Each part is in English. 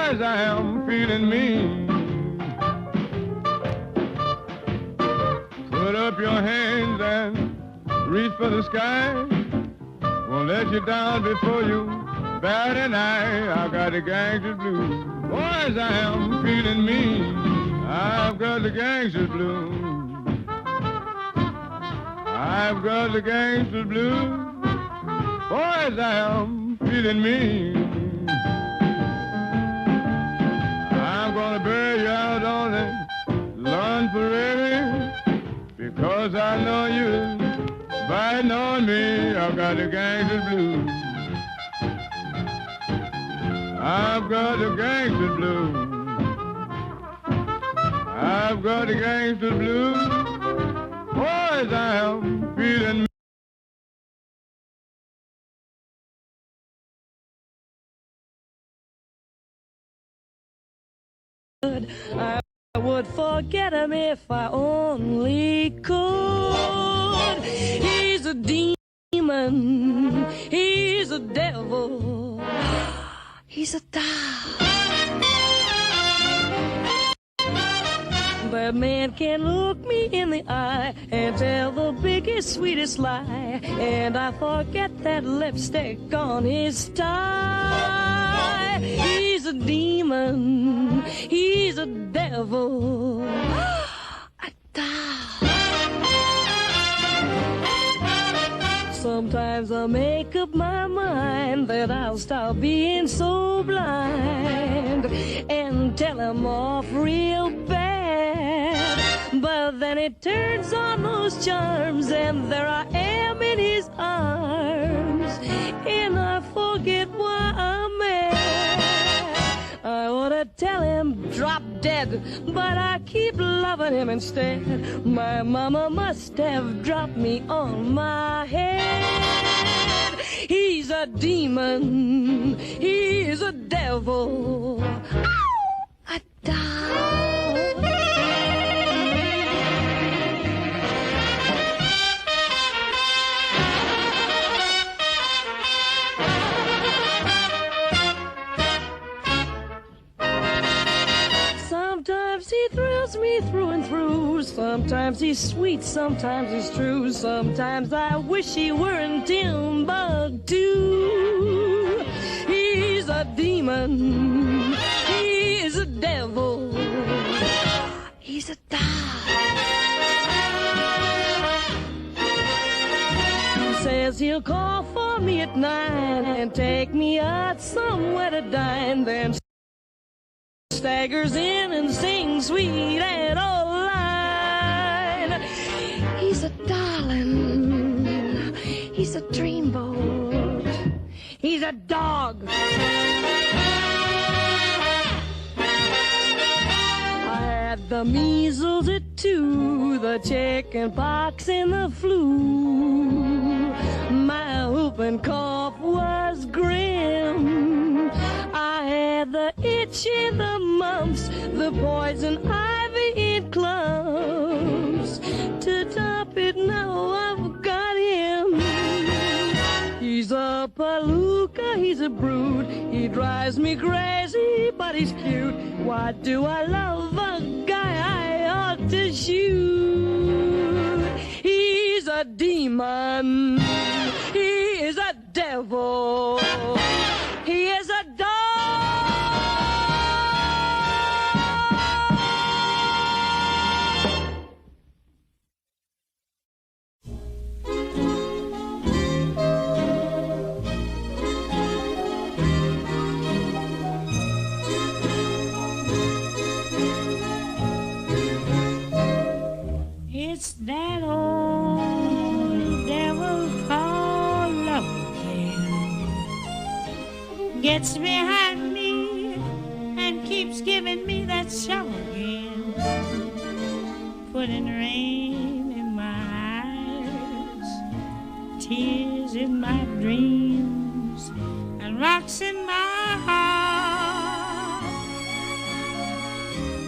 Boys, I am feeling mean. Put up your hands and reach for the sky. Won't let you down before you bat an eye. I've got the gangster blues. Boys, I am feeling mean. I've got the gangster blues. I've got the gangster blues. Boys, I am feeling mean. I'm gonna bury you out on the lawn forever because I know you biting on me. I've got the gangster blues. I've got the gangster blues. I've got the gangster blues. Boys, I am feeling. I would forget him if I only could. He's a demon. He's a devil. He's a doll. That man can look me in the eye and tell the biggest, sweetest lie, and I forget that lipstick on his tie. He's a demon. He's a devil. A doll. Sometimes I make up my mind that I'll stop being so blind and tell him off real bad. But then it turns on those charms and there I am in his arms and I forget why I'm mad. I wanna tell him drop dead, but I keep loving him instead. My mama must have dropped me on my head. He's a demon. He's a devil. Ow! A doll. Sometimes he thrills me through and through. Sometimes he's sweet, sometimes he's true. Sometimes I wish he were in Timbuktu. He's a demon. He's a devil. He's a doll. He says he'll call for me at 9 and take me out somewhere to dine. Then staggers in and sings sweet and old line. He's a darling. He's a dreamboat. He's a dog. I had the measles at 2, the chicken pox and the flu. My whooping cough was grim. I had the itch and the mumps, the poison ivy in clumps. To top it now, I've got him. He's a palooka, he's a brood. He drives me crazy, but he's cute. Why do I love a guy I ought to shoot? He's a demon. He is a devil. He is a dog. It's that old devil called love again. Gets behind me and keeps giving me that show again. Putting rain in my eyes, tears in my dreams, and rocks in my heart.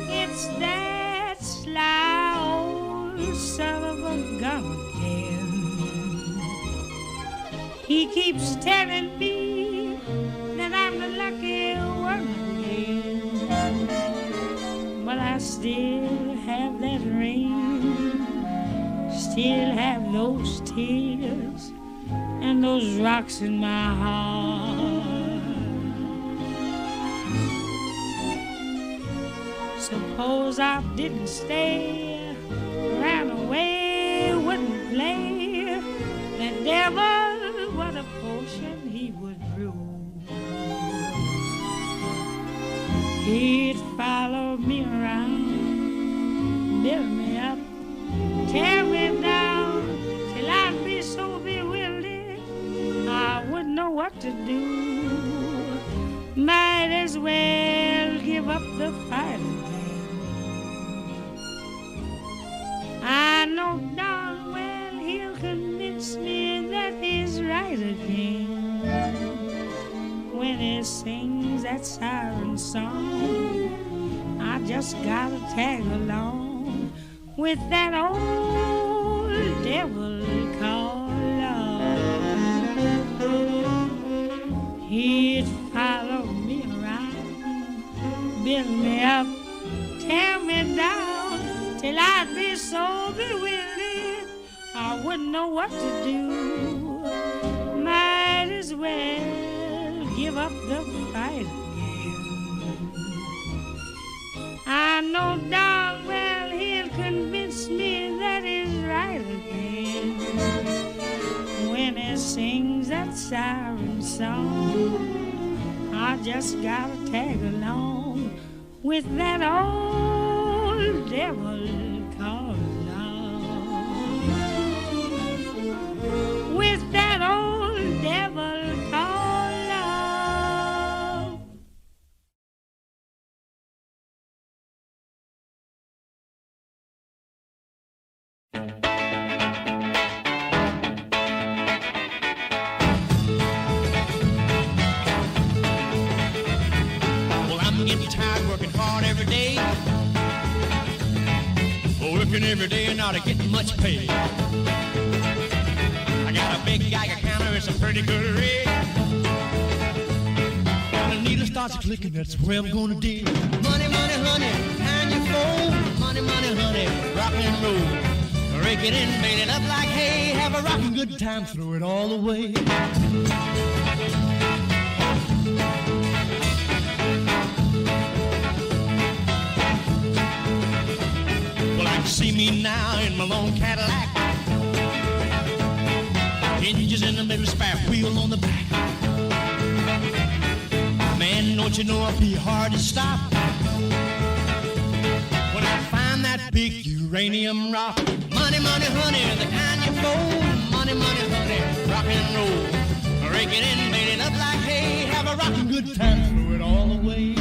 It's that sly old son of a gun again. He keeps telling me that I'm the lucky one again. still have that ring, still have those tears and those rocks in my heart. Suppose I didn't stay, ran away, wouldn't play, the devil, what a potion he would brew. He'd follow me around, build me up, tear me down, till I'd be so bewildered I wouldn't know what to do. Might as well give up the fight again. I know darn well he'll convince me that he's right again when he sings that siren song. I just gotta tag along with that old devil called love. He'd follow me around, build me up, tear me down, till I'd be so bewildered I wouldn't know what to do. Might as well give up the fight again. I know darn well he'll convince me that he's right again when he sings that siren song. I just gotta tag along with that old devil called love. With that old devil called love. Well, I'm getting tired working hard every day. Working every day and not getting much pay. I got a big Geiger counter, it's a pretty good rate. When the needle starts clicking, that's where I'm gonna dig. Money, money, honey, and you fold. Money, money, honey, rock and roll. Rake it in, bait it up like hay. Have a rockin' good time, throw it all away. See me now in my long Cadillac, hinges in the middle, spare wheel on the back. Man, don't you know I'll be hard to stop when I find that big uranium rock. Money, money, honey, the kind you fold. Money, money, honey, rock and roll. Rake it in, bait it up like hay. Have a rockin' good time, throw it all away.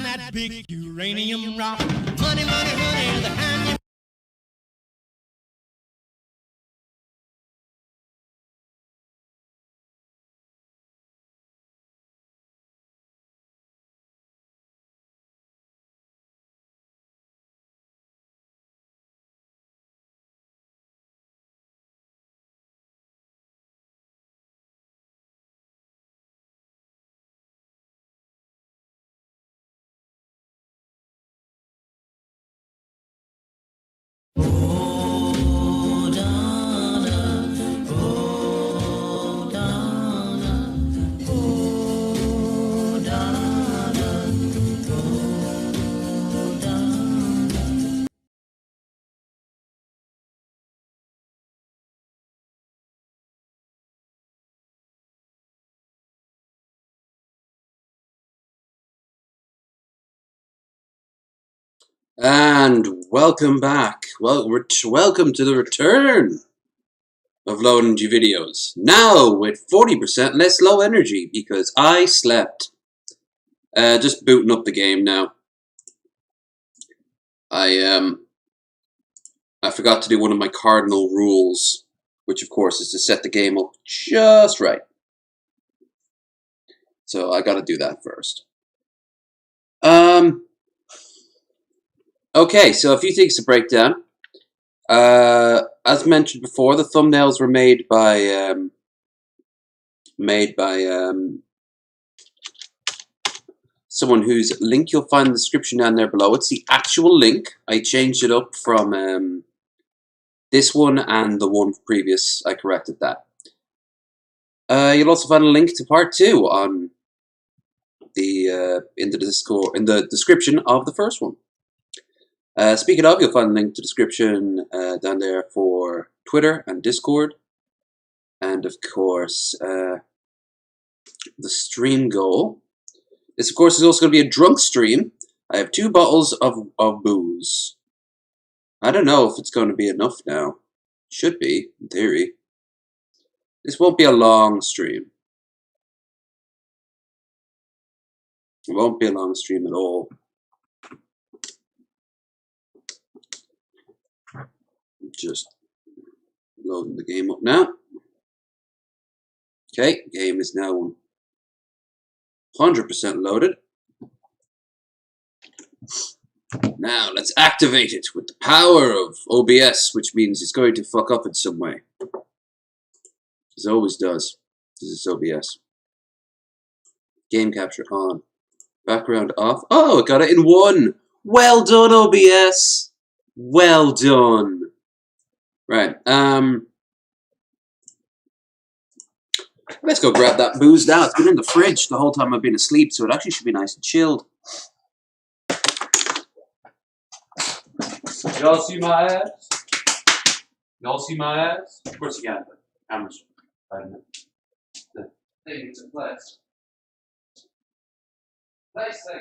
That big uranium rock. Money, money, honey, the kind you... And welcome back. Welcome to the return of low energy videos. Now with 40% less low energy because I slept. Just booting up the game now. I forgot to do one of my cardinal rules, which of course is to set the game up just right. So I got to do that first. Okay, so a few things to break down. As mentioned before, the thumbnails were made by someone whose link you'll find in the description down there below. It's the actual link. I changed it up from this one and the one previous. I corrected that. You'll also find a link to part 2 on the in the description of the first one. Speaking of, you'll find a link to the description down there for Twitter and Discord, and of course the stream goal. This, of course, is also going to be a drunk stream. I have 2 bottles of booze. I don't know if it's going to be enough now. Should be, in theory. This won't be a long stream. It won't be a long stream at all. Just loading the game up now. Okay, game is now 100% loaded. Now let's activate it with the power of OBS, which means it's going to fuck up in some way. As it always does. This is OBS. Game capture on. Background off. Oh, I got it in 1. Well done, OBS. Well done. Right. Let's go grab that booze now. It's been in the fridge the whole time I've been asleep, so it actually should be nice and chilled. Y'all see my ass? Y'all see my ass? Of course you can, but camera's right. The thing is in place. Nice thing.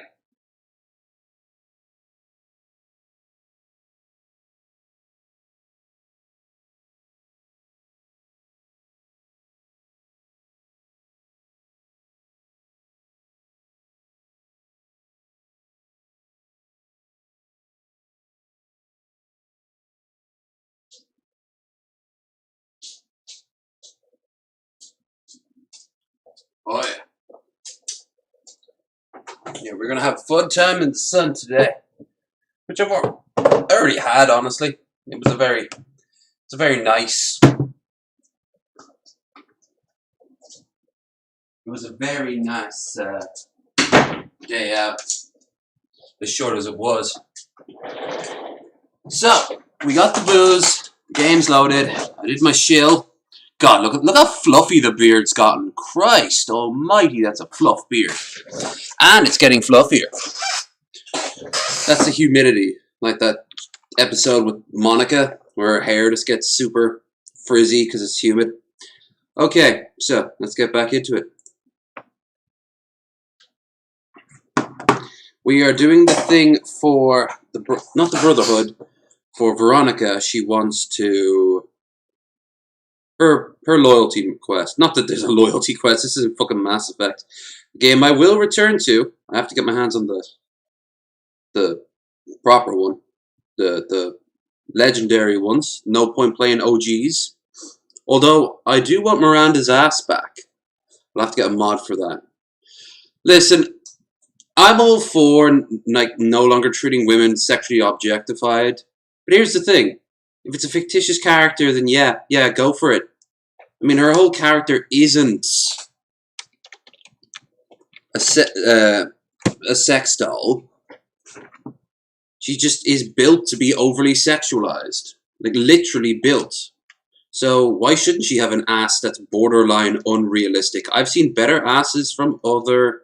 Oh yeah. Yeah, we're gonna have a fun time in the sun today, which I've already had. Honestly, it was a very nice. It was a very nice day out, as short as it was. So we got the booze. The game's loaded. I did my shill. God, look how fluffy the beard's gotten. Christ almighty, that's a fluff beard. And it's getting fluffier. That's the humidity. Like that episode with Monica, where her hair just gets super frizzy because it's humid. Okay, so let's get back into it. We are doing the thing for not the Brotherhood, for Veronica. She wants to her loyalty quest. Not that there's a loyalty quest. This isn't fucking Mass Effect. Game I will return to. I have to get my hands on the proper one, the legendary ones. No point playing OGs. Although I do want Miranda's ass back. I'll have to get a mod for that. Listen, I'm all for like no longer treating women sexually objectified. But here's the thing: if it's a fictitious character, then yeah, go for it. I mean, her whole character isn't a sex doll. She just is built to be overly sexualized, like literally built. So why shouldn't she have an ass that's borderline unrealistic? I've seen better asses from other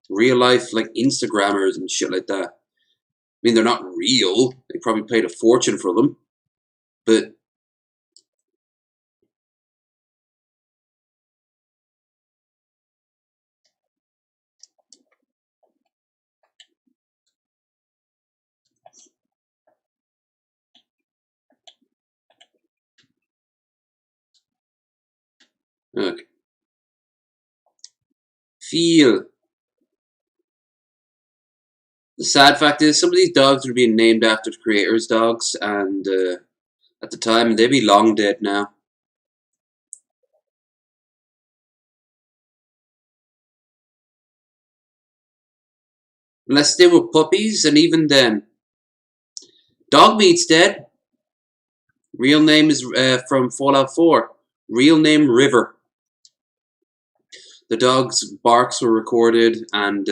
real life like Instagrammers and shit like that. I mean, they're not real. They probably paid a fortune for them, but okay. Feel. The sad fact is, some of these dogs are being named after the creators' dogs, and at the time, they'd be long dead now. Unless they were puppies, and even then. Dog meat's dead. Real name is from Fallout 4. Real name River. The dog's barks were recorded, and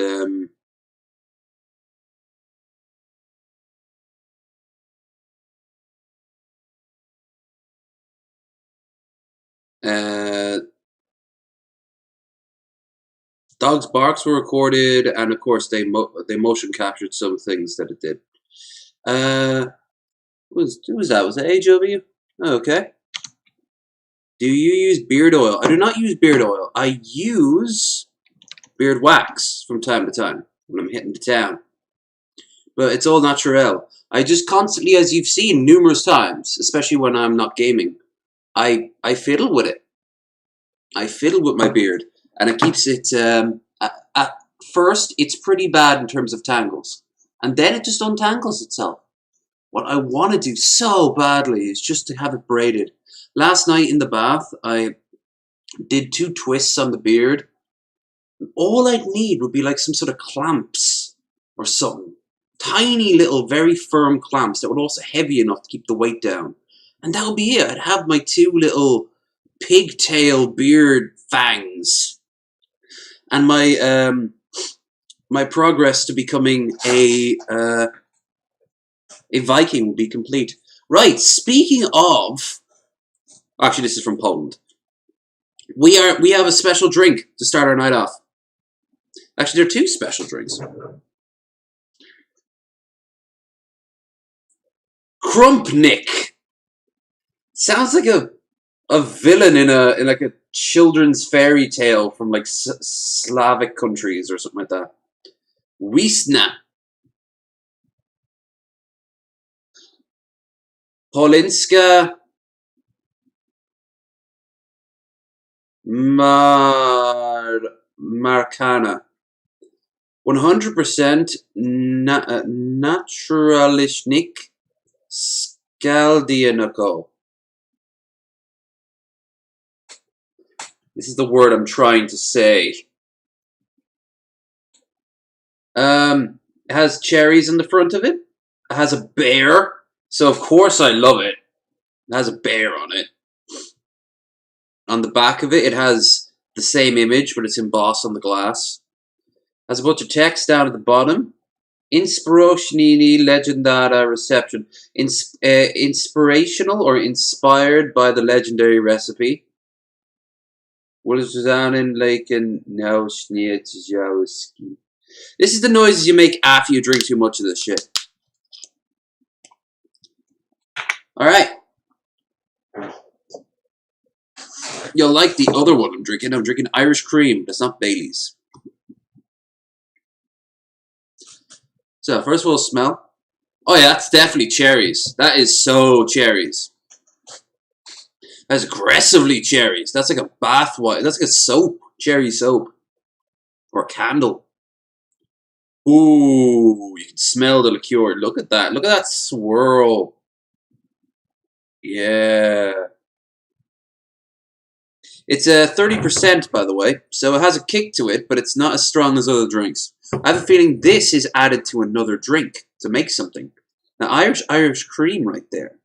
dog's barks were recorded, and of course they motion captured some things that it did. Who was that? Was it AW? Oh, okay. Do you use beard oil? I do not use beard oil. I use beard wax from time to time when I'm hitting the town. But it's all natural. I just constantly, as you've seen numerous times, especially when I'm not gaming, I fiddle with it. I fiddle with my beard, and it keeps it. At first, it's pretty bad in terms of tangles, and then it just untangles itself. What I want to do so badly is just to have it braided. Last night in the bath, I did 2 twists on the beard. All I'd need would be like some sort of clamps or something. Tiny little, very firm clamps that were also heavy enough to keep the weight down. And that would be it. I'd have my 2 little pigtail beard fangs. And my progress to becoming a Viking will be complete. Right, speaking of... Actually, this is from Poland. We have a special drink to start our night off. Actually, there are 2 special drinks. Krumpnik. Sounds like a villain in like a children's fairy tale from like Slavic countries or something like that. Wiesna. Polinska Marcana. 100% naturalishnik skaldianoko. This is the word I'm trying to say. It has cherries on the front of it. It has a bear. So of course I love it. It has a bear on it. On the back of it, it has the same image, but it's embossed on the glass. Has a bunch of text down at the bottom. Inspirationally legendara reception. Inspirational or inspired by the legendary recipe. This is the noises you make after you drink too much of this shit. Alright. You'll like the other one I'm drinking. I'm drinking Irish cream. That's not Bailey's. So, first of all, smell. Oh yeah, that's definitely cherries. That is so cherries. That's aggressively cherries. That's like a bath water. That's like a soap. Cherry soap. Or a candle. Ooh, you can smell the liqueur. Look at that. Look at that swirl. Yeah. It's 30%, by the way, so it has a kick to it, but it's not as strong as other drinks. I have a feeling this is added to another drink to make something. Now, Irish cream right there.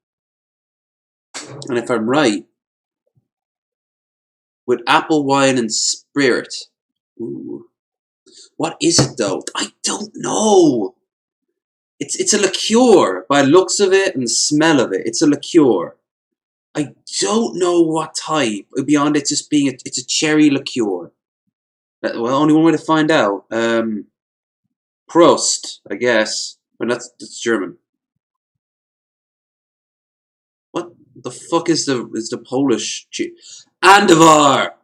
And if I'm right, with apple wine and spirit. Ooh. What is it, though? I don't know. It's a liqueur by looks of it and the smell of it. It's a liqueur. I don't know what type. Beyond it just being it's a cherry liqueur. Well, only one way to find out. Prost, I guess. But that's German. What the fuck is the Polish? Andovar.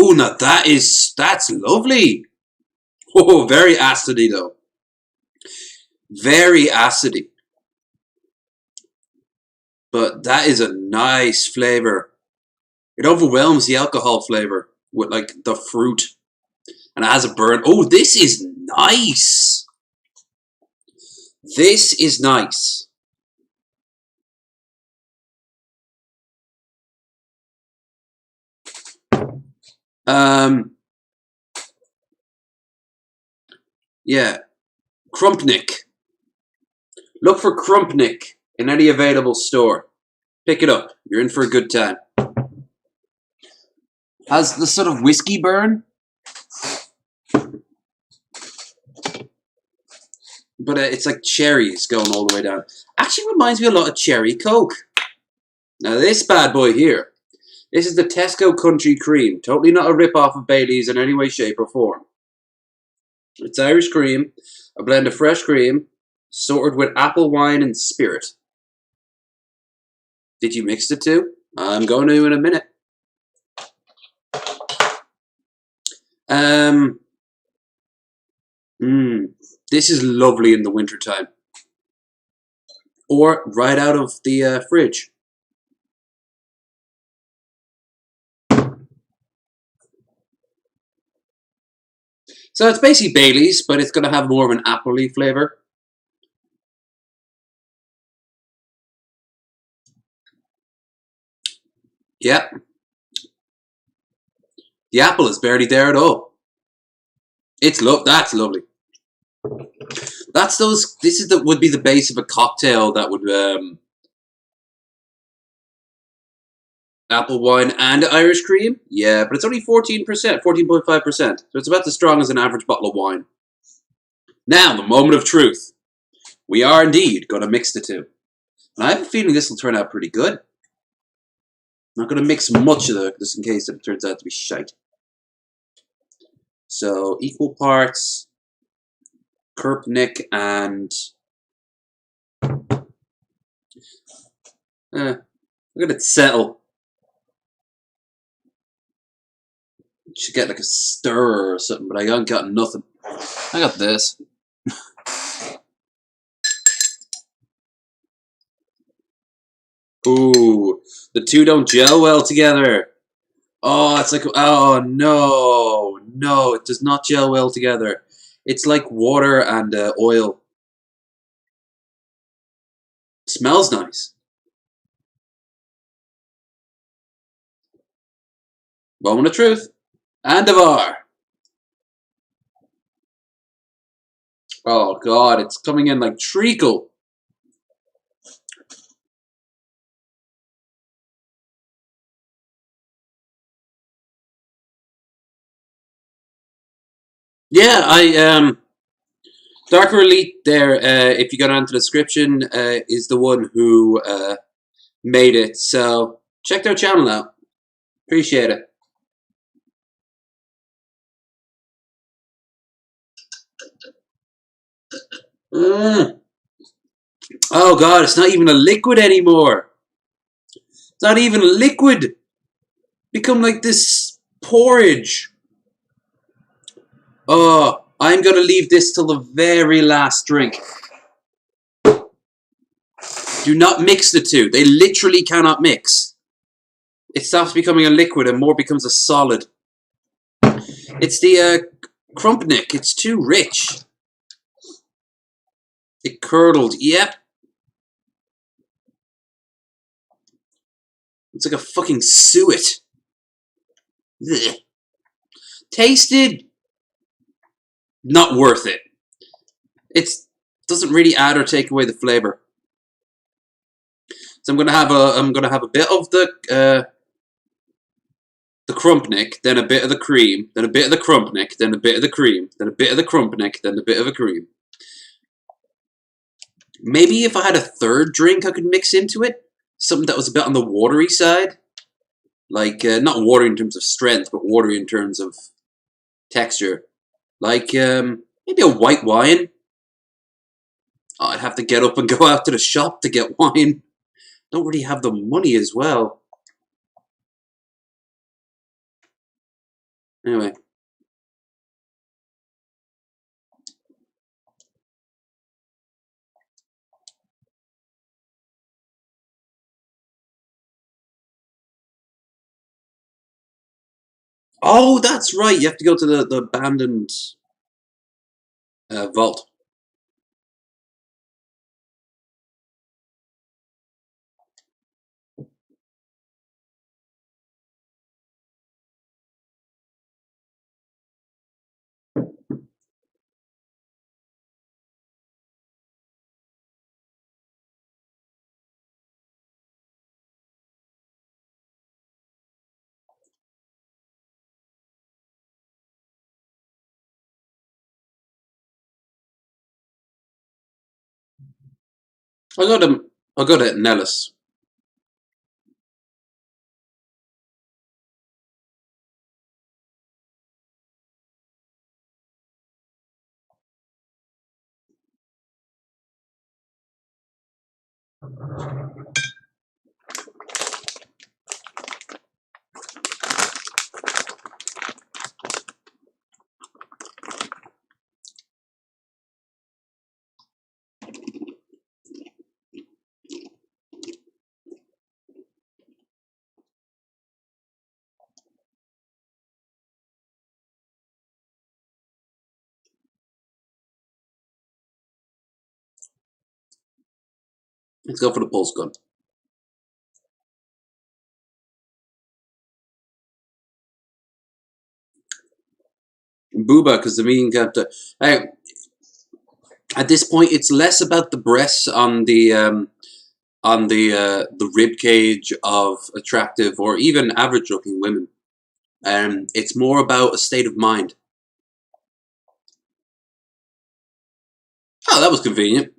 Oh, now that's lovely. Oh, very acidy though. Very acidy. But that is a nice flavor. It overwhelms the alcohol flavor with like the fruit. And it has a burn. Oh, this is nice. This is nice. Yeah. Krumpnik. Look for Krumpnik in any available store. Pick it up. You're in for a good time. Has the sort of whiskey burn. But it's like cherries going all the way down. Actually reminds me a lot of Cherry Coke. Now this bad boy here. This is the Tesco Country Cream. Totally not a rip-off of Bailey's in any way, shape or form. It's Irish cream. A blend of fresh cream. Sorted with apple wine and spirit. Did you mix the two? I'm going to in a minute. This is lovely in the wintertime. Or right out of the fridge. So it's basically Bailey's, but it's going to have more of an apple-y flavor. Yep. The apple is barely there at all. It's that's lovely. That's those. This is would be the base of a cocktail that would apple wine and Irish cream. Yeah, but it's only 14%, 14.5%. So it's about as strong as an average bottle of wine. Now, the moment of truth. We are indeed going to mix the two. And I have a feeling this will turn out pretty good. I'm not going to mix much of this in case it turns out to be shite. So, equal parts Krumpnik and look at it settle. Should get like a stir or something, but I ain't got nothing. I got this. Ooh, the two don't gel well together. Oh, it's like, oh no, it does not gel well together. It's like water and oil. It smells nice. Moment of truth. And Devar. Oh god, it's coming in like treacle. Yeah, Darker Elite there, if you go down to the description, is the one who made it. So check their channel out. Appreciate it. Oh god, it's not even a liquid anymore. It's not even a liquid. Become like this porridge. Oh, I'm going to leave this till the very last drink. Do not mix the two. They literally cannot mix. It stops becoming a liquid and more becomes a solid. It's the Krumpnik. It's too rich. It curdled. Yep. It's like a fucking suet. Ugh. Tasted. Not worth it. It doesn't really add or take away the flavor. So I'm gonna have a bit of the Krumpnik, then a bit of the cream, then a bit of the Krumpnik, then a bit of the cream, then a bit of the Krumpnik, then a bit of the cream. Maybe if I had a third drink I could mix into it, something that was a bit on the watery side, like not watery in terms of strength, but watery in terms of texture, like maybe a white wine. Oh, I'd have to get up and go out to the shop to get wine. Don't really have the money as well. Anyway. Oh, that's right. You have to go to the abandoned vault. I'll go to Nellis. Let's go for the pulse gun. Booba, because the meeting kept. At this point, it's less about the breasts on the rib cage of attractive or even average looking women. It's more about a state of mind. Oh, that was convenient.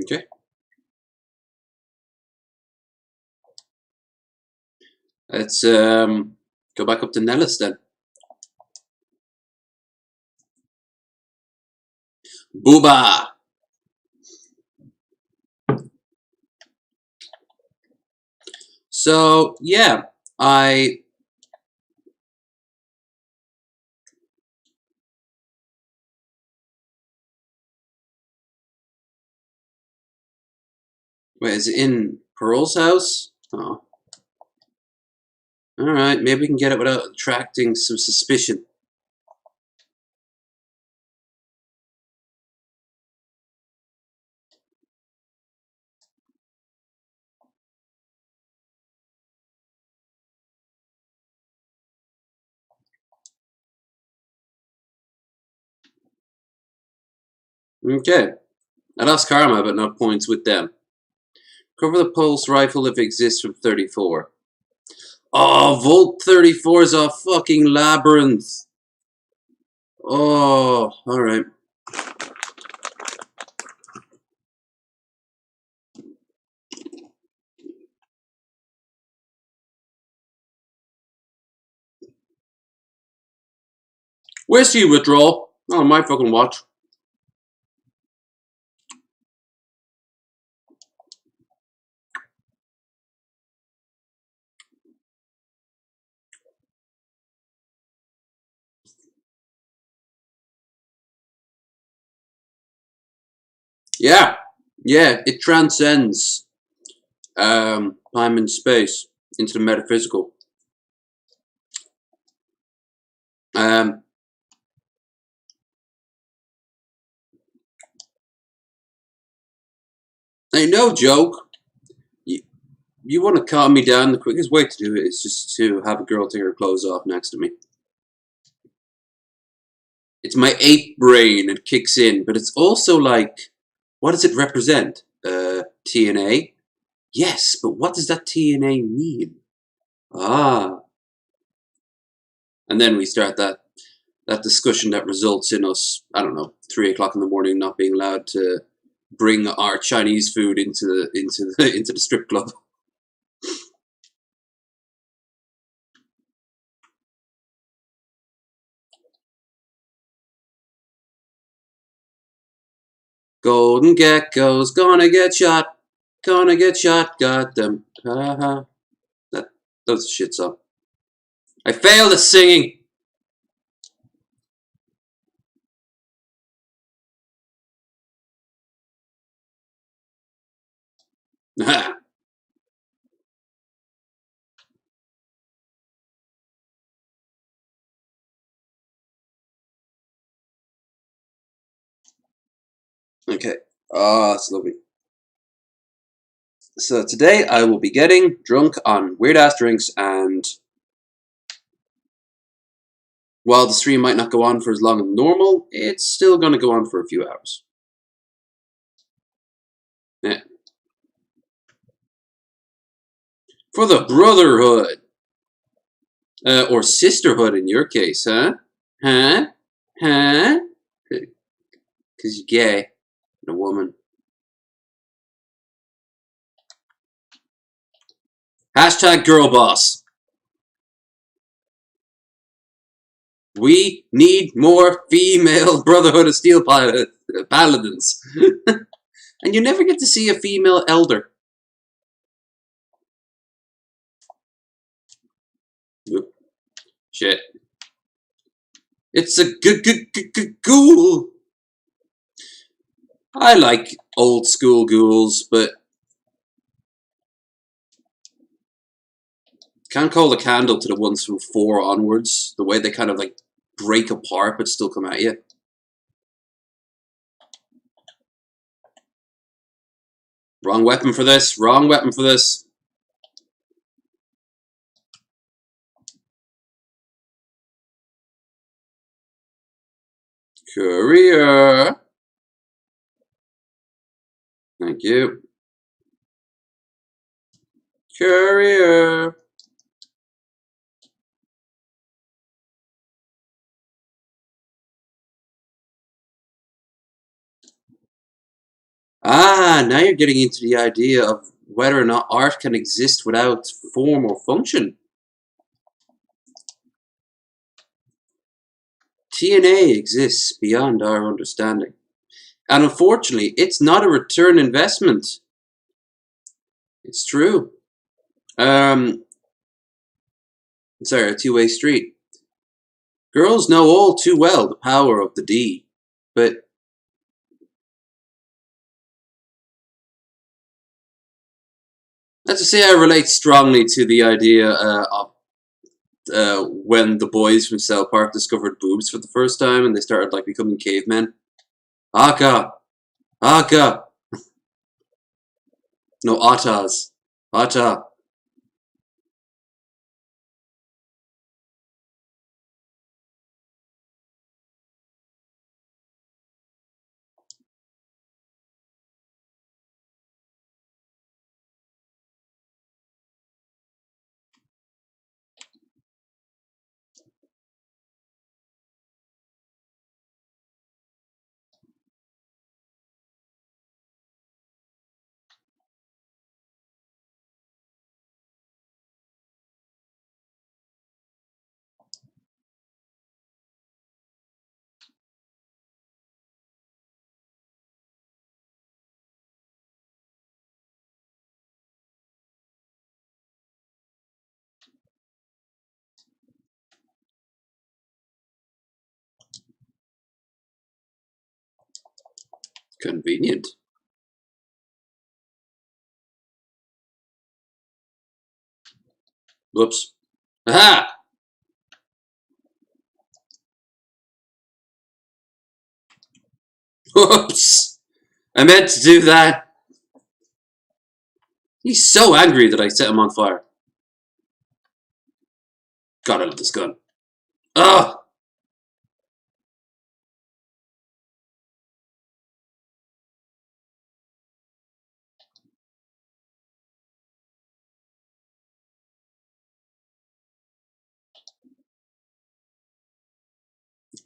Okay. Let's go back up to Nellis then. Booba! So, yeah, I... Wait, is it in Pearl's house? Oh. Alright, maybe we can get it without attracting some suspicion. Okay. I lost karma, but no points with them. Cover the pulse rifle if it exists from 34. Oh, Volt 34 is a fucking labyrinth. Oh, alright. Whiskey withdrawal. Oh, my fucking watch. Yeah. Yeah, it transcends time and space into the metaphysical. Um, hey, no joke. You want to calm me down? The quickest way to do it is just to have a girl take her clothes off next to me. It's my ape brain. It kicks in, but it's also like, what does it represent? TNA? Yes, but what does that TNA mean? Ah. And then we start that discussion that results in us, I don't know, 3 o'clock in the morning not being allowed to bring our Chinese food into the strip club. Golden gecko's gonna get shot. Gonna get shot, goddamn. That was a shit song. I failed at singing. Okay. Oh, that's lovely. So today I will be getting drunk on weird ass drinks, and while the stream might not go on for as long as normal, it's still going to go on for a few hours. Yeah. For the brotherhood. Or sisterhood in your case, huh? Huh? Huh? Because you're gay and a woman. Hashtag girl boss. We need more female Brotherhood of Steel paladins. And you never get to see a female elder. Oop. Shit. It's a ghoul. I like old school ghouls, but can't call a candle to the ones from 4 onwards. The way they kind of like break apart but still come at you. Wrong weapon for this. Wrong weapon for this. Courier. Thank you. Courier. Ah, now you're getting into the idea of whether or not art can exist without form or function. TNA exists beyond our understanding. And unfortunately, it's not a return investment. It's true. Sorry, a two-way street. Girls know all too well the power of the D, but let's just say I relate strongly to the idea of when the boys from South Park discovered boobs for the first time and they started like becoming cavemen. Aka! Aka! No, Atas. Ata. Convenient. Whoops. Aha! Whoops! I meant to do that. He's so angry that I set him on fire. God, I love this gun. Ugh!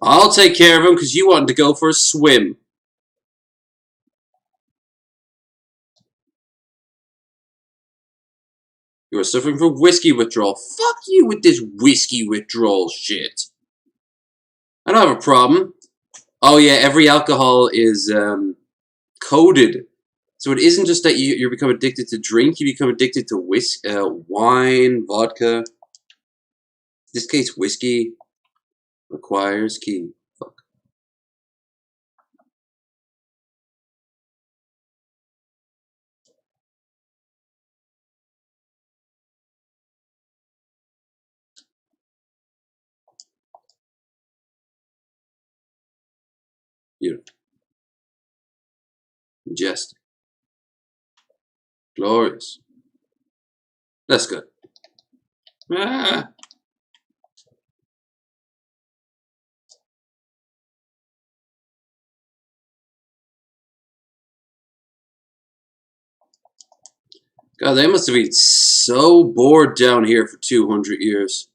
I'll take care of him because you wanted to go for a swim. You are suffering from whiskey withdrawal. Fuck you with this whiskey withdrawal shit. I don't have a problem. Oh yeah, every alcohol is coded. So it isn't just that you become addicted to drink, you become addicted to wine, vodka. In this case, whiskey requires key. Fuck. Beautiful. Majestic. Glorious. That's good. Ah. God, they must have been so bored down here for 200 years.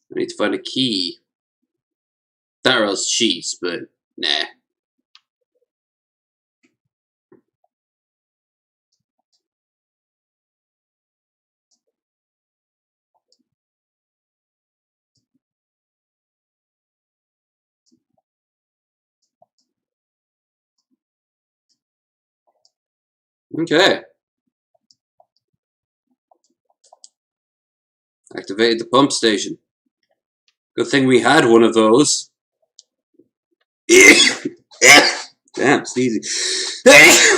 I need to find a key. That or else cheese, but nah. Okay. Activated the pump station. Good thing we had one of those. Damn, sneezing.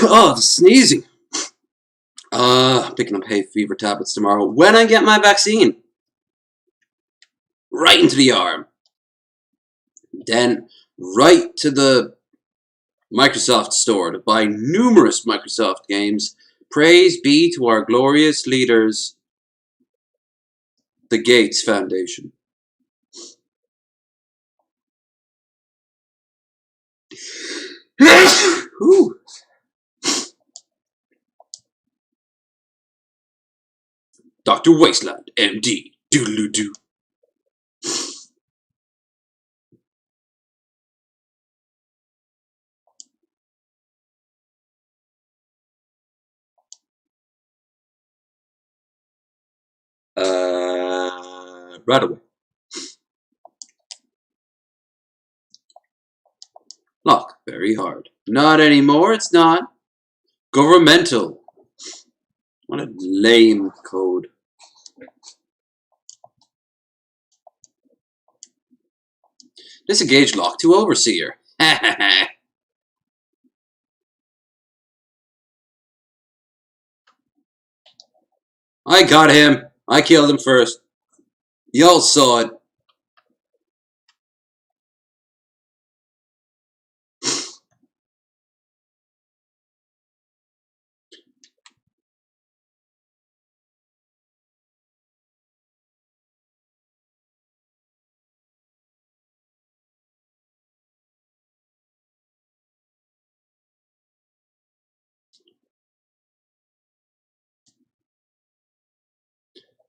Oh, the sneezing. Picking up hay fever tablets tomorrow when I get my vaccine. Right into the arm. Then right to the Microsoft store to buy numerous Microsoft games. Praise be to our glorious leaders, the Gates Foundation. Ooh. Dr. Wasteland, MD. Doodle-doo. Right away. Lock, very hard. Not anymore, it's not. Governmental. What a lame code. Disengage lock to overseer. I got him. I killed him first. Y'all saw it.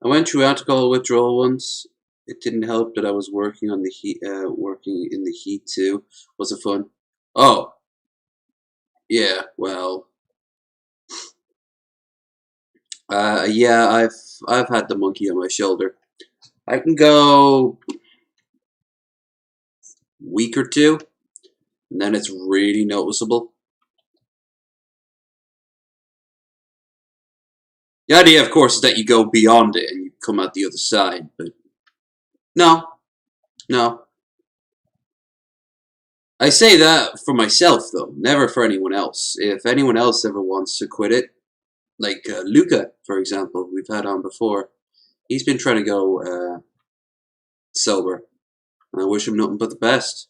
I went through alcohol withdrawal once. It didn't help that I was working on the heat, working in the heat too. Was it fun? Oh, yeah. Well, yeah. I've had the monkey on my shoulder. I can go week or two, and then it's really noticeable. The idea, of course, is that you go beyond it and you come out the other side. But no, no. I say that for myself, though, never for anyone else. If anyone else ever wants to quit it, like Luca, for example, we've had on before, he's been trying to go sober, and I wish him nothing but the best.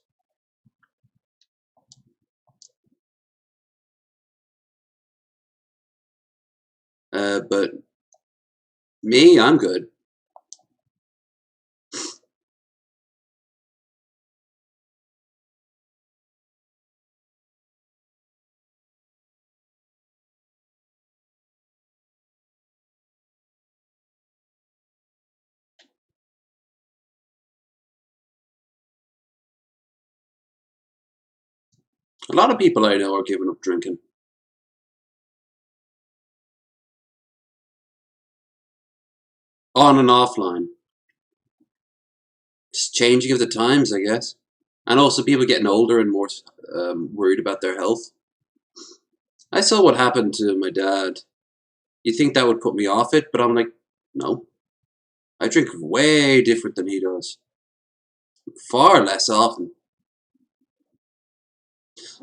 But me, I'm good. A lot of people I know are giving up drinking. On and offline. Just changing of the times, I guess. And also people getting older and more worried about their health. I saw what happened to my dad. You think that would put me off it, but I'm like, no. I drink way different than he does. Far less often.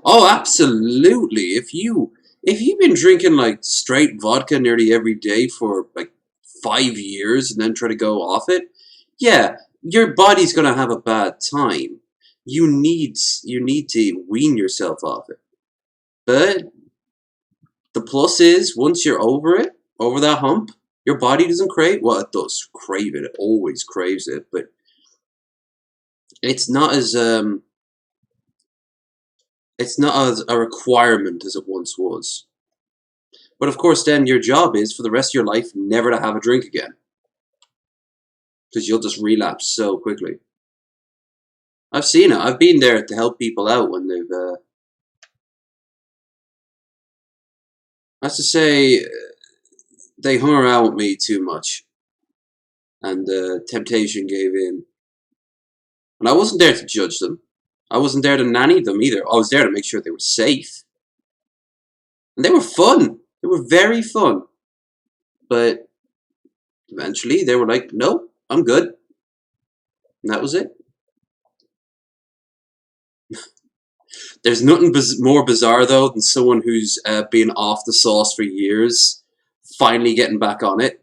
Oh, absolutely. If you've been drinking like straight vodka nearly every day for like 5 years and then try to go off it, yeah, your body's gonna have a bad time. You need to wean yourself off it. But the plus is once you're over it, over that hump, your body doesn't crave. Well, it does crave it. It always craves it, but it's not as a requirement as it once was. But of course, then your job is for the rest of your life never to have a drink again, because you'll just relapse so quickly. I've seen it. I've been there to help people out when they've. I have to say, they hung around with me too much, and temptation gave in. And I wasn't there to judge them. I wasn't there to nanny them either. I was there to make sure they were safe. And they were fun. They were very fun. But eventually they were like, nope, I'm good. And that was it. There's nothing more bizarre, though, than someone who's been off the sauce for years finally getting back on it.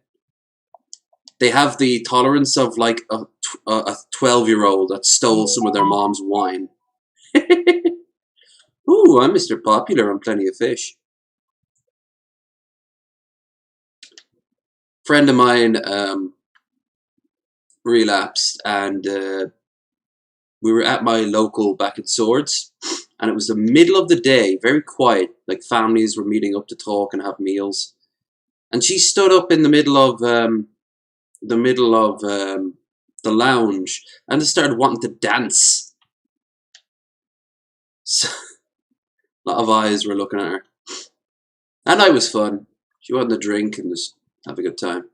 They have the tolerance of like a 12-year-old that stole some of their mom's wine. Ooh, I'm Mr. Popular on Plenty of Fish. Friend of mine relapsed, and we were at my local back at Swords, and it was the middle of the day, very quiet, like families were meeting up to talk and have meals. And she stood up in the middle of the lounge and just started wanting to dance. So, a lot of eyes were looking at her. That night was fun. She wanted to drink and just have a good time.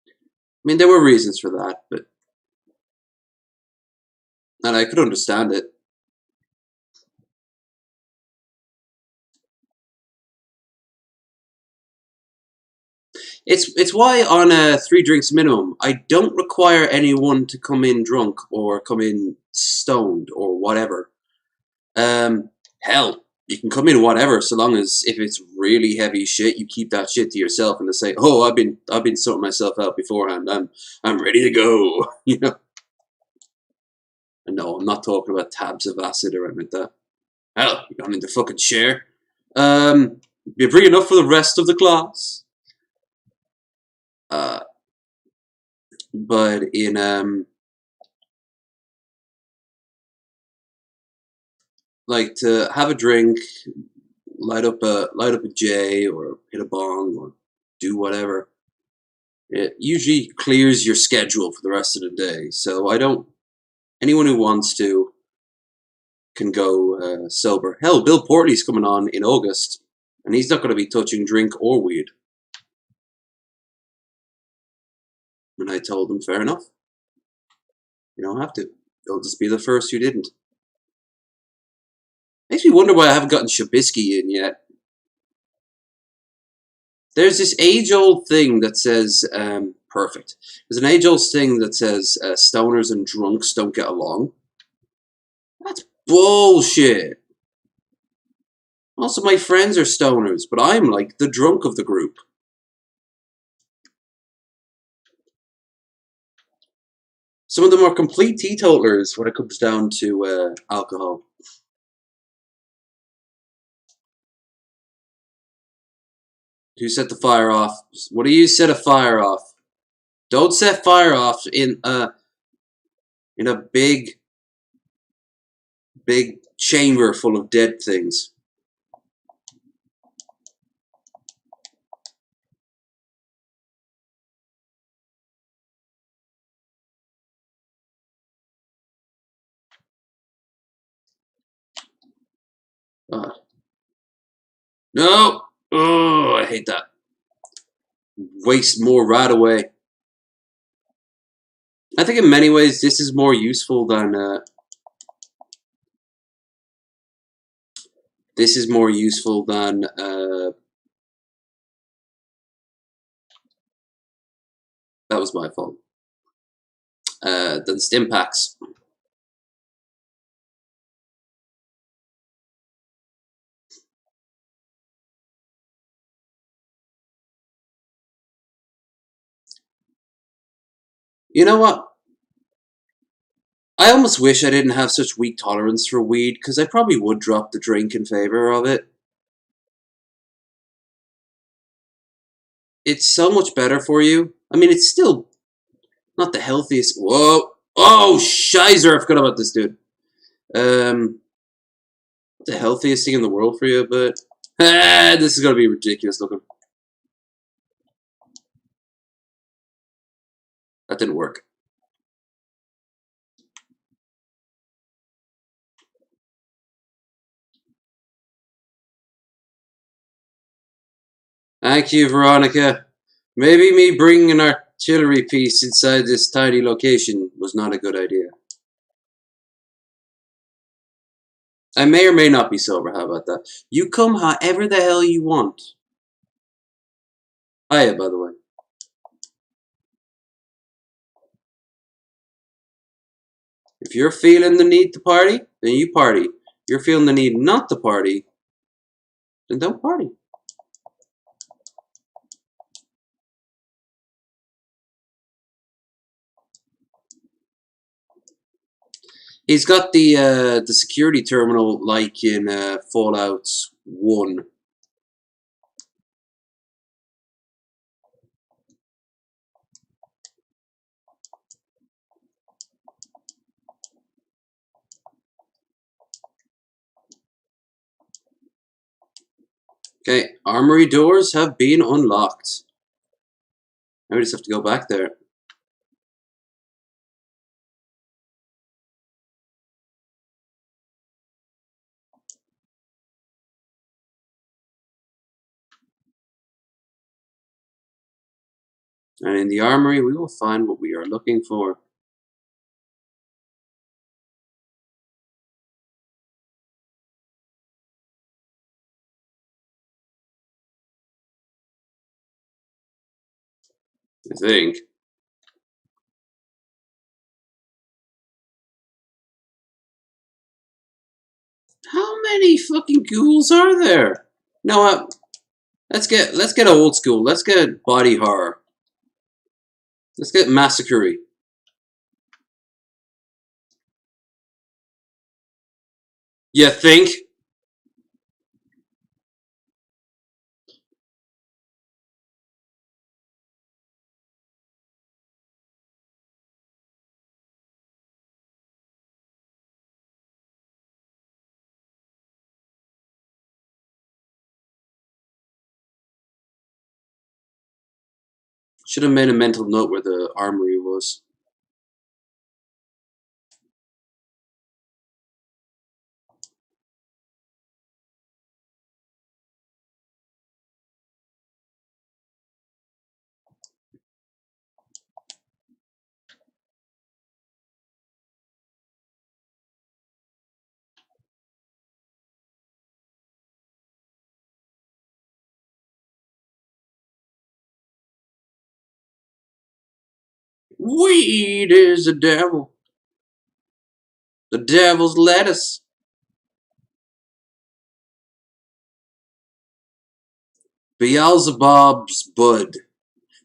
I mean, there were reasons for that, and I could understand it. It's why on a 3 drinks minimum, I don't require anyone to come in drunk or come in stoned or whatever. Hell, you can come in whatever, so long as if it's really heavy shit, you keep that shit to yourself and to say, "Oh, I've been sorting myself out beforehand. I'm ready to go." You know. And no, I'm not talking about tabs of acid or anything like that. Hell, you got into fucking share. You bring enough for the rest of the class. But in like to have a drink, light up a J or hit a bong or do whatever. It usually clears your schedule for the rest of the day. So I don't. Anyone who wants to can go sober. Hell, Bill Portley's coming on in August, and he's not going to be touching drink or weed. And I told him, fair enough. You don't have to. You'll just be the first who didn't. Makes me wonder why I haven't gotten Shabisky in yet. There's this age-old thing that says, perfect. There's an age-old thing that says stoners and drunks don't get along. That's bullshit. Also, my friends are stoners, but I'm like the drunk of the group. Some of them are complete teetotalers when it comes down to alcohol. Who set the fire off? What do you set a fire off? Don't set fire off in a big chamber full of dead things. God. No! Oh, I hate that. Waste more right away. I think in many ways this is more useful than that was my fault. Than stim packs. You know what? I almost wish I didn't have such weak tolerance for weed, because I probably would drop the drink in favor of it. It's so much better for you. I mean, it's still not the healthiest. Whoa! Oh, shizer! I forgot about this dude. The healthiest thing in the world for you, but this is gonna be ridiculous looking. That didn't work. Thank you, Veronica. Maybe me bringing an artillery piece inside this tiny location was not a good idea. I may or may not be sober, how about that? You come however the hell you want. Hiya, by the way. If you're feeling the need to party, then you party. If you're feeling the need not to party, then don't party. He's got the security terminal like in Fallout 1. Okay, armory doors have been unlocked. Now we just have to go back there. And in the armory, we will find what we are looking for. I think. How many fucking ghouls are there? You know what? Let's get old school. Let's get body horror. Let's get massacre-y. You think? Should have made a mental note where the armory was. Weed is the devil. The devil's lettuce. Beelzebub's bud.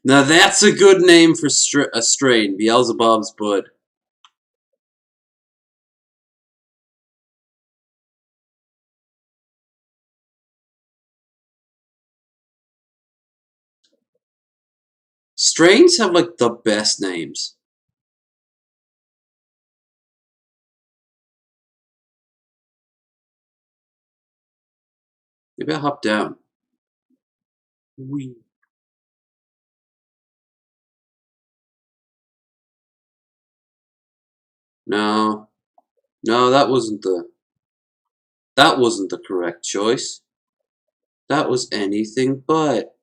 Now that's a good name for a strain. Beelzebub's bud. Strains have like the best names. Maybe I'll hop down. Wee. No. No, that wasn't the... That wasn't the correct choice. That was anything but.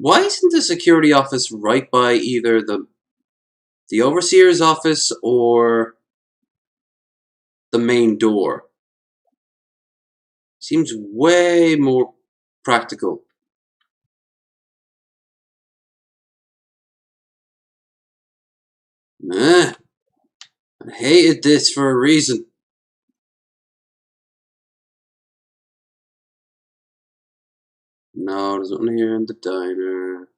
Why isn't the security office right by either the overseer's office or the main door? Seems way more practical. I hated this for a reason. No, there's nothing here in the diner.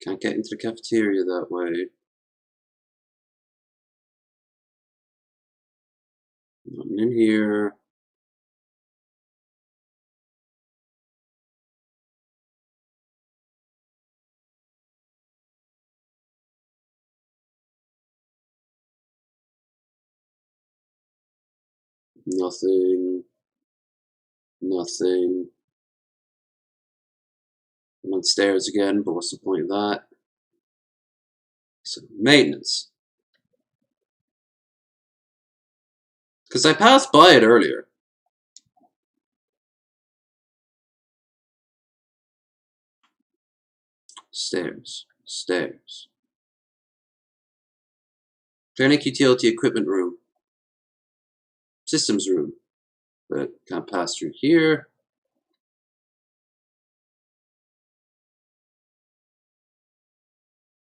Can't get into the cafeteria that way. Nothing in here. Nothing. Nothing. I'm on stairs again, but what's the point of that? So, maintenance. Because I passed by it earlier. Stairs. Stairs. Clinic utility equipment room. Systems room. But can't pass through here.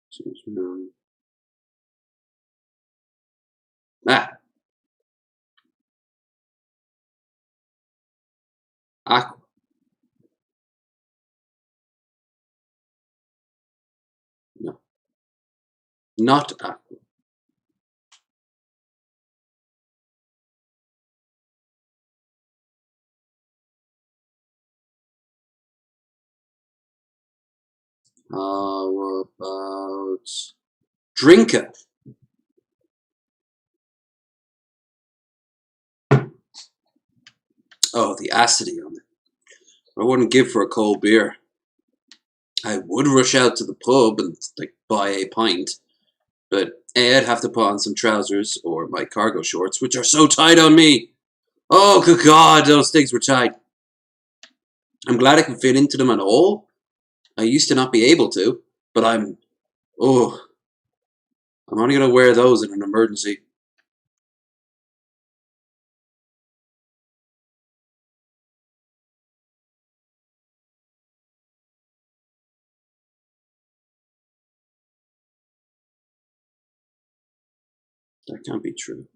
Systems room. Ah! Aqua. No. Not aqua. How about drinker? Oh, the acidity on it. I wouldn't give for a cold beer. I would rush out to the pub and like buy a pint, but A, I'd have to put on some trousers or my cargo shorts, which are so tight on me. Oh, good God, those things were tight. I'm glad I can fit into them at all. I used to not be able to, but I'm only gonna wear those in an emergency. That can't be true.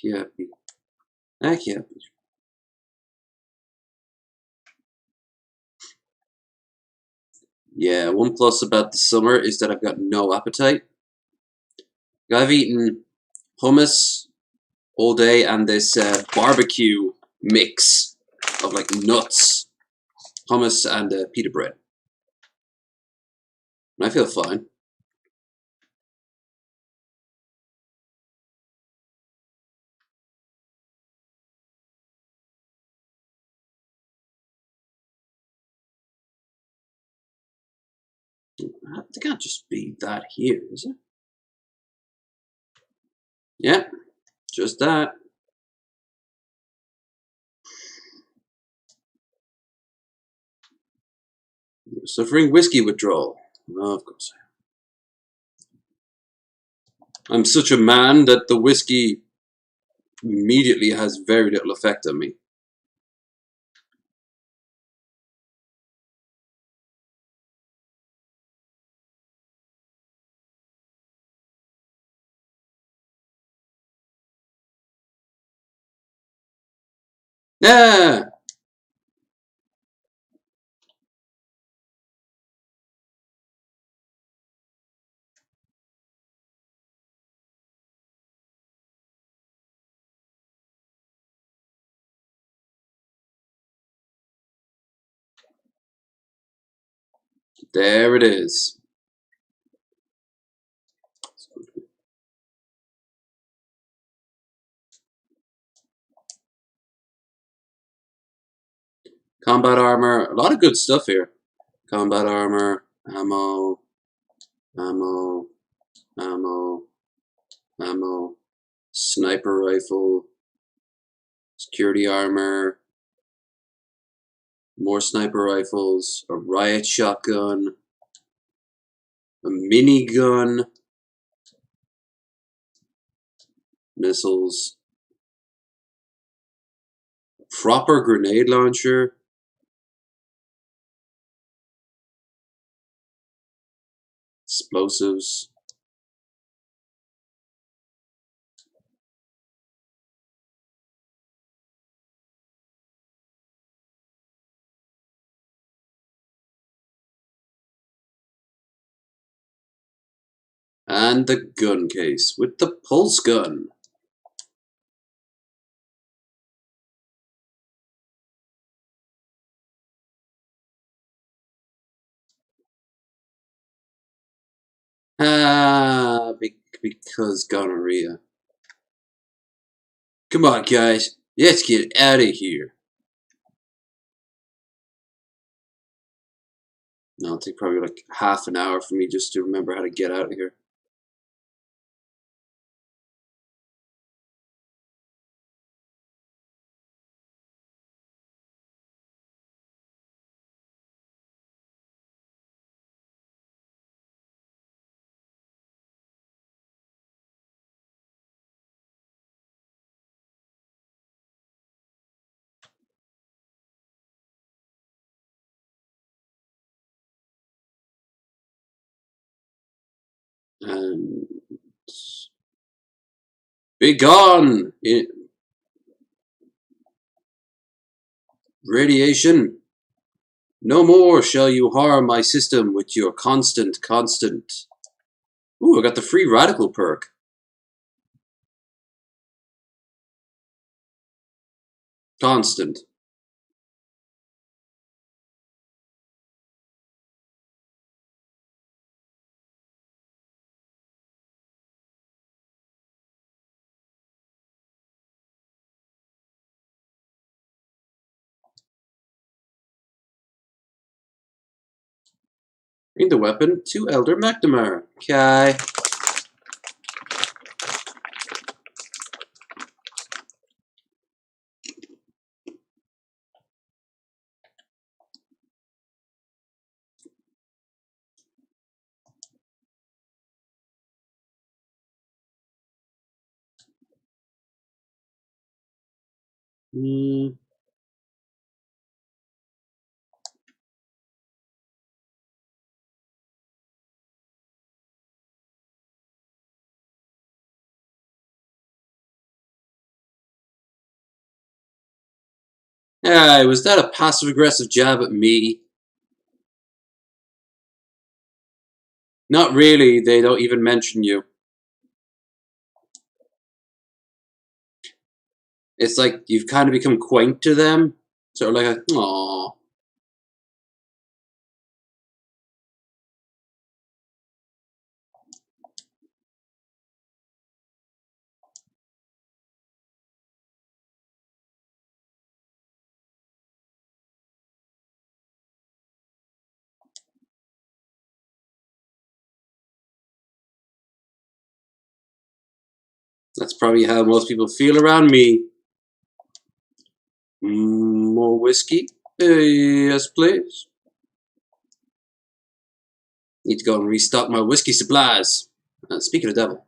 Can't be. That can't be true. Yeah, one plus about the summer is that I've got no appetite. I've eaten hummus all day and this barbecue mix of like nuts, hummus, and pita bread. And I feel fine. It can't just be that here, is it? Yeah, just that. Suffering whiskey withdrawal. Oh, of course. I'm such a man that the whiskey immediately has very little effect on me. Yeah. There it is. Combat armor, a lot of good stuff here. Combat armor, ammo, ammo, ammo, ammo, sniper rifle, security armor, more sniper rifles, a riot shotgun, a minigun, missiles, proper grenade launcher, explosives, and the gun case with the pulse gun. Ah, because gonorrhea. Come on, guys, let's get out of here. No, it'll take probably like half an hour for me just to remember how to get out of here. And be gone, radiation. No more shall you harm my system with your constant. Ooh, I got the free radical perk. Constant. Bring the weapon to Elder McNamara. Okay. Hey, was that a passive-aggressive jab at me? Not really, they don't even mention you. It's like you've kind of become quaint to them. Sort of like a, aww. That's probably how most people feel around me. More whiskey? Yes, please. Need to go and restock my whiskey supplies. Speaking of devil.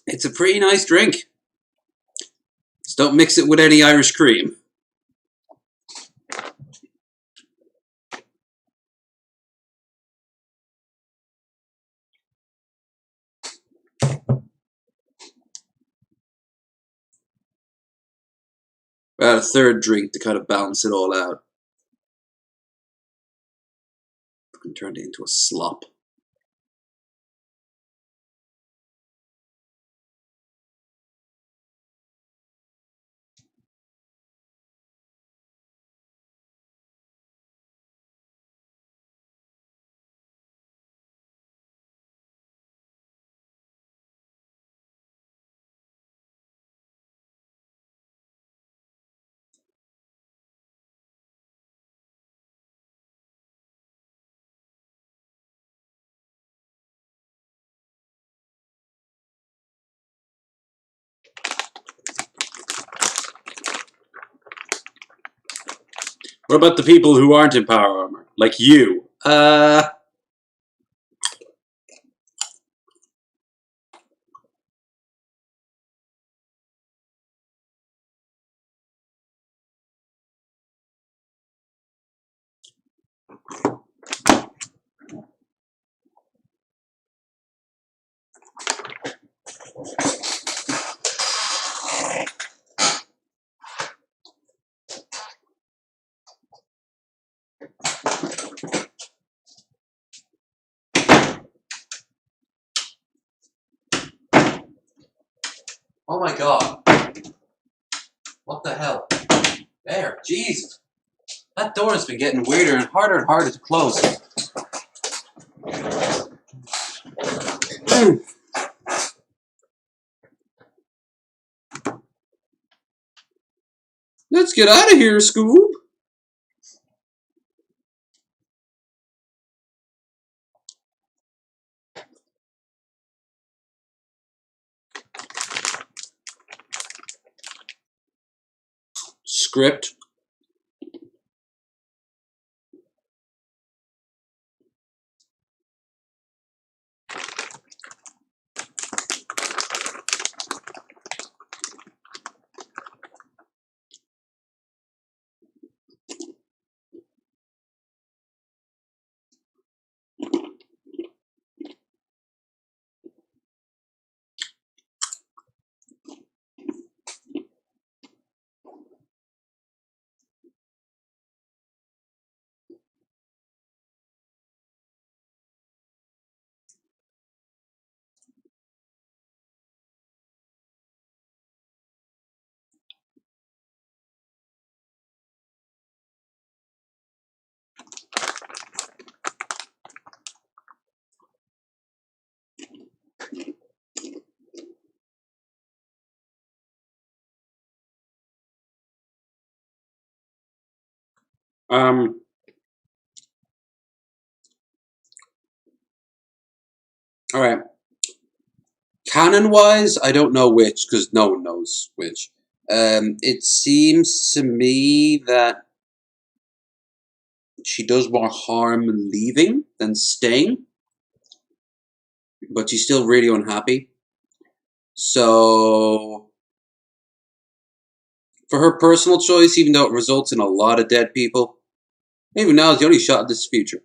It's a pretty nice drink. Just don't mix it with any Irish cream. Add a third drink to kind of balance it all out. Fucking turned it into a slop. What about the people who aren't in power armor? Like you? Oh my god. What the hell? There, jeez. That door has been getting weirder and harder to close. Let's get out of here, Scoob. Script. Alright. Canon-wise, I don't know which, because no one knows which. It seems to me that she does more harm leaving than staying, but she's still really unhappy. So, for her personal choice, even though it results in a lot of dead people, maybe now is the only shot at this future.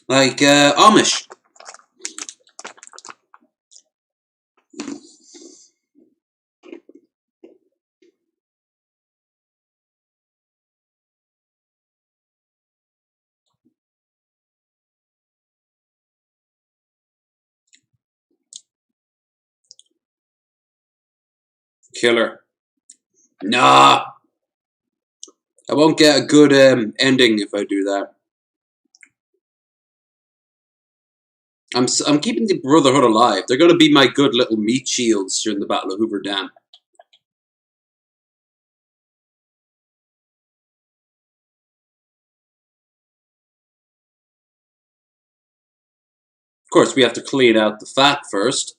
Like, Amish. Killer. Nah, I won't get a good ending if I do that. I'm keeping the Brotherhood alive. They're going to be my good little meat shields during the Battle of Hoover Dam. Of course, we have to clean out the fat first.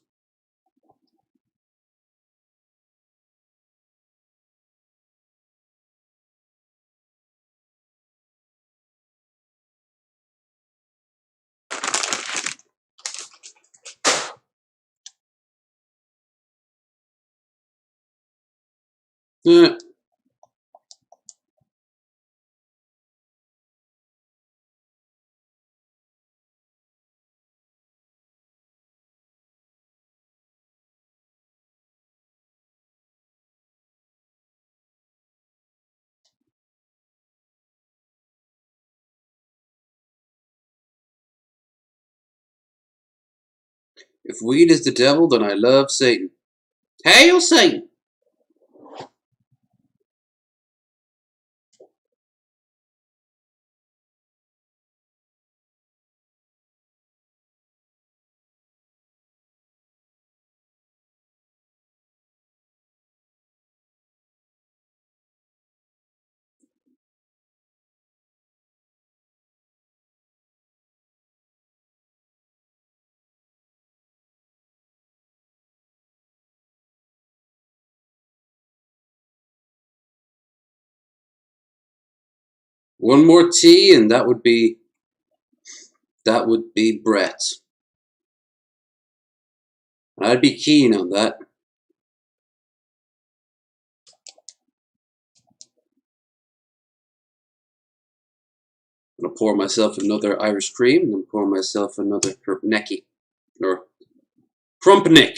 Yeah. If weed is the devil, then I love Satan. Hail Satan! One more T, and that would be Brett. I'd be keen on that. I'm gonna pour myself another Irish cream, and pour myself another Krumpnecky, or Krumpnik.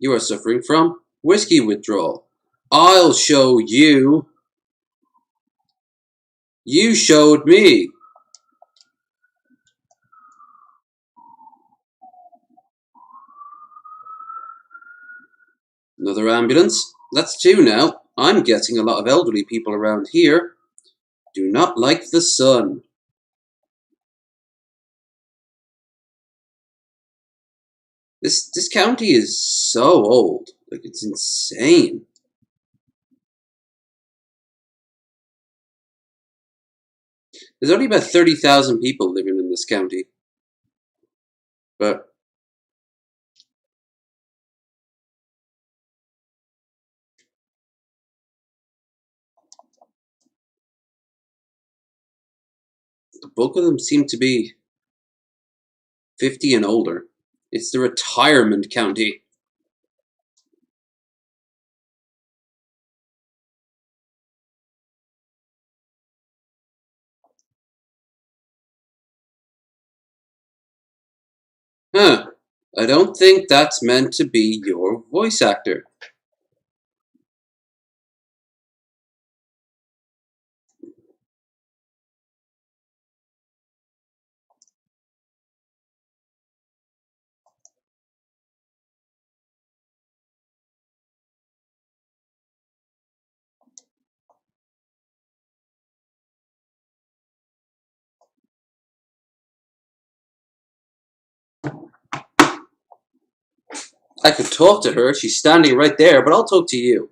You are suffering from whiskey withdrawal. I'll show you. You showed me. Another ambulance. That's two now. I'm getting a lot of elderly people around here. Do not like the sun. This county is so old. Like, it's insane. There's only about 30,000 people living in this county. But the bulk of them seem to be 50 and older. It's the retirement county. Huh. I don't think that's meant to be your voice actor. I could talk to her. She's standing right there, but I'll talk to you.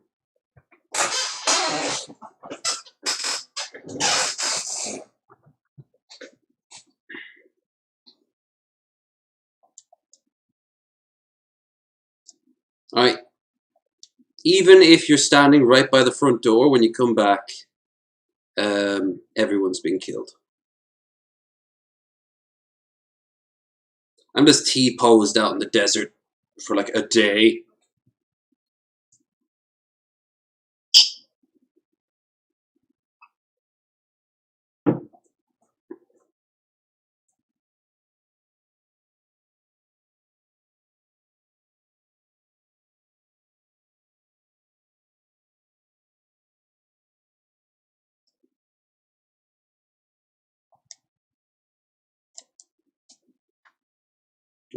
Alright. Even if you're standing right by the front door, when you come back, everyone's been killed. I'm just T-posed out in the desert for like a day.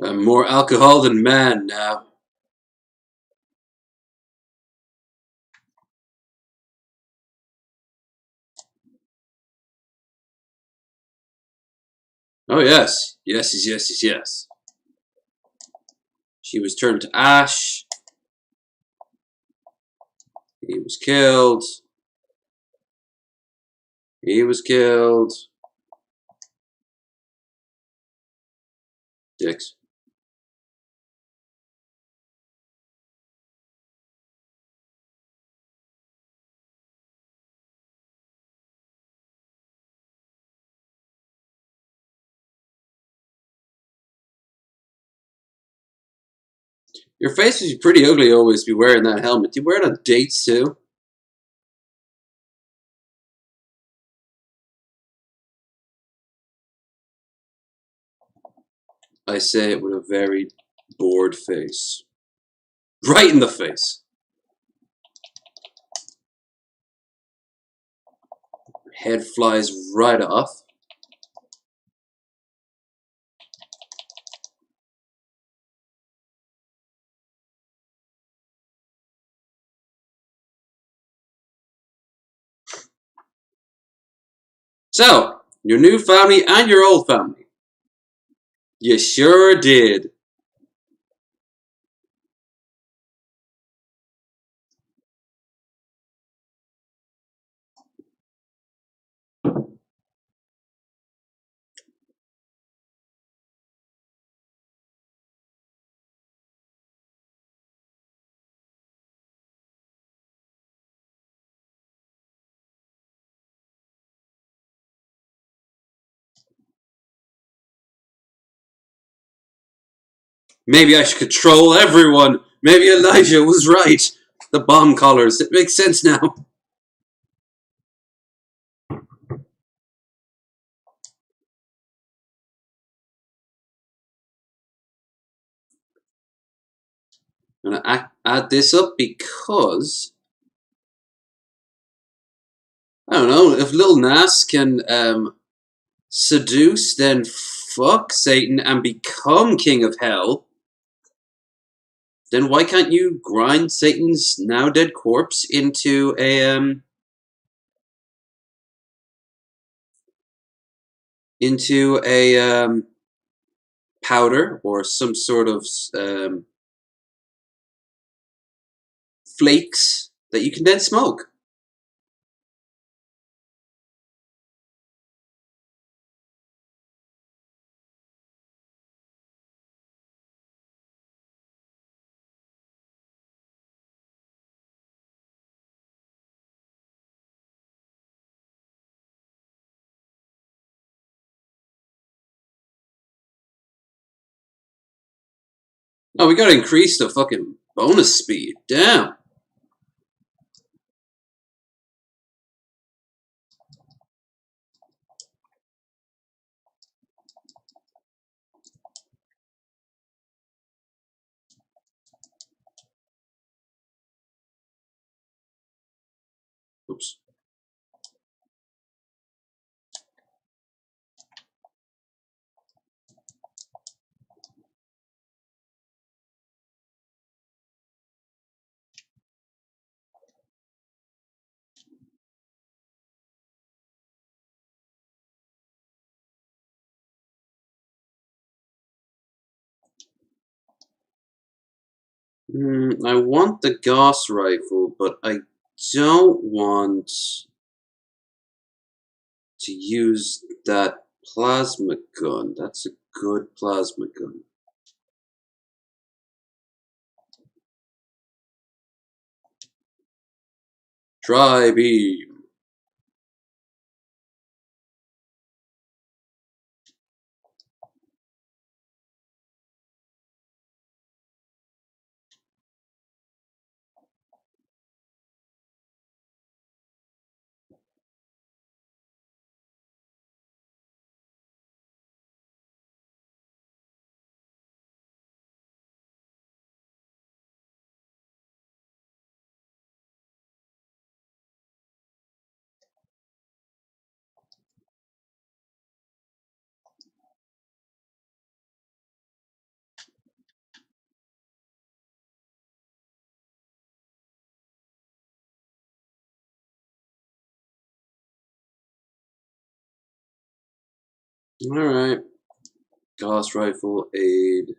I'm more alcohol than man now. Oh yes. Yes. She was turned to ash. He was killed. He was killed. Dicks. Your face is pretty ugly always be wearing that helmet. Do you wear it on dates too? I say it with a very bored face. Right in the face. Head flies right off. So, your new family and your old family. You sure did. Maybe I should control everyone. Maybe Elijah was right. The bomb collars. It makes sense now. I'm going to add this up because, I don't know, if Lil Nas can seduce, then fuck Satan and become king of hell, then why can't you grind Satan's now dead corpse into a powder or some sort of flakes that you can then smoke? No, we gotta increase the fucking bonus speed. Damn. Oops. I want the Gauss rifle, but I don't want to use that plasma gun. That's a good plasma gun. Tri-beam. Alright. Gauss rifle, aid.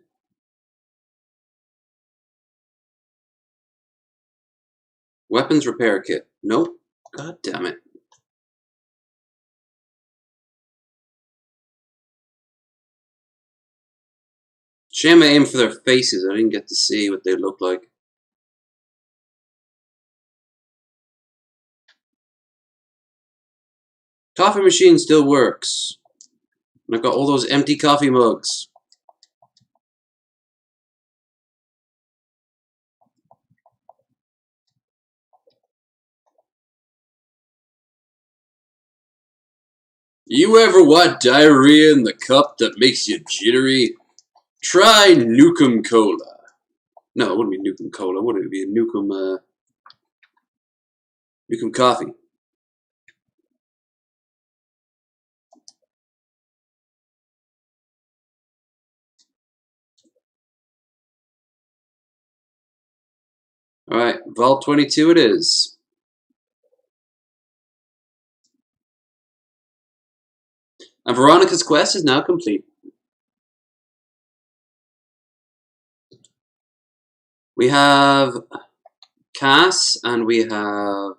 Weapons repair kit. Nope. God damn it. Shame I aimed for their faces. I didn't get to see what they look like. Coffee machine still works. And I've got all those empty coffee mugs. You ever want diarrhea in the cup that makes you jittery? Try Nukem Cola. No, it wouldn't be Nukem Cola. Would it be Nukem Coffee? Alright, Vault 22 it is. And Veronica's quest is now complete. We have Cass and we have...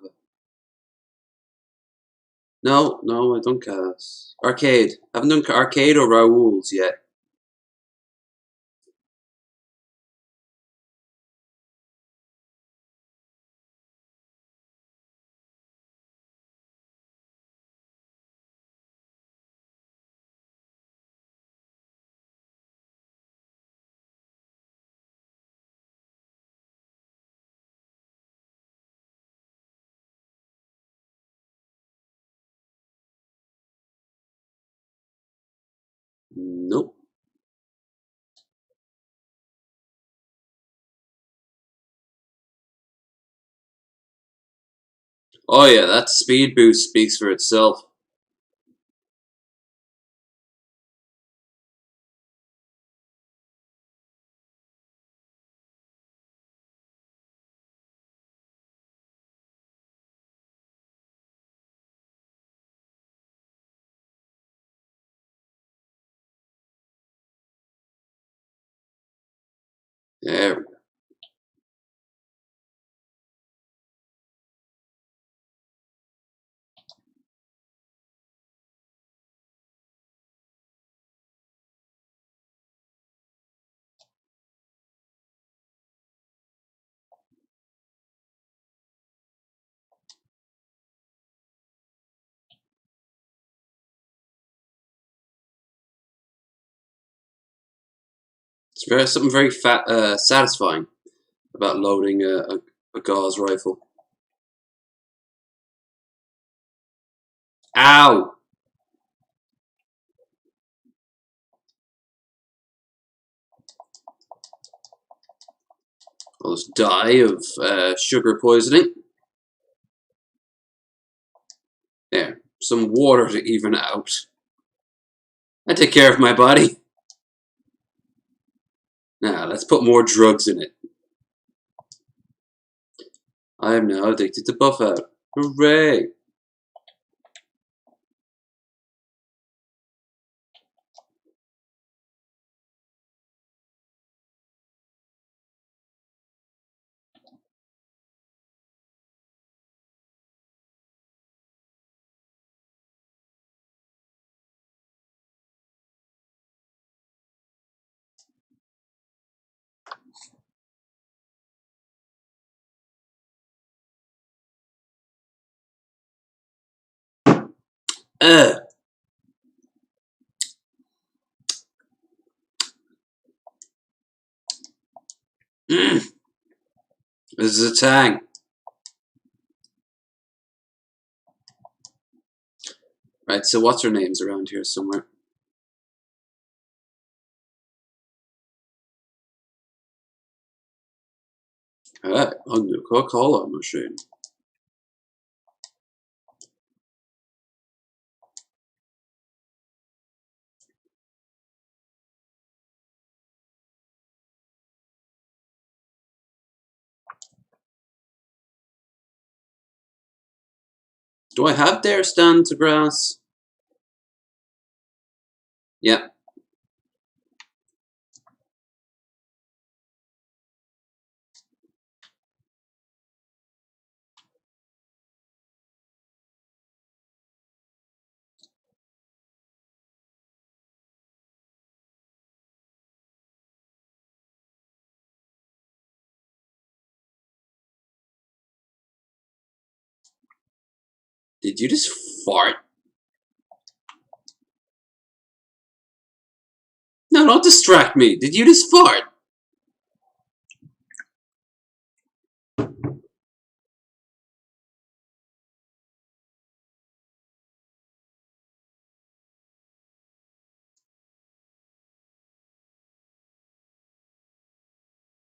No, I've done Cass. Arcade. I haven't done Arcade or Raoul's yet. Nope. Oh yeah, that speed boost speaks for itself. There we go. It's something very satisfying about loading a gauze rifle. Ow! I'll just die of sugar poisoning. There, some water to even it out. I take care of my body. Now, let's put more drugs in it. I am now addicted to buff out. Hooray! Ugh. Mm. This is a tang. Right, so what's her name's around here somewhere? Alright, on the Coca-Cola machine. Do I have Dare Stand to grass? Yeah. Did you just fart? No, don't distract me. Did you just fart?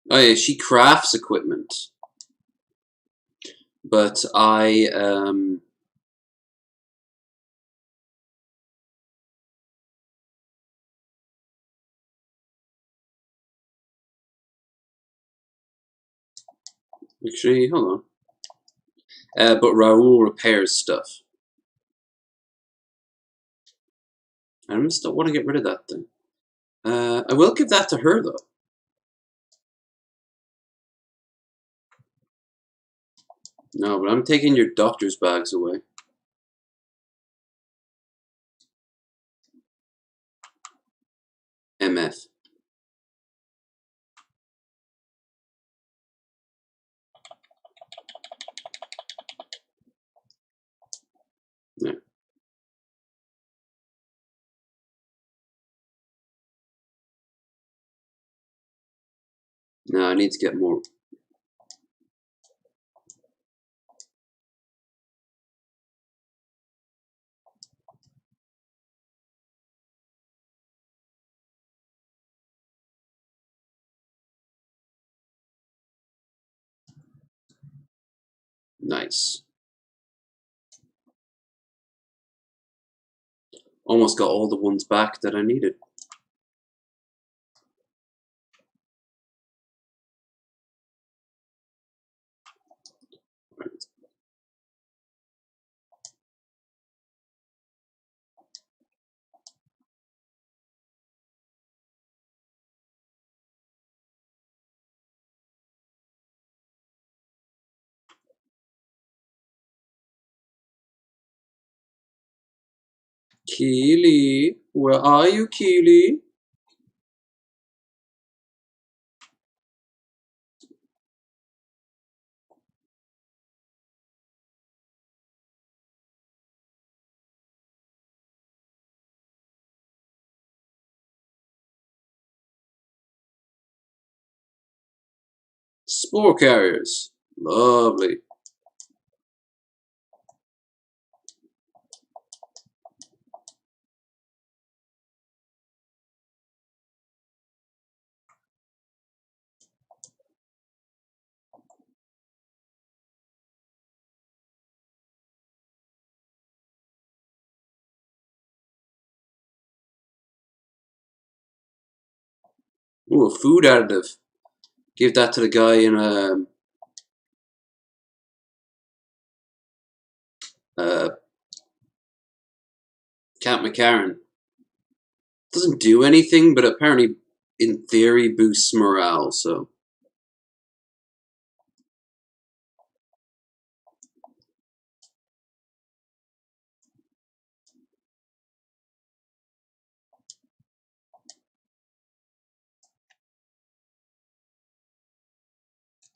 Oh yeah, she crafts equipment. But actually, hold on. But Raoul repairs stuff. I just don't want to get rid of that thing. I will give that to her, though. No, but I'm taking your doctor's bags away. MF. Yeah. No, I need to get more. Nice. Almost got all the ones back that I needed. Right. Keely, where are you, Keely? Spore carriers. Lovely. Ooh, a food additive. Give that to the guy in Camp McCarran. Doesn't do anything, but apparently, in theory, boosts morale, so.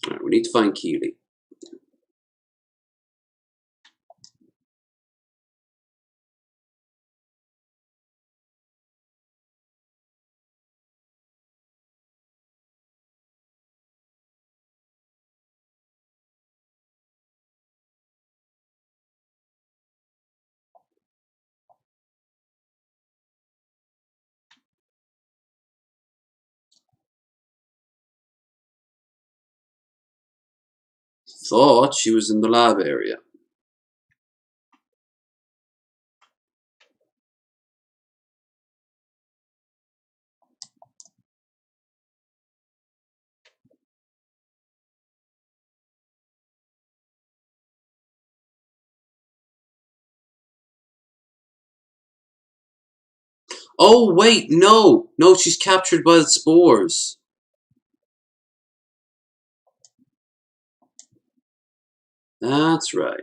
Alright, we need to find Keely. Thought she was in the lab area. Oh, wait, no! No, she's captured by the spores. That's right.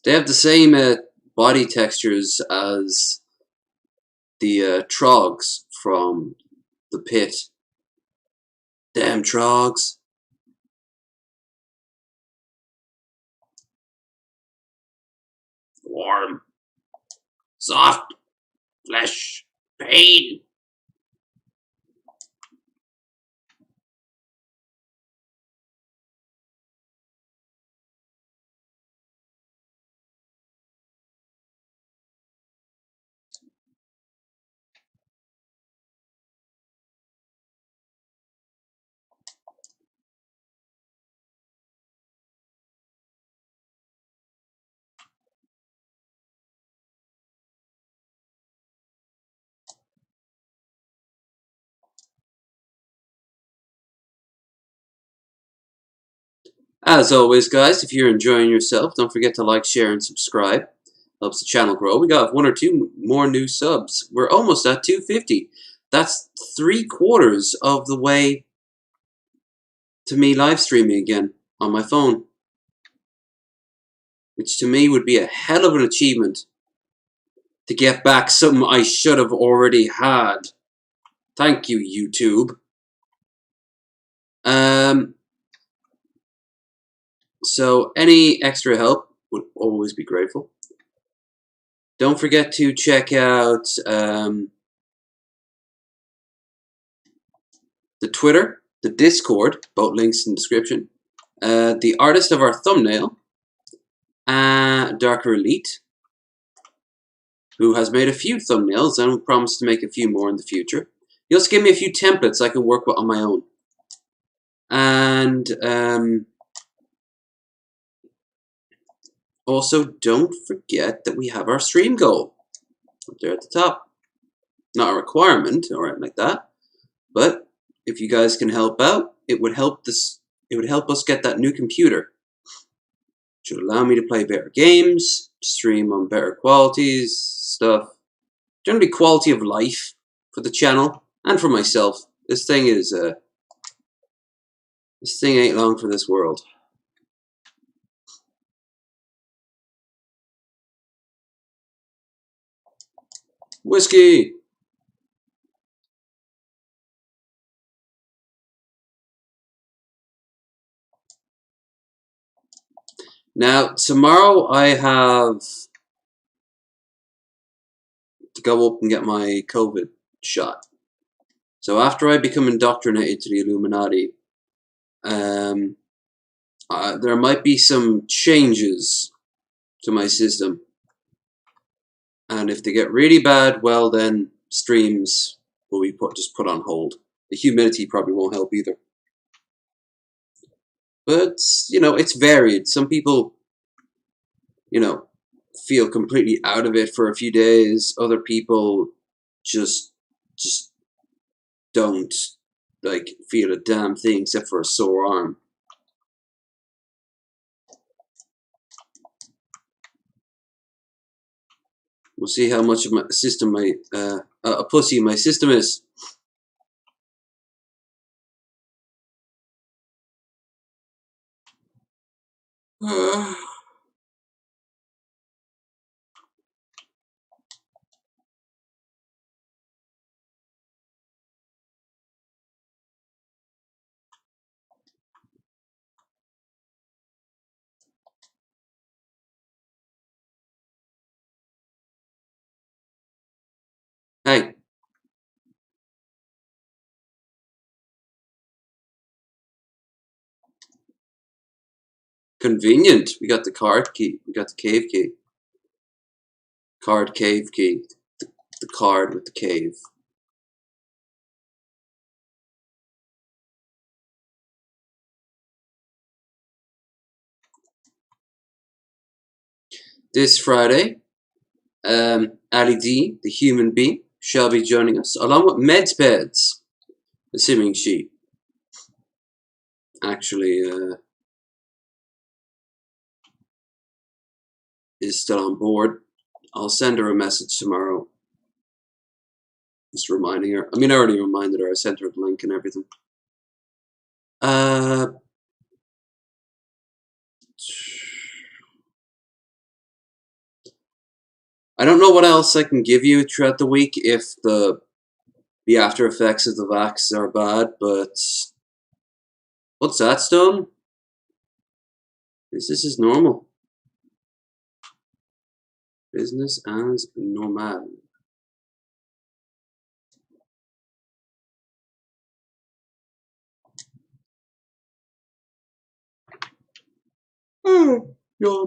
They have the same body textures as the trogs from the pit. Damn trogs. Warm. Soft. Flesh. Pain. As always, guys, if you're enjoying yourself, don't forget to like, share, and subscribe. Helps the channel grow. We got 1 or 2 more new subs. We're almost at 250. That's 3/4 of the way to me live streaming again on my phone. Which to me would be a hell of an achievement to get back something I should have already had. Thank you, YouTube. So any extra help would always be grateful. Don't forget to check out the Twitter, the Discord, both links in the description. The artist of our thumbnail, Darker Elite, who has made a few thumbnails and will promise to make a few more in the future. He also gave me a few templates I can work with on my own. And also, don't forget that we have our stream goal up there at the top. Not a requirement or anything like that, but if you guys can help out, it would help this. It would help us get that new computer, which would allow me to play better games, stream on better qualities, stuff. Generally, quality of life for the channel and for myself. This thing is this thing ain't long for this world. Whiskey. Now, tomorrow I have to go up and get my COVID shot. So after I become indoctrinated to the Illuminati, there might be some changes to my system. And if they get really bad, well then streams will be just put on hold. The humidity probably won't help either. But, you know, it's varied. Some people, you know, feel completely out of it for a few days. Other people just don't, like, feel a damn thing except for a sore arm. We'll see how much of my system a pussy my system is. Hey, convenient. We got the card key. We got the cave key. Card cave key. The card with the cave. This Friday, Ali D, the human being, shall be joining us, along with Medspeds, assuming she actually is still on board. I'll send her a message tomorrow, just reminding her. I mean, I already reminded her. I sent her the link and everything. I don't know what else I can give you throughout the week if the after effects of the vax are bad, but what's that, Stone? This is normal. Business as normal. Yeah.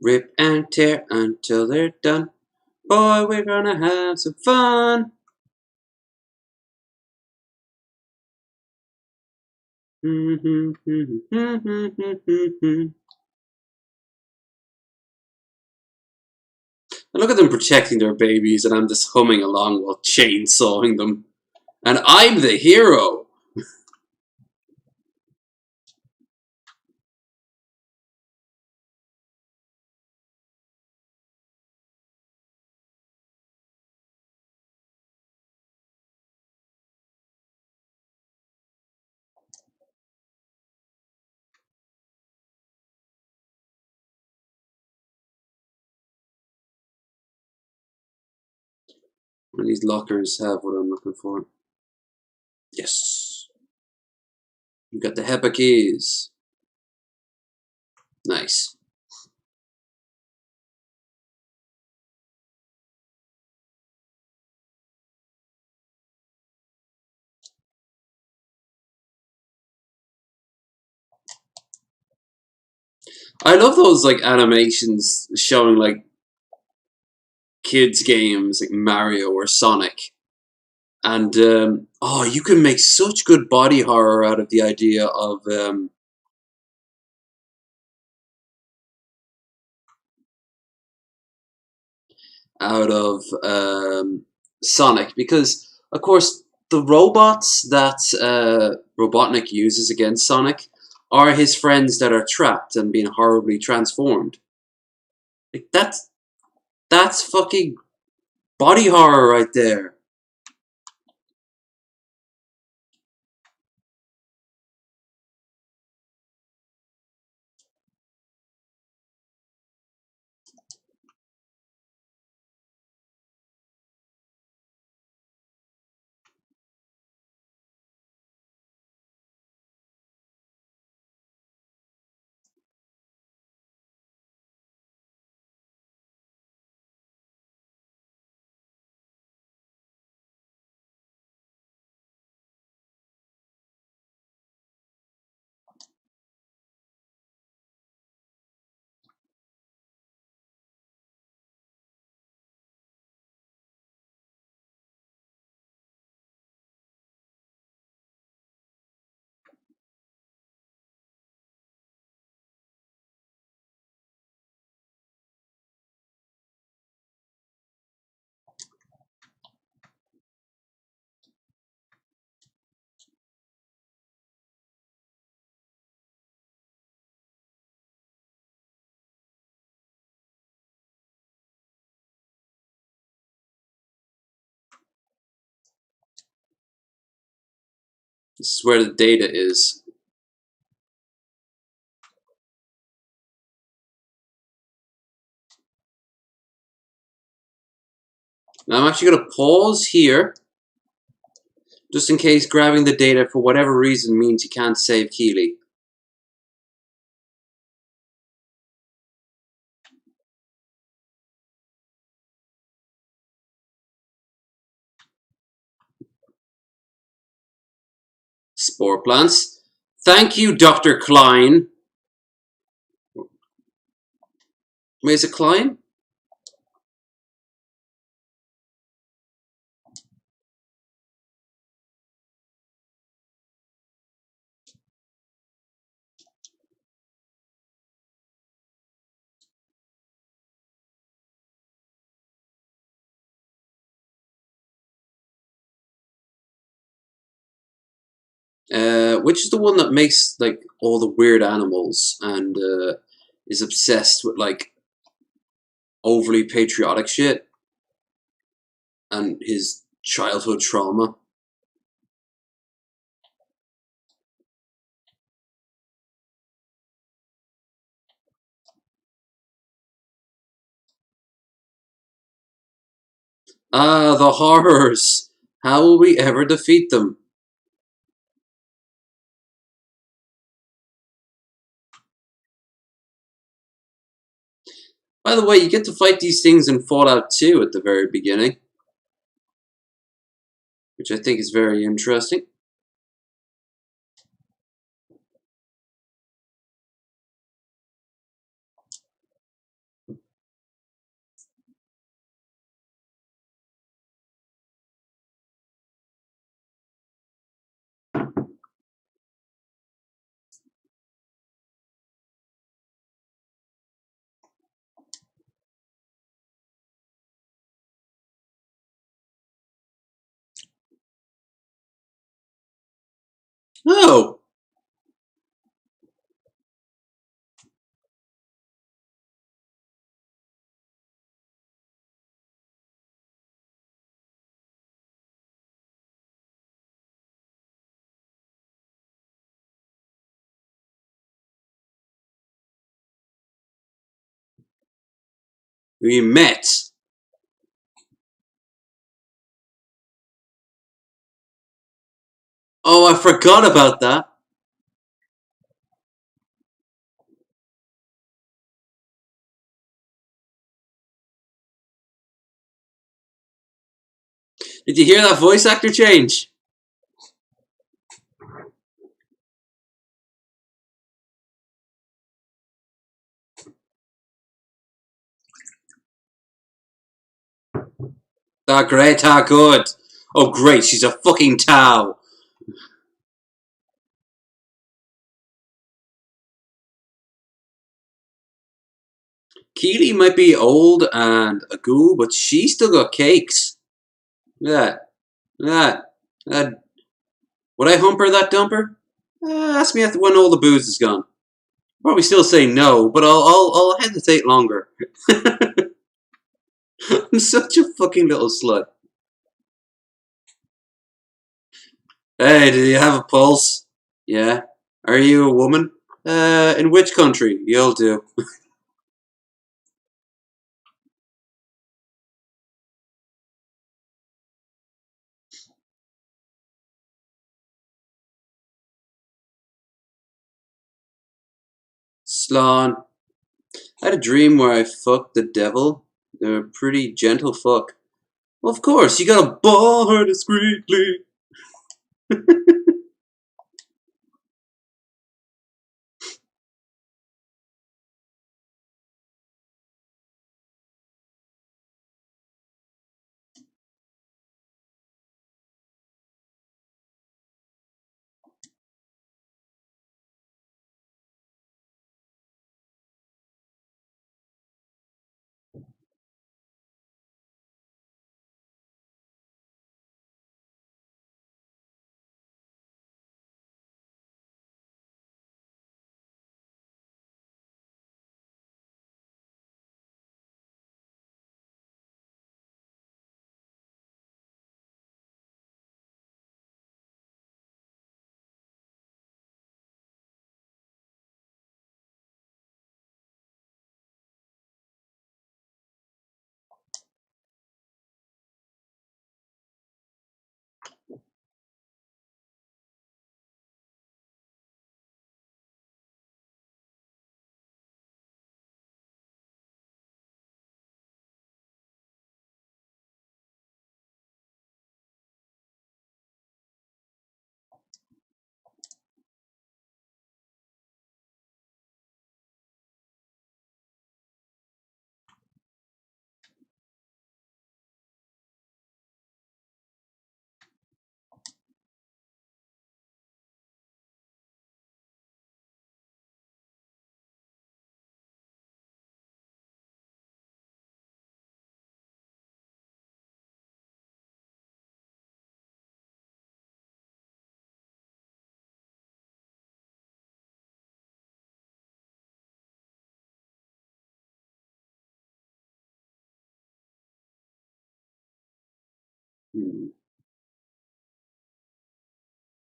Rip and tear until they're done. Boy, we're gonna have some fun. And look at them protecting their babies, and I'm just humming along while chainsawing them. And I'm the hero. And these lockers have what I'm looking for. Yes. You got the HEPA keys. Nice. I love those like animations showing like kids games like Mario or Sonic, and oh, you can make such good body horror out of the idea of out of Sonic, because of course the robots that Robotnik uses against Sonic are his friends that are trapped and being horribly transformed. Like that's fucking body horror right there. This is where the data is. Now I'm actually going to pause here, just in case grabbing the data for whatever reason means you can't save Keeley. Spore plants. Thank you, Dr. Klein. Wait, is it Klein? Which is the one that makes like all the weird animals and is obsessed with like overly patriotic shit and his childhood trauma? Ah, the horrors! How will we ever defeat them? By the way, you get to fight these things in Fallout 2 at the very beginning, which I think is very interesting. Oh! We met! Oh, I forgot about that! Did you hear that voice actor change? Ah, great, ah, good. Oh, great, she's a fucking Tau. Keely might be old and a ghoul, but she's still got cakes. Look at that. Look at that. Would I hump her that dumper? Ask me after when all the booze is gone. Probably still say no, but I'll hesitate longer. I'm such a fucking little slut. Hey, do you have a pulse? Yeah. Are you a woman? In which country? You'll do. Sloan. I had a dream where I fucked the devil. They're a pretty gentle fuck. Well, of course, you gotta ball her discreetly.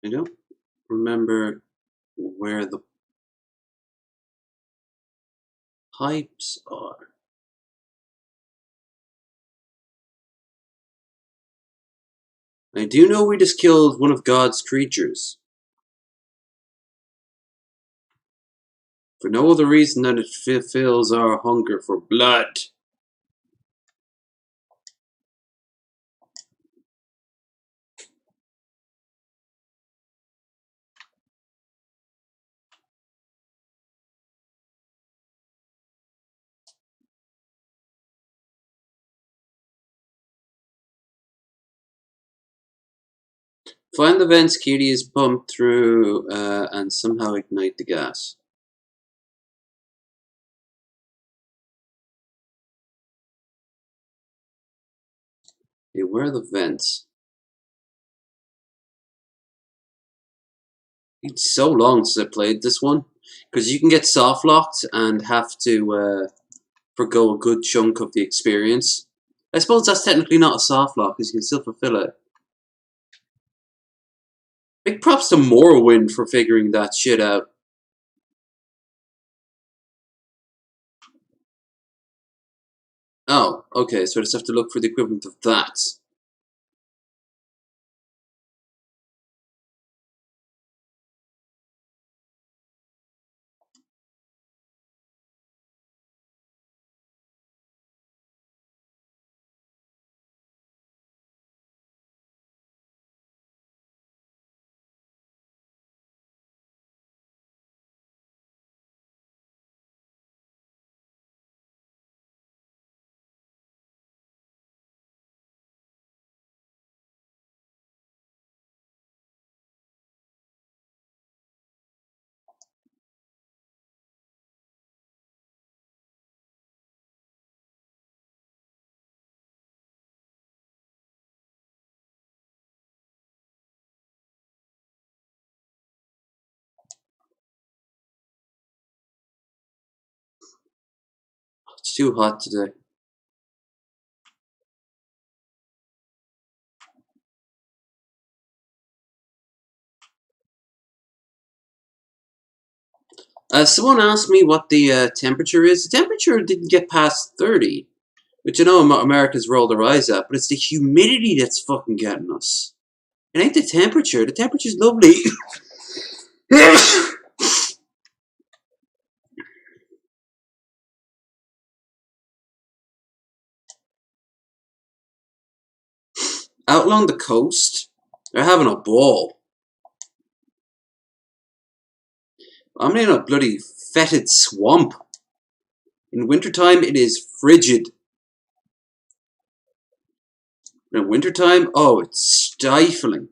I don't remember where the pipes are. I do know we just killed one of God's creatures. For no other reason than it fulfills our hunger for blood. Find the vents Cutie is pumped through and somehow ignite the gas. Okay, where are the vents? It's so long since I played this one. Because you can get soft locked and have to forgo a good chunk of the experience. I suppose that's technically not a soft lock because you can still fulfill it. Big props to Morrowind for figuring that shit out. Oh, okay, so I just have to look for the equivalent of that. It's too hot today. Someone asked me what the temperature is. The temperature didn't get past 30, which I know Americans roll their eyes at, but it's the humidity that's fucking getting us. It ain't the temperature. The temperature's lovely. Out along the coast, they're having a ball. I'm in a bloody fetid swamp. In wintertime, it is frigid. In wintertime, oh, it's stifling.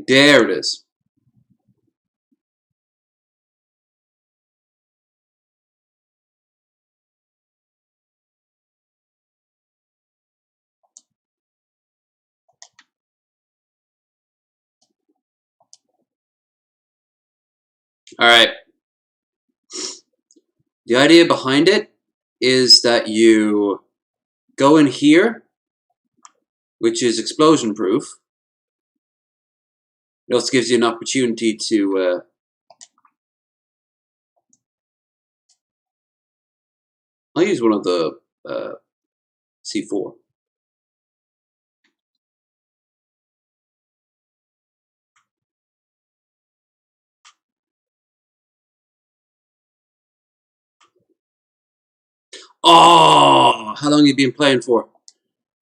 There it is. Alright. The idea behind it is that you go in here, which is explosion proof. It also gives you an opportunity to I'll use one of the C4. Oh, how long have you been playing for?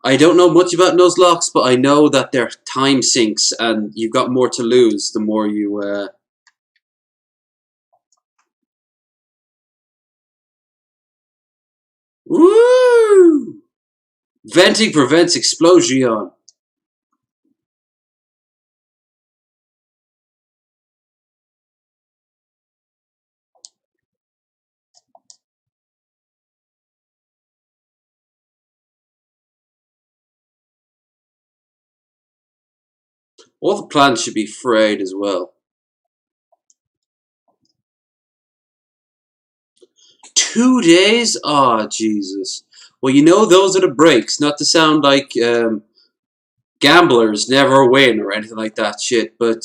I don't know much about Nuzlocks, but I know that they're time sinks and you've got more to lose the more you... Woo! Venting prevents explosion. All the plants should be frayed as well. 2 days? Oh, Jesus. Well, you know those are the breaks, not to sound like gamblers never win or anything like that shit, but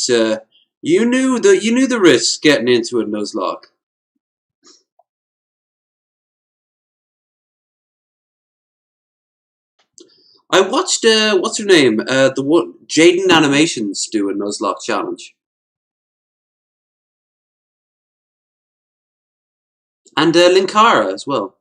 you knew the risks getting into a Nuzlocke. I watched what's her name? The one Jaden Animations do a Nuzlocke challenge. And Linkara as well.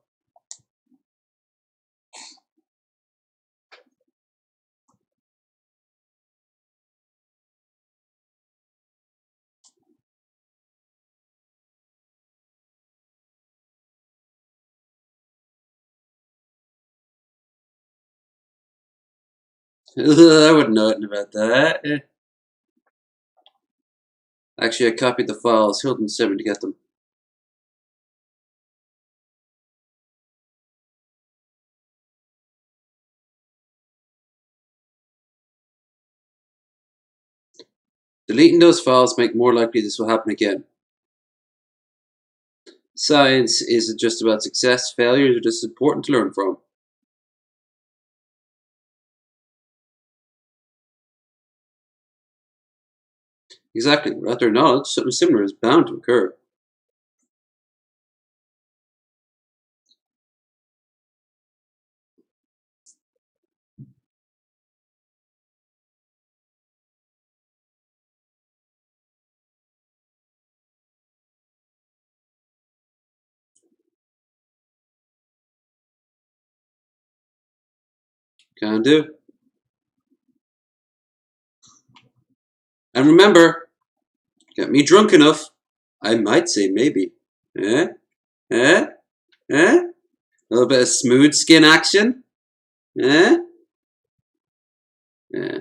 I wouldn't know anything about that. Actually, I copied the files. Hilton sent me to get them. Deleting those files make more likely this will happen again. Science isn't just about success. Failures are just important to learn from. Exactly. Without their knowledge, something similar is bound to occur. Can do. And remember, get me drunk enough, I might say maybe. Eh? Eh? Eh? A little bit of smooth skin action? Eh? Yeah.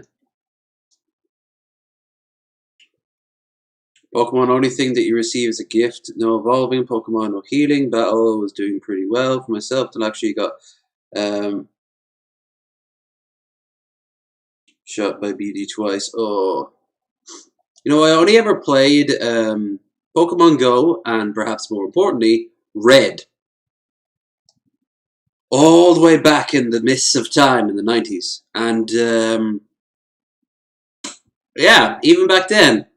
Pokemon, only thing that you receive is a gift. No evolving Pokemon, no healing. Battle was doing pretty well for myself. Till actually got shot by BD twice. Oh. You know, I only ever played Pokemon Go and perhaps more importantly, Red. All the way back in the mists of time in the 90s. And yeah, even back then,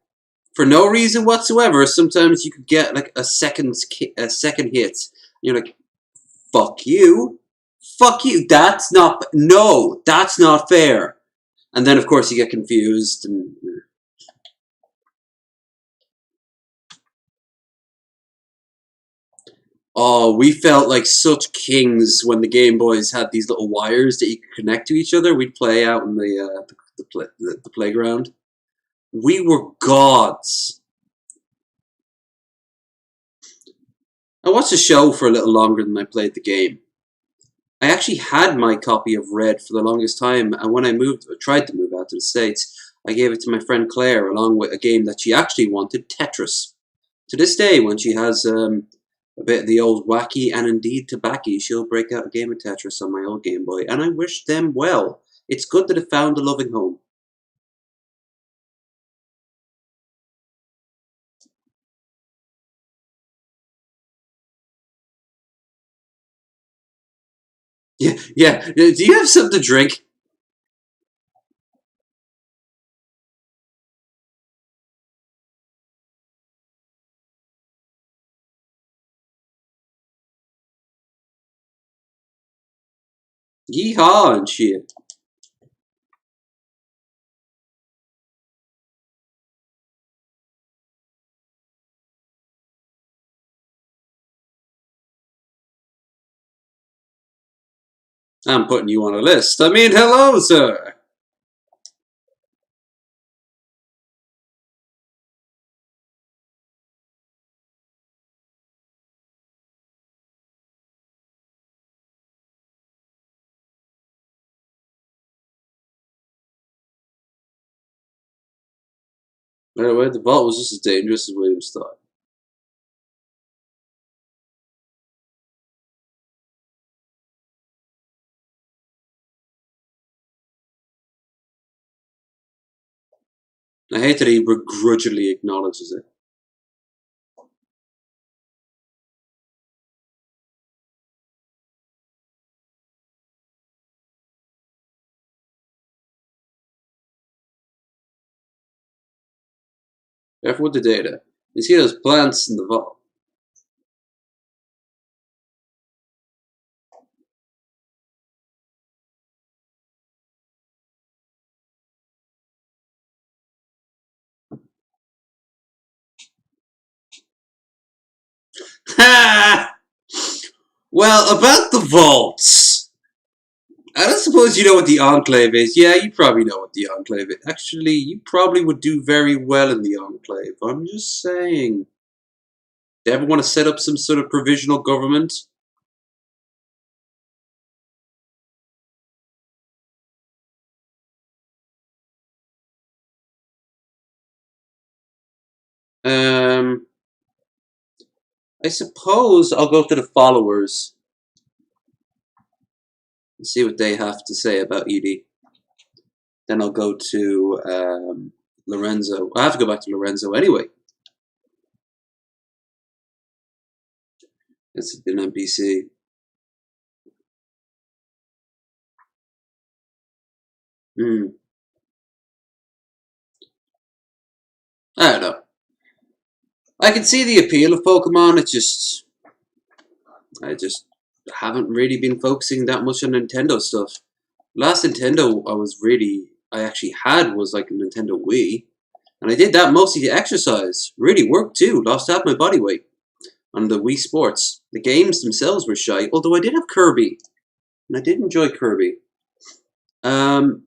for no reason whatsoever, sometimes you could get like a second hit. You're like, fuck you. Fuck you. That's not fair. And then of course you get confused and oh, we felt like such kings when the Game Boys had these little wires that you could connect to each other. We'd play out in the playground. We were gods. I watched the show for a little longer than I played the game. I actually had my copy of Red for the longest time, and when I tried to move out to the States, I gave it to my friend Claire along with a game that she actually wanted, Tetris. To this day, when she has a bit of the old wacky and indeed tobacco, she'll break out a game of Tetris on my old Game Boy, and I wish them well. It's good that it found a loving home. Yeah. Do you have something to drink? Yeehaw and shit. I'm putting you on a list. I mean, hello, sir. By the way, the vault was just as dangerous as Williams thought. I hate that he begrudgingly acknowledges it. Careful with the data. You see those plants in the vault? Ha! Well, about the vaults. I don't suppose you know what the Enclave is. Yeah, you probably know what the Enclave is. Actually, you probably would do very well in the Enclave. I'm just saying. Do you ever want to set up some sort of provisional government? I suppose I'll go to the followers and see what they have to say about Edie. Then I'll go to Lorenzo. I have to go back to Lorenzo anyway. It's an NPC. I don't know. I can see the appeal of Pokemon. I just haven't really been focusing that much on Nintendo stuff. Last Nintendo I actually had was like a Nintendo Wii. And I did that mostly to exercise. Really worked too. Lost half my body weight on the Wii Sports. The games themselves were shy. Although I did have Kirby. And I did enjoy Kirby. Um,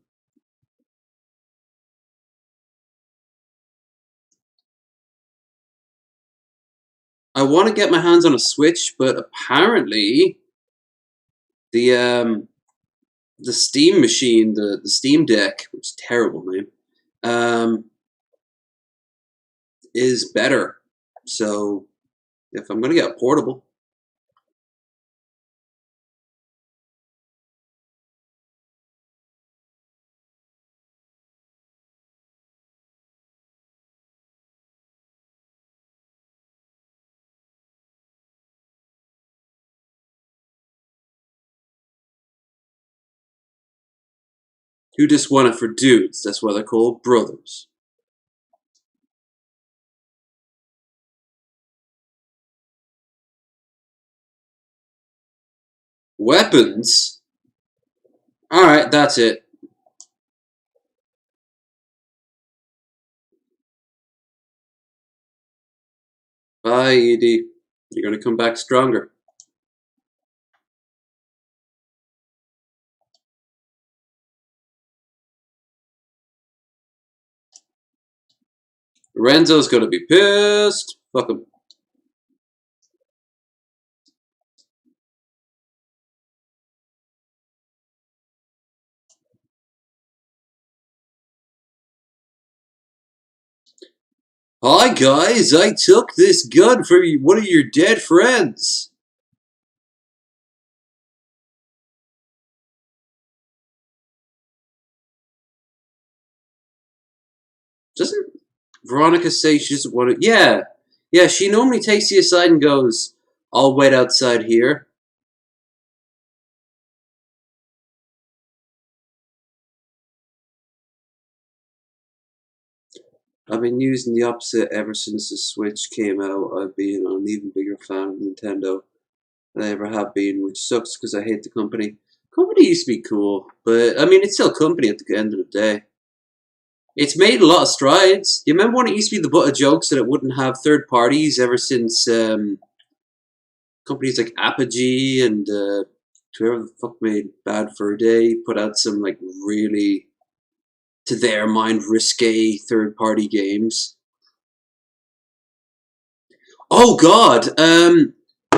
I want to get my hands on a Switch, but apparently the Steam machine, the Steam Deck, which is a terrible name, is better. So if I'm gonna get a portable, you just want it for dudes. That's why they're called brothers. Weapons? Alright, that's it. Bye, Edie. You're gonna come back stronger. Renzo's gonna be pissed. Fuck him. Hi guys, I took this gun for one of your dead friends. Doesn't Veronica say she doesn't want to? Yeah. Yeah, she normally takes you aside and goes, I'll wait outside here. I've been using the opposite ever since the Switch came out. I've been an even bigger fan of Nintendo than I ever have been, which sucks because I hate the company. Company used to be cool, but I mean, it's still a company at the end of the day. It's made a lot of strides. You remember when it used to be the butt of jokes that it wouldn't have third parties ever since companies like Apogee and whoever the fuck made Bad Fur Day put out some like really, to their mind, risque third party games. Oh god,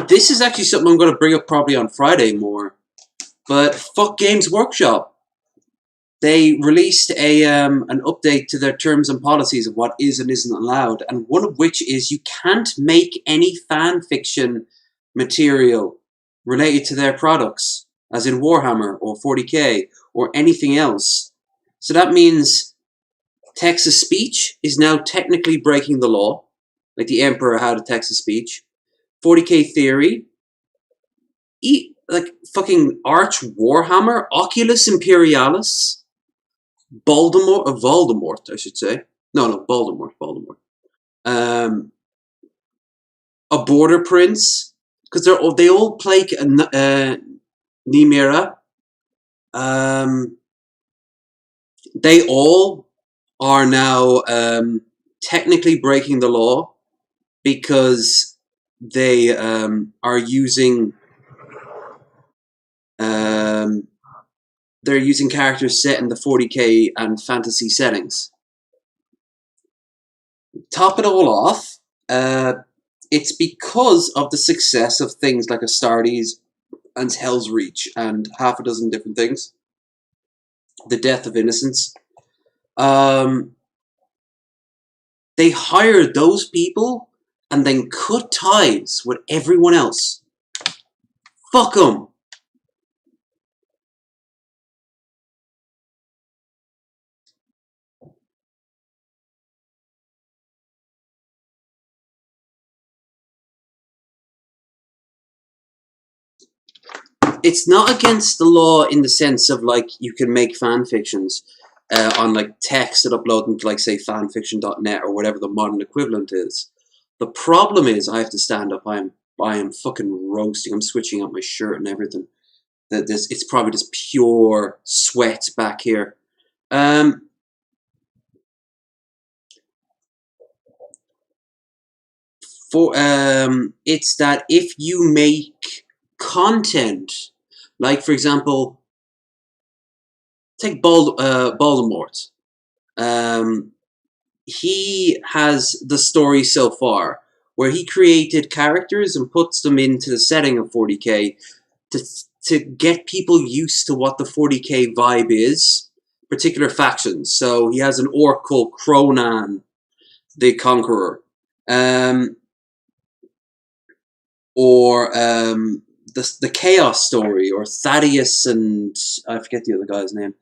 this is actually something I'm going to bring up probably on Friday more. But fuck Games Workshop. They released an update to their terms and policies of what is and isn't allowed, and one of which is you can't make any fan fiction material related to their products, as in Warhammer or 40k or anything else. So that means text-to speech is now technically breaking the law, like the Emperor had a text-to speech. 40k theory, like fucking Arch Warhammer, Oculus Imperialis, Voldemort, I should say. No, Voldemort. A Border Prince, because they all play Nimera. They all are now technically breaking the law because they are using they're using characters set in the 40k and fantasy settings. Top it all off, it's because of the success of things like Astartes and Hell's Reach and half a dozen different things. The Death of Innocence. They hired those people and then cut ties with everyone else. Fuck them. It's not against the law in the sense of like you can make fan fictions on like text and upload them to like say fanfiction.net or whatever the modern equivalent is. The problem is I have to stand up. I am fucking roasting. I'm switching out my shirt and everything. It's probably just pure sweat back here. It's that if you make content, like for example, take Voldemort. He has the story so far where he created characters and puts them into the setting of 40k to get people used to what the 40k vibe is, particular factions. So he has an orc called Cronan the Conqueror, or the Chaos story, or Thaddeus and I forget the other guy's name,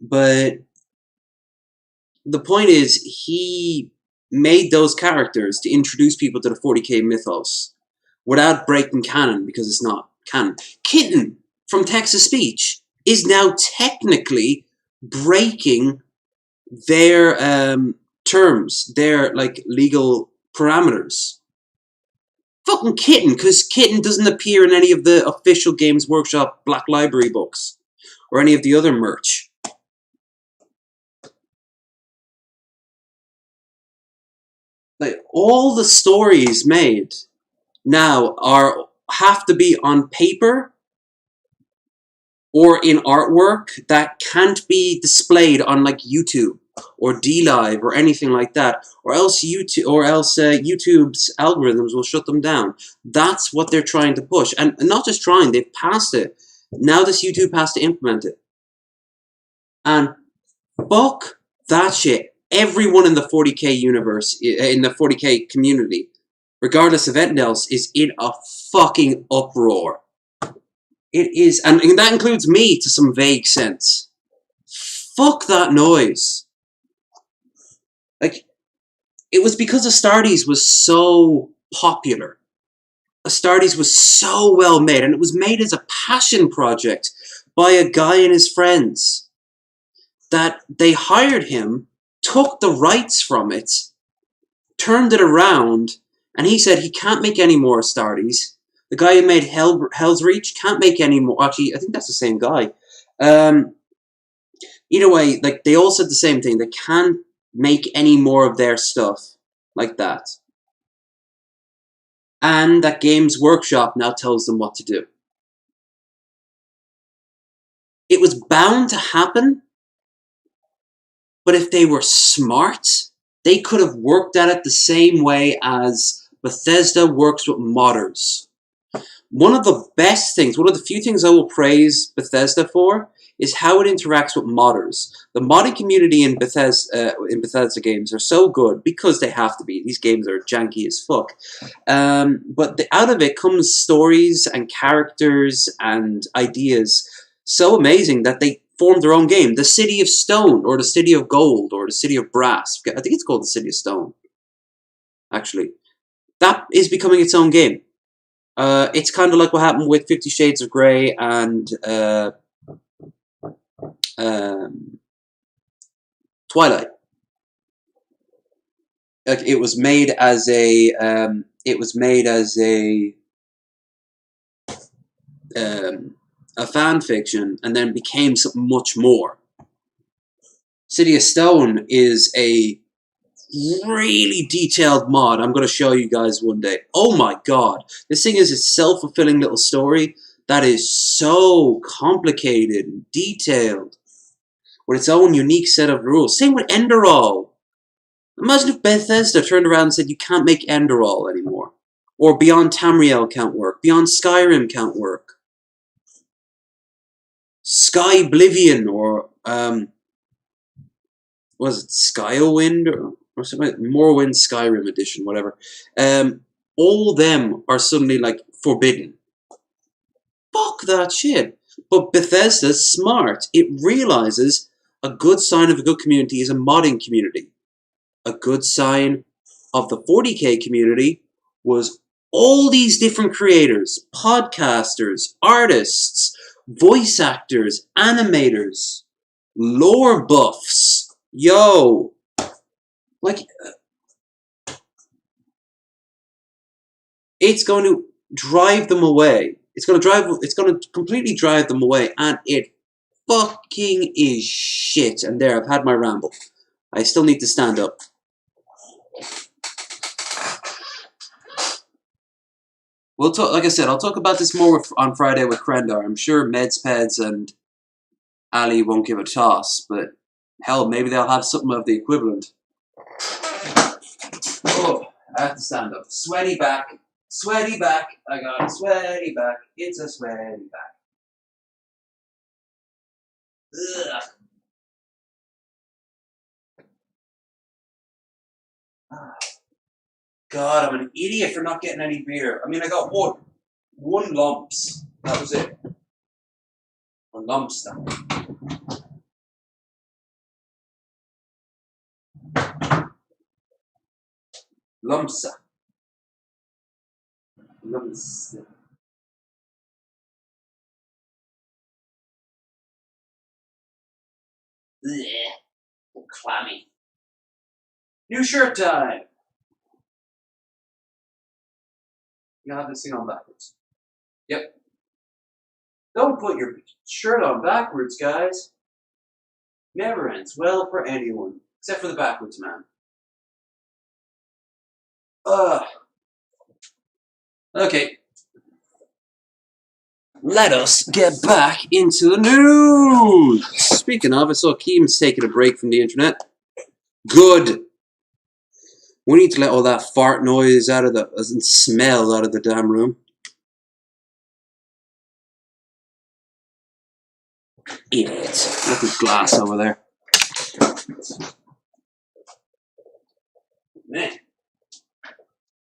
but the point is he made those characters to introduce people to the 40k mythos without breaking canon, because it's not canon. Kitten from Texas Speech is now technically breaking their terms, their like legal parameters. Fucking Kitten, because Kitten doesn't appear in any of the official Games Workshop Black Library books or any of the other merch. Like, all the stories made now have to be on paper or in artwork that can't be displayed on like YouTube or DLive or anything like that, or else YouTube's algorithms will shut them down. That's what they're trying to push, and not just trying, they've passed it. Now this YouTube has to implement it, and fuck that shit. Everyone in the 40k universe, in the 40k community, regardless of anything else, is in a fucking uproar. It is, and that includes me to some vague sense. Fuck that noise. Like, it was because Astartes was so popular. Astartes was so well made, and it was made as a passion project by a guy and his friends, that they hired him, took the rights from it, turned it around, and he said he can't make any more Astartes. The guy who made Hell's Reach can't make any more. Actually, I think that's the same guy. Either way, like, they all said the same thing. They can't make any more of their stuff like that. And that Games Workshop now tells them what to do. It was bound to happen, but if they were smart, they could have worked at it the same way as Bethesda works with modders. One of the best things, one of the few things I will praise Bethesda for, is how it interacts with modders. The modding community in Bethesda games are so good because they have to be. These games are janky as fuck. But out of it comes stories and characters and ideas so amazing that they formed their own game. The City of Stone, or the City of Gold, or the City of Brass. I think it's called the City of Stone, actually. That is becoming its own game. It's kind of like what happened with 50 Shades of Grey and Twilight. Like, it was made as a fan fiction, and then became something much more. City of Stone is a really detailed mod. I'm going to show you guys one day. Oh my god. This thing is a self-fulfilling little story that is so complicated and detailed, with its own unique set of rules. Same with Enderall. Imagine if Bethesda turned around and said you can't make Enderall anymore. Or Beyond Tamriel can't work. Beyond Skyrim can't work. Sky Oblivion, or was it Skywind, or something like Morrowind Skyrim edition, whatever. All them are suddenly like forbidden. Fuck that shit. But Bethesda's smart. It realizes a good sign of a good community is a modding community. A good sign of the 40k community was all these different creators, podcasters, artists, voice actors, animators, lore buffs. Yo, like, it's going to drive them away. It's going to completely drive them away, and it fucking is shit. And there, I've had my ramble. I still need to stand up. We'll talk, like I said, I'll talk about this more on Friday with Krendar. I'm sure Meds, Peds, and Ali won't give a toss, but hell, maybe they'll have something of the equivalent. Oh, I have to stand up. Sweaty back. Sweaty back. I got a sweaty back. It's a sweaty back. Ugh. God, I'm an idiot for not getting any beer. I mean, I got one lumps. That was it. Or lumps. Lumps. Lumps. Ugh. Clammy. New shirt time. You have this thing on backwards. Yep. Don't put your shirt on backwards, guys. Never ends well for anyone, except for the backwards man. Okay. Let us get back into the news. Speaking of, I saw Keem's taking a break from the internet. Good. We need to let all that fart noise out of and smell out of the damn room. Idiot. Look at glass over there. Man.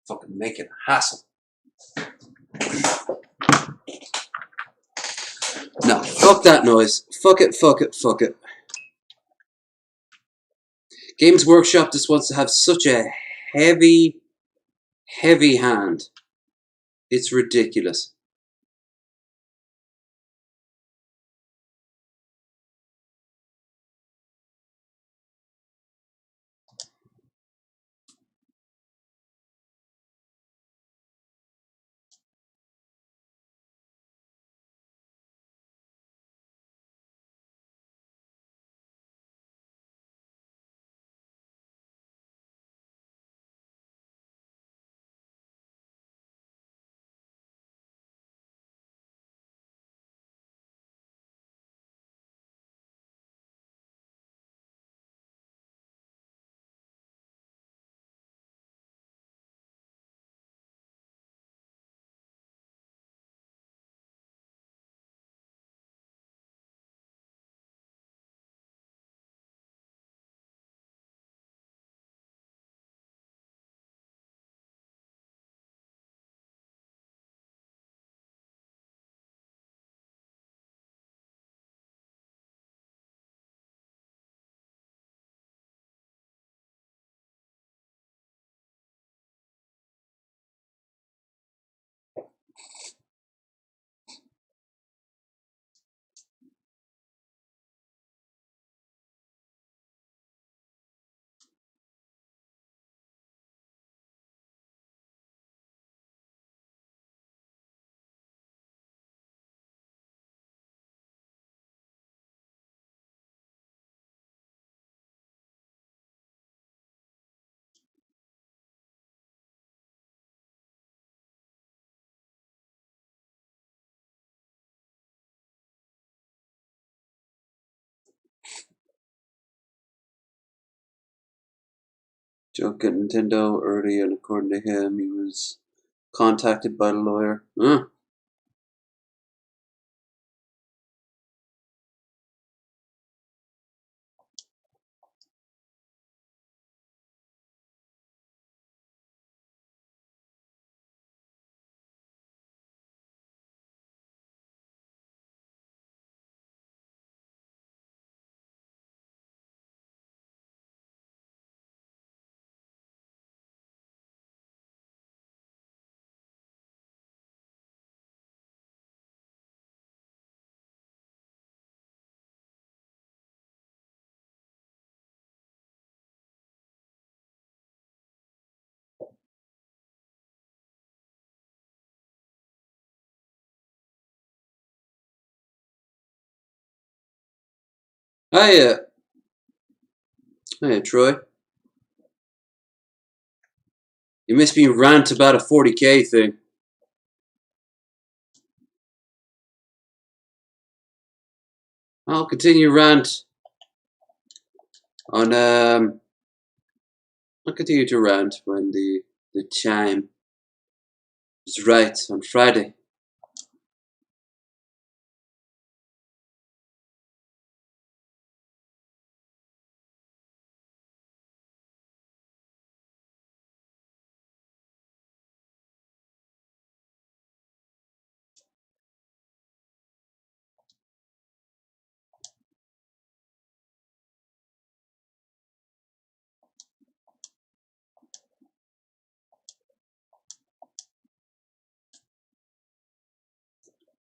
Fucking making a hassle. No, fuck that noise. Fuck it, fuck it, fuck it. Games Workshop just wants to have such a heavy hand. It's ridiculous. Joke at Nintendo early, and according to him, he was contacted by the lawyer. Huh. Hiya. Hiya, Troy. You missed me rant about a 40k thing. I'll continue rant on I'll continue to rant when the time is right on Friday.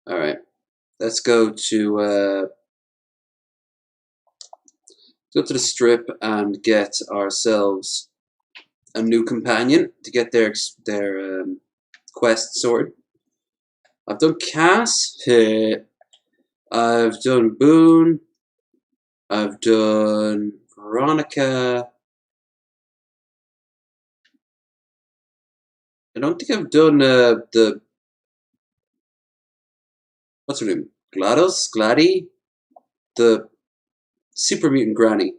All right, let's go to the strip and get ourselves a new companion to get their quest sorted. I've done Cass. I've done Boone. I've done Veronica. I don't think I've done the what's her name? Gladdy, the super mutant granny.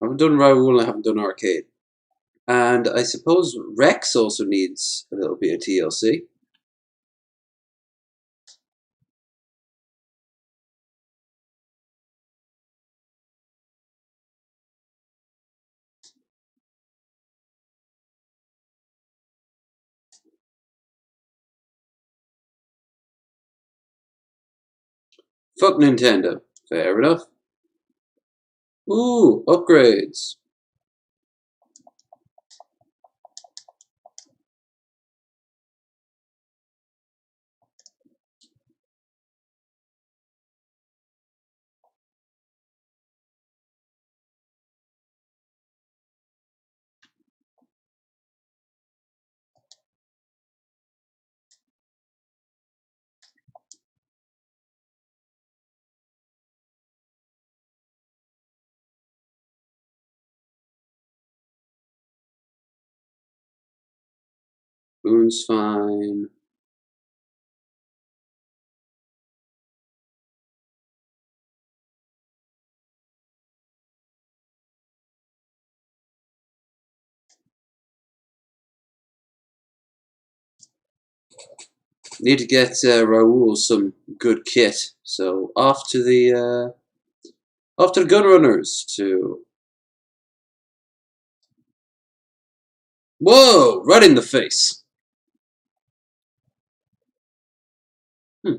I haven't done Raoul. I haven't done Arcade. And I suppose Rex also needs a little bit of TLC. Fuck Nintendo. Fair enough. Ooh, upgrades. Boone's fine. Need to get Raoul some good kit. So off to the gun runners to. Whoa! Right in the face. Hmm.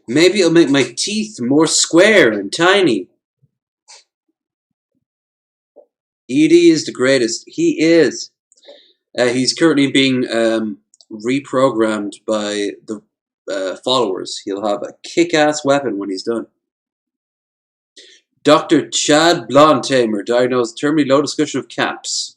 Maybe it'll make my teeth more square and tiny. Edie is the greatest. He is. He's currently being reprogrammed by the followers. He'll have a kick-ass weapon when he's done. Dr. Chad Blondtamer diagnosed terminally low discussion of caps.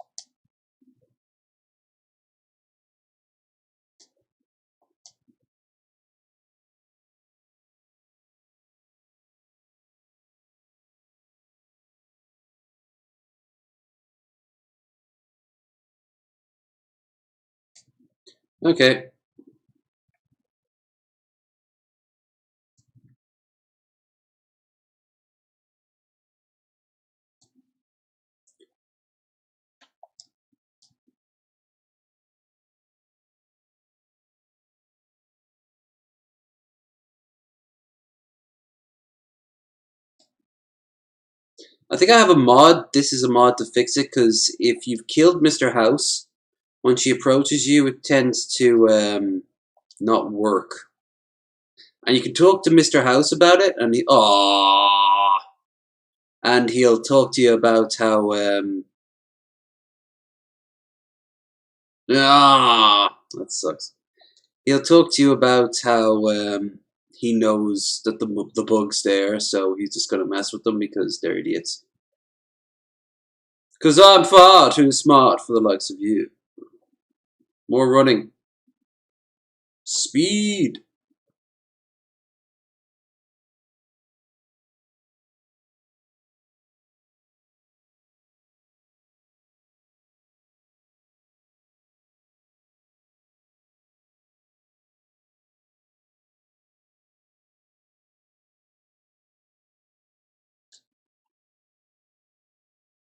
Okay. I think I have a mod. This is a mod to fix it, because if you've killed Mr. House, when she approaches you, it tends to not work. And you can talk to Mr. House about it, and and he'll talk to you about how that sucks. He'll talk to you about how he knows that the bug's there, so he's just gonna mess with them because they're idiots. Because I'm far too smart for the likes of you. More running. Speed.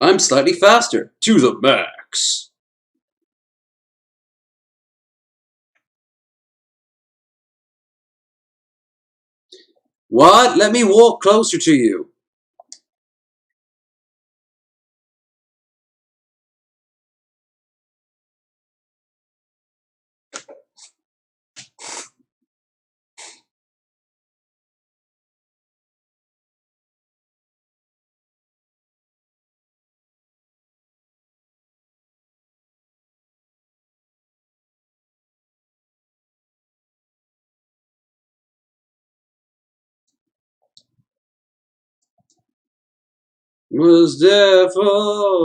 I'm slightly faster. To the max. What? Let me walk closer to you. Was there for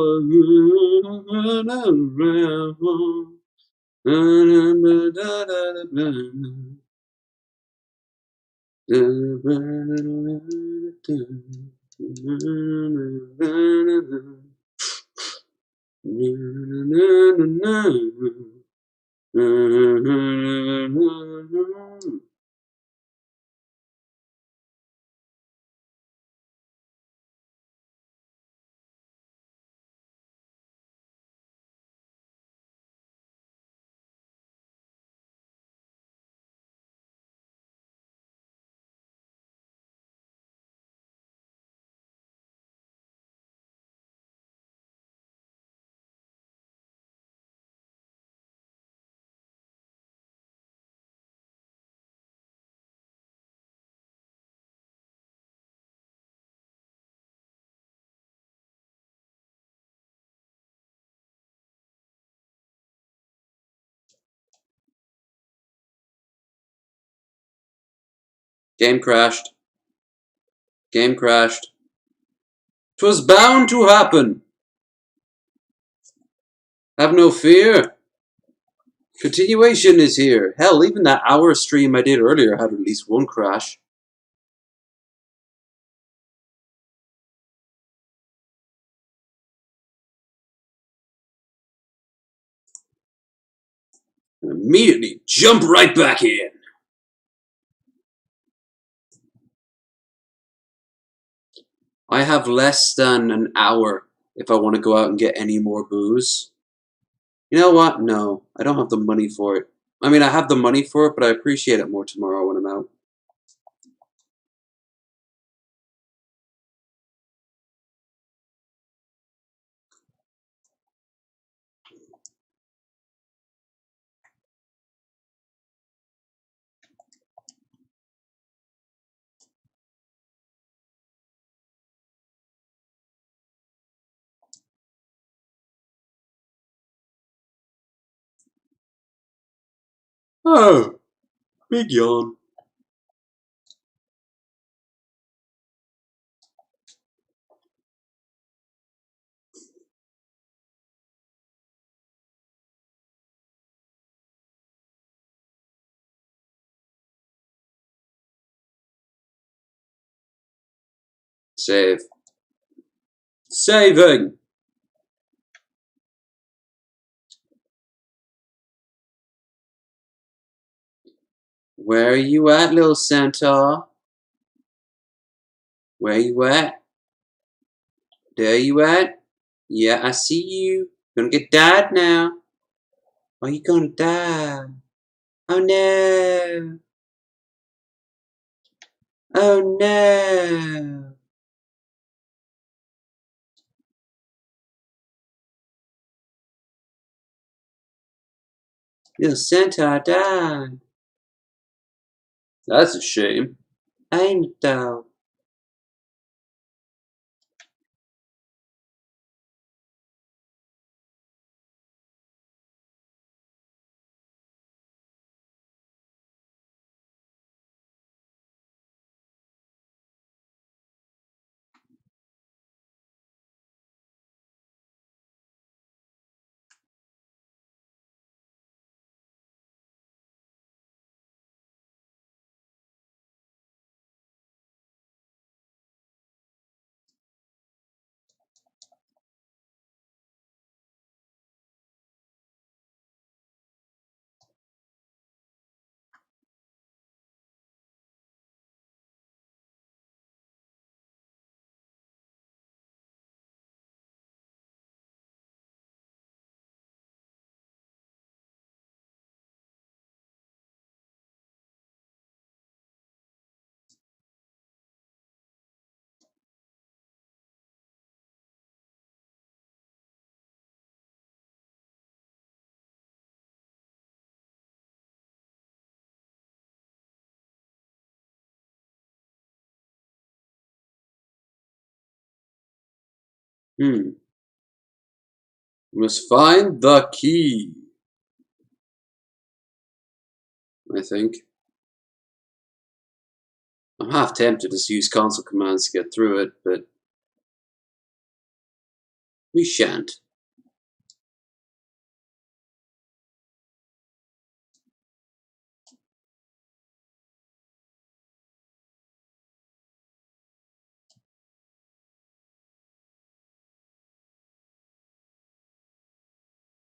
Game crashed. Game crashed. 'Twas bound to happen. Have no fear. Continuation is here. Hell, even that hour stream I did earlier had at least one crash. And immediately jump right back in. I have less than an hour if I want to go out and get any more booze. You know what? No, I don't have the money for it. I mean, I have the money for it, but I appreciate it more tomorrow when I'm out. Oh, big yawn. Save. Saving! Where are you at, little centaur? Where you at? There you at? Yeah, I see you. Gonna get died now. Are you gonna die? Oh no! Oh no! Little centaur died. That's a shame. Ain't it though? We must find the key. I think. I'm half tempted to use console commands to get through it, but we shan't.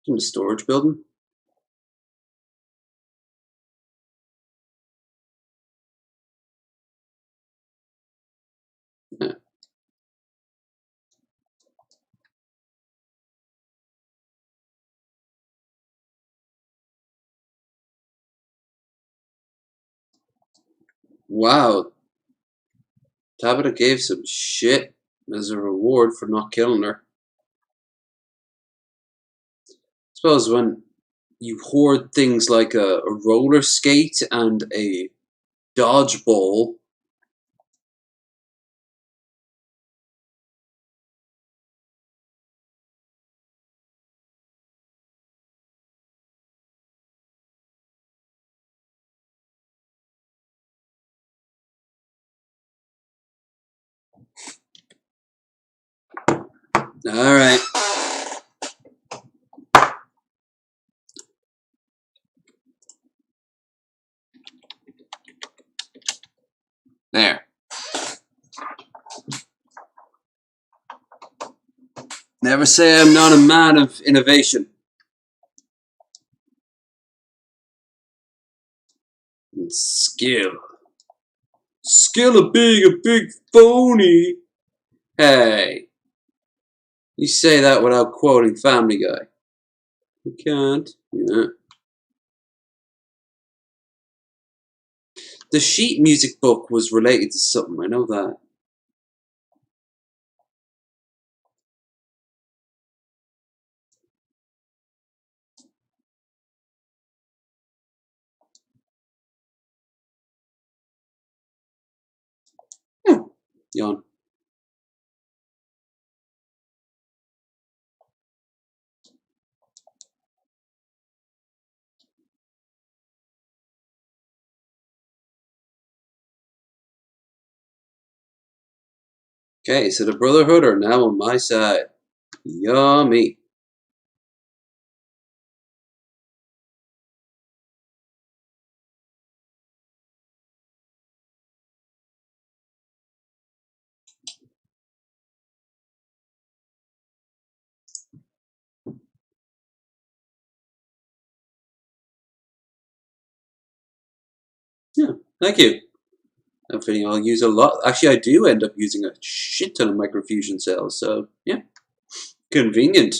In the storage building. Yeah. Wow. Tabitha gave some shit as a reward for not killing her. I suppose when you hoard things like a roller skate and a dodgeball. Alright. There. Never say I'm not a man of innovation. And skill. Skill of being a big phony. Hey. You say that without quoting Family Guy. You can't. Yeah. The sheet music book was related to something, I know that. Yawn. Okay, so the Brotherhood are now on my side. Yummy. Yeah, thank you. I'm feeling I'll use a lot. Actually, I do end up using a shit ton of microfusion cells, so yeah. Convenient.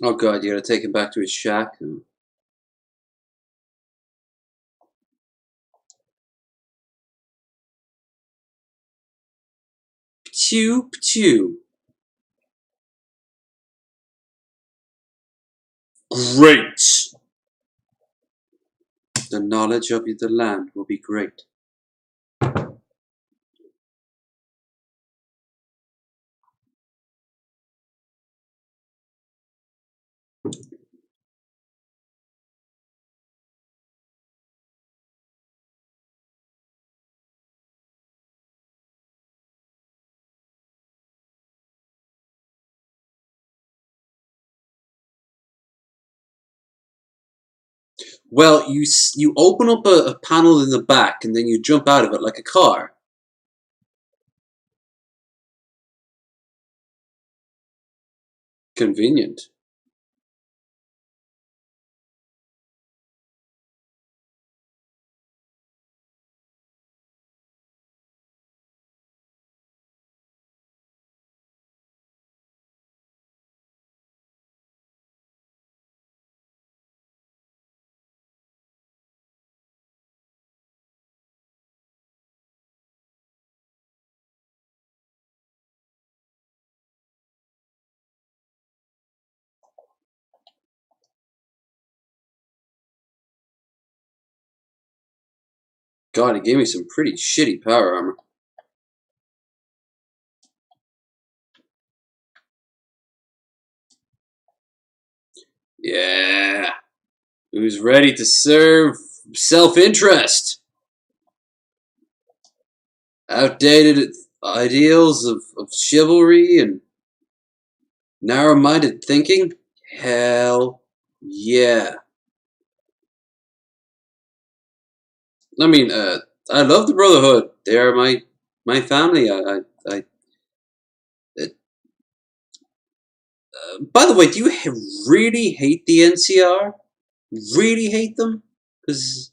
Oh god, you gotta take him back to his shack. Pchew, pchew. Great! The knowledge of the land will be great. Well, you open up a panel in the back and then you jump out of it like a car. Convenient. God, he gave me some pretty shitty power armor. Yeah. Who's ready to serve self-interest? Outdated ideals of chivalry and narrow-minded thinking? Hell yeah. I mean, I love the Brotherhood. They are my family. By the way, do you really hate the NCR? Really hate them? Because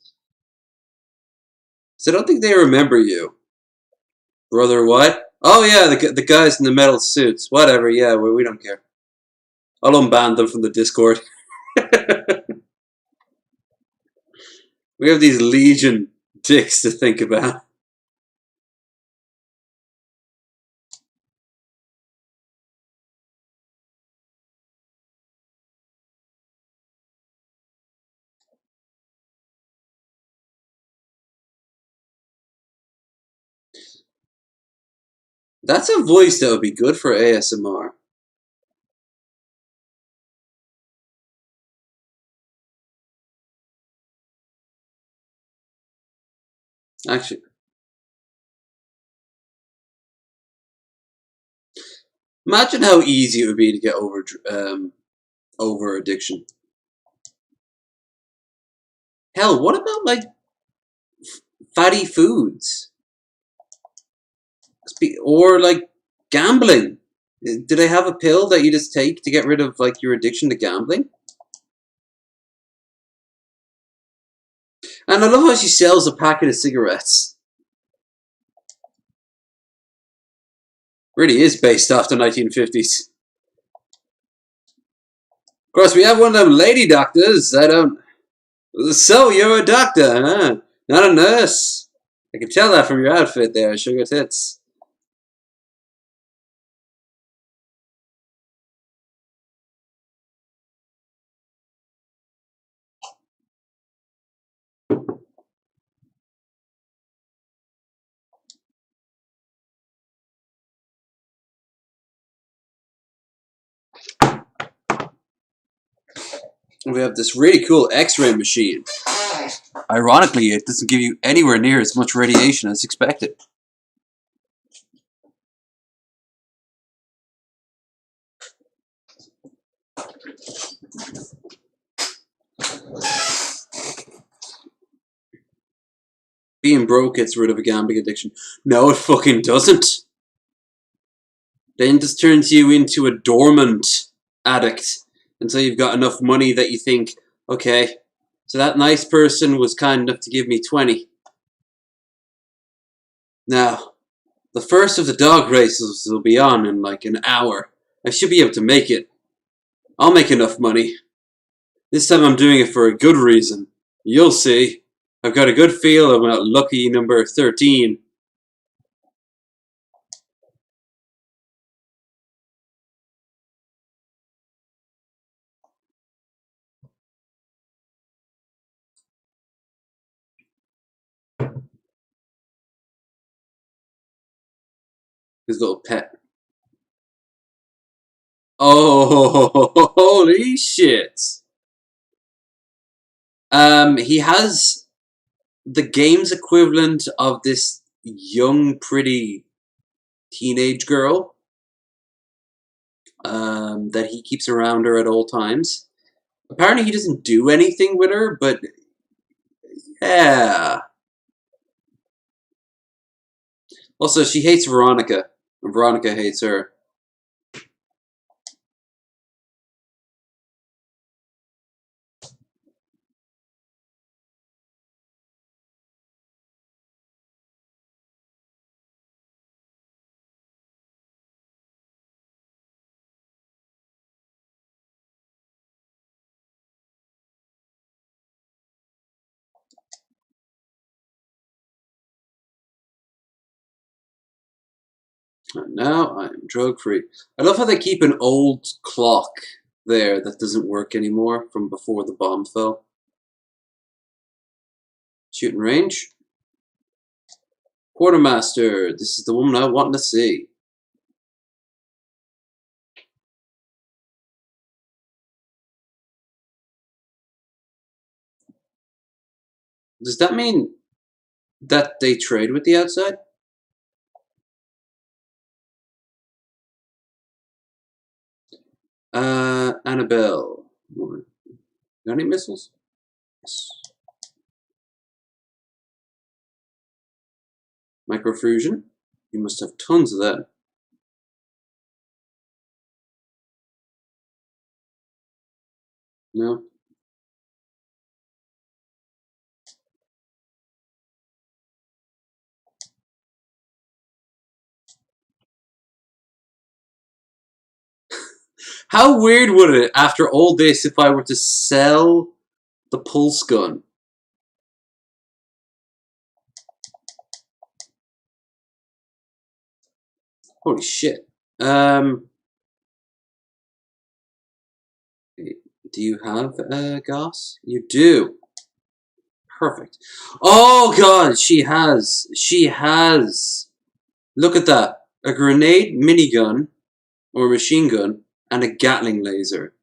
I don't think they remember you. Brother what? Oh yeah, the guys in the metal suits. Whatever, yeah, we don't care. I'll unban them from the Discord. We have these Legion dicks to think about. That's a voice that would be good for ASMR. Actually, imagine how easy it would be to get over addiction. Hell, what about like fatty foods? Or like gambling? Do they have a pill that you just take to get rid of like your addiction to gambling? And I love how she sells a packet of cigarettes. Really is based off the 1950s. Of course, we have one of them lady doctors. I don't. So you're a doctor, huh? Not a nurse. I can tell that from your outfit there, sugar tits. We have this really cool X-ray machine. Ironically, it doesn't give you anywhere near as much radiation as expected. Being broke gets rid of a gambling addiction. No, it fucking doesn't. Then just turns you into a dormant addict until you've got enough money that you think, okay, so that nice person was kind enough to give me 20. Now, the first of the dog races will be on in like an hour. I should be able to make it. I'll make enough money. This time I'm doing it for a good reason. You'll see. I've got a good feel about lucky number 13. His little pet. Oh, holy shit. He has the game's equivalent of this young, pretty teenage girl that he keeps around her at all times. Apparently he doesn't do anything with her, but yeah. Also, she hates Veronica, and Veronica hates her. And now I'm drug-free. I love how they keep an old clock there that doesn't work anymore from before the bomb fell. Shooting range. Quartermaster, this is the woman I want to see. Does that mean that they trade with the outside? Annabelle. Got any missiles? Yes. Microfusion. You must have tons of that. No. How weird would it, after all this, if I were to sell the pulse gun? Holy shit. Do you have gas? You do. Perfect. Oh god, she has. She has. Look at that. A grenade minigun, or machine gun, and a Gatling laser.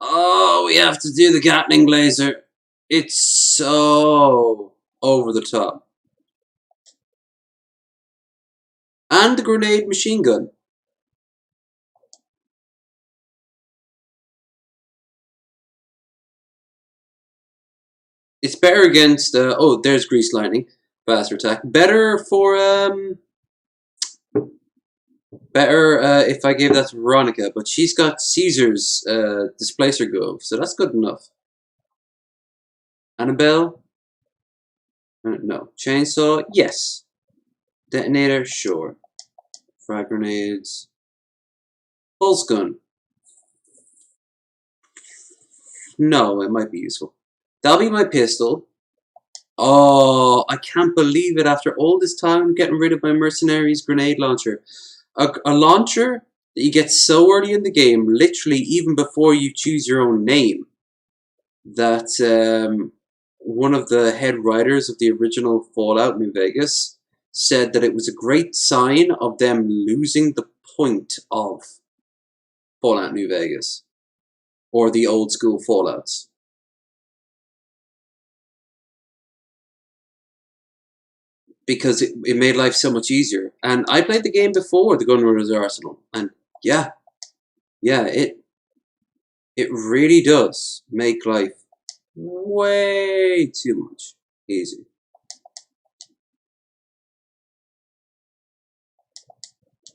Oh, we have to do the Gatling laser. It's so over the top. And the grenade machine gun. It's better against, oh, there's Grease Lightning. Faster attack. Better for, better if I gave that to Veronica, but she's got Caesar's Displacer Glove, so that's good enough. Annabelle? No. Chainsaw? Yes. Detonator? Sure. Frag grenades. Pulse gun? No, it might be useful. That'll be my pistol. Oh, I can't believe it. After all this time, getting rid of my mercenaries grenade launcher. A launcher that you get so early in the game, literally even before you choose your own name, that one of the head writers of the original Fallout New Vegas said that it was a great sign of them losing the point of Fallout New Vegas, or the old school Fallouts. Because it made life so much easier. And I played the game before the Gunrunner's Arsenal, and yeah, it really does make life way too much easier.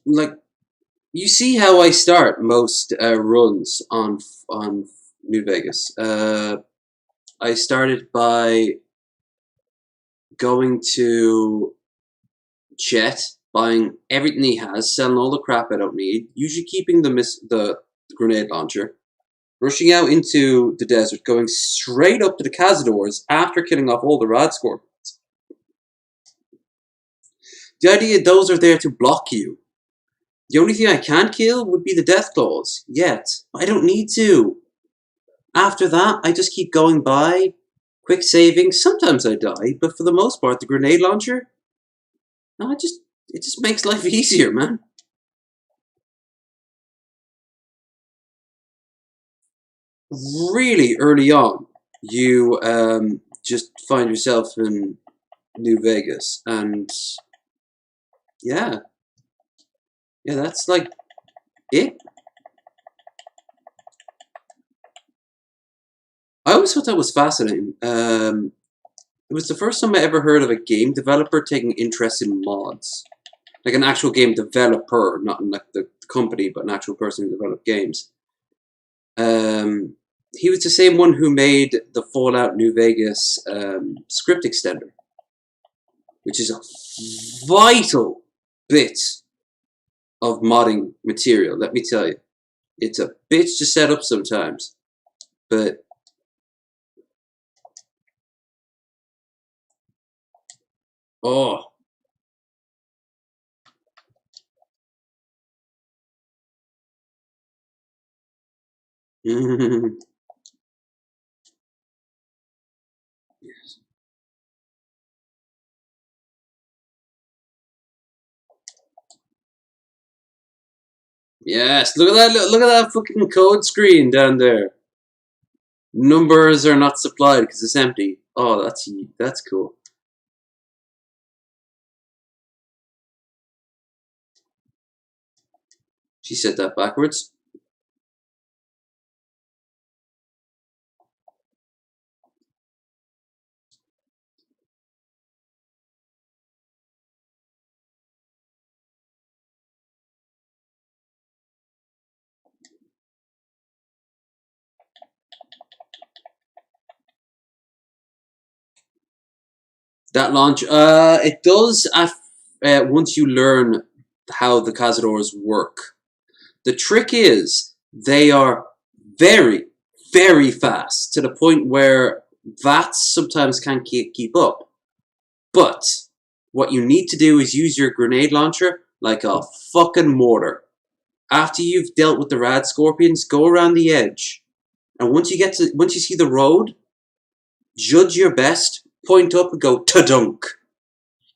Like, you see how I start most runs on New Vegas. I started by going to Chet, buying everything he has, selling all the crap I don't need, usually keeping the grenade launcher, rushing out into the desert, going straight up to the Cazadors after killing off all the Rad Scorpions. The idea those are there to block you. The only thing I can't kill would be the Deathclaws, yet. I don't need to. After that, I just keep going by, quick saving. Sometimes I die, but for the most part, the grenade launcher, no, it just makes life easier, man. Really early on, you just find yourself in New Vegas, and yeah, that's like it. I always thought that was fascinating. It was the first time I ever heard of a game developer taking interest in mods. Like an actual game developer, not like the company, but an actual person who developed games. He was the same one who made the Fallout New Vegas script extender, which is a vital bit of modding material, let me tell you. It's a bitch to set up sometimes, but oh. Yes. Yes, look at that! Look at that fucking code screen down there. Numbers are not supplied because it's empty. Oh, that's cool. She said that backwards. That launch, it does once you learn how the Cazadors work. The trick is they are very, very fast to the point where VATS sometimes can't keep up. But what you need to do is use your grenade launcher like a fucking mortar. After you've dealt with the rad scorpions, go around the edge. And once you see the road, judge your best, point up and go ta-dunk.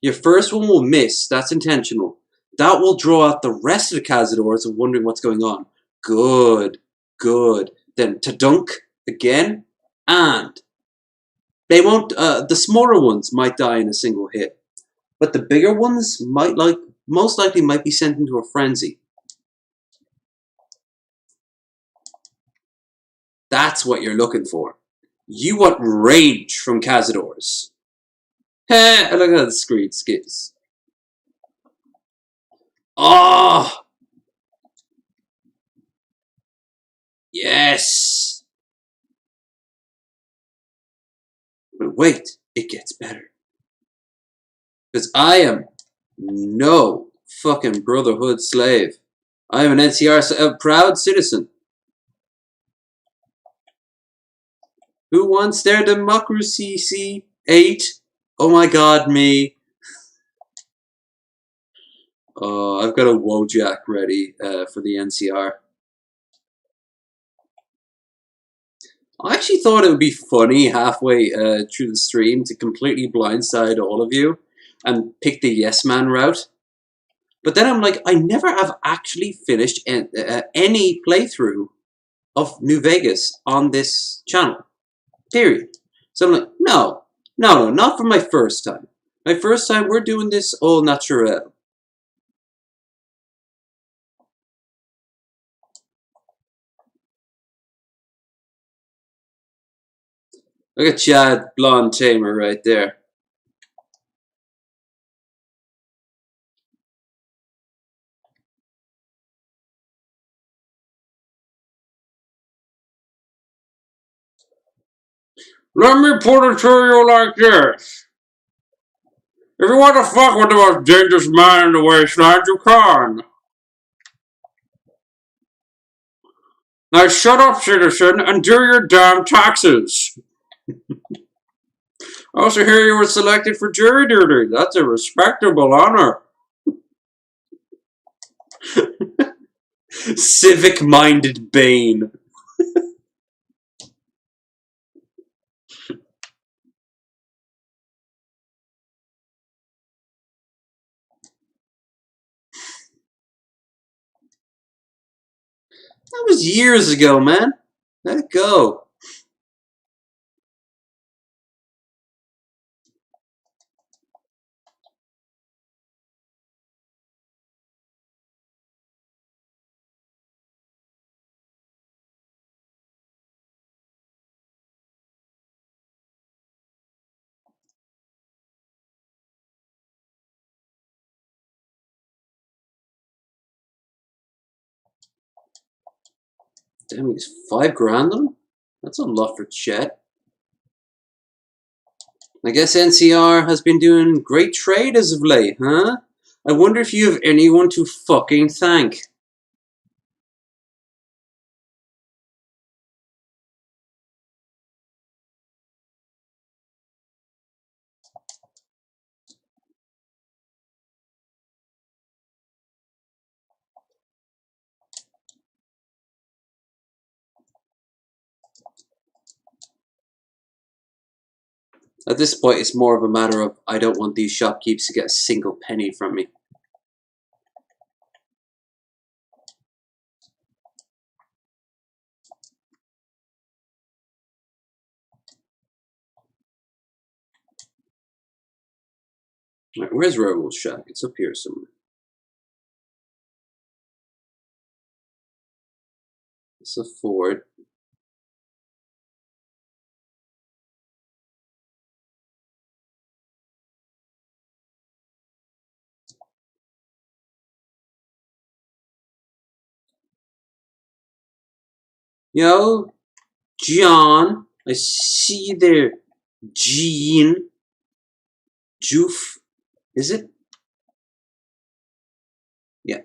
Your first one will miss, that's intentional. That will draw out the rest of the Cazadors of wondering what's going on. Good, good. Then ta-dunk again, and they won't, the smaller ones might die in a single hit. But the bigger ones most likely might be sent into a frenzy. That's what you're looking for. You want rage from Cazadors. Heh, look at the screen skips. Oh! Yes! But wait, it gets better. Because I am no fucking Brotherhood slave. I am an NCR, a proud citizen. Who wants their democracy? 8? Oh my god, me. Oh, I've got a Wojak ready for the NCR. I actually thought it would be funny halfway through the stream to completely blindside all of you and pick the yes man route. But then I'm like, I never have actually finished any playthrough of New Vegas on this channel. Period. So I'm like, no, not for my first time. My first time, we're doing this au naturel. Look at Chad, blonde tamer right there. Let me put it to you like this. If you want to fuck with the most dangerous man in the wasteland, you can. Now shut up, citizen, and do your damn taxes. I also hear you were selected for jury duty. That's a respectable honor. Civic-minded Bane. That was years ago, man. Let it go. Damn, he's $5,000 on him? That's a lot for Chet. I guess NCR has been doing great trade as of late, huh? I wonder if you have anyone to fucking thank. At this point, it's more of a matter of I don't want these shopkeepers to get a single penny from me. Right, where's Railroad Shack? It's up here somewhere. It's a Ford. Yo, John, I see you there. Jean. Joof. Is it? Yeah.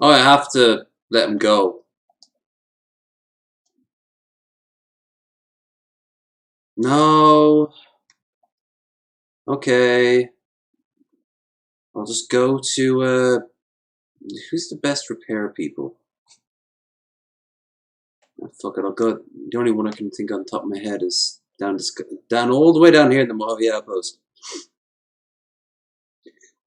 Oh, I have to let him go. No. Okay. I'll just go to, who's the best repair people? Oh, fuck it, I'll go. The only one I can think on top of my head is down all the way down here in the Mojave Outpost.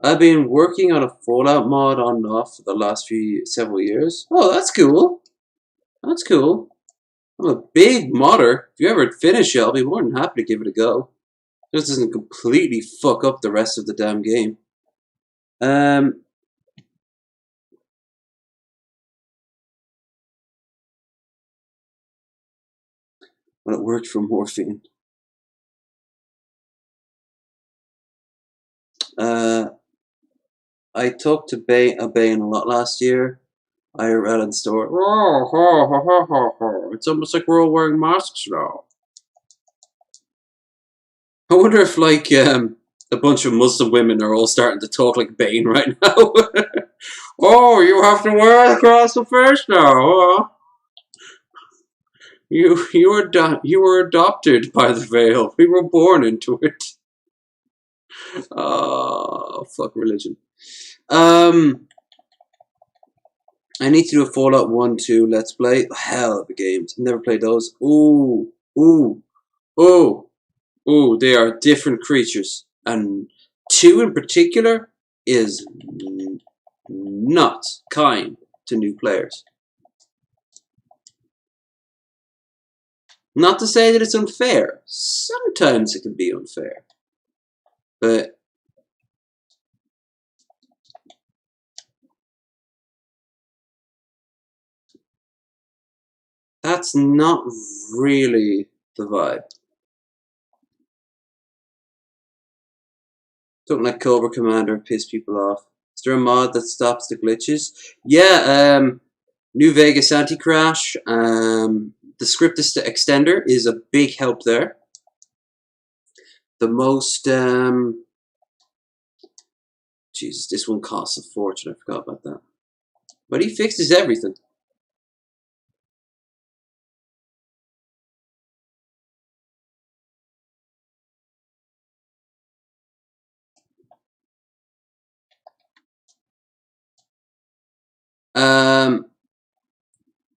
I've been working on a Fallout mod on and off for the last several years. Oh, that's cool. That's cool. I'm a big modder. If you ever finish it, I'll be more than happy to give it a go. This doesn't completely fuck up the rest of the damn game. But it worked for morphine. I talked to Bane a lot last year. IRL in store. It's almost like we're all wearing masks now. I wonder if, like, a bunch of Muslim women are all starting to talk like Bane right now. Oh, you have to wear it across the face now. You were adopted by the veil. We were born into it. Oh, fuck religion. I need to do a Fallout 1, 2 Let's Play. Hell of a games. I've never played those. Ooh, they are different creatures. And 2 in particular is not kind to new players. Not to say that it's unfair. Sometimes it can be unfair. But that's not really the vibe. Don't let Cobra Commander piss people off. Is there a mod that stops the glitches? Yeah, New Vegas Anti-Crash. The script extender is a big help there. The most, Jesus, this one costs a fortune. I forgot about that. But he fixes everything.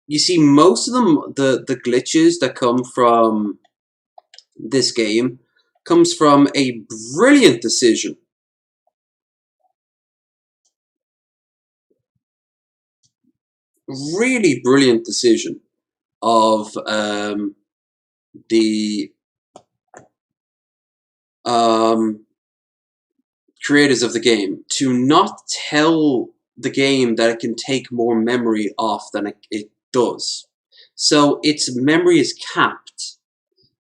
You see, most of them, the glitches that come from this game comes from a brilliant decision. Really brilliant decision of the creators of the game to not tell the game that it can take more memory off than it does. So its memory is capped,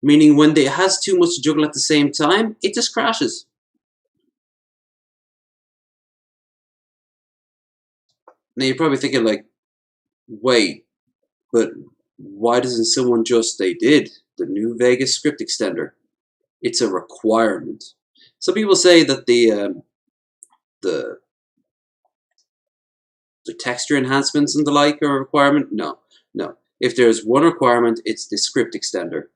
meaning when it has too much to juggle at the same time, it just crashes. Now you're probably thinking like, wait, but why doesn't someone just, they did, the New Vegas script extender. It's a requirement. Some people say that the texture enhancements and the like are a requirement. No. If there's one requirement, it's the script extender.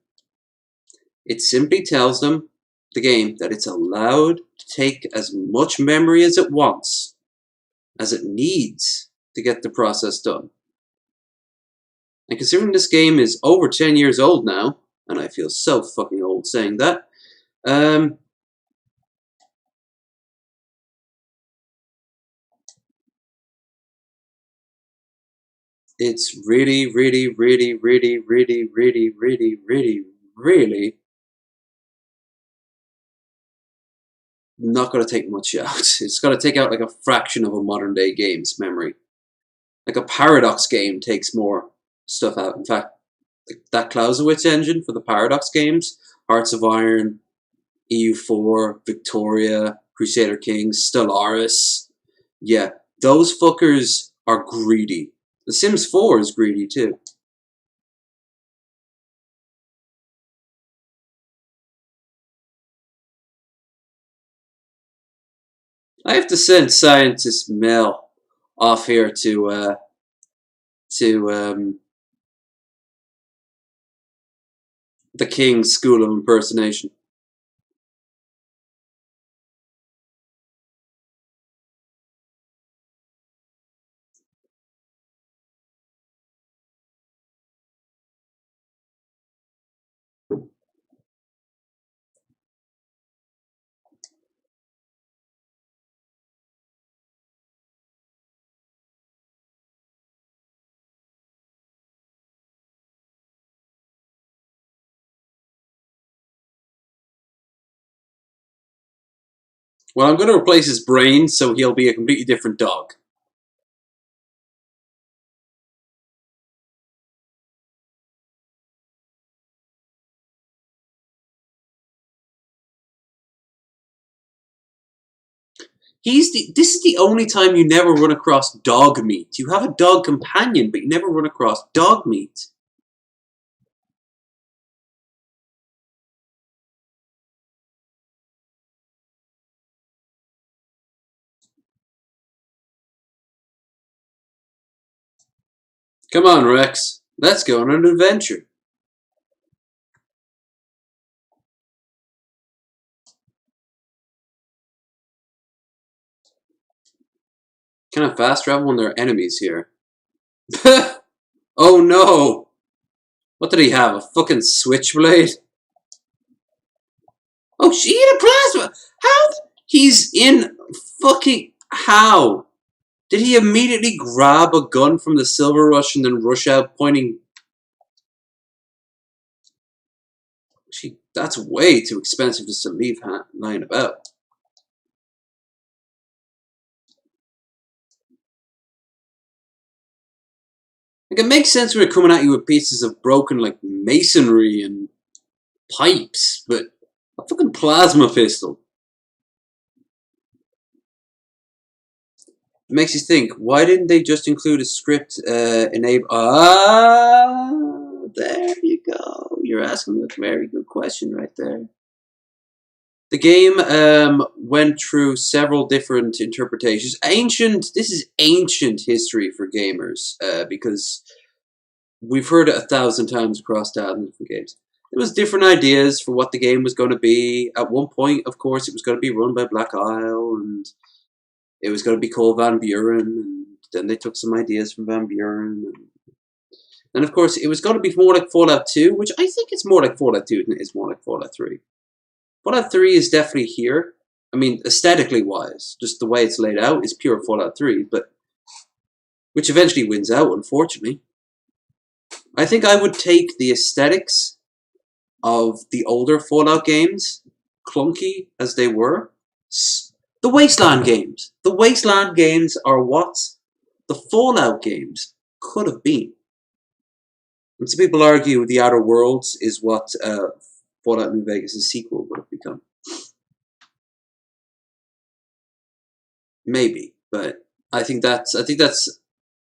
It simply tells them, the game, that it's allowed to take as much memory as it wants, as it needs to get the process done. And considering this game is over 10 years old now, and I feel so fucking old saying that, it's really, really, really, really, really, really, really, really, really not going to take much out. It's going to take out like a fraction of a modern day game's memory. Like a Paradox game takes more stuff out. In fact, that Clausewitz engine for the Paradox games, Hearts of Iron, EU4, Victoria, Crusader Kings, Stellaris, yeah, those fuckers are greedy. The Sims 4 is greedy too. I have to send scientist Mel off here to the King's School of Impersonation. Well, I'm going to replace his brain so he'll be a completely different dog. This is the only time you never run across dog meat. You have a dog companion, but you never run across dog meat. Come on, Rex. Let's go on an adventure. Can I fast travel when there are enemies here? Oh no! What did he have? A fucking switchblade? Oh, she hit a plasma! How? He's in fucking... How? Did he immediately grab a gun from the Silver Rush and then rush out pointing... That's way too expensive just to leave lying about. Like, it makes sense when they're coming at you with pieces of broken, like, masonry and pipes, but a fucking plasma pistol. It makes you think, why didn't they just include a script enable... Ah, there you go. You're asking me a very good question right there. The game went through several different interpretations. This is ancient history for gamers, because we've heard it 1,000 times across thousands of different games. There was different ideas for what the game was going to be. At one point, of course, it was going to be run by Black Isle, and it was going to be called Van Buren, and then they took some ideas from Van Buren. And of course, it was going to be more like Fallout 2, which I think it's more like Fallout 2 than it is more like Fallout 3. Fallout 3 is definitely here. I mean, aesthetically wise, just the way it's laid out is pure Fallout 3, but which eventually wins out, unfortunately. I think I would take the aesthetics of the older Fallout games, clunky as they were. The Wasteland games. The Wasteland games are what the Fallout games could have been. And some people argue The Outer Worlds is what Fallout New Vegas' sequel would have become. Maybe, but I think that's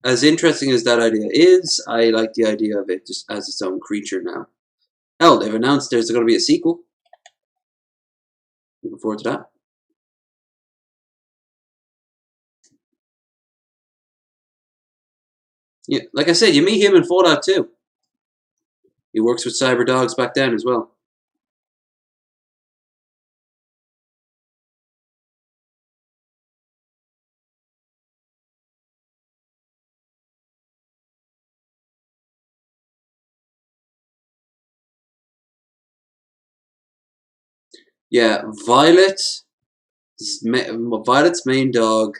as interesting as that idea is. I like the idea of it just as its own creature now. Hell, they've announced there's going to be a sequel. Looking forward to that. Yeah, like I said, you meet him in Fallout 2. He works with Cyber Dogs back then as well. Yeah, Violet's main dog,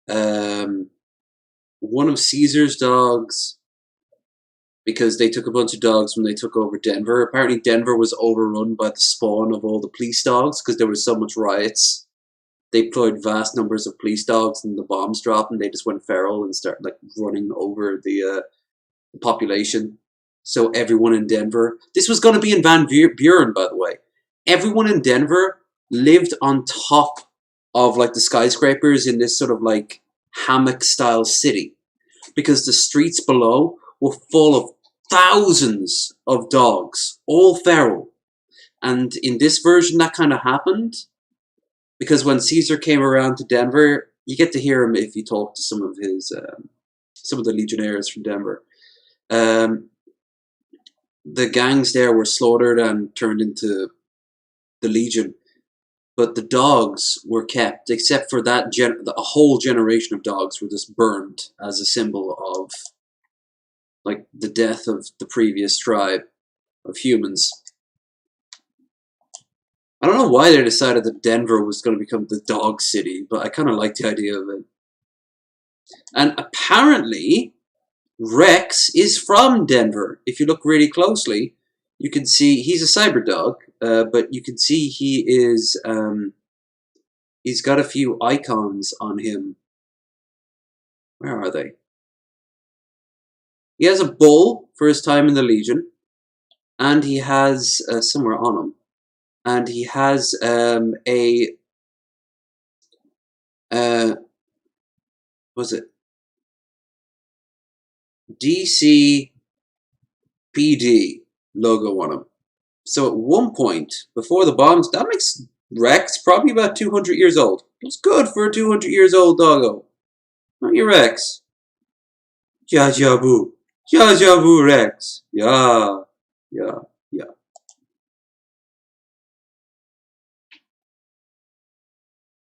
one of Caesar's dogs, because they took a bunch of dogs when they took over Denver. Apparently Denver was overrun by the spawn of all the police dogs because there was so much riots. They deployed vast numbers of police dogs and the bombs dropped and they just went feral and started like running over the population. So everyone in Denver, this was going to be in Van Buren, by the way. Everyone in Denver lived on top of like the skyscrapers in this sort of like hammock style city because the streets below were full of thousands of dogs, all feral. And in this version, that kind of happened because when Caesar came around to Denver, you get to hear him if you talk to some of the legionnaires from Denver. The gangs there were slaughtered and turned into the Legion, but the dogs were kept, except for that a whole generation of dogs were just burned as a symbol of like the death of the previous tribe of humans. I don't know why they decided that Denver was going to become the dog city, but I kind of like the idea of it. And apparently, Rex is from Denver. If you look really closely, you can see he's a cyber dog, but you can see he is. He's got a few icons on him. Where are they? He has a bull for his time in the Legion, and he has somewhere on him, and he has was it DC PD logo on him. So at one point, before the bombs, that makes Rex probably about 200 years old. It's good for a 200 years old doggo. Not your Rex. Jajabu. Jajabu Rex. Yeah. Yeah. Yeah.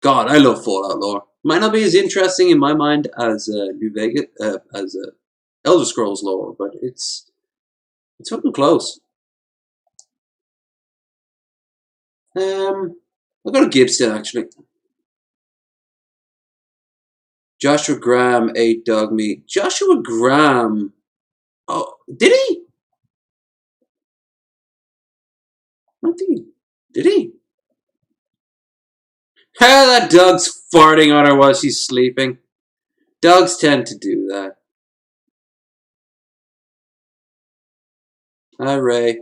God, I love Fallout lore. Might not be as interesting in my mind as New Vegas, as Elder Scrolls lore, but it's fucking close. I'll go to Gibson actually. Joshua Graham ate dog meat. Joshua Graham. Oh, did he? I don't think he did. He? Ah, that dog's farting on her while she's sleeping. Dogs tend to do that. Hi, Ray.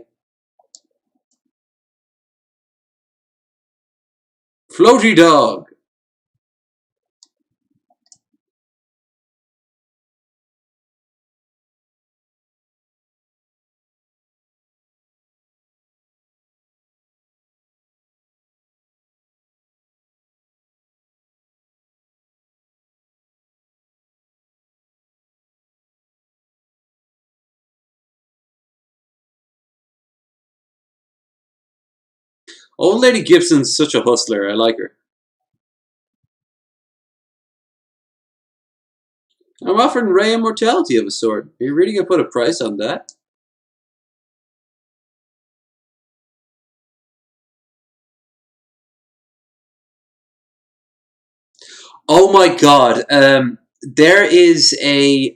Floaty dog. Old Lady Gibson's such a hustler. I like her. I'm offering Ray immortality of a sort. Are you really gonna put a price on that? Oh my god. There is an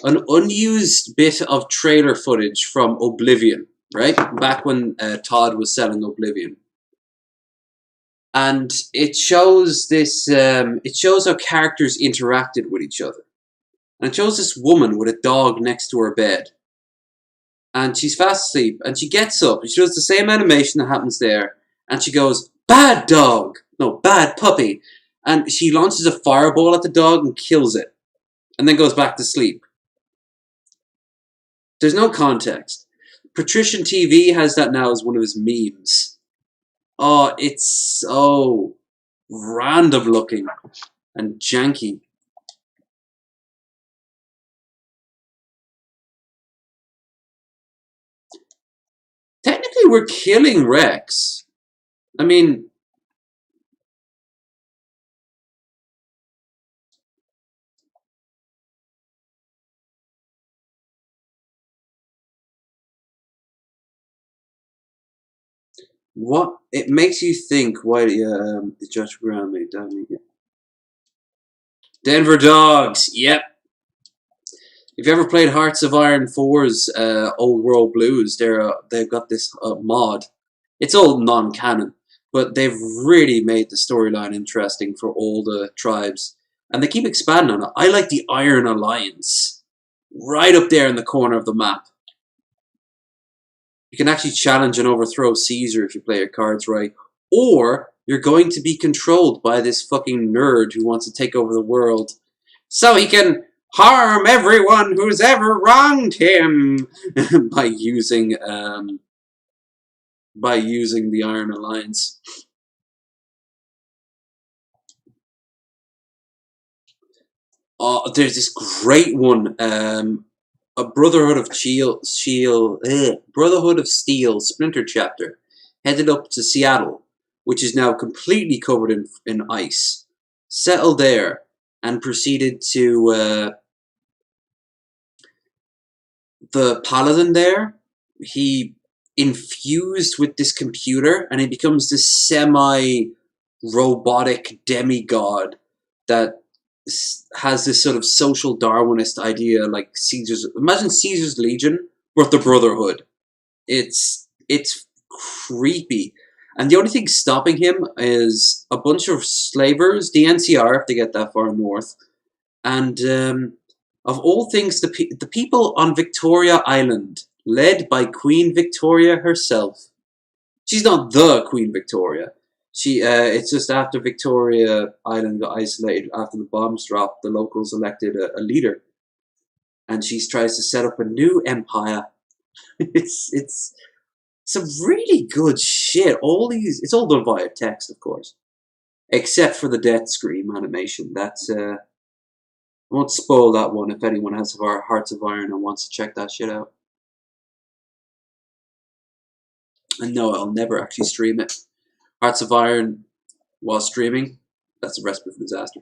unused bit of trailer footage from Oblivion, right? Back when Todd was selling Oblivion. And it shows this, it shows how characters interacted with each other. And it shows this woman with a dog next to her bed. And she's fast asleep, and she gets up, and she does the same animation that happens there, and she goes, "Bad dog!" No, "Bad puppy!" And she launches a fireball at the dog and kills it, and then goes back to sleep. There's no context. Patrician TV has that now as one of his memes. Oh, it's so random looking and janky. Technically, we're killing Rex. I mean, What it makes you think? Why the Josh Brown made that? Denver Dogs. Yep. If you ever played Hearts of Iron 4's Old World Blues, they've got this mod. It's all non-canon, but they've really made the storyline interesting for all the tribes, and they keep expanding on it. I like the Iron Alliance, right up there in the corner of the map. You can actually challenge and overthrow Caesar if you play your cards right, or you're going to be controlled by this fucking nerd who wants to take over the world, so he can harm everyone who's ever wronged him by using the Iron Alliance. There's this great one, a Brotherhood of Brotherhood of Steel Splinter chapter, headed up to Seattle, which is now completely covered in ice. Settled there and proceeded to the paladin there. He infused with this computer, and he becomes this semi-robotic demigod that has this sort of social Darwinist idea, like Caesar's. Imagine Caesar's Legion, but the Brotherhood. It's creepy, and the only thing stopping him is a bunch of slavers, the NCR, if they get that far north, and of all things, the people on Victoria Island, led by Queen Victoria herself. She's not the Queen Victoria. It's just after Victoria Island got isolated, after the bombs dropped, the locals elected a leader, and she tries to set up a new empire. It's some really good shit. It's all done via text, of course, except for the death scream animation. That's I won't spoil that one if anyone has our Hearts of Iron and wants to check that shit out. And no, I'll never actually stream it. Hearts of Iron, while streaming, that's a recipe for disaster.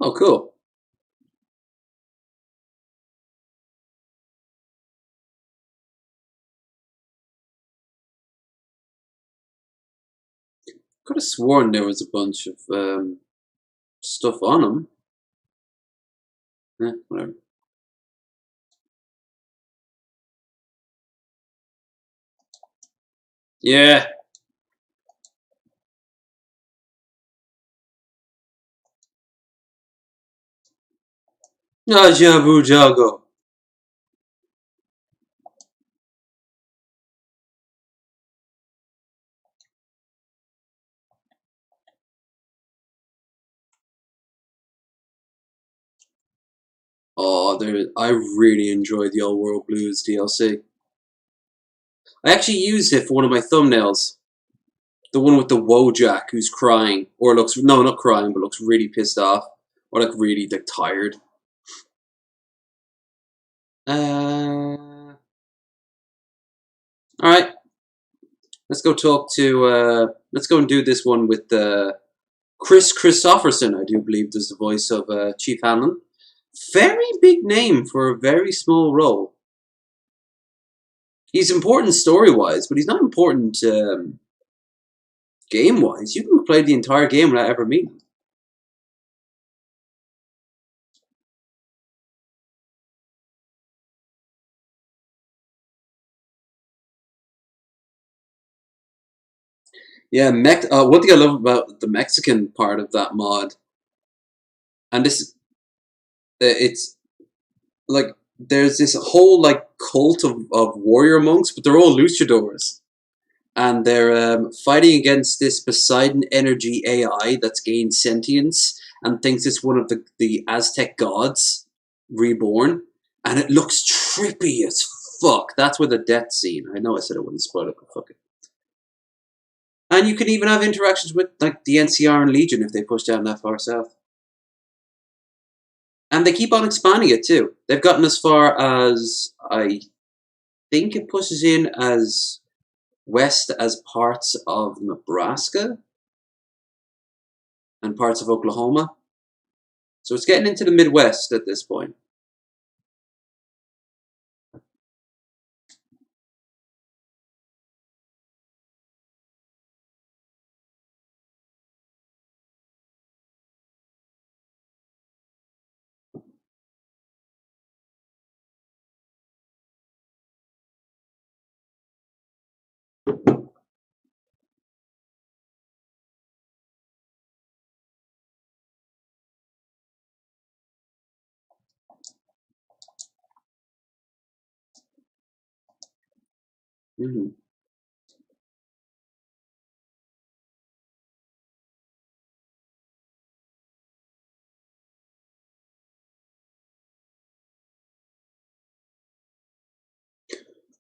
Oh, cool. Could have sworn there was a bunch of stuff on them. Whatever. Yeah. Jabu Jago. Oh, I really enjoyed the Old World Blues DLC. I actually used it for one of my thumbnails. The one with the Wojak who's crying, or looks, no, not crying, but looks really pissed off, or like really like tired. All right, let's go talk to. Let's go and do this one with Chris Christopherson. I do believe does the voice of Chief Hanlon. Very big name for a very small role. He's important story-wise, but he's not important game-wise. You can play the entire game without ever meeting him. Yeah, one thing I love about the Mexican part of that mod, and this, it's like there's this whole like cult of warrior monks, but they're all luchadors, and they're fighting against this Poseidon energy AI that's gained sentience and thinks it's one of the Aztec gods reborn, and it looks trippy as fuck. That's where the death scene. I know I said I wouldn't spoil it, but fuck it. And you can even have interactions with like the NCR and Legion if they push down that far south. And they keep on expanding it too. They've gotten as far as, I think it pushes in as west as parts of Nebraska and parts of Oklahoma. So it's getting into the Midwest at this point. Mm-hmm.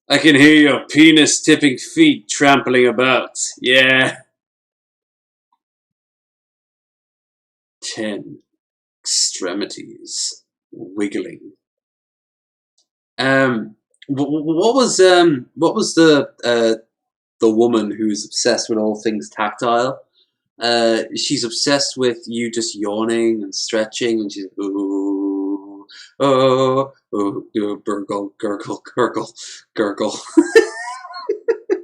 I can hear your penis-tipping feet trampling about. Yeah. 10 extremities wiggling. What was the woman who's obsessed with all things tactile? She's obsessed with you just yawning and stretching, and she's ooh, oh, oh, gurgle, gurgle, gurgle, gurgle.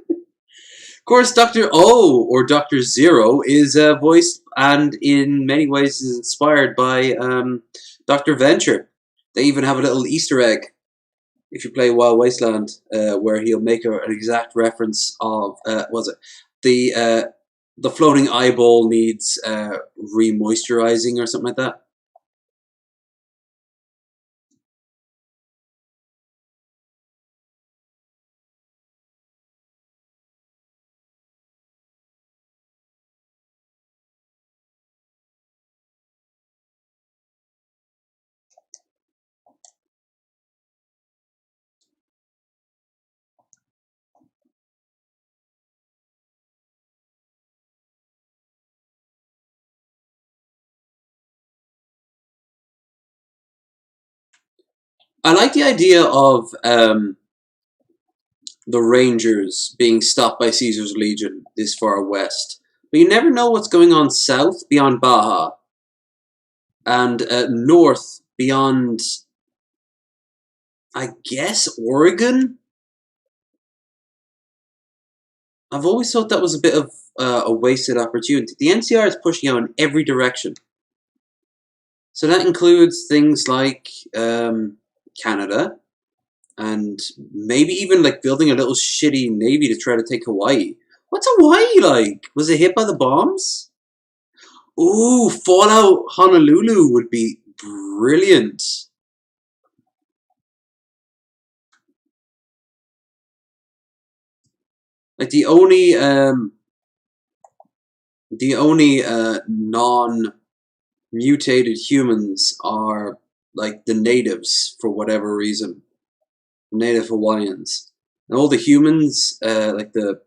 Of course, Dr. O or Dr. Zero is voiced and in many ways is inspired by Dr. Venture. They even have a little Easter egg if you play Wild Wasteland, where he'll make an exact reference of was it the floating eyeball needs re-moisturizing or something like that. I like the idea of the Rangers being stopped by Caesar's Legion this far west, but you never know what's going on south beyond Baja and north beyond, I guess, Oregon. I've always thought that was a bit of a wasted opportunity. The NCR is pushing out in every direction. So that includes things like Canada, and maybe even like building a little shitty navy to try to take Hawaii. What's Hawaii like? Was it hit by the bombs? Ooh, Fallout Honolulu would be brilliant. Like the only non-mutated humans are like the natives for whatever reason, native Hawaiians, and all the humans, like the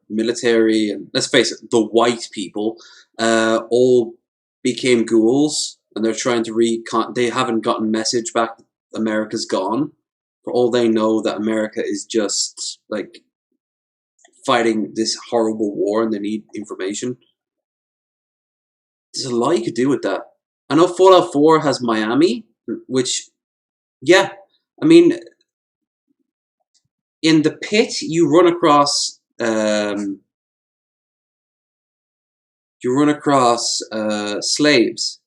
military and let's face it, the white people, all became ghouls, and they're trying to they haven't gotten message back that America's gone. For all they know, that America is just like fighting this horrible war, and they need information. There's a lot you could do with that. I know Fallout 4 has Miami, which, yeah, I mean, in the pit you run across slaves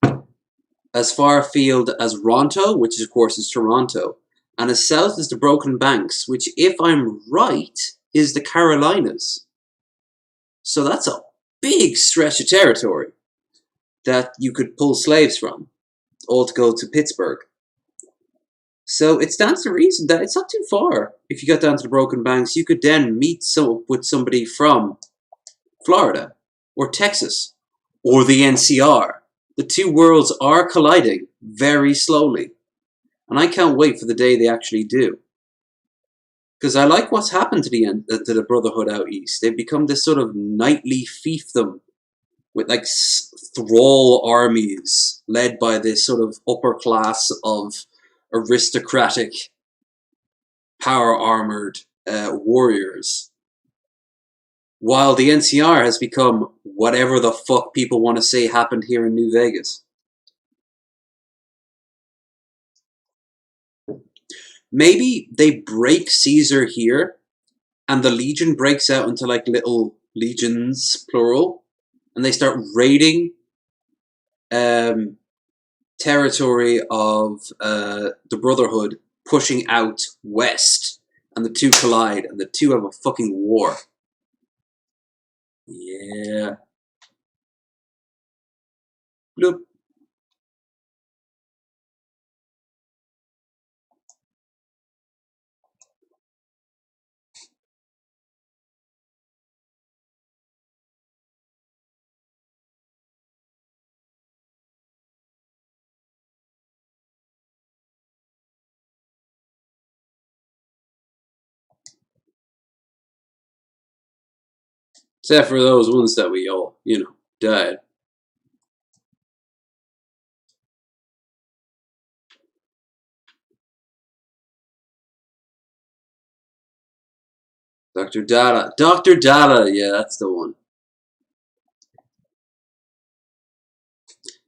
as far afield as Ronto, which of course is Toronto, and as south as the Broken Banks, which, if I'm right, is the Carolinas. So that's a big stretch of territory that you could pull slaves from, all to go to Pittsburgh. So it stands to reason that it's not too far. If you got down to the Broken Banks, you could then meet with somebody from Florida, or Texas, or the NCR. The two worlds are colliding very slowly. And I can't wait for the day they actually do. Because I like what's happened to the Brotherhood out east. They've become this sort of nightly fiefdom with like thrall armies led by this sort of upper class of aristocratic, power-armored warriors. While the NCR has become whatever the fuck people want to say happened here in New Vegas. Maybe they break Caesar here, and the Legion breaks out into like little legions, plural, and they start raiding territory of the Brotherhood, pushing out west, and the two collide, and the two have a fucking war. Yeah. Bloop. Except for those ones that we all, died. Dr. Dada. Dr. Dada, yeah, that's the one.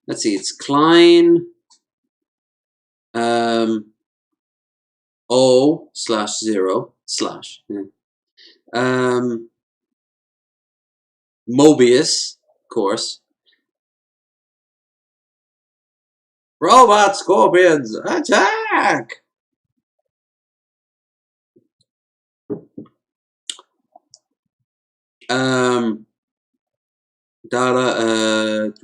Let's see, it's Klein O/0/ Mobius, of course. Robot scorpions, attack! Dada,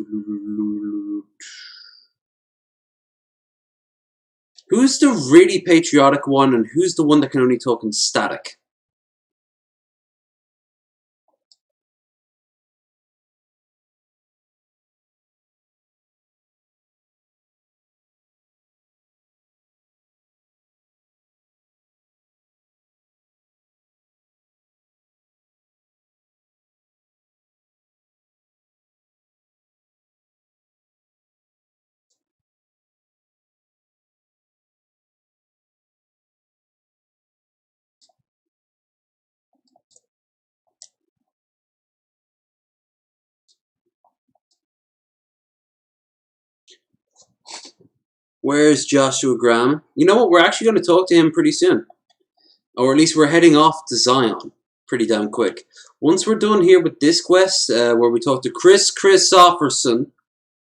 who's the really patriotic one, and who's the one that can only talk in static? Where's Joshua Graham? You know what? We're actually going to talk to him pretty soon. Or at least we're heading off to Zion pretty damn quick. Once we're done here with this quest, where we talk to Chris Christopherson.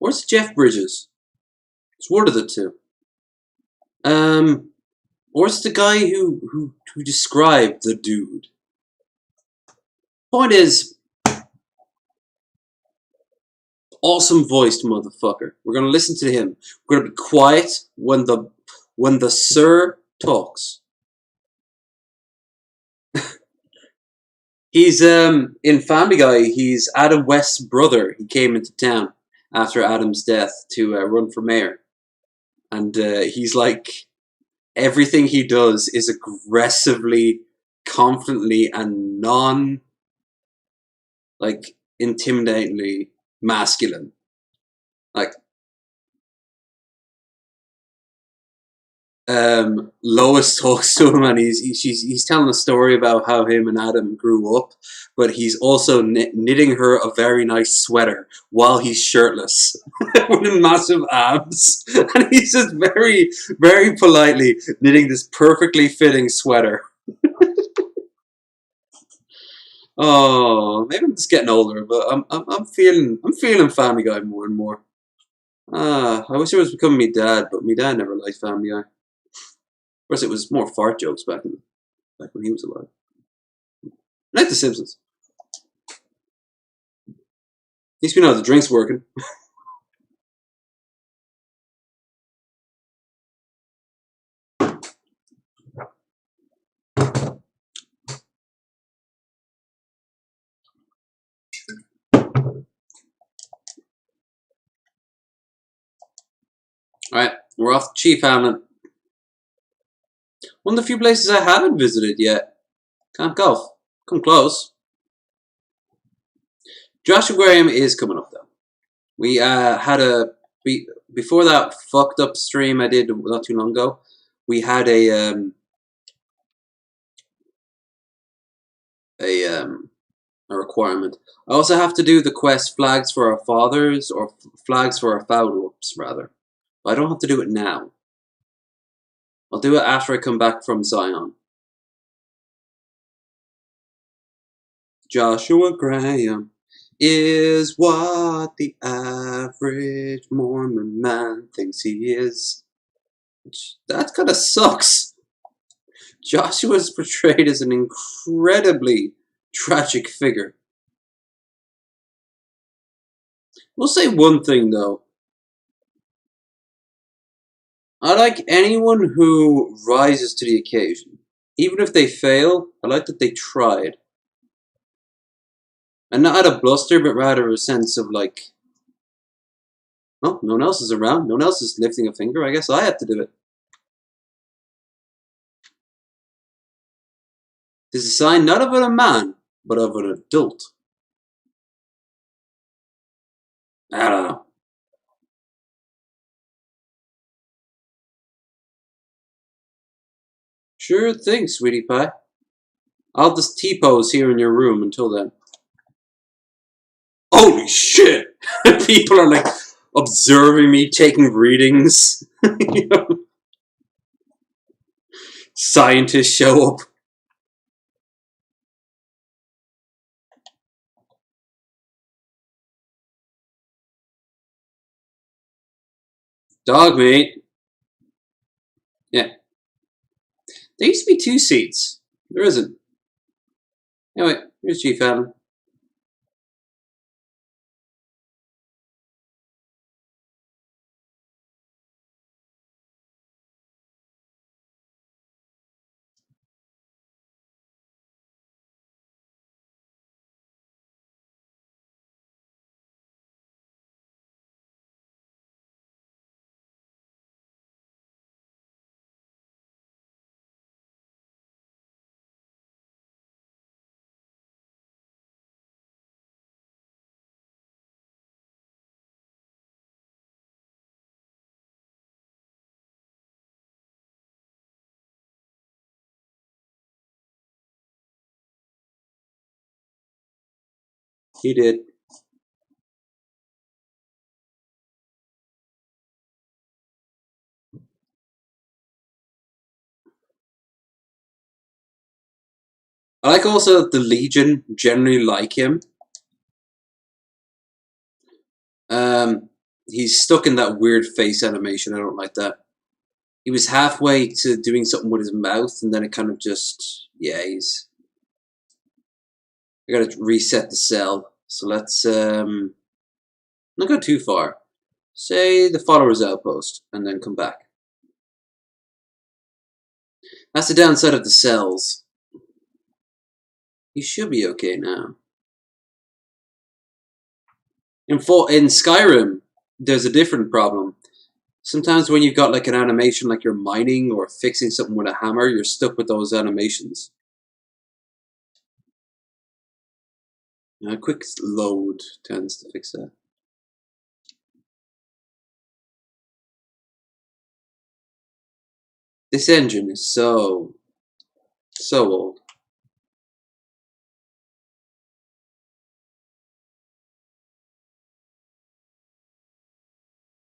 Where's Jeff Bridges? It's one of the two. Or it's the guy who described the dude. Point is, awesome voiced motherfucker. We're gonna listen to him. We're gonna be quiet when the sir talks. He's in Family Guy. He's Adam West's brother. He came into town after Adam's death to run for mayor, and he's like, everything he does is aggressively, confidently, and intimidatingly masculine. Like, Lois talks to him, and he's telling a story about how him and Adam grew up, but he's also knitting her a very nice sweater while he's shirtless with massive abs, and he's just very, very politely knitting this perfectly fitting sweater. Oh, maybe I'm just getting older, but I'm feeling Family Guy more and more. I wish it was becoming me dad, but me dad never liked Family Guy. Of course, it was more fart jokes back when he was alive. I like The Simpsons. At least we know the drink's working. Alright, we're off to Chief Hamlin. One of the few places I haven't visited yet. Camp Golf. Come close. Joshua Graham is coming up though. We had a before that fucked up stream I did not too long ago. We had a requirement. I also have to do the quest flags for our fathers or flags for our foul-ups rather. But I don't have to do it now. I'll do it after I come back from Zion. Joshua Graham is what the average Mormon man thinks he is. That kind of sucks. Joshua's portrayed as an incredibly tragic figure. We'll say one thing though. I like anyone who rises to the occasion. Even if they fail, I like that they tried. And not out of bluster, but rather a sense of like, oh, no one else is around, no one else is lifting a finger, I guess I have to do it. This is a sign not of a man, but of an adult. I don't know. Sure thing, sweetie pie. I'll just T-pose here in your room until then. Holy shit! People are like observing me, taking readings. You know? Scientists show up. Dog mate. Yeah. There used to be 2 seats. There isn't. Anyway, here's Chief Adam. He did. I like also that the Legion generally like him. He's stuck in that weird face animation. I don't like that. He was halfway to doing something with his mouth, and then it kind of just, yeah, he's. I gotta reset the cell. So let's not go too far. Say the follower's outpost, and then come back. That's the downside of the cells. He should be okay now. In Skyrim, there's a different problem. Sometimes when you've got like an animation like you're mining or fixing something with a hammer, you're stuck with those animations. A quick load tends to fix that. This engine is so old.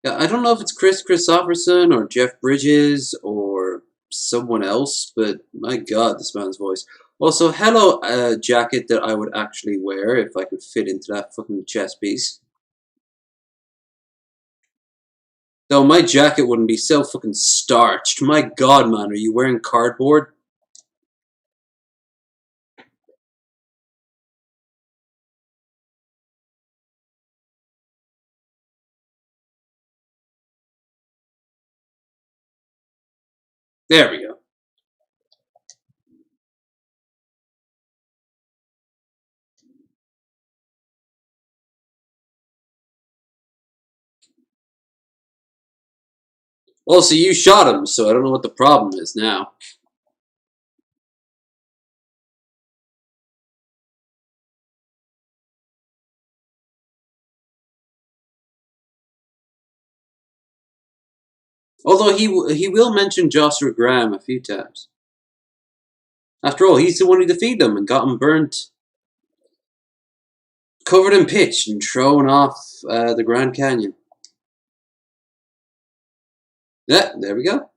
Yeah, I don't know if it's Chris Christopherson or Jeff Bridges or someone else, but my god, this man's voice. Also, hello, jacket that I would actually wear if I could fit into that fucking chest piece. Though my jacket wouldn't be so fucking starched. My god, man, are you wearing cardboard? There we go. Also, you shot him, so I don't know what the problem is now. Although he will mention Joshua Graham a few times. After all, he's the one who defeated him and got him burnt, covered in pitch, and thrown off the Grand Canyon. Yeah, there we go.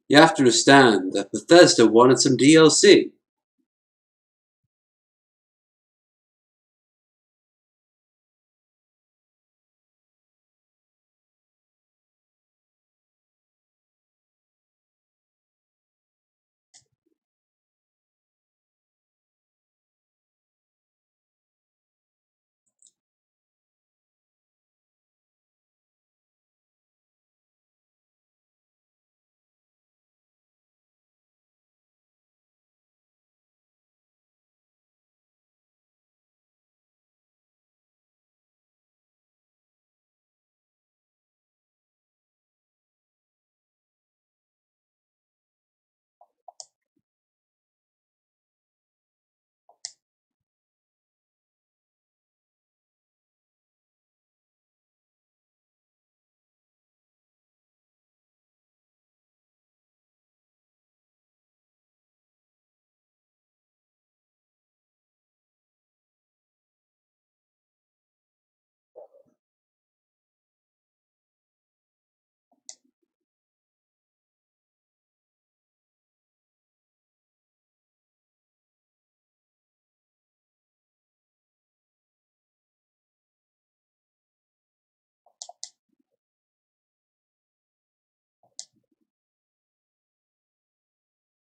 You have to understand that Bethesda wanted some DLC.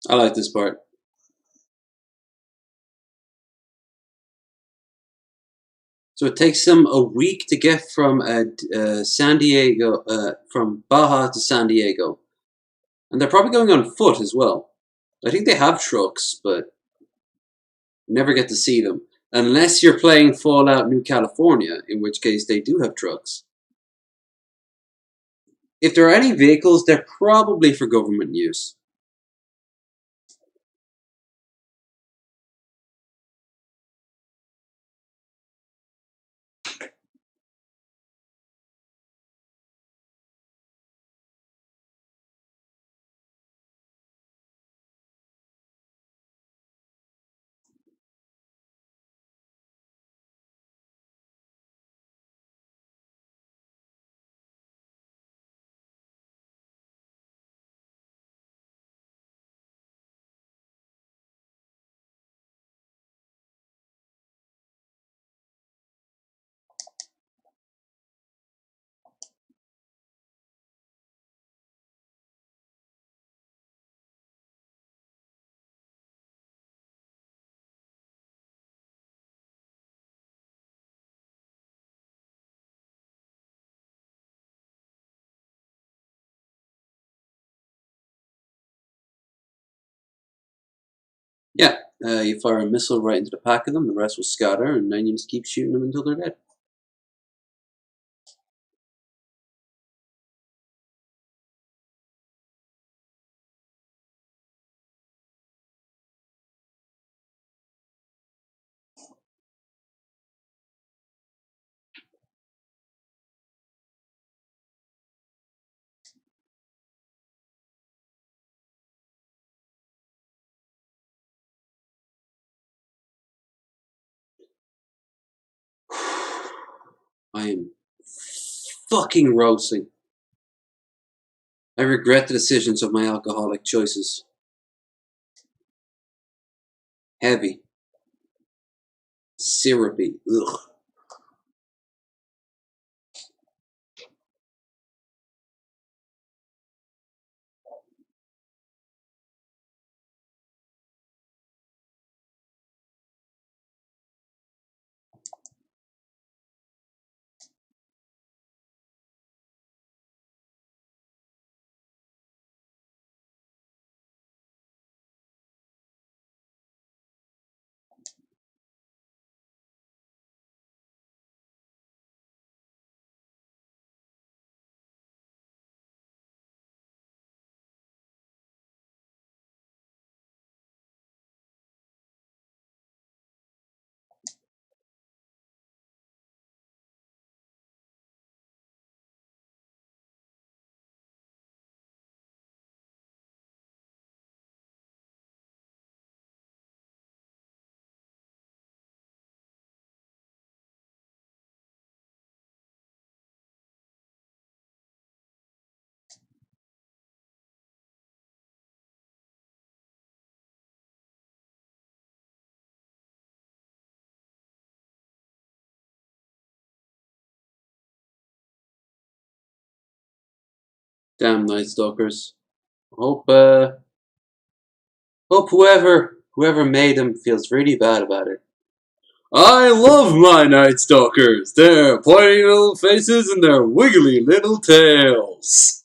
I like this part. So it takes them a week to get from San Diego, from Baja to San Diego. And they're probably going on foot as well. I think they have trucks, but never get to see them. Unless you're playing Fallout New California, in which case they do have trucks. If there are any vehicles, they're probably for government use. Yeah, you fire a missile right into the pack of them, the rest will scatter, and then you just keep shooting them until they're dead. I am fucking roasting. I regret the decisions of my alcoholic choices. Heavy. Syrupy. Ugh. Damn Night Stalkers. Hope whoever made them feels really bad about it. I love my Night Stalkers. Their pointy little faces and their wiggly little tails.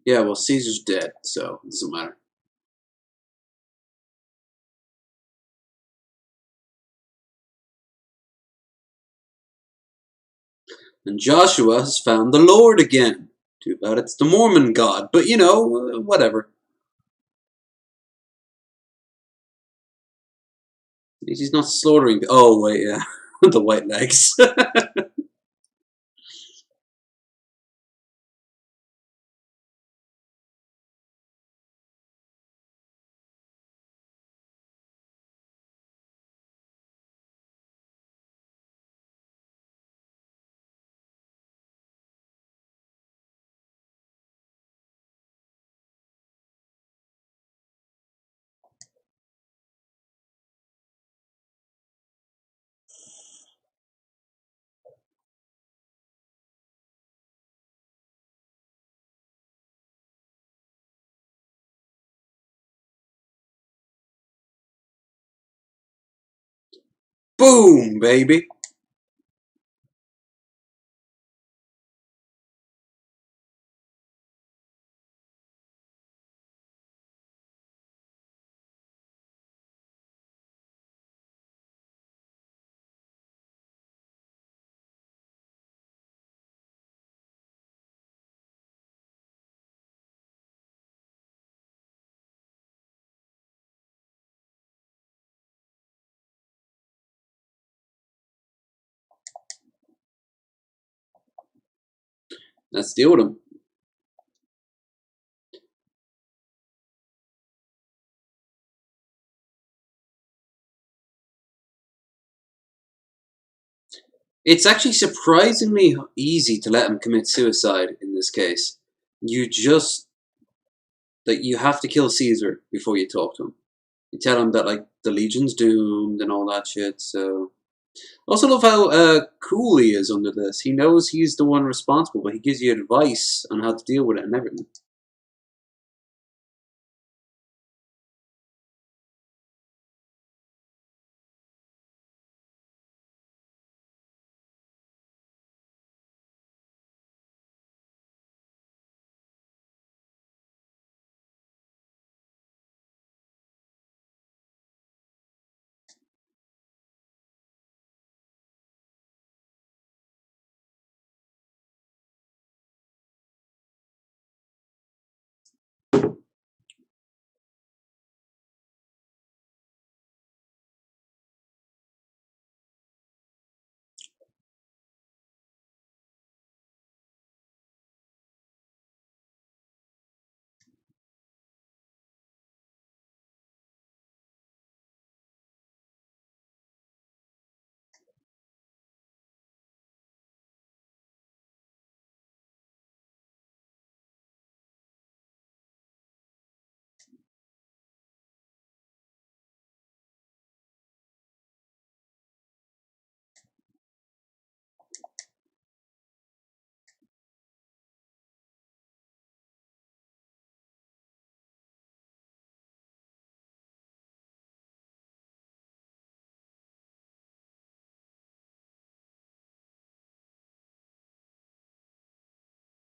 Yeah, well, Caesar's dead, so it doesn't matter. And Joshua has found the Lord again. Too bad it's the Mormon God, but you know, whatever. At least he's not slaughtering. Oh, wait, yeah. The white legs. Boom, baby. Let's deal with him. It's actually surprisingly easy to let him commit suicide in this case. You have to kill Caesar before you talk to him. You tell him that like the Legion's doomed and all that shit. So also love how cool he is under this. He knows he's the one responsible, but he gives you advice on how to deal with it and everything.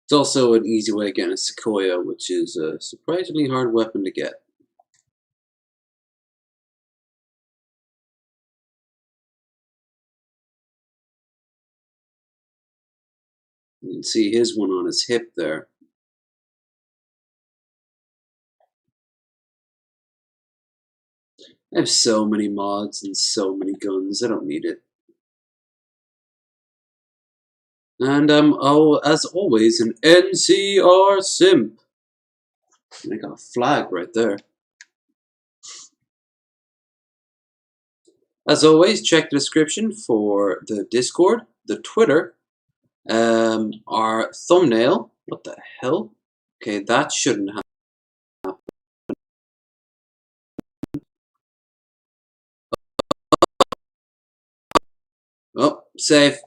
It's also an easy way of getting a Sequoia, which is a surprisingly hard weapon to get. You can see his one on his hip there. I have so many mods and so many guns, I don't need it. And oh, as always, an NCR simp. And I got a flag right there. As always, check the description for the Discord, the Twitter, our thumbnail. What the hell? Okay, that shouldn't happen. Oh, save.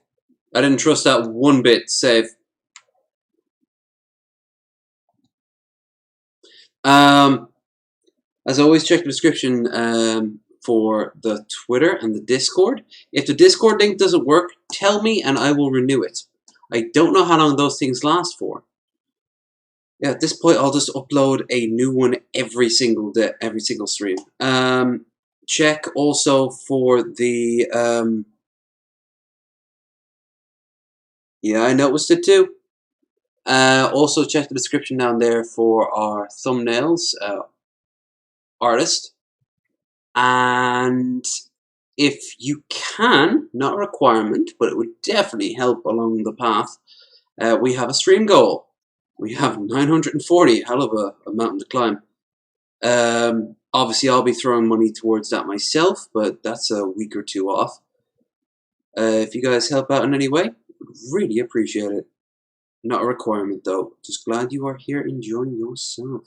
I didn't trust that one bit. Save. As always, check the description for the Twitter and the Discord. If the Discord link doesn't work, tell me and I will renew it. I don't know how long those things last for. Yeah, at this point, I'll just upload a new one every single day, every single stream. Check also for the yeah, I noticed it too. Also check the description down there for our thumbnails artist. And if you can, not a requirement, but it would definitely help along the path, we have a stream goal. We have 940, hell of a mountain to climb. Obviously, I'll be throwing money towards that myself, but that's a week or two off. If you guys help out in any way, would really appreciate it. Not a requirement though. Just glad you are here enjoying yourself.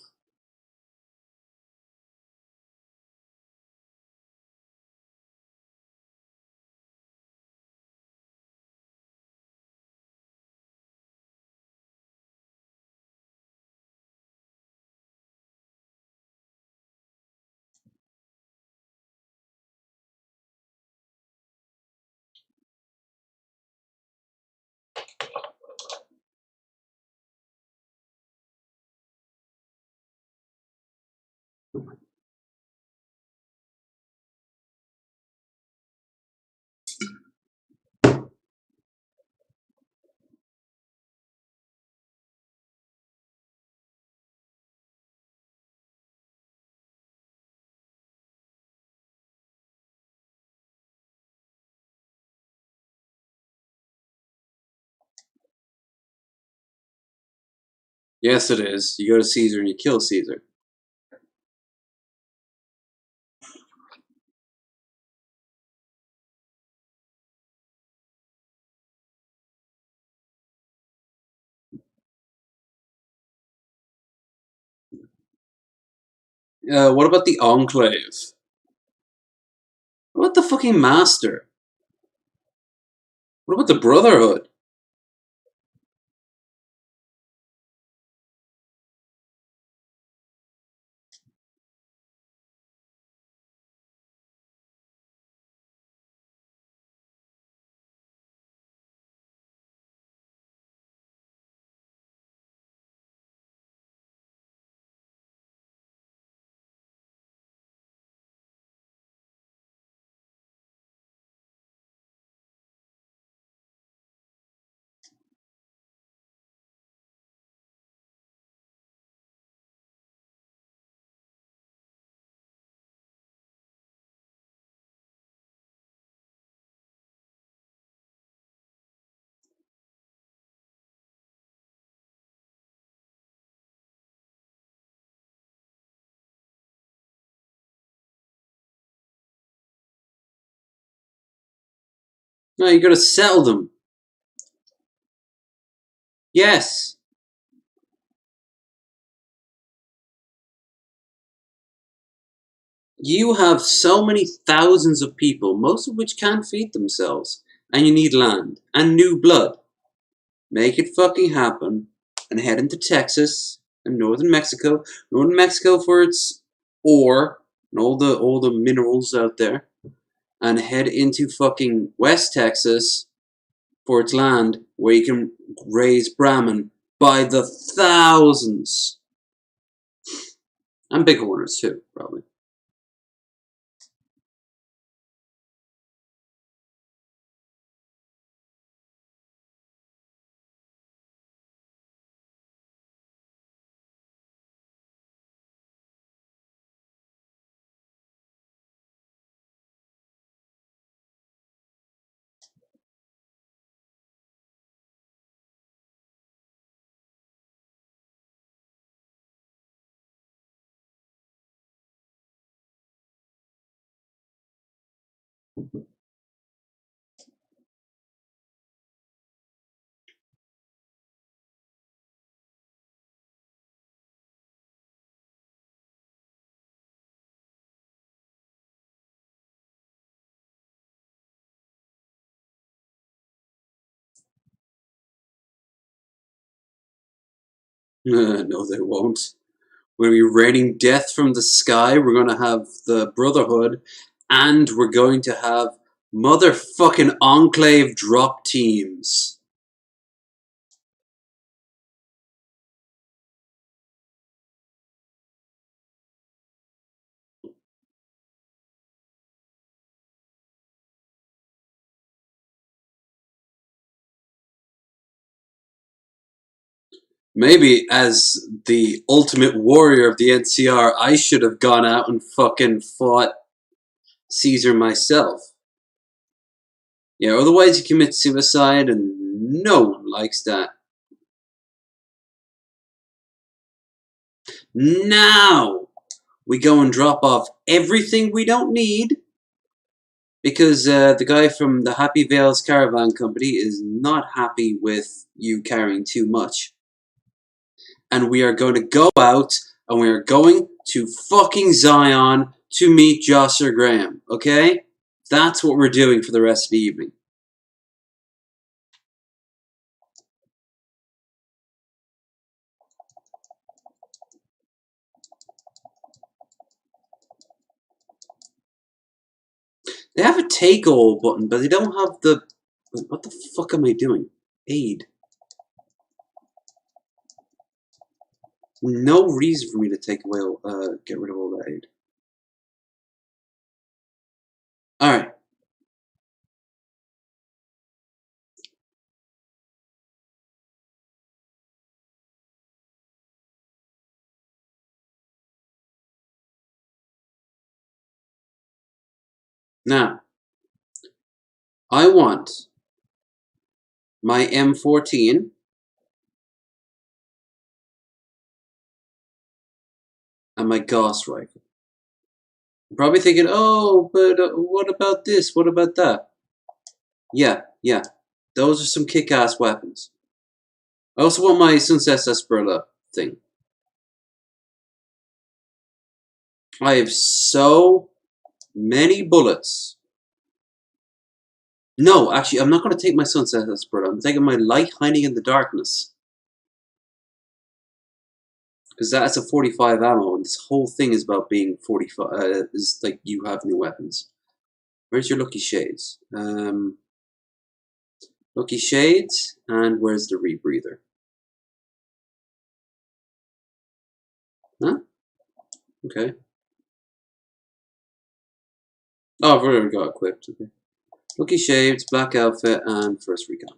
Yes, it is. You go to Caesar and you kill Caesar. What about the Enclave? What about the fucking Master? What about the Brotherhood? No, you gotta sell them. Yes. You have so many thousands of people, most of which can't feed themselves, and you need land and new blood. Make it fucking happen and head into Texas and northern Mexico. Northern Mexico for its ore and all the minerals out there. And head into fucking West Texas for its land where you can raise Brahmin by the thousands. And bighorners too, probably. No, they won't. We're going to be raining death from the sky. We're going to have the Brotherhood. And we're going to have motherfucking Enclave drop teams. Maybe as the ultimate warrior of the NCR, I should have gone out and fucking fought Caesar myself. Yeah, otherwise you commit suicide and no one likes that. Now we go and drop off everything we don't need because the guy from the Happy Vales Caravan Company is not happy with you carrying too much. And we are going to go out and we are going to fucking Zion to meet Josser Graham, okay? That's what we're doing for the rest of the evening. They have a take all button, but they don't have the... What the fuck am I doing? Aid. No reason for me to take away, get rid of all that aid. Alright. Now, I want my M14 and my Gauss rifle. I'm probably thinking, oh, but what about this? What about that? Yeah. Those are some kick-ass weapons. I also want my Sunset Sarsaparilla thing. I have so many bullets. No, actually, I'm not going to take my Sunset Sarsaparilla. I'm taking my Light Hiding in the Darkness. Because that's a 45 ammo, and this whole thing is about being 45. Is like you have new weapons. Where's your Lucky Shades? Lucky Shades, and where's the Rebreather? Huh? Okay. Oh, I've already got equipped. Okay. Lucky Shades, Black Outfit, and First Recon.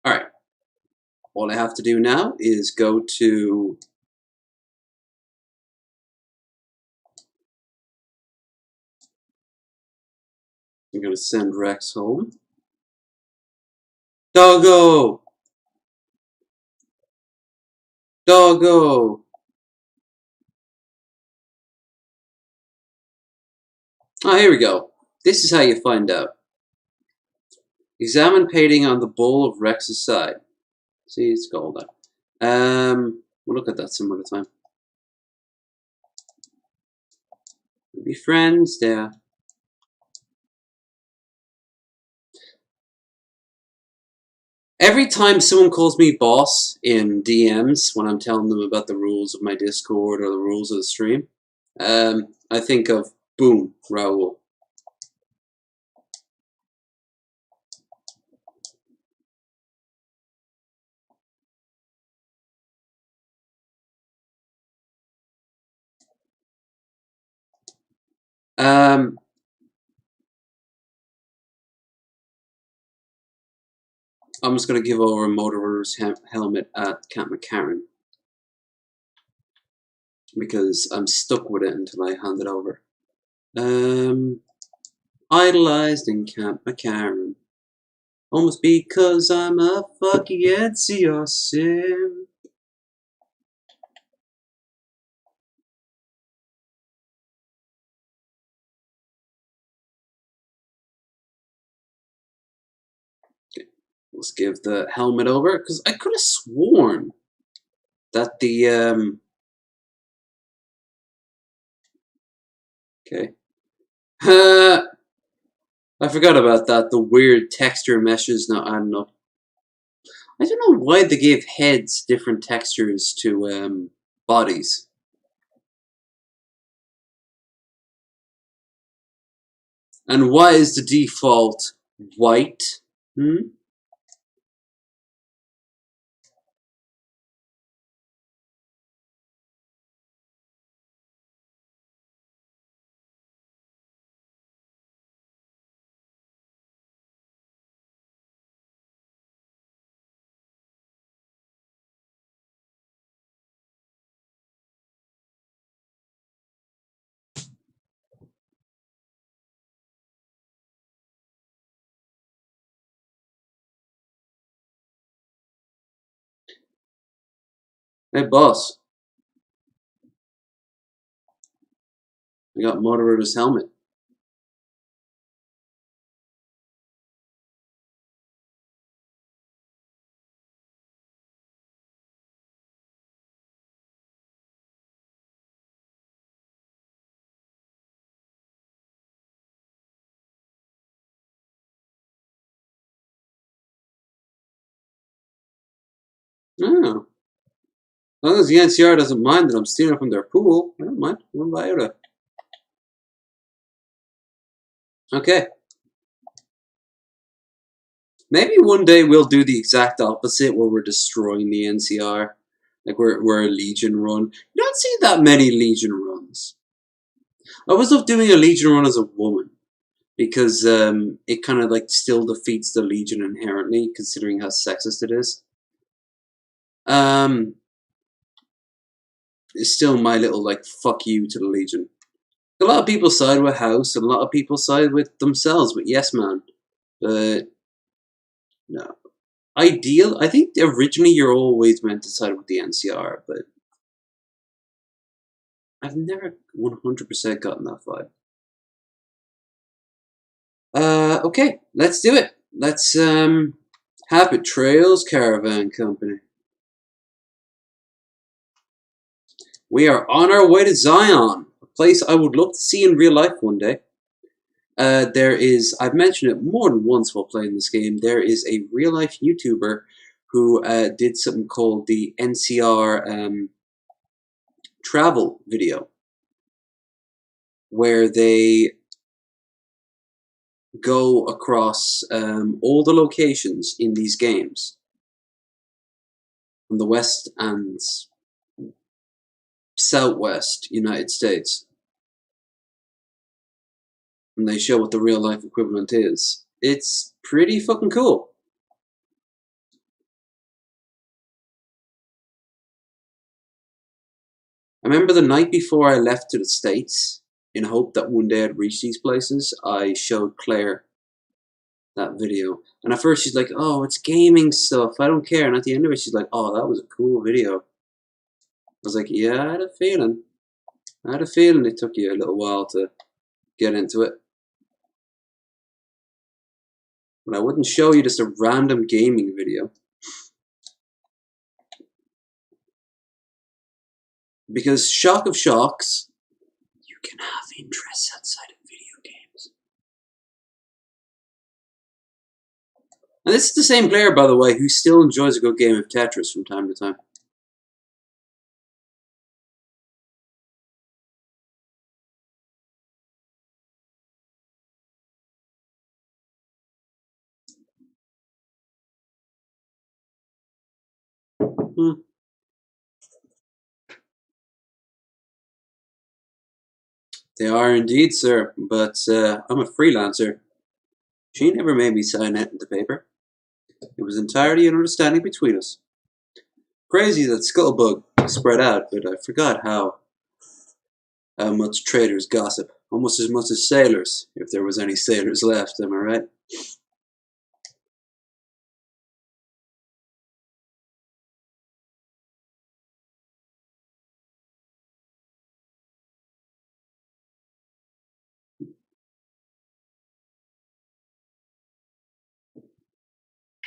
Alright. All I have to do now is go to... I'm going to send Rex home. Doggo! Doggo! Oh, here we go. This is how you find out. Examine painting on the bowl of Rex's side. See, it's gold. We'll look at that some other time. We'll be friends there. Every time someone calls me boss in DMs when I'm telling them about the rules of my Discord or the rules of the stream, I think of boom, Raul. I'm just going to give over Motorer's helmet at Camp McCarran because I'm stuck with it until I hand it over. Idolized in Camp McCarran. Almost because I'm a fucking NCR sim. Okay, let's give the helmet over because I could have sworn that the okay. I forgot about that. The weird texture meshes not adding up. I don't know why they gave heads different textures to bodies. And why is the default white? Hey, boss. I got Motorer's helmet. Oh. As long as the NCR doesn't mind that I'm stealing from their pool, I don't mind. One iota. Okay. Maybe one day we'll do the exact opposite where we're destroying the NCR. Like we're a Legion run. You don't see that many Legion runs. I was love doing a Legion run as a woman. Because it kind of like still defeats the Legion inherently, considering how sexist it is. It's still my little like fuck you to the Legion. A lot of people side with House, and a lot of people side with themselves, with Yes Man. But no, ideal. I think originally you're always meant to side with the NCR, but I've never 100% gotten that vibe. Okay, let's do it. Let's Habit Trails Caravan Company. We are on our way to Zion, a place I would love to see in real life one day. There is, I've mentioned it more than once while playing this game, there is a real life YouTuber who did something called the NCR travel video, where they go across all the locations in these games from the West and Southwest United States. And they show what the real life equivalent is. It's pretty fucking cool. I remember the night before I left to the States, in hope that one day I'd reach these places, I showed Claire that video. And at first she's like, oh, it's gaming stuff, I don't care. And at the end of it, she's like, oh, that was a cool video. I was like, yeah, I had a feeling. It took you a little while to get into it. But I wouldn't show you just a random gaming video. Because shock of shocks, you can have interests outside of video games. And this is the same player, by the way, who still enjoys a good game of Tetris from time to time. They are indeed, sir, but I'm a freelancer. She never made me sign it in the paper. It was entirely an understanding between us. Crazy that Scuttlebug spread out, but I forgot how much traders gossip. Almost as much as sailors, if there was any sailors left, am I right?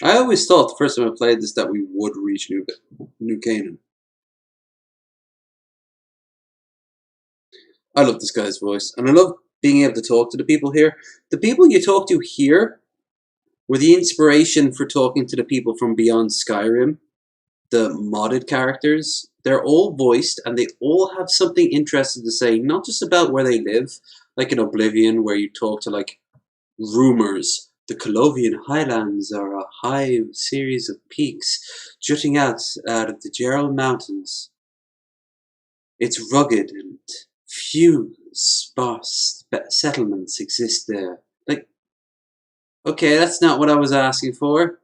I always thought the first time I played this that we would reach New Canaan. I love this guy's voice, and I love being able to talk to the people here. The people you talk to here were the inspiration for talking to the people from Beyond Skyrim, the modded characters. They're all voiced, and they all have something interesting to say, not just about where they live, like in Oblivion, where you talk to, like, rumors. The Colovian Highlands are a high series of peaks jutting out of the Gerald Mountains. It's rugged and few sparse settlements exist there. Like, okay, that's not what I was asking for.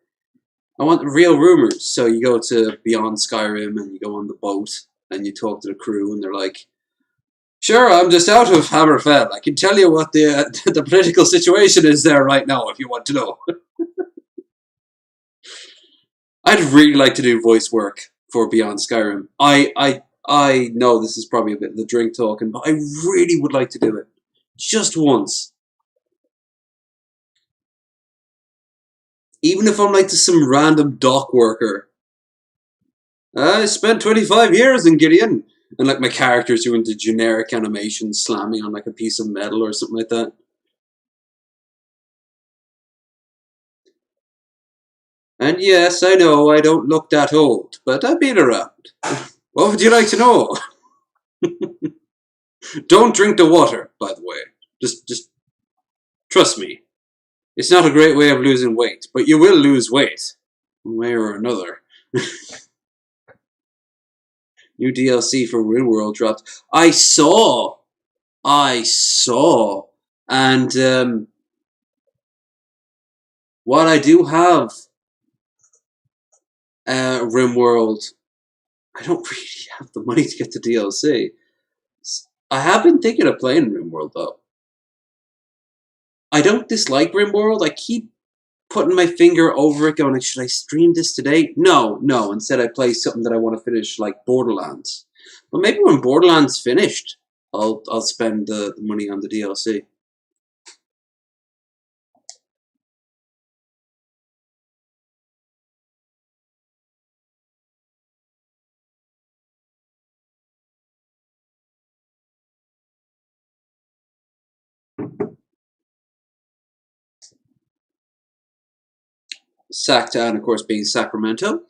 I want real rumors. So you go to Beyond Skyrim and you go on the boat and you talk to the crew and they're like, sure, I'm just out of Hammerfell. I can tell you what the political situation is there right now if you want to know. I'd really like to do voice work for Beyond Skyrim. I know this is probably a bit of the drink talking, but I really would like to do it. Just once. Even if I'm like just some random dock worker. I spent 25 years in Gideon. And like my character's doing the generic animation, slamming on like a piece of metal or something like that. And yes, I know I don't look that old, but I've been around. What would you like to know? Don't drink the water, by the way. Just trust me. It's not a great way of losing weight, but you will lose weight, one way or another. New DLC for RimWorld dropped. I saw. And while I do have RimWorld, I don't really have the money to get the DLC. I have been thinking of playing RimWorld though. I don't dislike RimWorld. I keep putting my finger over it going, like, should I stream this today? No. Instead I play something that I want to finish, like Borderlands. But maybe when Borderlands finished, I'll spend the money on the DLC. Sacktown, of course, being Sacramento.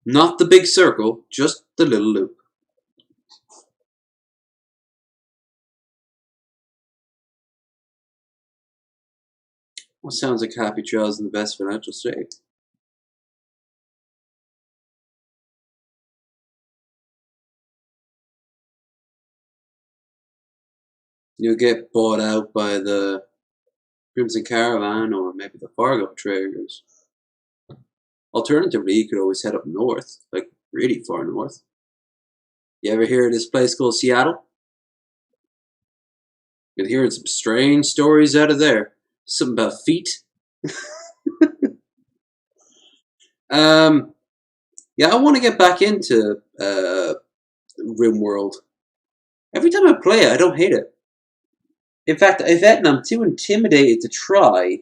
Not the big circle, just the little loop. Well, sounds like Happy Trails in the best financial state. You'll get bought out by the Crimson Caravan or maybe the Fargo traders. Alternatively, you could always head up north, like really far north. You ever hear of this place called Seattle? Been hearing some strange stories out of there. Something about feet. Yeah, I want to get back into RimWorld. Every time I play it, I don't hate it. In fact, I'm too intimidated to try,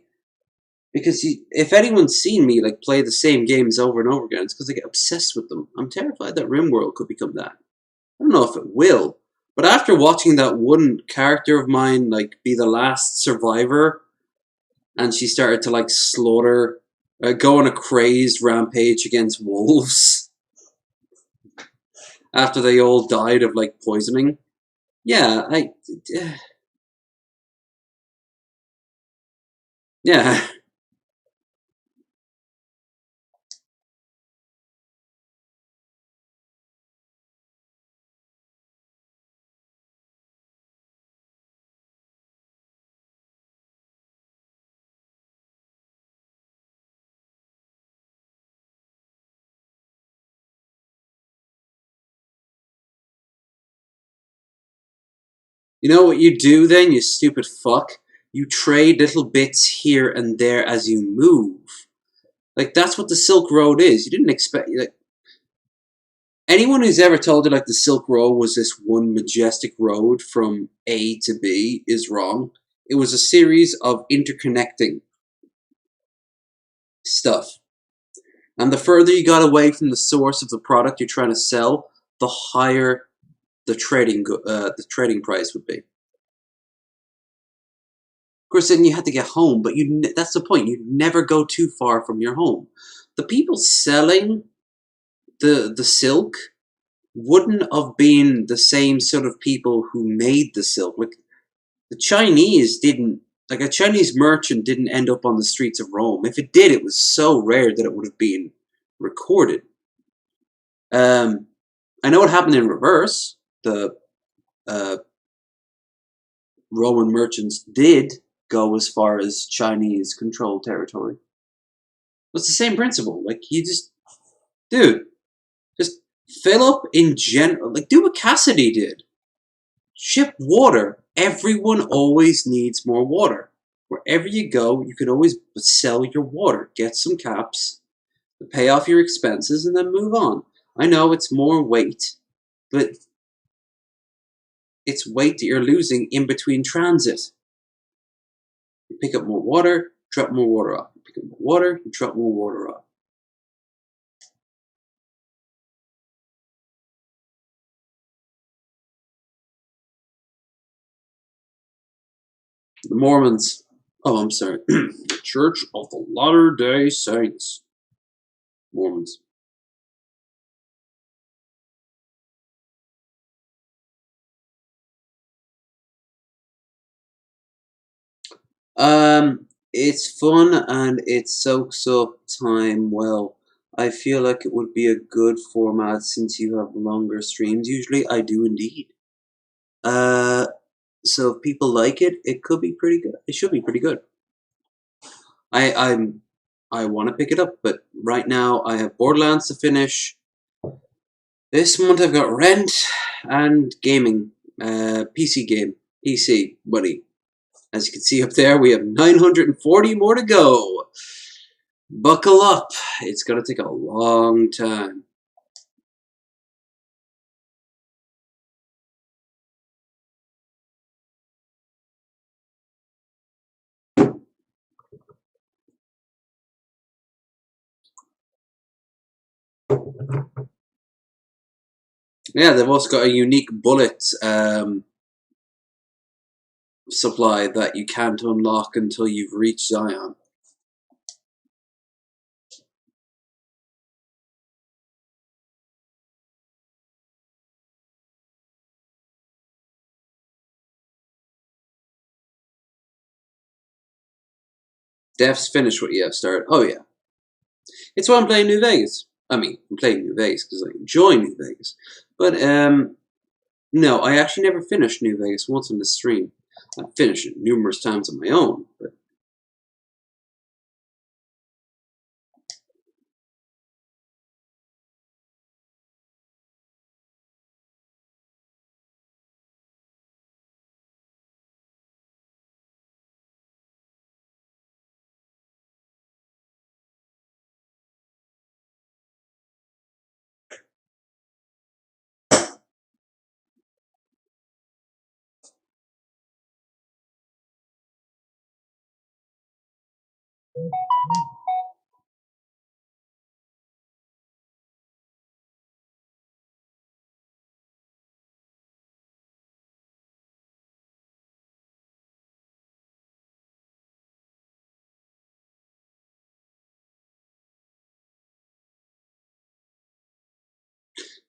because if anyone's seen me like play the same games over and over again, it's because I get obsessed with them. I'm terrified that RimWorld could become that. I don't know if it will, but after watching that one character of mine like be the last survivor, and she started to like slaughter, go on a crazed rampage against wolves after they all died of like poisoning. Yeah, yeah. You know what you do then, you stupid fuck? You trade little bits here and there as you move. Like, that's what the Silk Road is. You didn't expect... Like, anyone who's ever told you, like, the Silk Road was this one majestic road from A to B is wrong. It was a series of interconnecting stuff. And the further you got away from the source of the product you're trying to sell, the higher the trading price would be. Of course, then you had to get home, but that's the point. You'd never go too far from your home. The people selling the silk wouldn't have been the same sort of people who made the silk. Like, the Chinese didn't... Like, a Chinese merchant didn't end up on the streets of Rome. If it did, it was so rare that it would have been recorded. I know what happened in reverse. The Roman merchants did go as far as Chinese controlled territory. It's the same principle. Like, you just... Dude, just fill up in general. Like, do what Cassidy did. Ship water. Everyone always needs more water. Wherever you go, you can always sell your water. Get some caps, pay off your expenses, and then move on. I know it's more weight, but it's weight that you're losing in between transit. You pick up more water, drop more water off. You pick up more water, you drop more water off. The Mormons. Oh, I'm sorry. The Church of the Latter-day Saints. Mormons. It's fun and it soaks up time well. I feel like it would be a good format since you have longer streams. Usually, I do indeed. So if people like it, it could be pretty good. It should be pretty good. I want to pick it up, but right now I have Borderlands to finish. This month I've got Rent and gaming, PC buddy. As you can see up there, we have 940 more to go. Buckle up. It's going to take a long time. Yeah, they've also got a unique bullet supply that you can't unlock until you've reached Zion. Dev's finished what you have started. Oh yeah, it's why I'm playing New Vegas. I mean, I'm playing New Vegas because I enjoy New Vegas. But no, I actually never finished New Vegas once on the stream. I've finished it numerous times on my own, but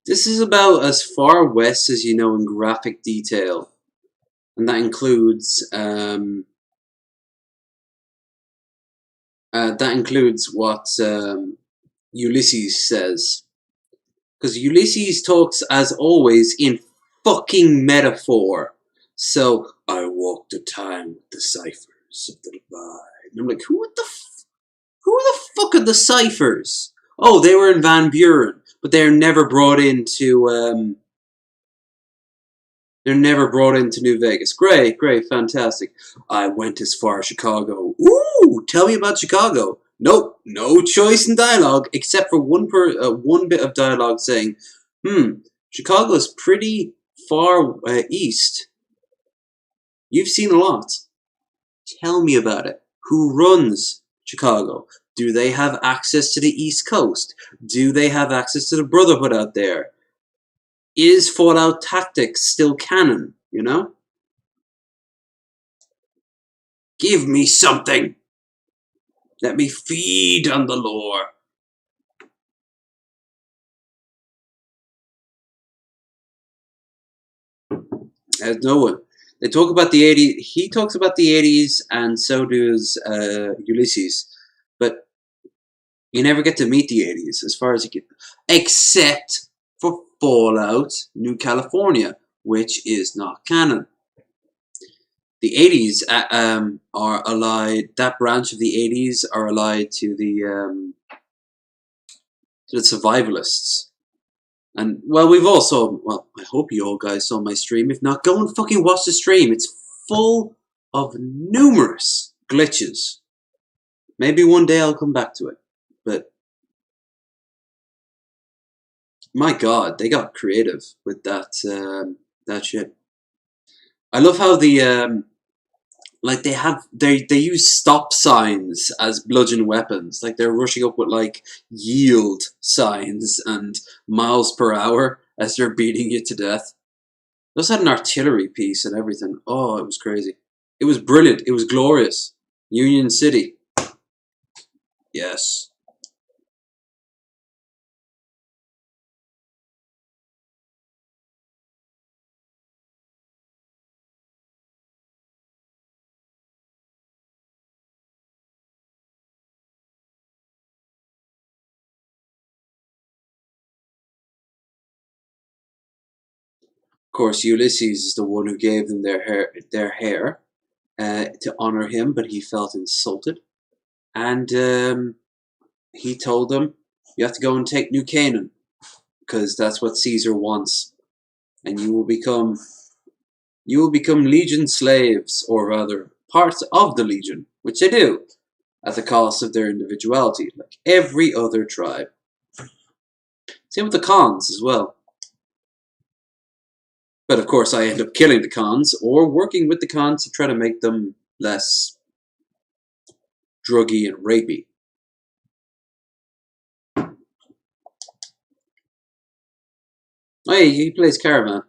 this is about as far west as you know in graphic detail, and that includes what Ulysses says. Because Ulysses talks, as always, in fucking metaphor. So, I walked the time with the ciphers of the divide. And I'm like, who the fuck are the ciphers? Oh, they were in Van Buren, but they're never brought into, New Vegas. Great, fantastic. I went as far as Chicago. Ooh, tell me about Chicago. Nope, no choice in dialogue except for one bit of dialogue saying, Chicago's pretty far east. You've seen a lot. Tell me about it. Who runs Chicago? Do they have access to the East Coast? Do they have access to the Brotherhood out there? Is Fallout Tactics still canon? You know? Give me something! Let me feed on the lore. As no one. They talk about the 80s. He talks about the 80s, and so does Ulysses. But you never get to meet the 80s, as far as you get, except for Fallout New California, which is not canon. The 80s are allied. That branch of the 80s are allied to the survivalists. And, well, we've also, well, I hope you all guys saw my stream. If not, go and fucking watch the stream. It's full of numerous glitches. Maybe one day I'll come back to it. But, my god, they got creative with that shit. I love how like they use stop signs as bludgeon weapons. Like they're rushing up with like yield signs and miles per hour as they're beating you to death. They also had an artillery piece and everything. Oh, it was crazy. It was brilliant. It was glorious. Union City. Yes. Of course, Ulysses is the one who gave them their hair to honor him, but he felt insulted. And he told them, you have to go and take New Canaan, because that's what Caesar wants. And you will become legion slaves, or rather, parts of the legion, which they do, at the cost of their individuality, like every other tribe. Same with the Khans as well. But of course, I end up killing the Khans, or working with the Khans to try to make them less druggy and rapey. Oh, yeah, he plays Caravan.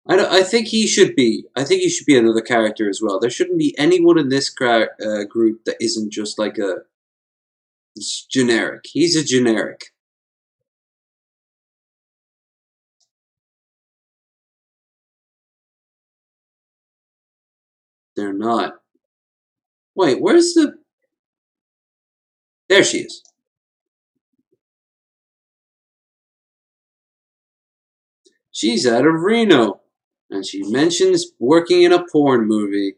I think he should be. I think he should be another character as well. There shouldn't be anyone in this group that isn't just like a generic. He's a generic. They're not. Wait, where's the... There she is. She's out of Reno. And she mentions working in a porn movie.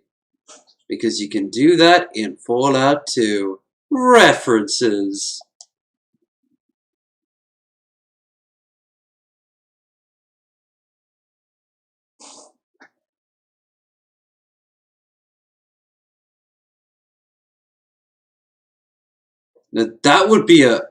Because you can do that in Fallout 2. References. Now that would be a...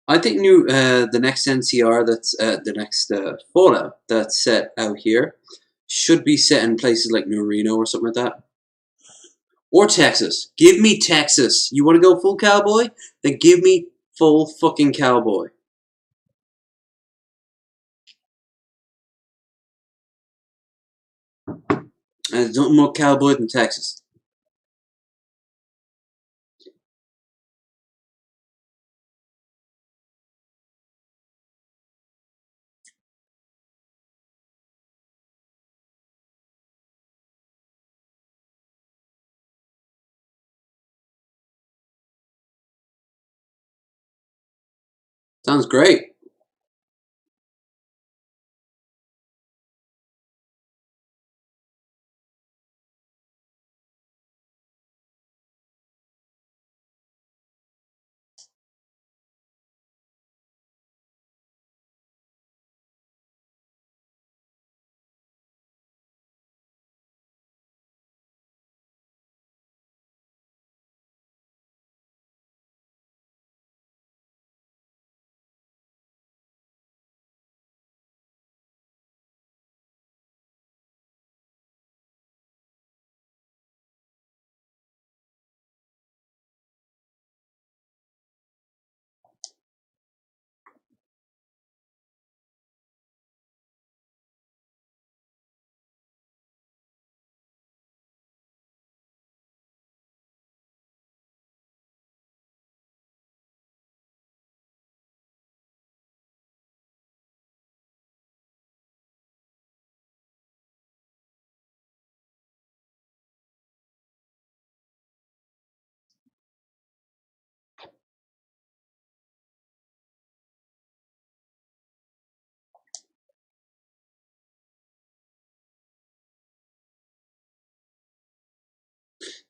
I think the next NCR that's the next Fallout that's set out here should be set in places like New Reno or something like that. Or Texas. Give me Texas. You want to go full cowboy? Then give me full fucking cowboy. And there's nothing more cowboy than Texas. Sounds great.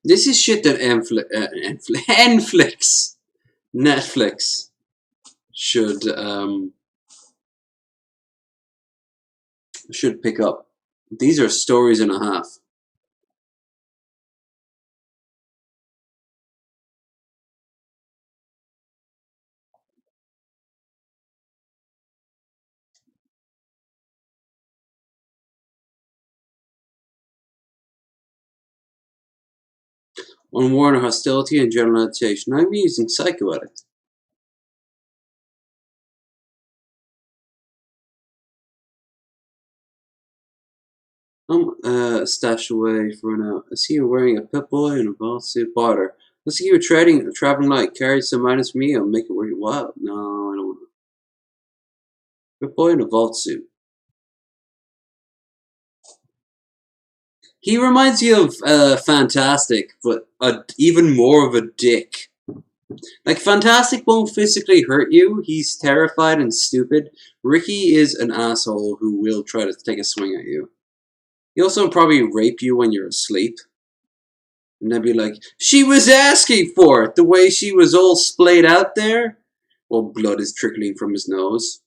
This is shit that Netflix should pick up. These are stories and a half. On war and hostility and general agitation. I'm using psychoaddict. Stashed away for now. I see you wearing a Pip-Boy and a ball suit. Potter. Let's see you traveling light. Carry some minus for me. I'll make it worth your while. No, I don't want to. Pip-Boy in a vault suit. He reminds you of Fantastic, but even more of a dick. Like, Fantastic won't physically hurt you. He's terrified and stupid. Ricky is an asshole who will try to take a swing at you. He also probably rape you when you're asleep. And they'd be like, she was asking for it! The way she was all splayed out there. Well, blood is trickling from his nose.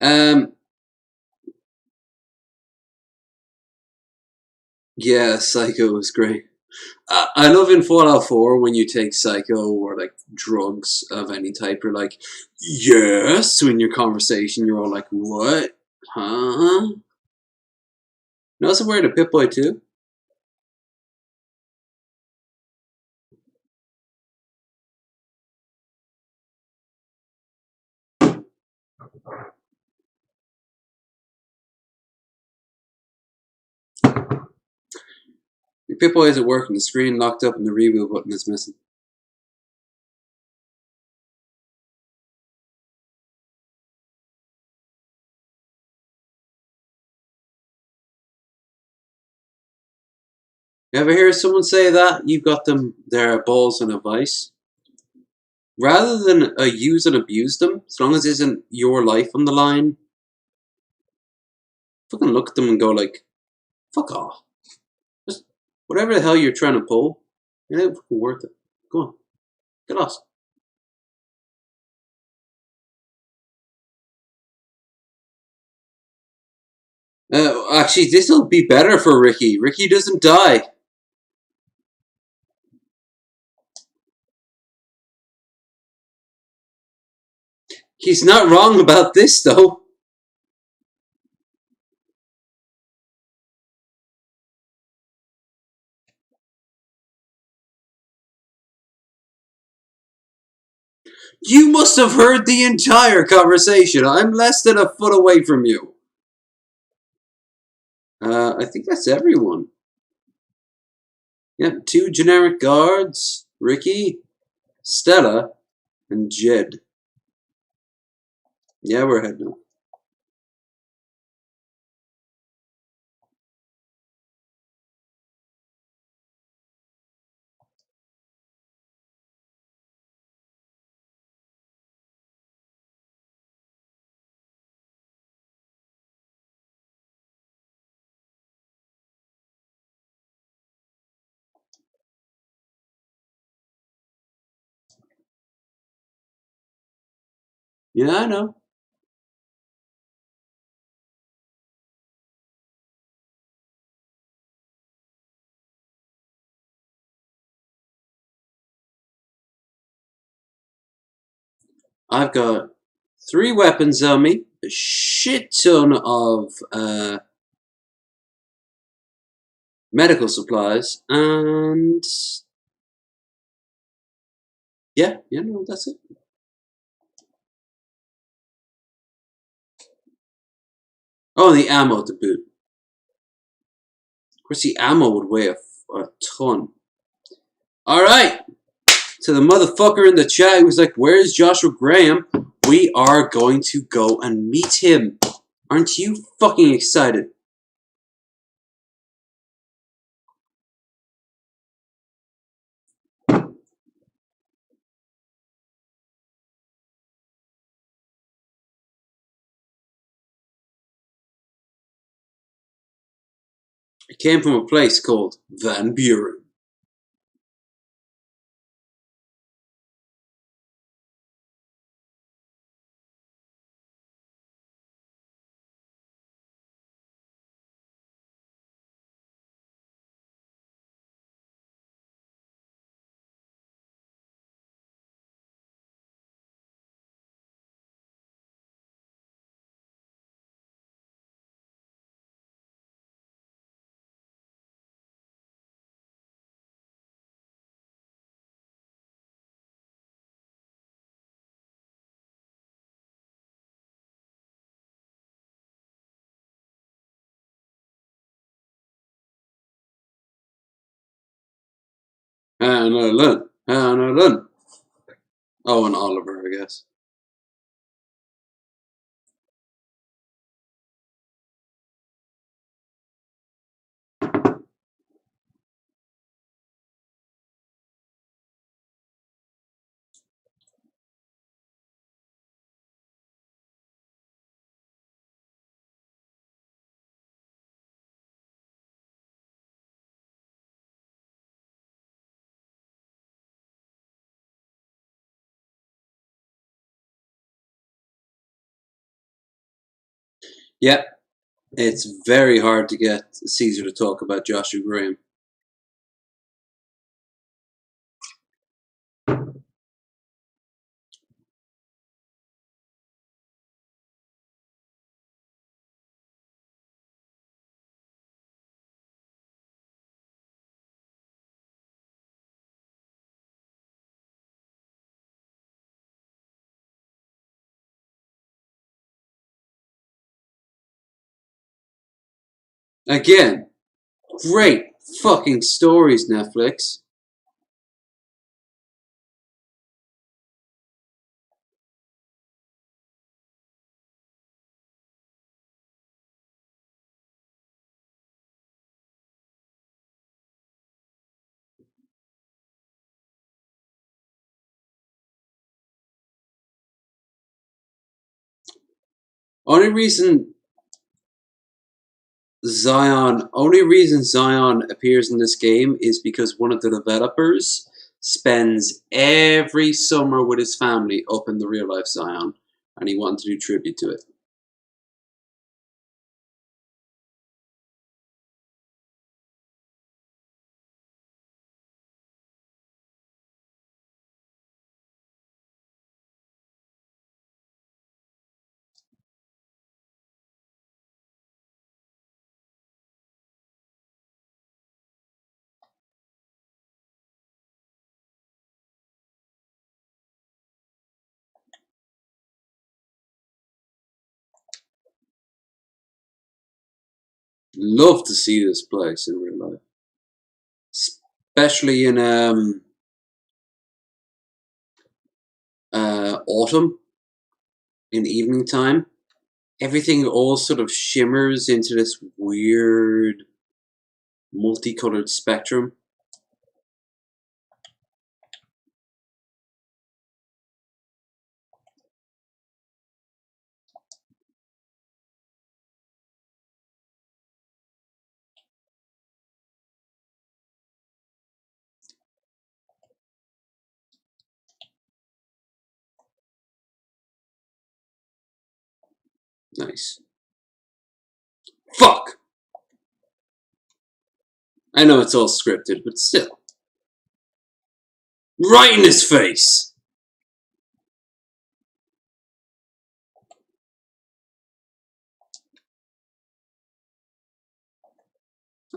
Yeah, Psycho was great. I love in Fallout 4 when you take Psycho or like drugs of any type. You're like, yes. So in your conversation, you're all like, what? Huh? You also wearing a Pip-Boy too? Your Pip-Boy isn't working. The screen locked up and the reboot button is missing. You ever hear someone say that? You've got them, their balls in a vice? Rather than use and abuse them, as long as it isn't your life on the line, fucking look at them and go like, fuck off. Just whatever the hell you're trying to pull, it ain't fucking worth it. Go on. Get lost. Actually, this'll be better for Ricky. Ricky doesn't die. He's not wrong about this, though. You must have heard the entire conversation. I'm less than a foot away from you. I think that's everyone. Yep, 2 generic guards, Ricky, Stella, and Jed. Yeah, we're heading up. Yeah, I know. I've got 3 weapons on me, a shit ton of medical supplies, and yeah, no, that's it. Oh, the ammo to boot. Of course, the ammo would weigh a ton. All right, to the motherfucker in the chat who's like, "Where's Joshua Graham?" We are going to go and meet him. Aren't you fucking excited? It came from a place called Van Buren. Hannah. Oh, and Oliver, I guess. Yeah, it's very hard to get Caesar to talk about Joshua Graham. Again, great fucking stories, Netflix. Only reason Zion appears in this game is because one of the developers spends every summer with his family up in the real life Zion, and he wanted to do tribute to it. Love to see this place in real life, especially in autumn, in evening time. Everything all sort of shimmers into this weird multicolored spectrum. Nice. Fuck! I know it's all scripted, but still. Right in his face!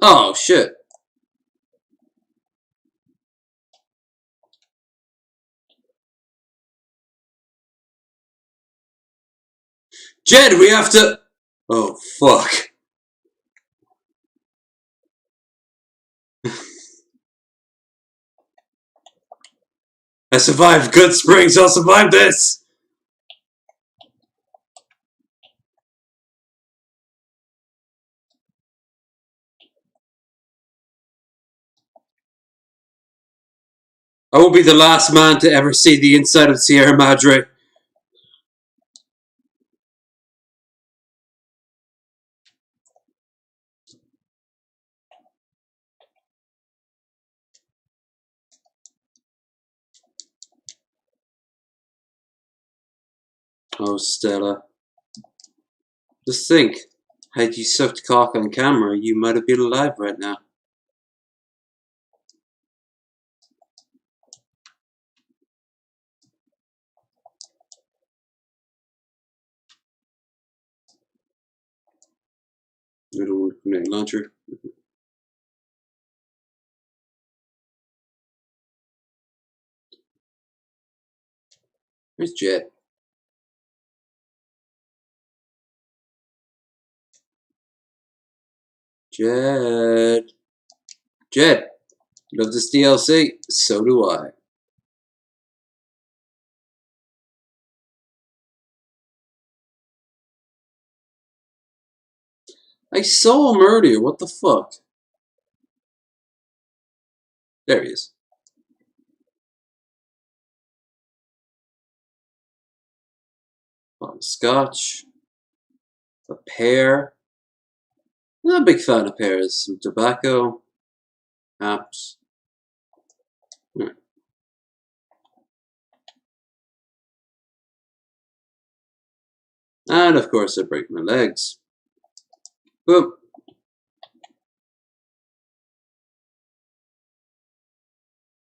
Oh, shit. Jed, we have to... Oh, fuck. I survived Good Springs, I'll survive this! I will be the last man to ever see the inside of Sierra Madre. Oh, Stella. Just think, had you sucked cock on camera, you might have been alive right now. Little grenade launcher. Where's Jet? Jed. Jed. Love this DLC? So do I. I saw him earlier, what the fuck? There he is. Bottle of scotch. A pear. Not a big fan of pears. Some tobacco. Apps. And of course I break my legs. Boop.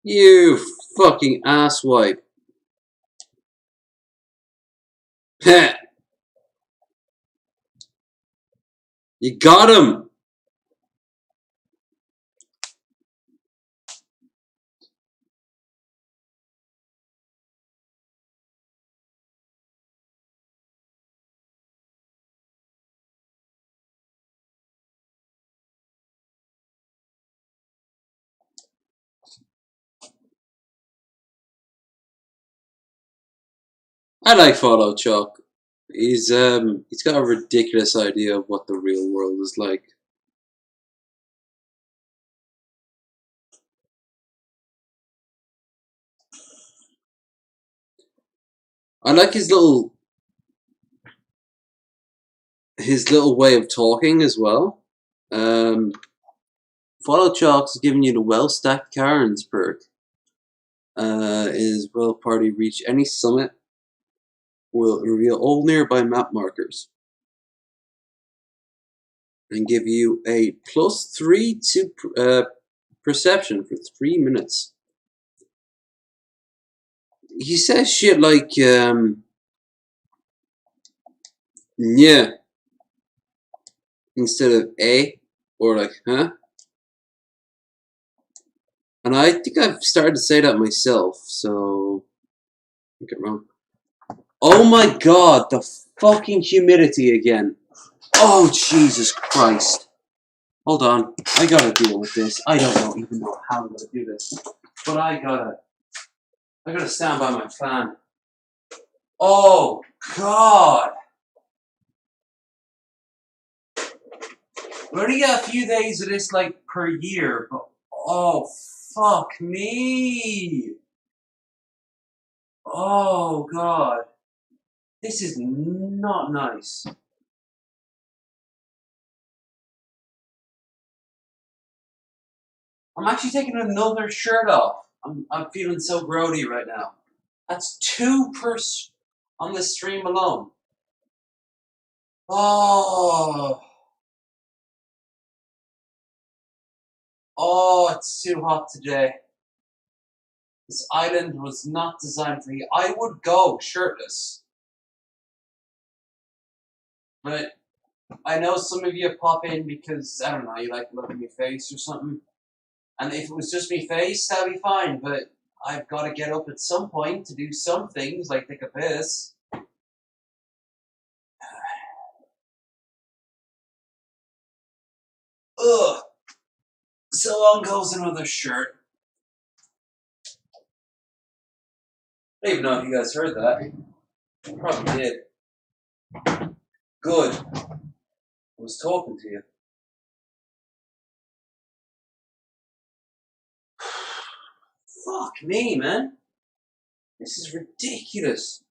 You fucking asswipe. Heh. You got him. I like Fallout Chalk. He's got a ridiculous idea of what the real world is like. I like his little way of talking as well. Fallout Chalk's giving you the well-stacked Karens perk. Is will party reach any summit will reveal all nearby map markers and give you a +3 to perception for 3 minutes. He says shit like yeah instead of a, or like huh. And I think I've started to say that myself, so don't get wrong. Oh my god, the fucking humidity again. Oh Jesus Christ. Hold on, I gotta deal with this. I don't even know how I'm gonna do this. But I gotta stand by my fan. Oh god. We only get a few days of this like per year, but oh fuck me. Oh god. This is not nice. I'm actually taking another shirt off. I'm feeling so grody right now. That's 2 per on this stream alone. Oh. Oh, it's too hot today. This island was not designed for you. I would go shirtless. But I know some of you pop in because, I don't know, you like looking at my face or something. And if it was just my face, that'd be fine. But I've got to get up at some point to do some things, like take a piss. Ugh. So on goes another shirt. I don't even know if you guys heard that. Probably did. Good. I was talking to you. Fuck me, man. This is ridiculous.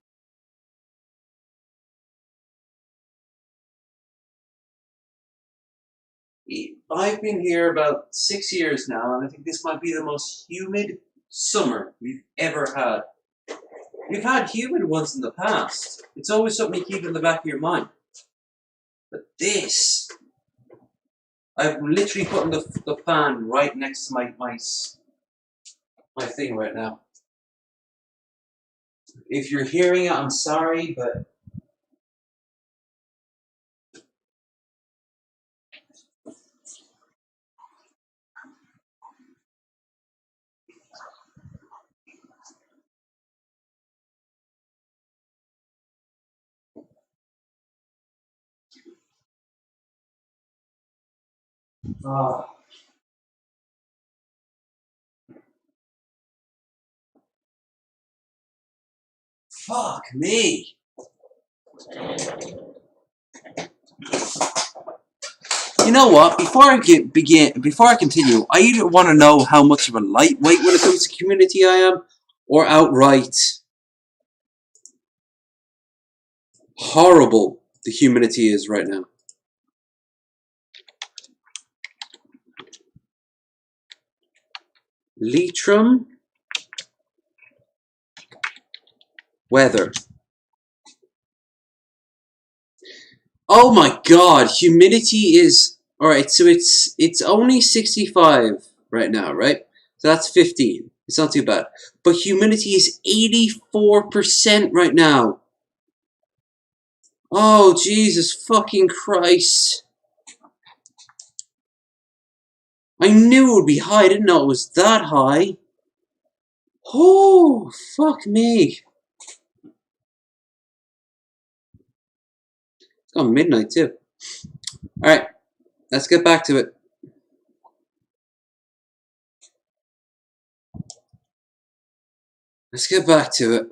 I've been here about 6 years now, and I think this might be the most humid summer we've ever had. We've had humid ones in the past. It's always something you keep in the back of your mind. But this, I'm literally putting the fan right next to my thing right now. If you're hearing it, I'm sorry, but fuck me. You know what? Before I continue, I either want to know how much of a lightweight when it comes to community I am, or outright horrible the humidity is right now. Leitrim weather. Oh my god, humidity is alright, so it's only 65 right now, right? So that's 15. It's not too bad. But humidity is 84% right now. Oh Jesus fucking Christ. I knew it would be high, I didn't know it was that high. Oh fuck me. It's gone midnight too. Alright, let's get back to it. Let's get back to it.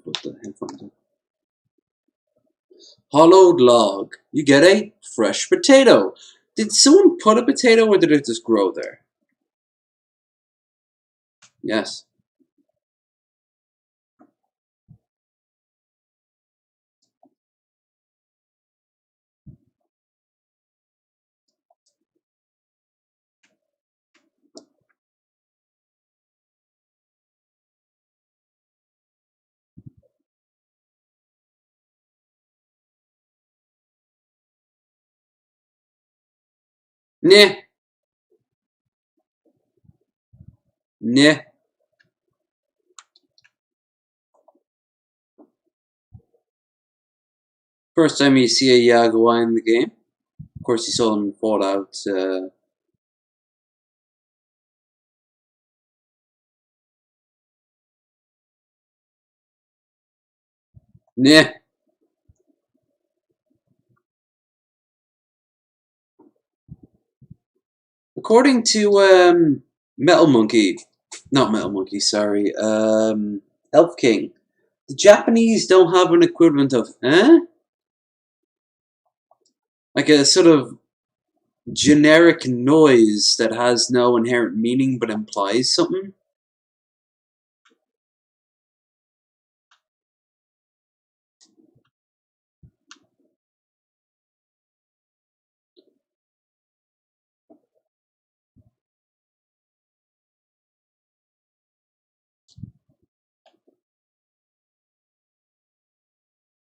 Put the headphones on. Hollowed log. You get a fresh potato. Did someone put a potato or did it just grow there? Yes. Nah. Nah. First time you see a Jaguar in the game. Of course, you saw him in Fallout. Nah. According to Metal Monkey, not Metal Monkey, sorry, Elf King, the Japanese don't have an equivalent of, like a sort of generic noise that has no inherent meaning but implies something.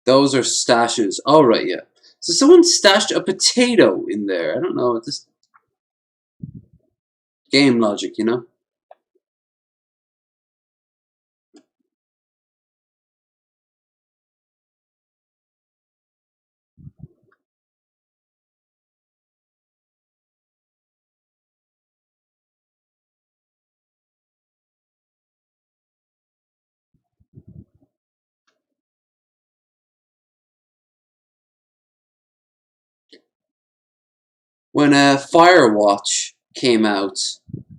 Those are stashes. Oh, right, yeah. So someone stashed a potato in there. I don't know. Just game logic, you know? When Firewatch came out,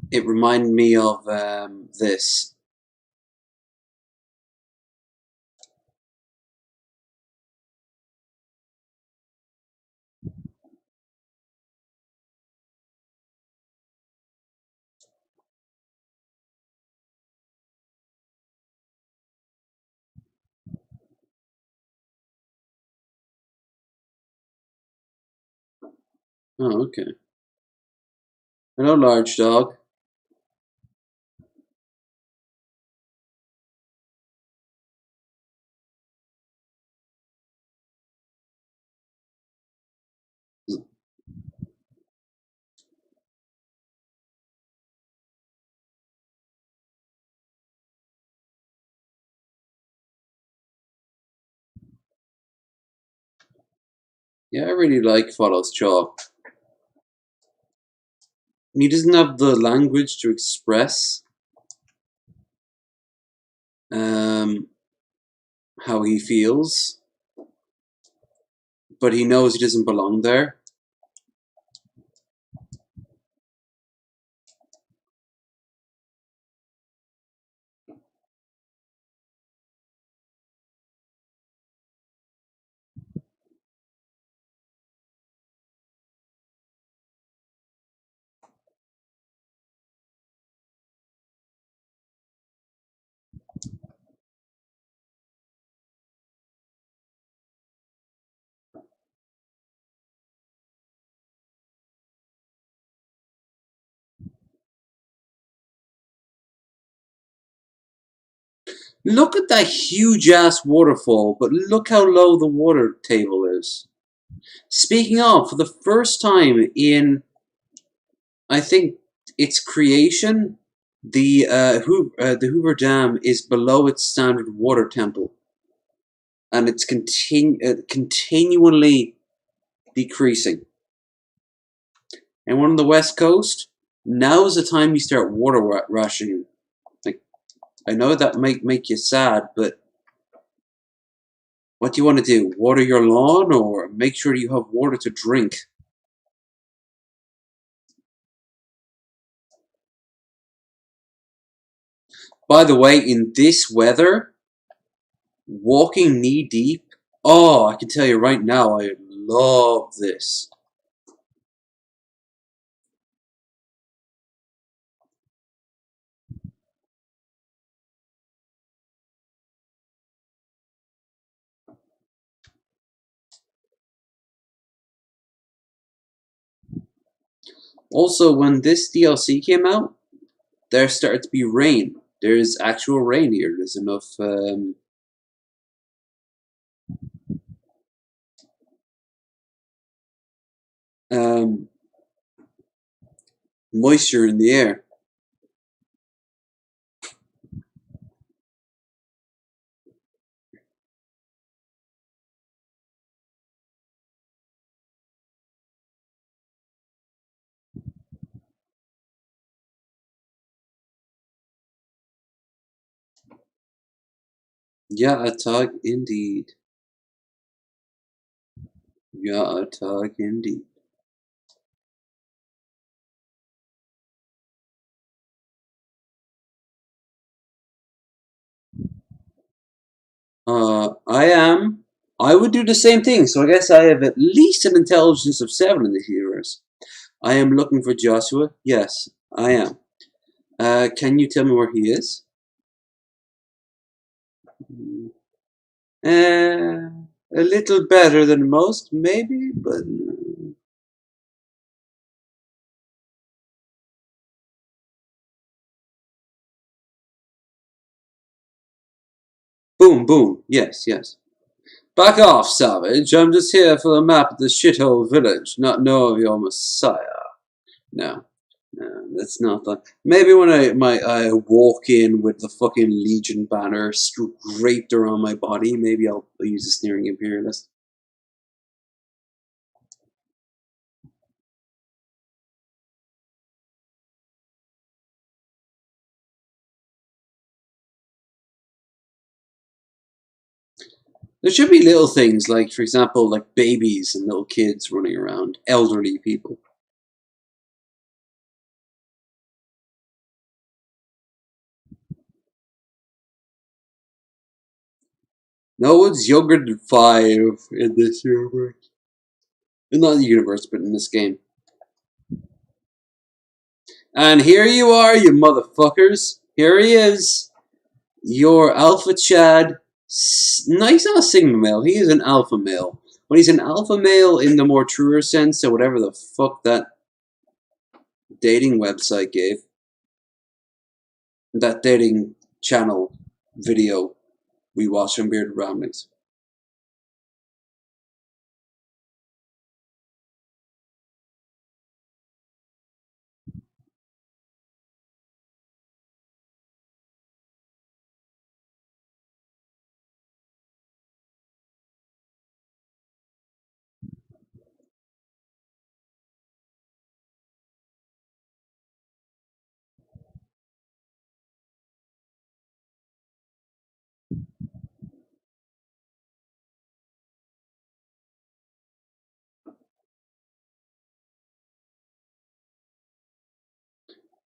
it reminded me of this. Oh, okay. Hello, large dog. Yeah, I really like Follows Chalk. He doesn't have the language to express um, how he feels, but he knows he doesn't belong there. Look at that huge ass waterfall, but look how low the water table is. Speaking of, for the first time in, I think, its creation, the Hoover Dam is below its standard water temple, and it's continually decreasing. And one on the west coast, now's the time you start water rationing. Like, I know that might make you sad, but what do you want to do? Water your lawn, or make sure you have water to drink? By the way, in this weather, walking knee deep, oh, I can tell you right now, I love this. Also, when this DLC came out, there started to be rain. There's actual rain here. There's enough moisture in the air. Yeah, a tug indeed. Yeah, a tug indeed. I am. I would do the same thing, so I guess I have at least an intelligence of 7 in this universe. I am looking for Joshua. Yes, I am. Can you tell me where he is? A little better than most, maybe, but... Boom, boom. Yes, yes. Back off, savage. I'm just here for the map of the shithole village, not know of your messiah. No. No, that's not that. Maybe when I walk in with the fucking Legion banner draped around my body, maybe I'll use a sneering imperialist. There should be little things like, for example, like babies and little kids running around, elderly people. No one's younger than 5 in this universe. Not in the universe, but in this game. And here you are, you motherfuckers. Here he is. Your alpha Chad. No, he's not a sigma male. He is an alpha male. But he's an alpha male in the more truer sense, so whatever the fuck that dating website gave. That dating channel video we watched on Bearded Ramblings.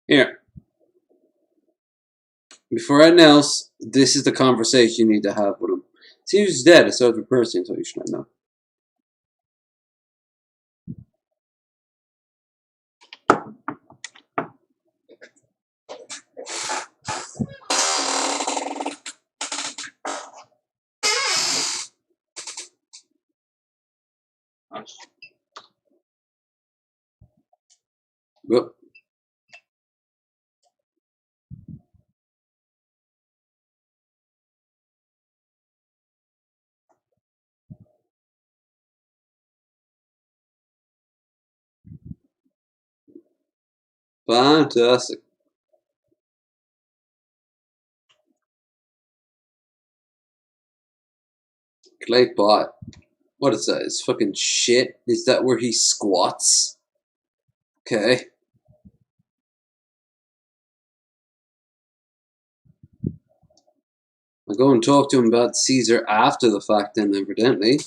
Here. Before anything else, this is the conversation you need to have with him. See, he's dead. It's over person, so you should not know. Whoop. Fantastic. Clay pot. What is that? It's fucking shit. Is that where he squats? Okay. I'll go and talk to him about Caesar after the fact then, evidently.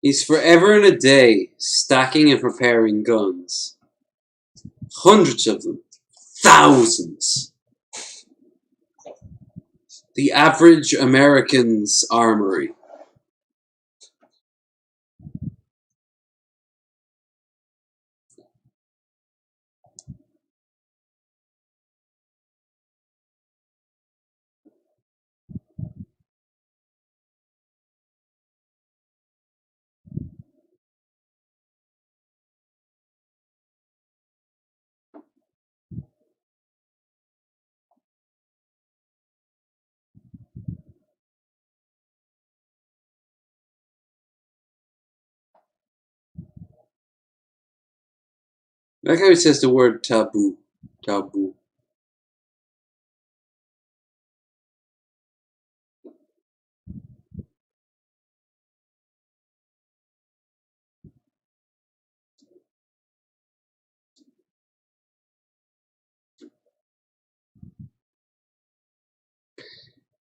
He's forever and a day stacking and preparing guns. Hundreds of them. Thousands. The average American's armory. I like how he says the word taboo. Taboo.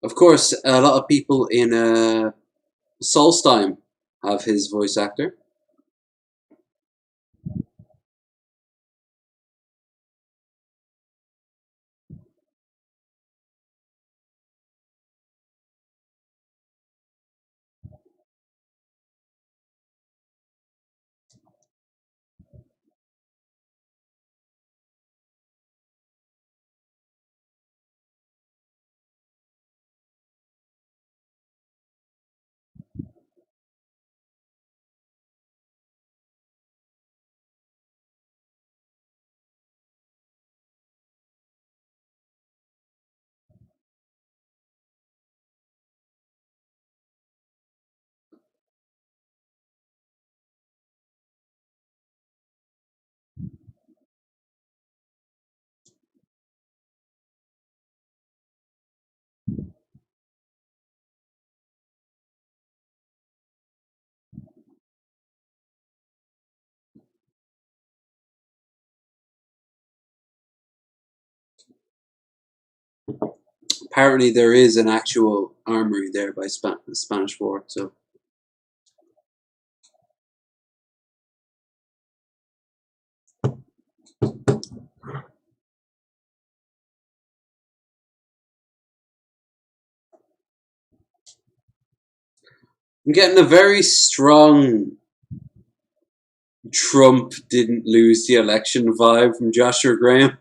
Of course, a lot of people in Solstheim have his voice actor. Apparently, there is an actual armory there by the Spanish War. So. I'm getting a very strong Trump didn't lose the election vibe from Joshua Graham.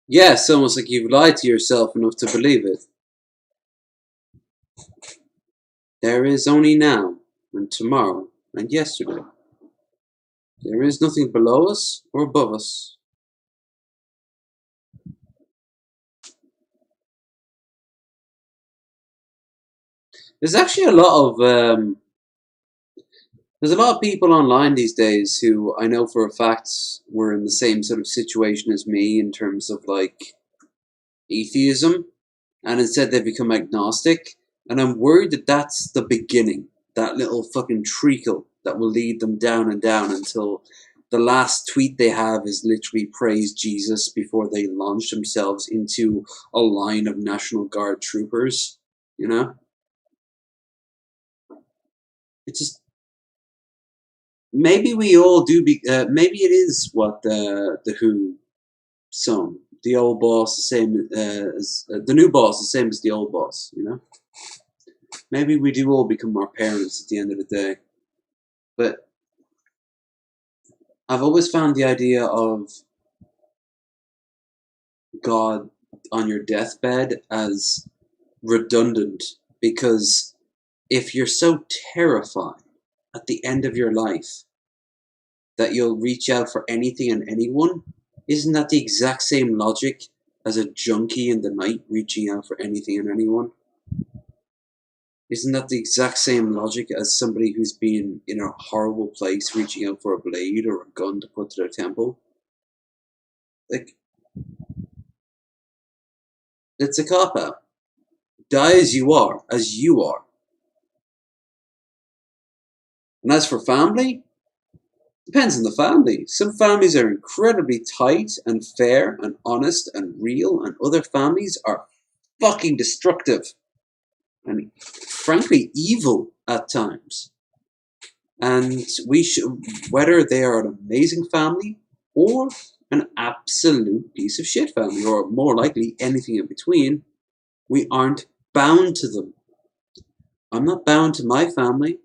Yeah, it's almost like you've lied to yourself enough to believe it. There is only now, and tomorrow, and yesterday. There is nothing below us or above us. There's actually a lot of there's a lot of people online these days who I know for a fact were in the same sort of situation as me in terms of like atheism, and instead they become agnostic. And I'm worried that that's the beginning, that little fucking treacle that will lead them down and down until the last tweet they have is literally praise Jesus before they launch themselves into a line of National Guard troopers. You know, it's just maybe we all do. Maybe it is what the Who song. The old boss, the same as the new boss, the same as the old boss. You know. Maybe we do all become our parents at the end of the day. But I've always found the idea of God on your deathbed as redundant, because if you're so terrified at the end of your life that you'll reach out for anything and anyone, isn't that the exact same logic as a junkie in the night reaching out for anything and anyone? Isn't that the exact same logic as somebody who's been in a horrible place reaching out for a blade or a gun to put to their temple? Like, it's a cop-out. Die as you are, as you are. And as for family, depends on the family. Some families are incredibly tight and fair and honest and real, and other families are fucking destructive and frankly evil at times. And we should, whether they are an amazing family or an absolute piece of shit family, or more likely anything in between, we aren't bound to them. I'm not bound to my family.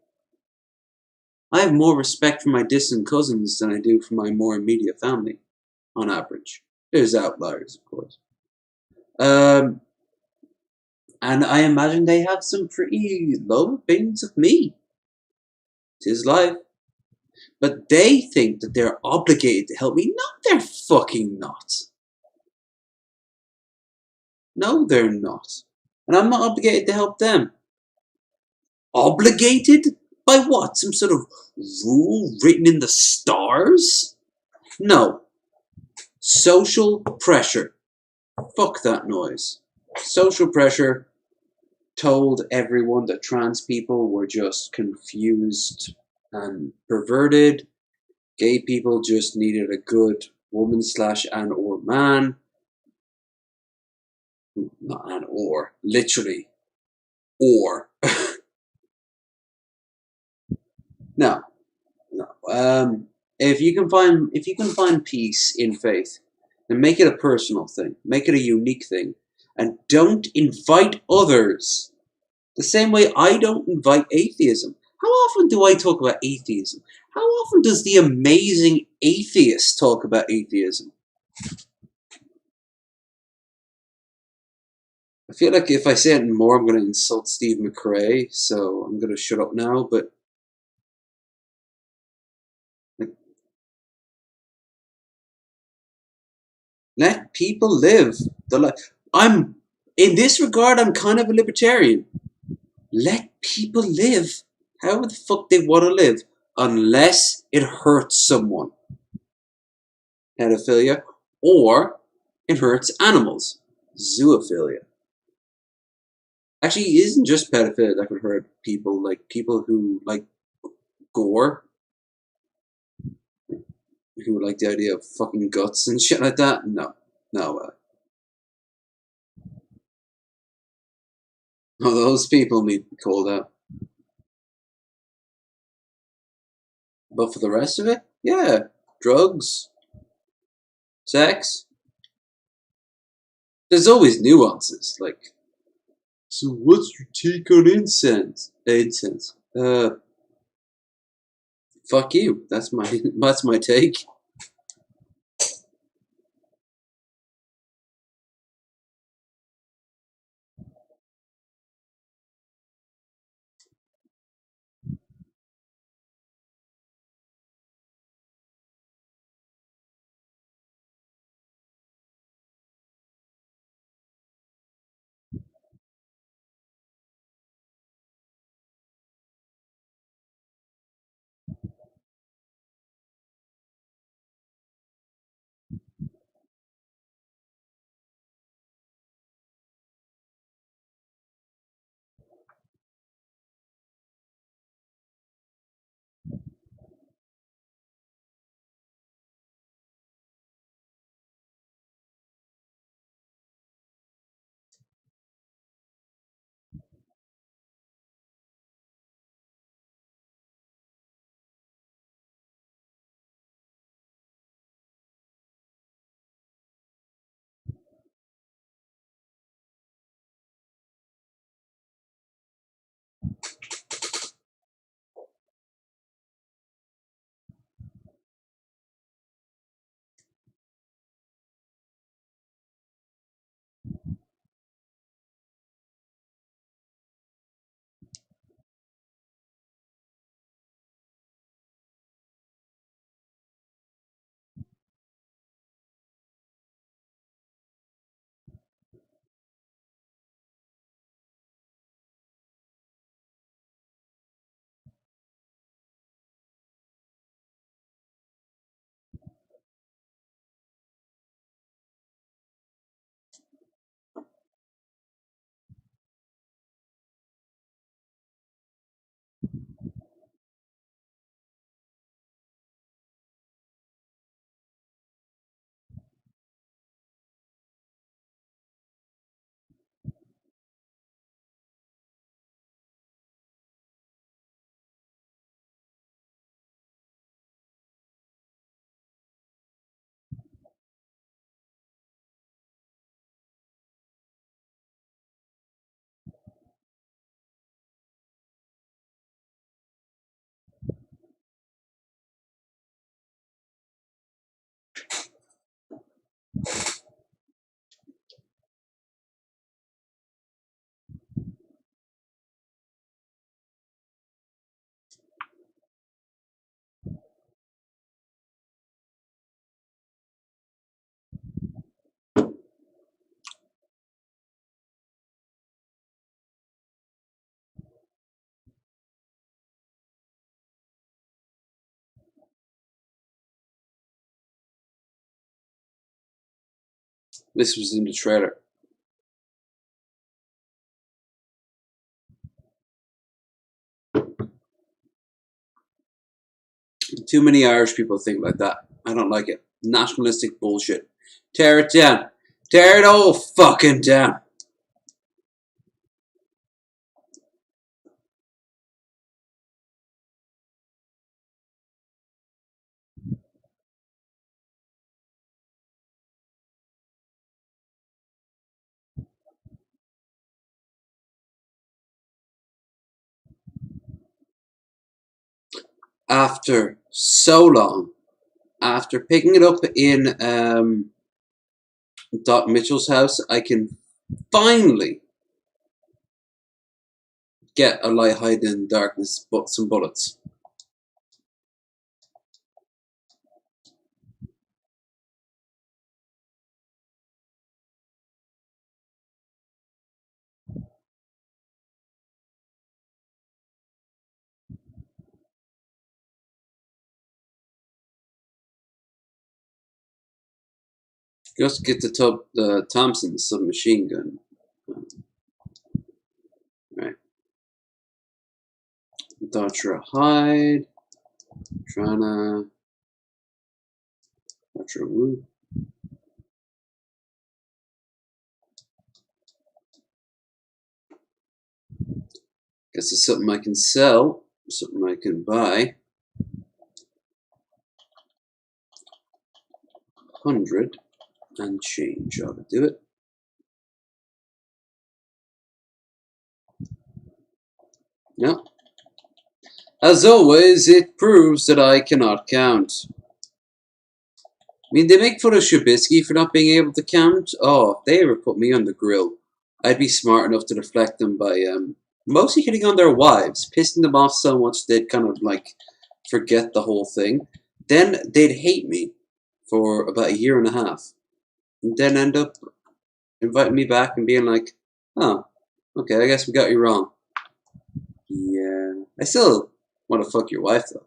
I have more respect for my distant cousins than I do for my more immediate family, on average. There's outliers, of course. And I imagine they have some pretty low opinions of me. 'Tis life. But they think that they're obligated to help me. No, they're fucking not. No, they're not. And I'm not obligated to help them. Obligated? By what? Some sort of rule written in the stars? No. Social pressure. Fuck that noise. Social pressure told everyone that trans people were just confused and perverted. Gay people just needed a good woman / and or man. Not and or, literally. Or. No. If you can find peace in faith, then make it a personal thing. Make it a unique thing. And don't invite others. The same way I don't invite atheism. How often do I talk about atheism? How often does the amazing atheist talk about atheism? I feel like if I say it more, I'm going to insult Steve McRae, so I'm going to shut up now, but let people live the life. In this regard, I'm kind of a libertarian. Let people live however the fuck they want to live. unless it hurts someone. Pedophilia, or it hurts animals. Zoophilia. Actually, it isn't just pedophilia that could hurt people, like people who like gore, who like the idea of fucking guts and shit like that. No. No, those people need to be called out. But for the rest of it, yeah, drugs, sex. There's always nuances. Like, so what's your take on incense? Incense. Fuck you. That's my take. This was in the trailer. Too many Irish people think like that. I don't like it. Nationalistic bullshit. Tear it down. Tear it all fucking down. After so long, after picking it up in Dot Mitchell's house, I can finally get a light hiding in the darkness, but some bullets. Just get the Thompson submachine gun. Right. Dodger hide. Trying Dodger move. Guess it's something I can sell. Something I can buy. 100 and change ought to do it. No. As always, it proves that I cannot count. I mean, they make fun of Shabisky for not being able to count. Oh, if they ever put me on the grill, I'd be smart enough to deflect them by mostly hitting on their wives, pissing them off so much they'd kind of like forget the whole thing. Then they'd hate me for about 1.5 years, and then end up inviting me back and being like, "Oh, okay, I guess we got you wrong." Yeah, I still want to fuck your wife though.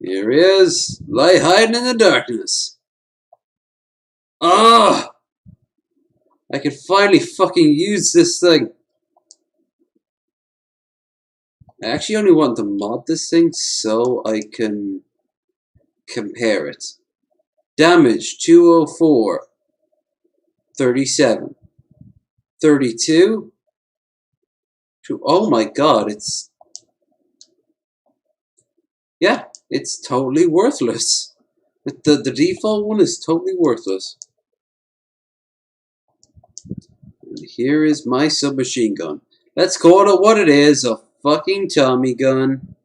Here he is, lie hiding in the darkness. Ah! I can finally fucking use this thing. I actually only want to mod this thing so I can compare it. Damage 204, 37, 32. Oh my god, yeah, it's totally worthless. The default one is totally worthless. And here is my submachine gun. Let's call it what it is, a fucking Tommy gun.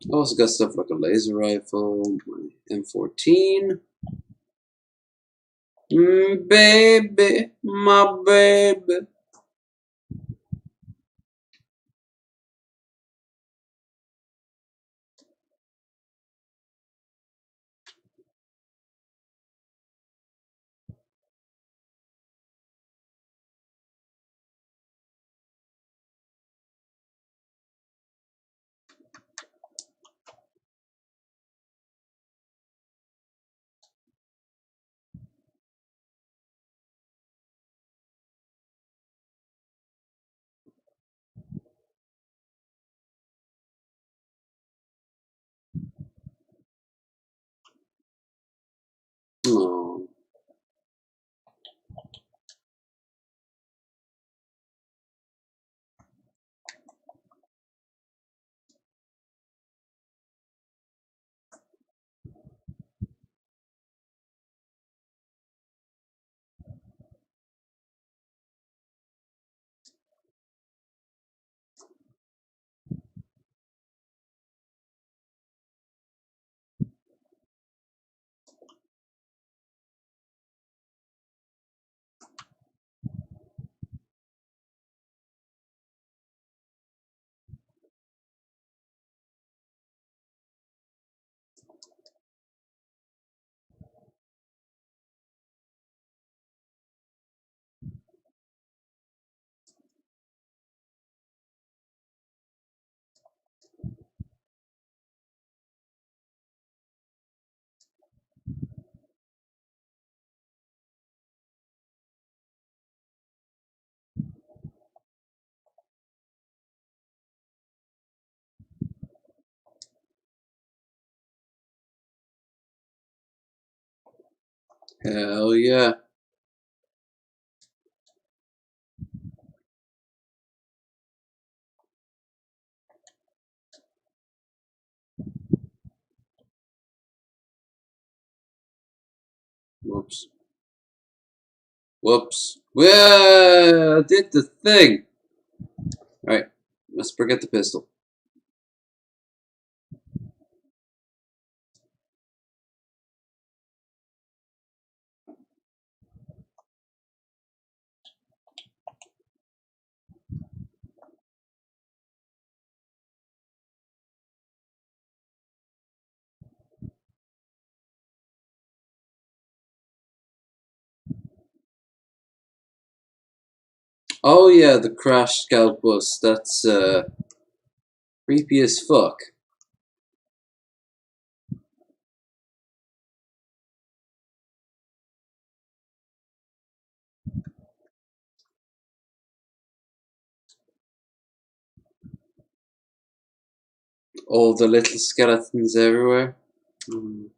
I also got stuff like a laser rifle, my M14. Baby, my baby. Oh. Hell yeah. Whoops. Whoops. Yeah, I did the thing. Alright, let's forget the pistol. Oh yeah, the crashed scout bus. That's creepy as fuck. All the little skeletons everywhere. Mm.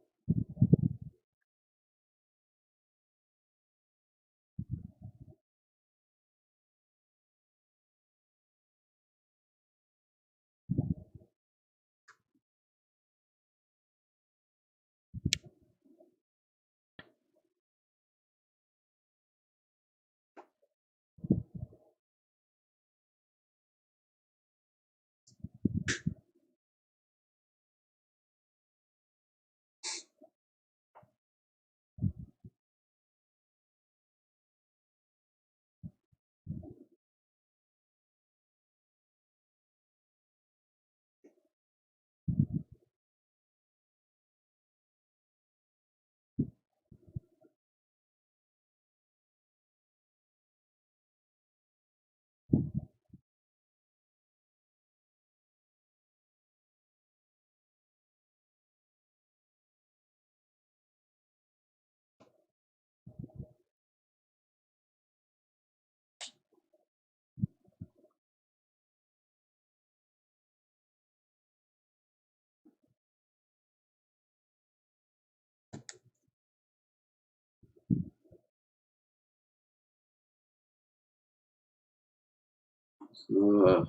Uh,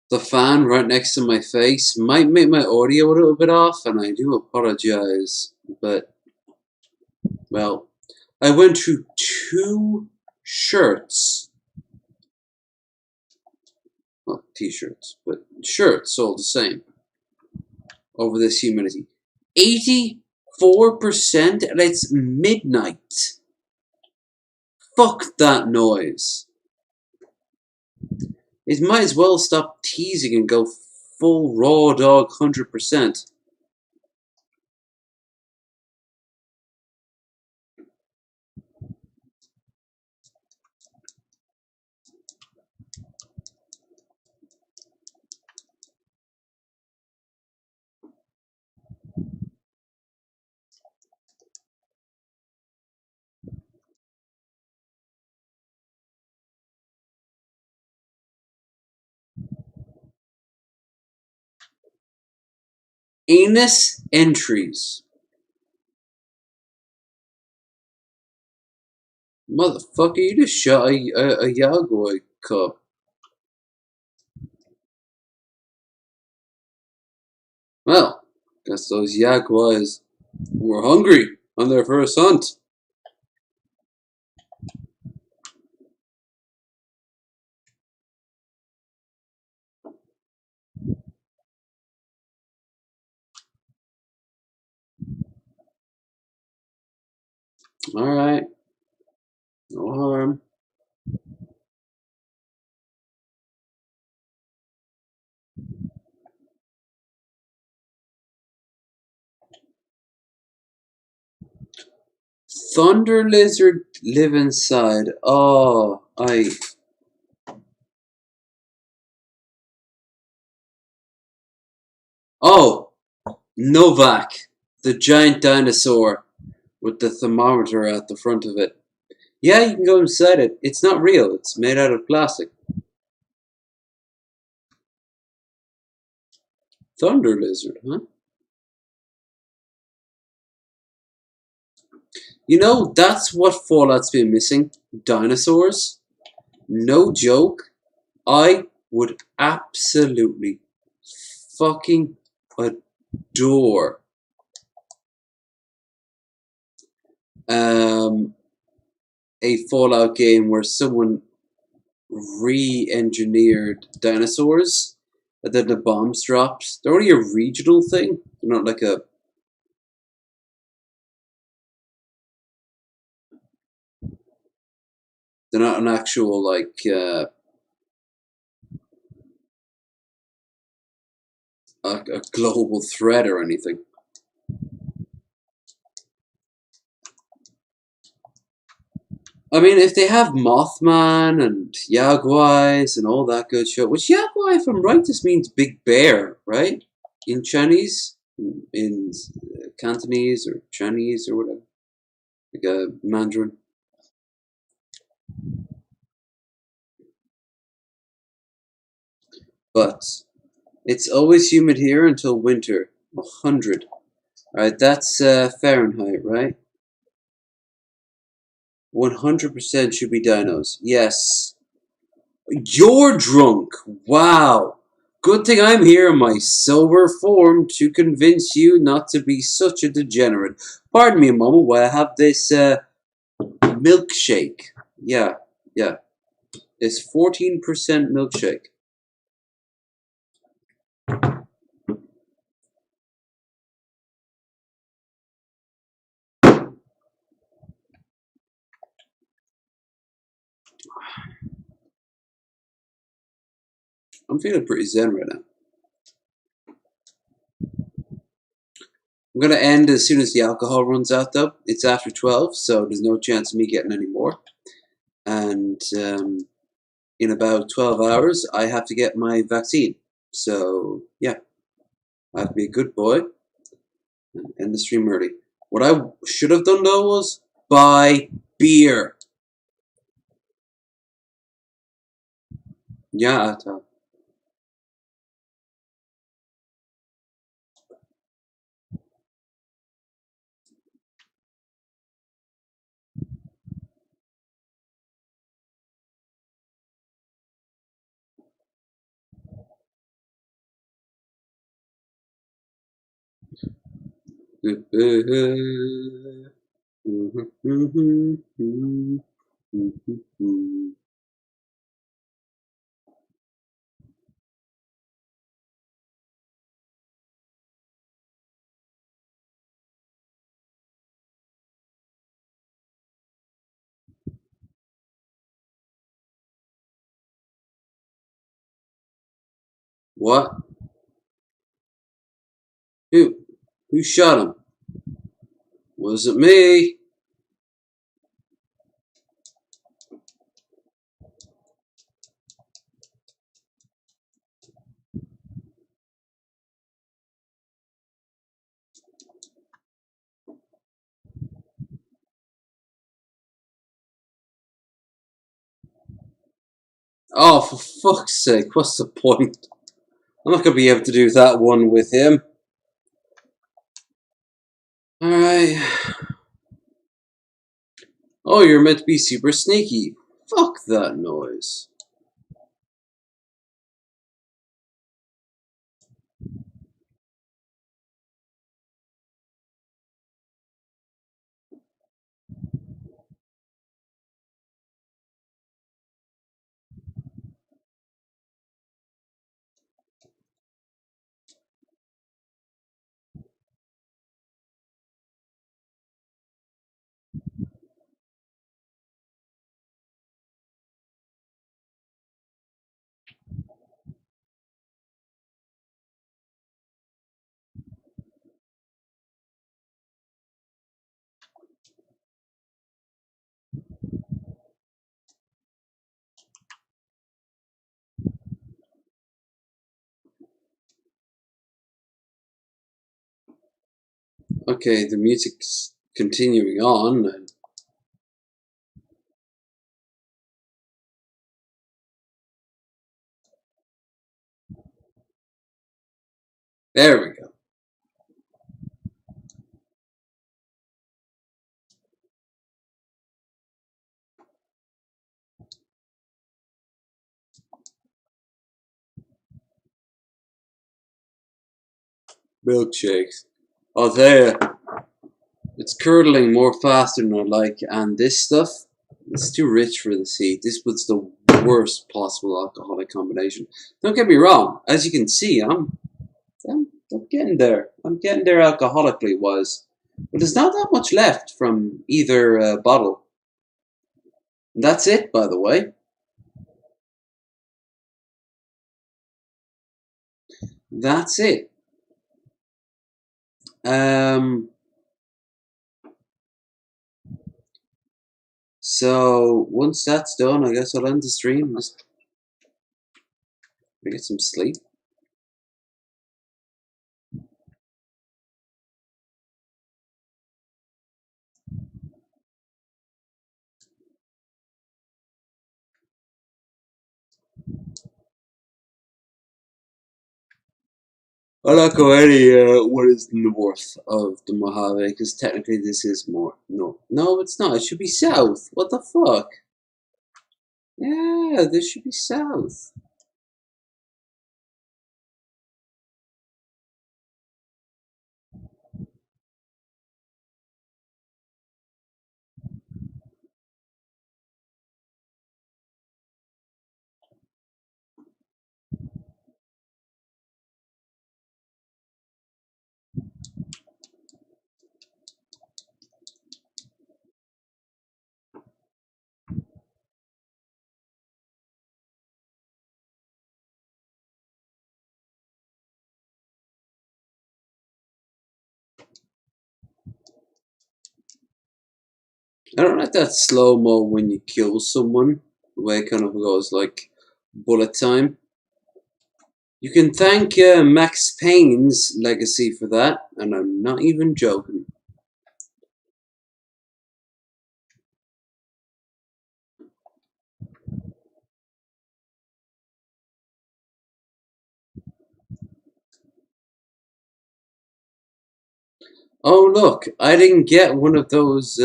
the fan right next to my face might make my audio a little bit off, and I do apologize. But, well, I went through 2 shirts. Well, t-shirts, but shirts all the same. Over this humidity. 84% and it's midnight. Fuck that noise. It might as well stop teasing and go full raw dog 100%. Anus entries. Motherfucker, you just shot a Yagoi cub. Well, guess those Jaguars were hungry on their first hunt. Alright, no harm. Thunder lizard live inside. Oh, Oh, Novak, the giant dinosaur with the thermometer at the front of it. Yeah, you can go inside it. It's not real. It's made out of plastic. Thunder lizard, huh? You know, that's what Fallout's been missing. Dinosaurs. No joke. I would absolutely fucking adore a Fallout game where someone re-engineered dinosaurs and then the bombs dropped. They're only a regional thing. They're not like a... They're not an actual, like, a global threat or anything. I mean, if they have Mothman and Yaguais and all that good shit, which Yaguai, if I'm right, just means big bear, right? In Chinese, in Cantonese or Chinese or whatever, like a Mandarin. But it's always humid here until winter. 100. Alright, that's Fahrenheit, right? 100% should be dinos. Yes. You're drunk! Wow! Good thing I'm here in my sober form to convince you not to be such a degenerate. Pardon me a moment while I have this milkshake. Yeah, yeah. This 14% milkshake. I'm feeling pretty zen right now. I'm going to end as soon as the alcohol runs out, though. It's after 12, so there's no chance of me getting any more. And in about 12 hours, I have to get my vaccine. So, yeah, I have to be a good boy and end the stream early. What I should have done, though, was buy beer. Yeah, Atta. What? Who? Who shot him? Wasn't me. Oh, for fuck's sake, what's the point? I'm not going to be able to do that one with him. Alright. Oh, you're meant to be super sneaky. Fuck that noise. Okay, the music's continuing on. And there we go. Milkshakes. I'll tell you, it's curdling more faster than I like, and this stuff, it's too rich for the sea. This was the worst possible alcoholic combination. Don't get me wrong, as you can see, I'm getting there. I'm getting there alcoholically wise. But there's not that much left from either bottle. And that's it, by the way. That's it. So once that's done, I guess I'll end the stream. Just get some sleep. I'll not go any what is north of the Mojave, because technically this is more. No, it's not. It should be south. What the fuck? Yeah, this should be south. I don't like that slow-mo when you kill someone. The way it kind of goes like bullet time. You can thank Max Payne's legacy for that, and I'm not even joking. Oh look, I didn't get one of those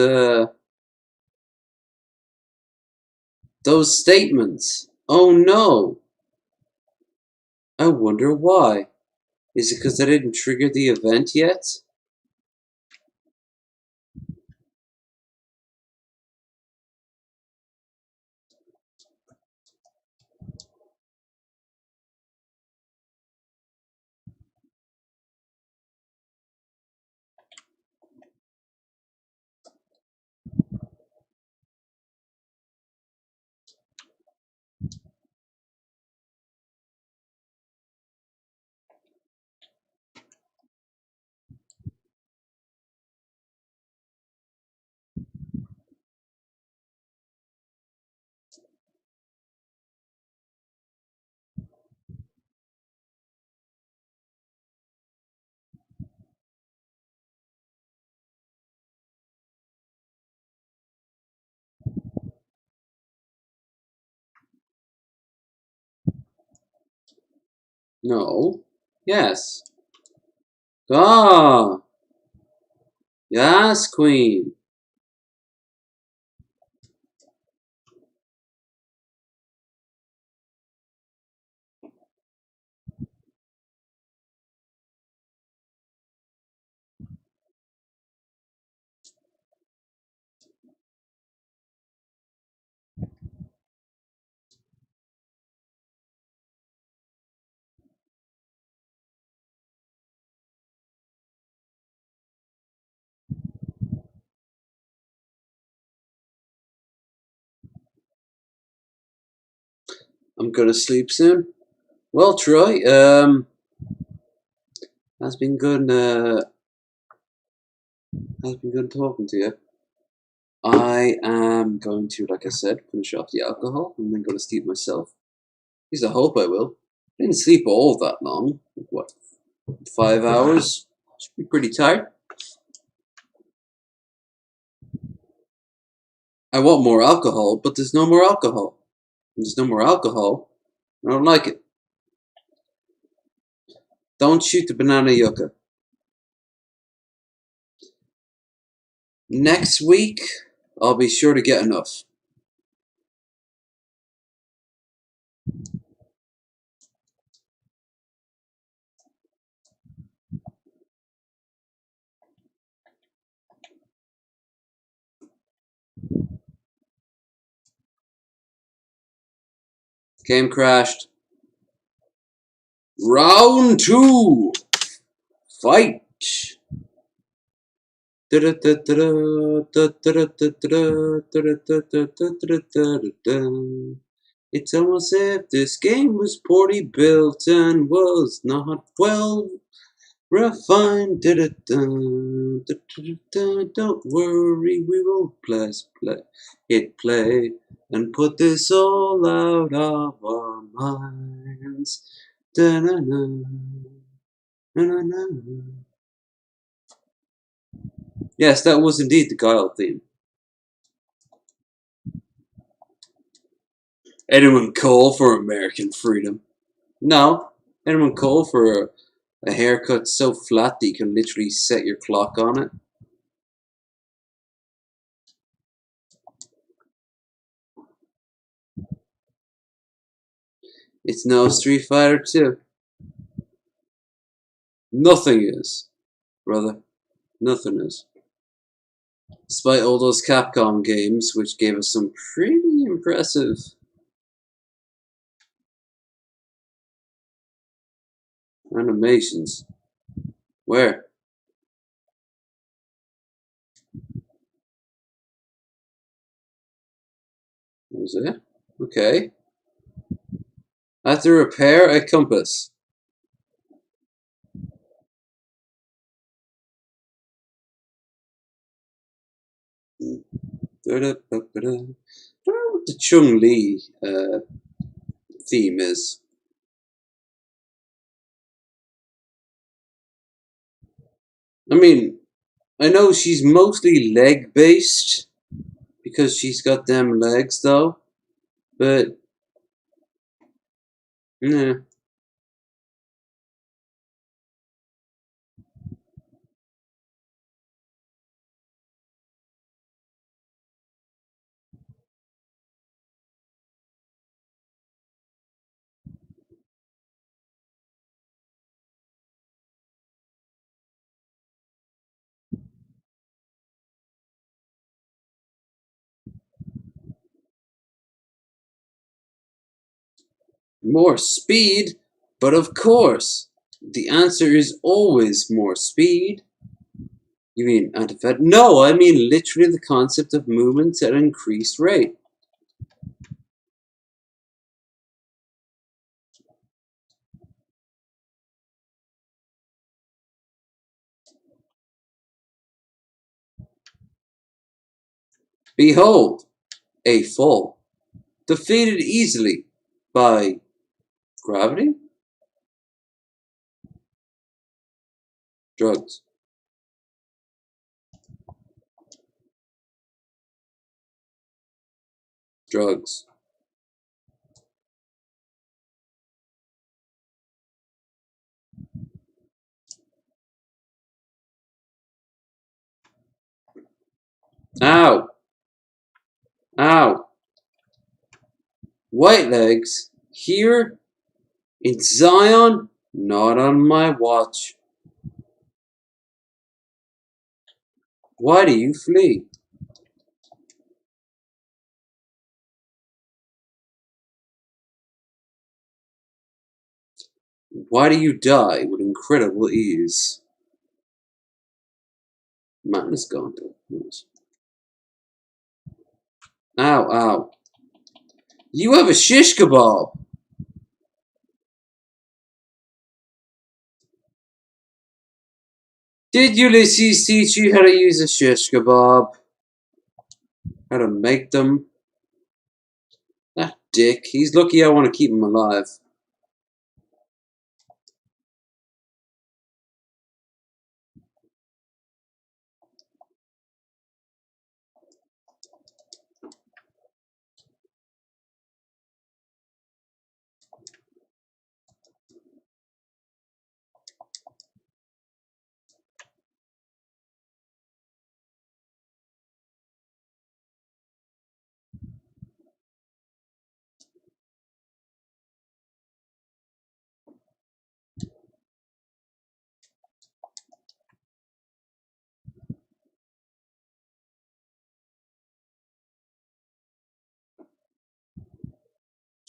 statements. Oh no. I wonder why. Is it because I didn't trigger the event yet? No. Yes. Ah. Yes, Queen. I'm gonna sleep soon. Well, Troy, has been good. Has been good talking to you. I am going to, like I said, finish off the alcohol and then go to sleep myself. At least I hope I will. I didn't sleep all that long. What, 5 hours? Should be pretty tired. I want more alcohol, but there's no more alcohol. There's no more alcohol. I don't like it. Don't shoot the banana yucca. Next week, I'll be sure to get enough. Game crashed. Round 2. Fight. It's almost as if this game was poorly built and was not well Refined. Don't worry, we will hit play and put this all out of our minds. Da-na-na, na-na-na. Yes, that was indeed the Guile theme. Anyone call for American freedom? No. Anyone call for a haircut so flat that you can literally set your clock on it? It's no Street Fighter 2. Nothing is, brother. Nothing is. Despite all those Capcom games, which gave us some pretty impressive animations. Where? What was it? Okay. I have to repair a compass. I don't know what the Chun-Li theme is. I mean, I know she's mostly leg-based because she's got them legs, though. But, yeah. More speed? But of course, the answer is always more speed. You mean anti-fat? No, I mean literally the concept of movements at an increased rate. Behold, a fall. Defeated easily by gravity? Drugs. Drugs. Ow! Ow! White legs? Here? In Zion? Not on my watch. Why do you flee? Why do you die with incredible ease? Madness Gauntlet. Ow, ow. You have a shish kebab! Did Ulysses teach you how to use a shish kebab? How to make them? That dick. He's lucky I want to keep him alive.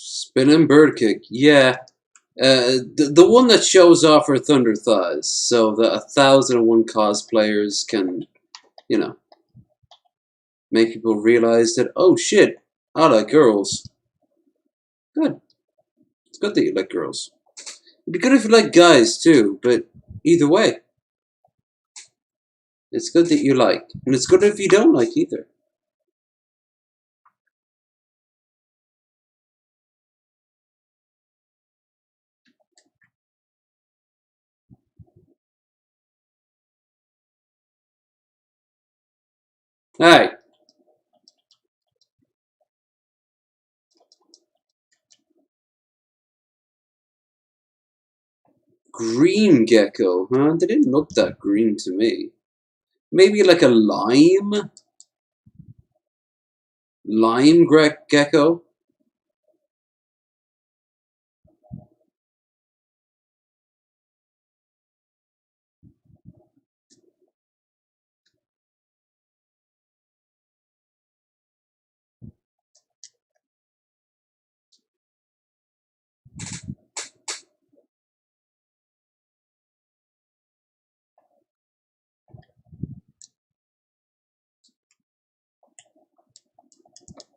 Spinning bird kick. Yeah. The one that shows off her thunder thighs so that 1,001 cosplayers can, you know, make people realize that, oh shit, I like girls. Good. It's good that you like girls. It'd be good if you like guys too, but Either way, it's good that you like, and it's good if you don't like either. Alright. Green gecko, huh? They didn't look that green to me. Maybe like a lime gecko.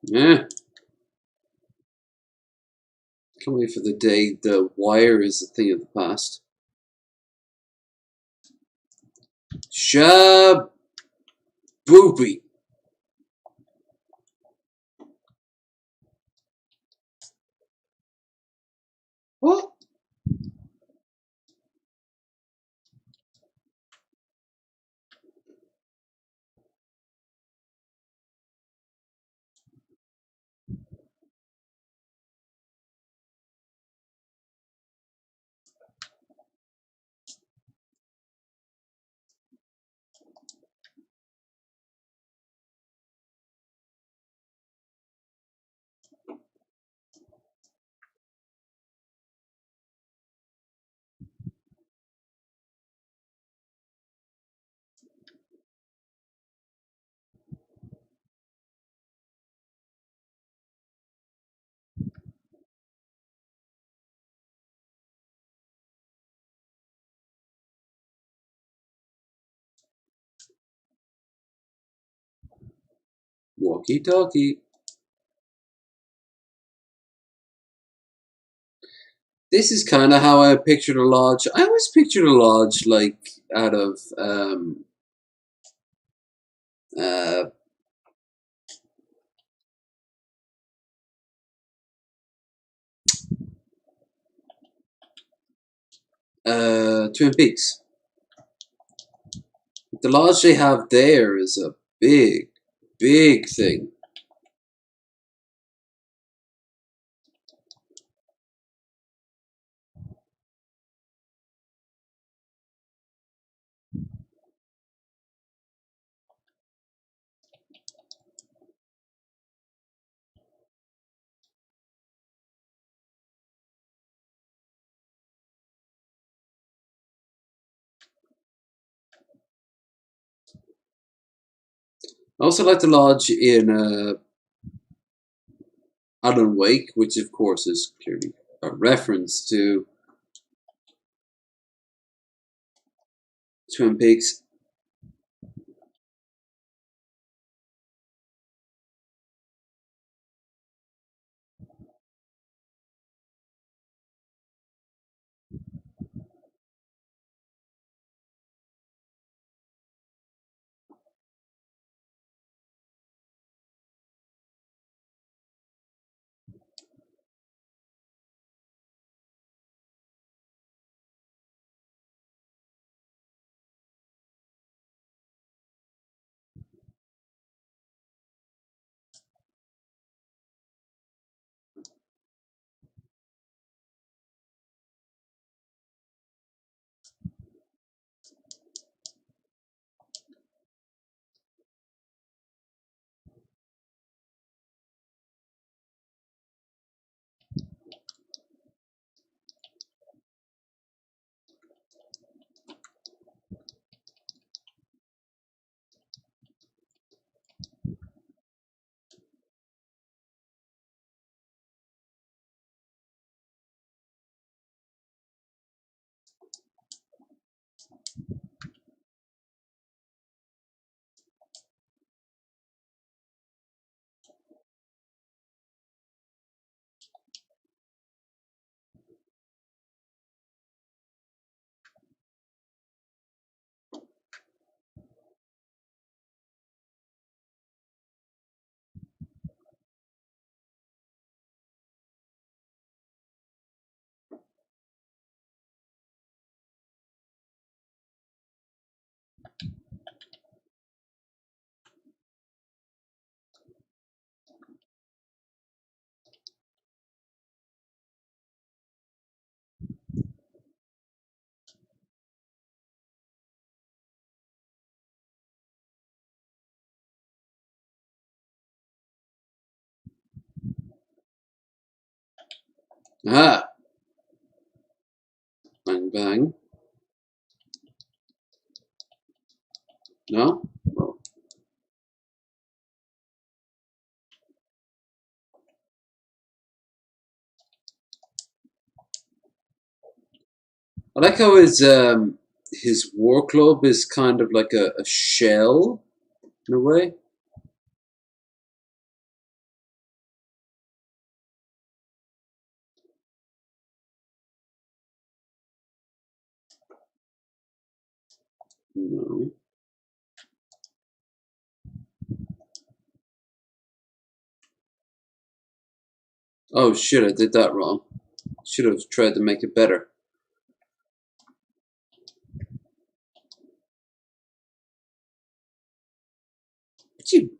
Yeah. Can't wait for the day the wire is a thing of the past. Shaboopy. What? Walkie talkie. This is kind of how I pictured a lodge. I always pictured a lodge like out of uh, Twin Peaks. The lodge they have there is a big, big thing. I also like the lodge in Alan Wake, which of course is clearly a reference to Twin Peaks. Ah, bang bang. No? Oh. I like how his war club is kind of like a shell in a way. No. Oh shit, I did that wrong. Should have tried to make it better. But you,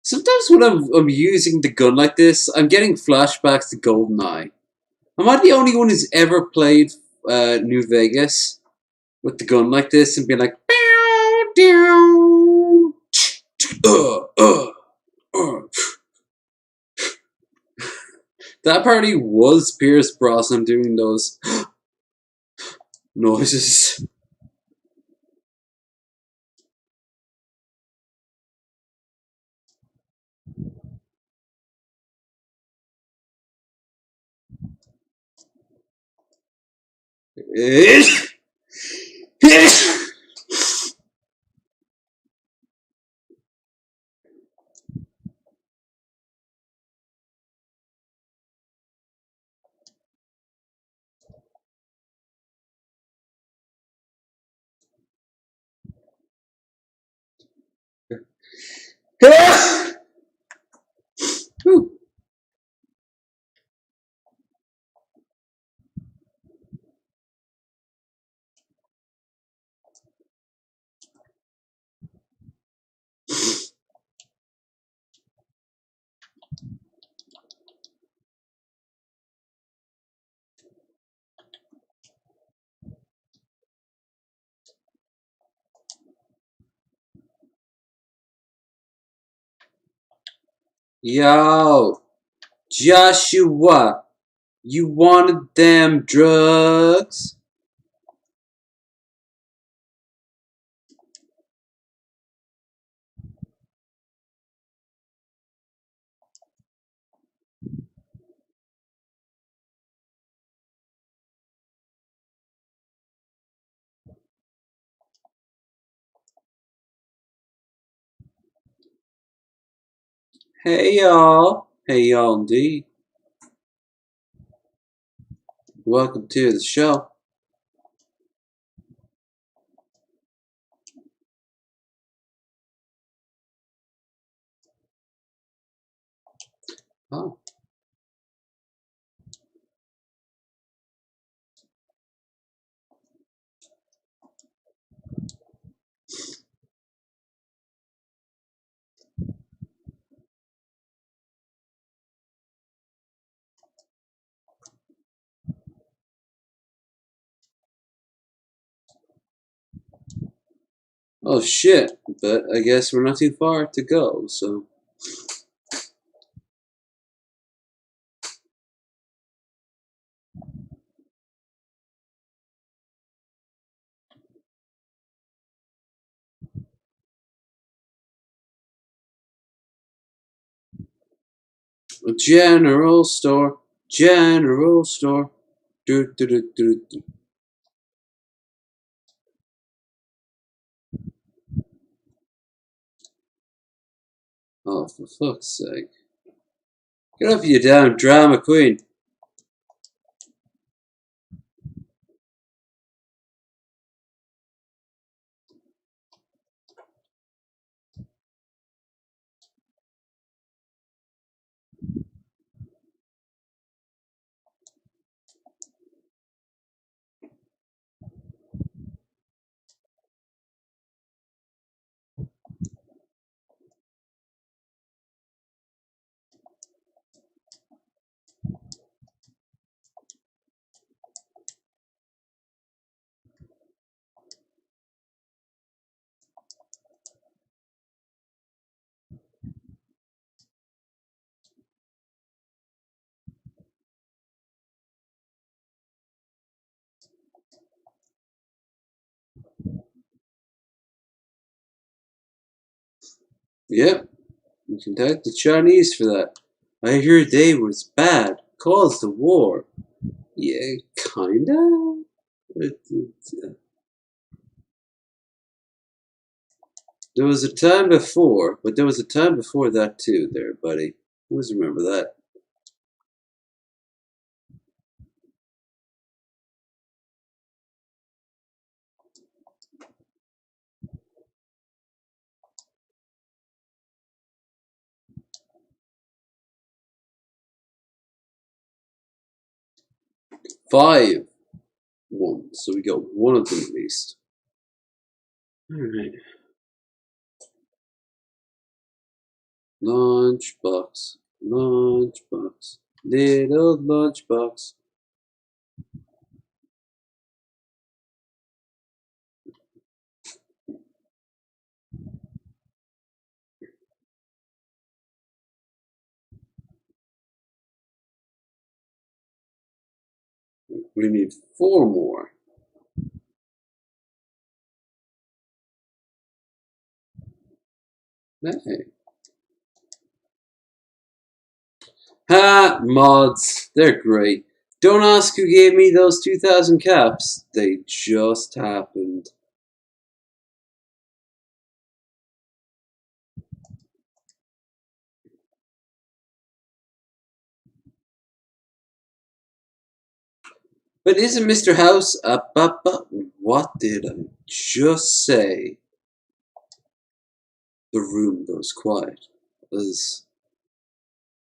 sometimes when I'm using the gun like this, I'm getting flashbacks to GoldenEye. Am I the only one who's ever played New Vegas with the gun like this and being like, "Bow, down, uh." That apparently was Pierce Brosnan doing those noises. Yo, Joshua, you wanted them drugs? Hey y'all. Hey y'all indeed. Welcome to the show. Oh. Oh shit, but I guess we're not too far to go, so. A general store, general store. Do, do, do, do, do. Oh, for fuck's sake. Get up, you damn drama queen. Yep, you can thank the Chinese for that. I hear they was bad, caused the war. Yeah, kinda. There was a time before, but there was a time before that too, there, buddy. Always remember that. Five. One. So we got one of them at least. Alright. Lunchbox. Lunchbox. Little lunchbox. We need four more. Hey. Ha! Mods. They're great. Don't ask who gave me those 2,000 caps. They just happened. But isn't Mr. House up? What did I just say? The room goes quiet as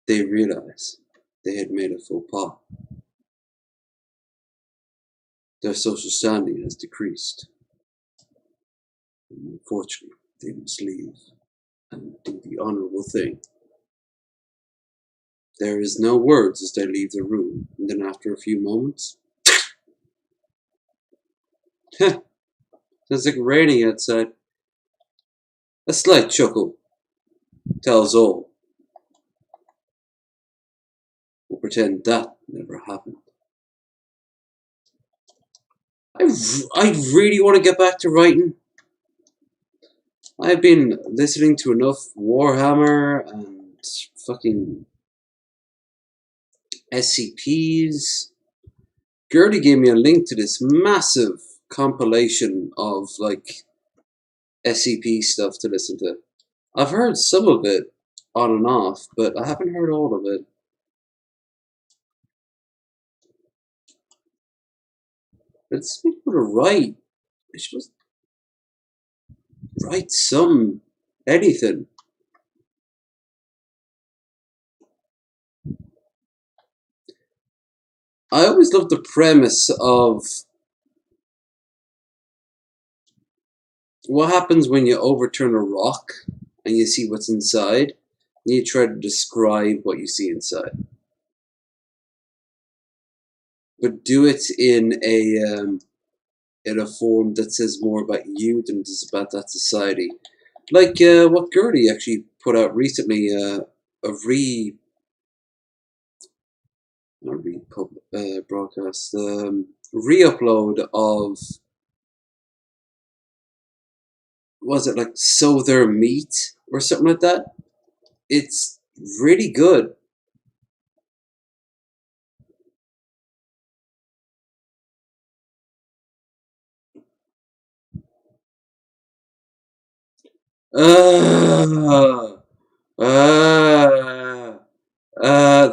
they realize they had made a faux pas. Their social standing has decreased. And unfortunately, they must leave and do the honorable thing. There is no words as they leave the room, and then after a few moments, sounds like raining outside. A slight chuckle tells all. We'll pretend that never happened. I really want to get back to writing. I've been listening to enough Warhammer and fucking SCPs. Gertie gave me a link to this massive compilation of like SCP stuff to listen to. I've heard some of it on and off, but I haven't heard all of it. It's people to write. I should just write some anything. I always love the premise of what happens when you overturn a rock and you see what's inside, and you try to describe what you see inside. But do it in a form that says more about you than it does about that society. Like what Gertie actually put out recently, broadcast, re-upload of, was it like Sow Their Meat or something like that? It's really good.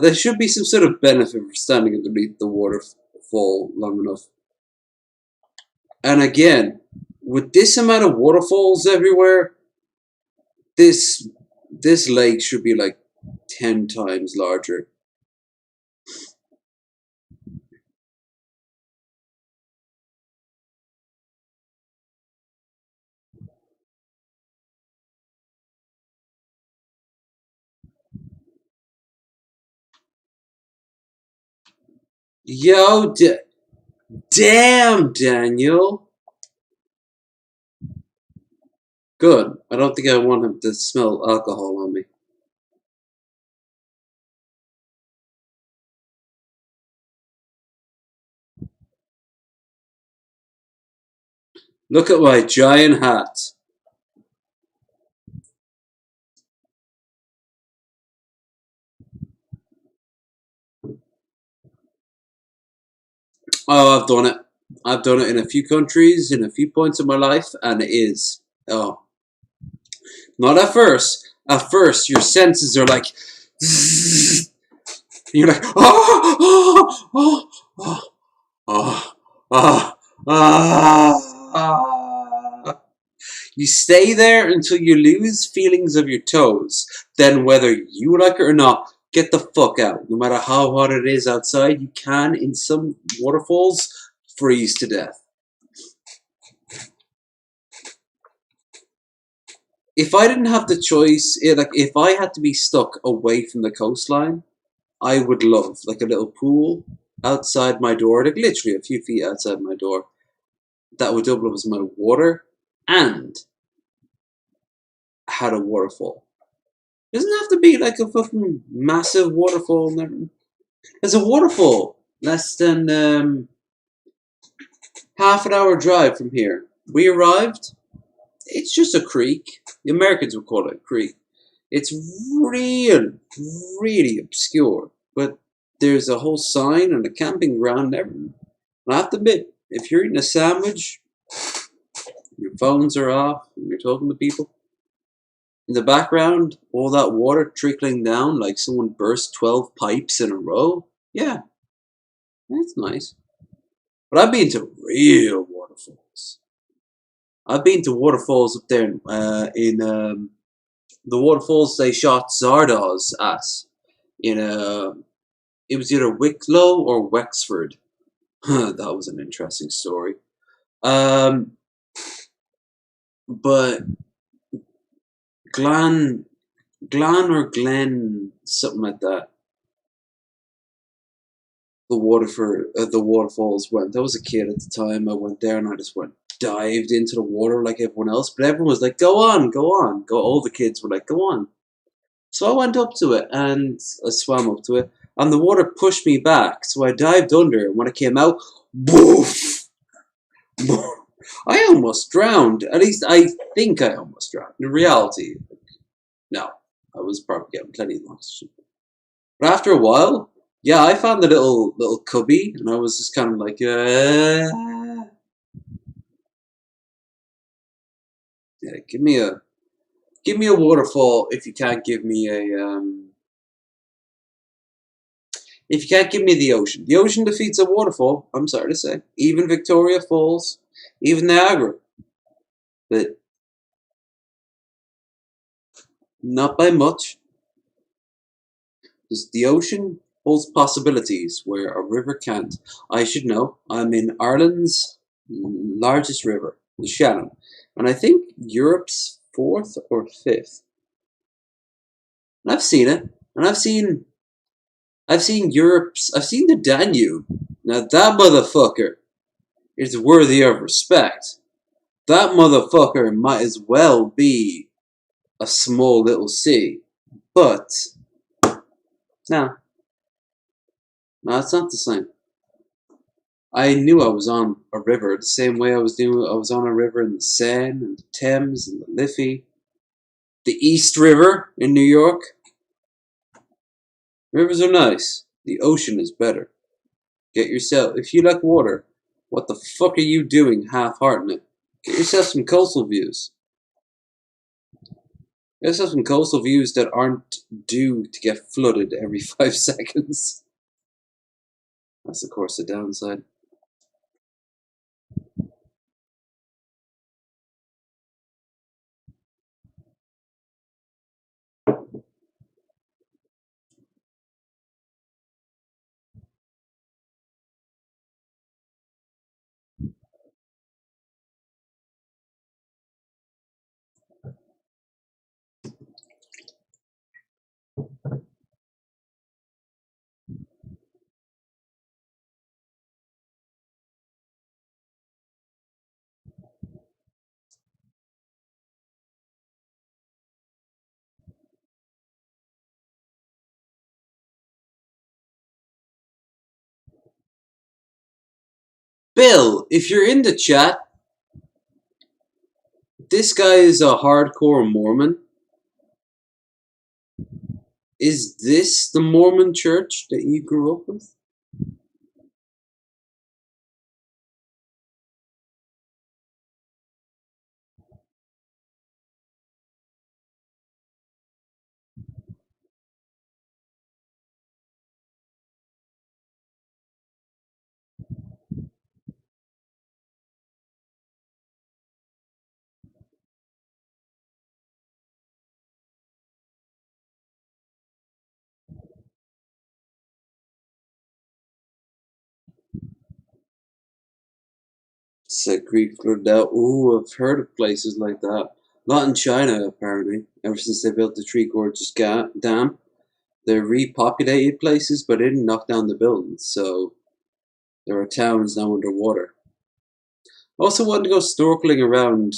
There should be some sort of benefit for standing underneath the waterfall long enough. And again, with this amount of waterfalls everywhere, this lake should be like 10 times larger. Yo, damn, Daniel. Good. I don't think I want him to smell alcohol on me. Look at my giant hat. Oh, I've done it. I've done it in a few countries, in a few points of my life, and it is. Oh, not at first. At first, your senses are like, you're like, oh, oh, oh, oh, oh, oh, ah. You stay there until you lose feelings of your toes. Then, whether you like it or not, get the fuck out. No matter how hot it is outside, you can, in some waterfalls, freeze to death. If I didn't have the choice, like if I had to be stuck away from the coastline, I would love like a little pool outside my door, like literally a few feet outside my door, that would double up as my water and had a waterfall. It doesn't have to be like a fucking massive waterfall. There's a waterfall less than half an hour drive from here. We arrived. It's just a creek. The Americans would call it a creek. It's really obscure, but there's a whole sign and a camping ground and everything. And I have to admit, if you're eating a sandwich, your phones are off, and you're talking to people, in the background, all that water trickling down like someone burst 12 pipes in a row, yeah, that's nice. But I've been to real waterfalls. I've been to waterfalls up there in the waterfalls they shot Zardoz at. It was either Wicklow or Wexford. That was an interesting story. But Glan or Glen, something like that. The waterfalls went. I was a kid at the time. I went there and I just dived into the water like everyone else. But everyone was like, "Go on, go on, go." All the kids were like, "Go on." So I went up to it and I swam up to it, and the water pushed me back. So I dived under, and when I came out, boof! I almost drowned. At least I think I almost drowned. In reality, no, I was probably getting plenty of oxygen. But after a while, yeah, I found the little cubby, and I was just kind of like, yeah, give me a waterfall if you can't give me if you can't give me the ocean. The ocean defeats a waterfall. I'm sorry to say, even Victoria Falls, even Niagara, but not by much. Because the ocean holds possibilities where a river can't. I should know. I'm in Ireland's largest river, the Shannon, and I think Europe's fourth or fifth. And I've seen it, and I've seen the Danube. Now that motherfucker is worthy of respect. That motherfucker might as well be a small little sea, but no, it's not the same. I knew I was on a river the same way I was on a river in the Seine and the Thames and the Liffey, the East River in New York. Rivers are nice. The ocean is better. If you like water, what the fuck are you doing half-hearting it? Get yourself some coastal views. Get yourself some coastal views that aren't due to get flooded every 5 seconds. That's of course the downside. Bill, if you're in the chat, this guy is a hardcore Mormon. Is this the Mormon church that you grew up with? Said Greek flooded out. Ooh, I've heard of places like that. Not in China, apparently. Ever since they built the Three Gorges Dam, they repopulated places, but they didn't knock down the buildings. So there are towns now underwater. I also wanted to go snorkeling around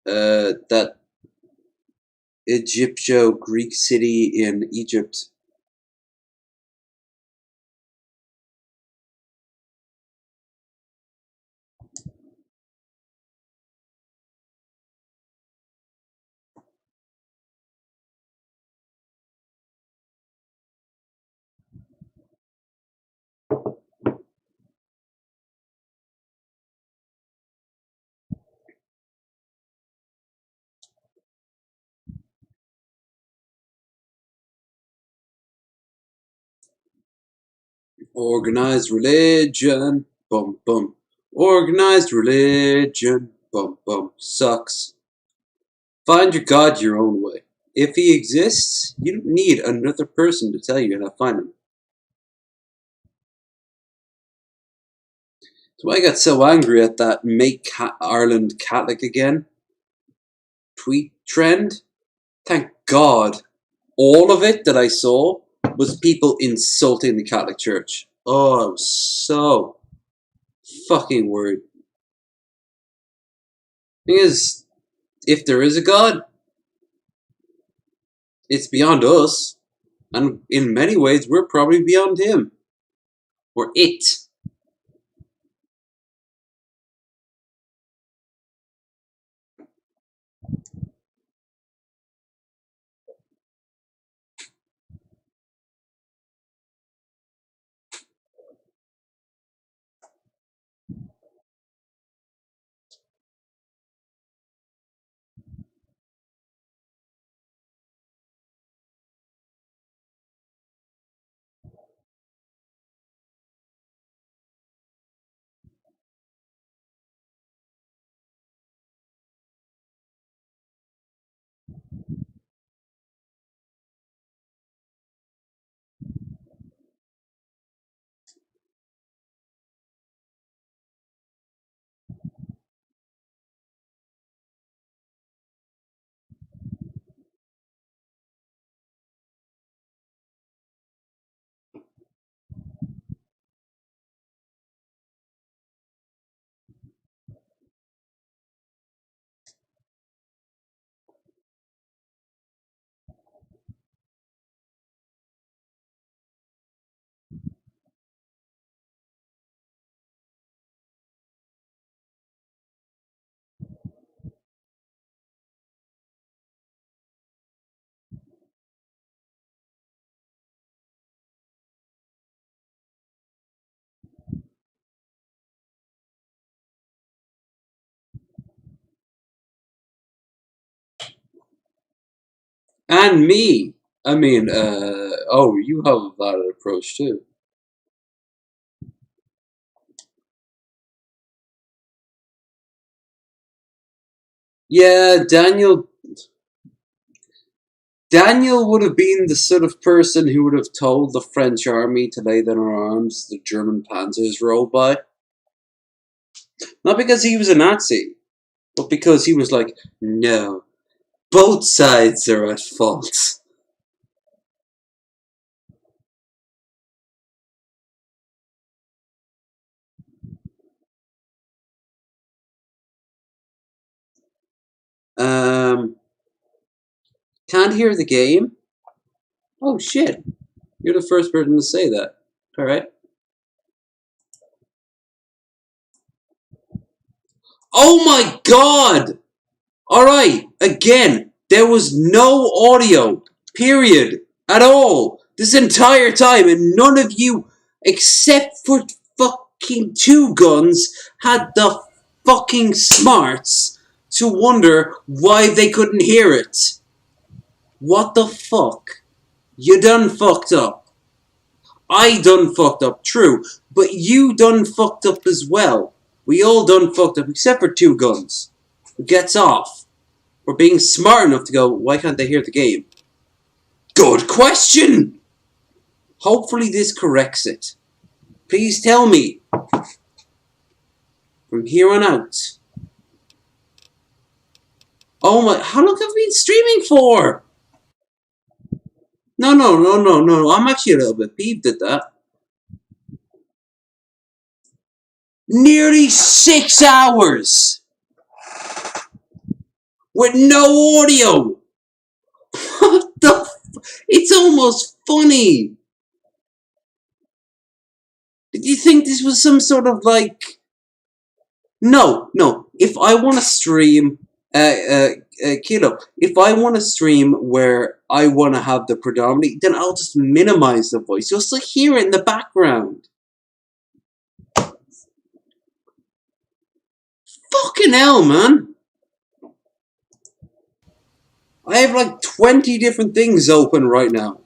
that Egypto-Greek city in Egypt. Organized religion, bum bum. Organized religion, bum bum. Sucks. Find your God your own way. If he exists, you don't need another person to tell you how to find him. That's why I got so angry at that Make Ireland Catholic Again tweet trend. Thank God all of it that I saw was people insulting the Catholic Church. Oh, I was so fucking worried. Thing is, if there is a God, it's beyond us. And in many ways, we're probably beyond him. Or it. And me. I mean, oh, you have a valid approach too. Yeah, Daniel would have been the sort of person who would have told the French army to lay down their arms the German panzers rolled by. Not because he was a Nazi, but because he was like, no, both sides are at fault. Can't hear the game? Oh shit. You're the first person to say that. Alright. Oh my god! Alright, again, there was no audio, period, at all, this entire time, and none of you, except for fucking Two Guns, had the fucking smarts to wonder why they couldn't hear it. What the fuck? You done fucked up. I done fucked up, true, but you done fucked up as well. We all done fucked up, except for Two Guns, who gets off for being smart enough to go, why can't they hear the game? Good question! Hopefully this corrects it. Please tell me, from here on out, Oh my, how long have we been streaming for? No. I'm actually a little bit peeved at that. Nearly 6 hours! With no audio! What the It's almost funny! Did you think this was some sort of like... No. If I want to stream... Kilo, if I want to stream where I want to have the predominantly, then I'll just minimize the voice. You'll still hear it in the background. Fucking hell, man. I have like 20 different things open right now.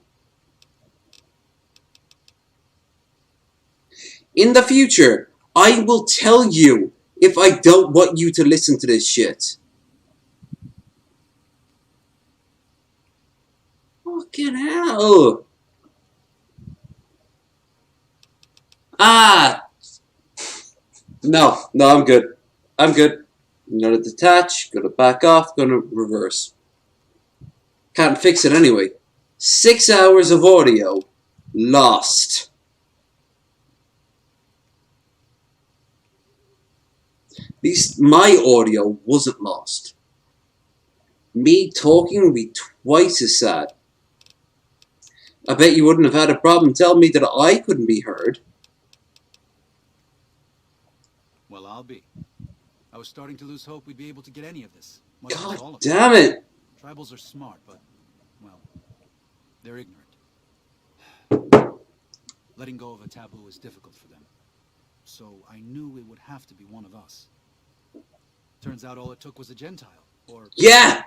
In the future, I will tell you if I don't want you to listen to this shit. Fucking hell. Ah. No, I'm good. I'm gonna detach, gonna back off, gonna reverse. Can't fix it anyway. 6 hours of audio lost. At least my audio wasn't lost. Me talking would be twice as sad. I bet you wouldn't have had a problem telling me that I couldn't be heard. Well, I'll be. I was starting to lose hope we'd be able to get any of this. God damn it! Tribals are smart, but, well, they're ignorant. Letting go of a taboo is difficult for them. So I knew it would have to be one of us. Turns out all it took was a Gentile, or... Yeah!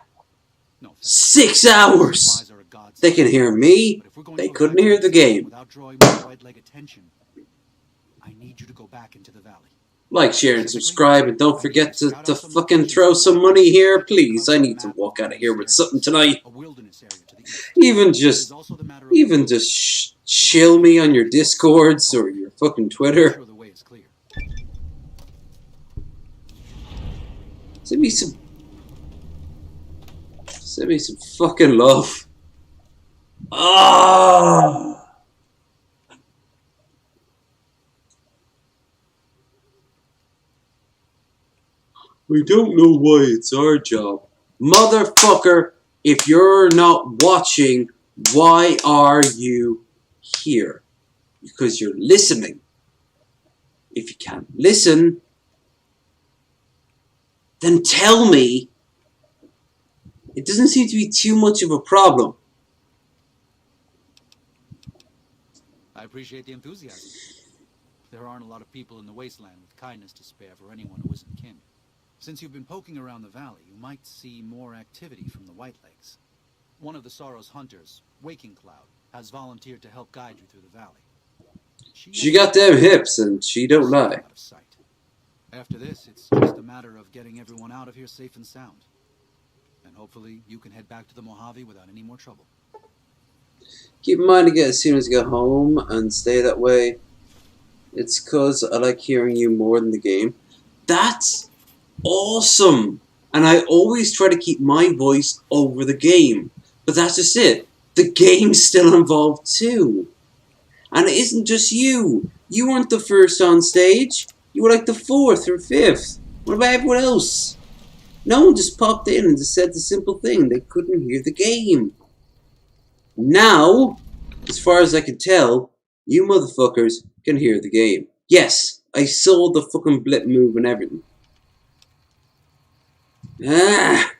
No, 6 hours! They can hear me, they couldn't hear the game. Without drawing more white leg attention, I need you to go back into the valley. Like, share, and subscribe, and don't forget to fucking throw some money here, please. I need to walk out of here with something tonight. Even just chill me on your Discords or your fucking Twitter. Send me some fucking love. Ah. We don't know why it's our job. Motherfucker, if you're not watching, why are you here? Because you're listening. If you can't listen, then tell me. It doesn't seem to be too much of a problem. I appreciate the enthusiasm. There aren't a lot of people in the wasteland with kindness to spare for anyone who isn't kin. Since you've been poking around the valley, you might see more activity from the Whitelegs. One of the Sorrow's hunters, Waking Cloud, has volunteered to help guide you through the valley. She got them hips, and she don't lie. Out of sight. After this, it's just a matter of getting everyone out of here safe and sound. And hopefully, you can head back to the Mojave without any more trouble. Keep in mind to get as soon as you get home and stay that way. It's because I like hearing you more than the game. That's awesome! And I always try to keep my voice over the game. But that's just it. The game's still involved too. And it isn't just you. You weren't the first on stage. You were like the 4th or 5th. What about everyone else? No one just popped in and just said the simple thing. They couldn't hear the game. Now, as far as I can tell, you motherfuckers can hear the game. Yes, I saw the fucking blip move and everything. Ah.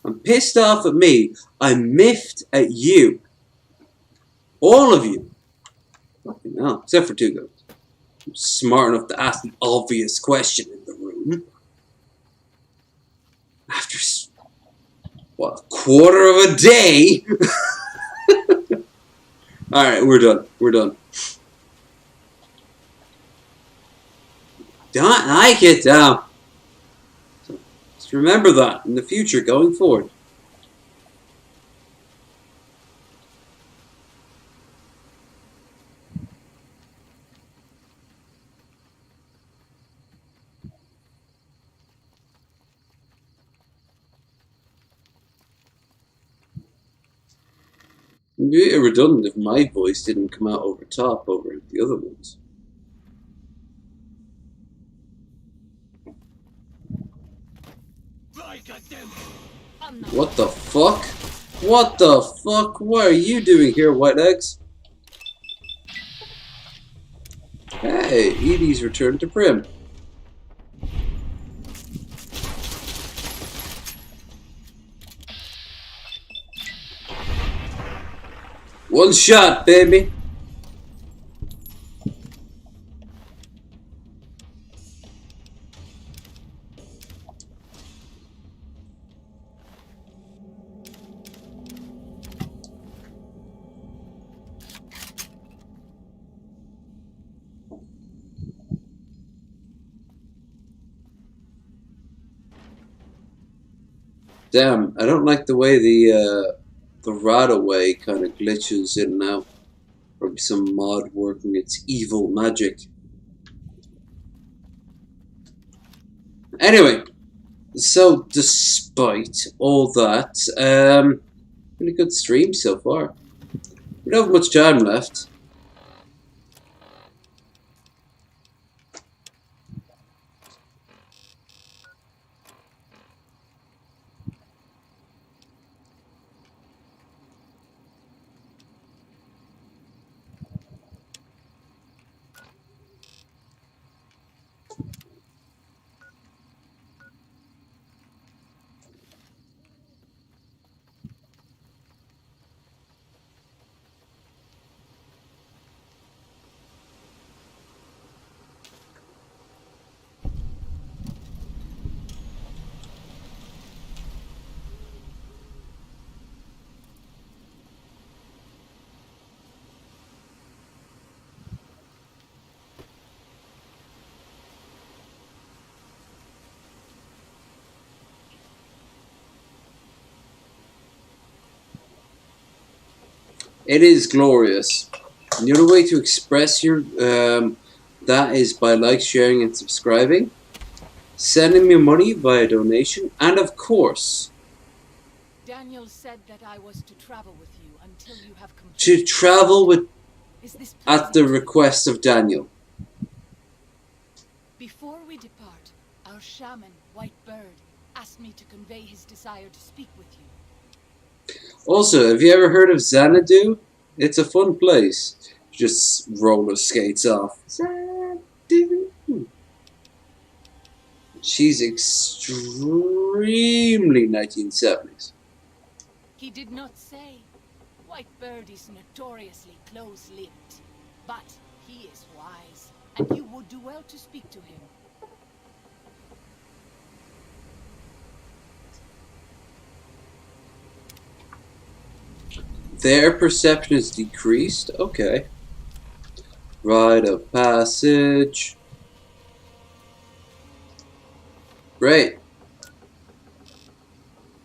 I'm pissed off at me. I'm miffed at you. All of you. Fucking hell. Except for two guys. I'm smart enough to ask the obvious question in the room. After, what, a quarter of a day? Alright, we're done. We're done. Don't like it down. So just remember that in the future going forward. It'd be redundant if my voice didn't come out over top over the other ones. What the fuck? What the fuck? What are you doing here, White Eggs? Hey, Edie's returned to Prim. One shot, baby. Damn, I don't like the way the right-of-way kind of glitches in and out. Probably some mod working its evil magic. Anyway, so despite all that, really good stream so far. We don't have much time left. It is glorious. And the other way to express your that is by like, sharing, and subscribing. Sending me money via donation, and of course, Daniel said that I was to travel with you until you have completed. to travel with at the pleasing? request of Daniel. Before we depart, our shaman, White Bird, asked me to convey his desire to speak with you. Also, have you ever heard of Xanadu? It's a fun place. Just roller skates off. Xanadu. She's extremely 1970s. He did not say. White Bird is notoriously close-lipped, but he is wise, and you would do well to speak to him. Their perception is decreased? Okay. Rite of passage. Great.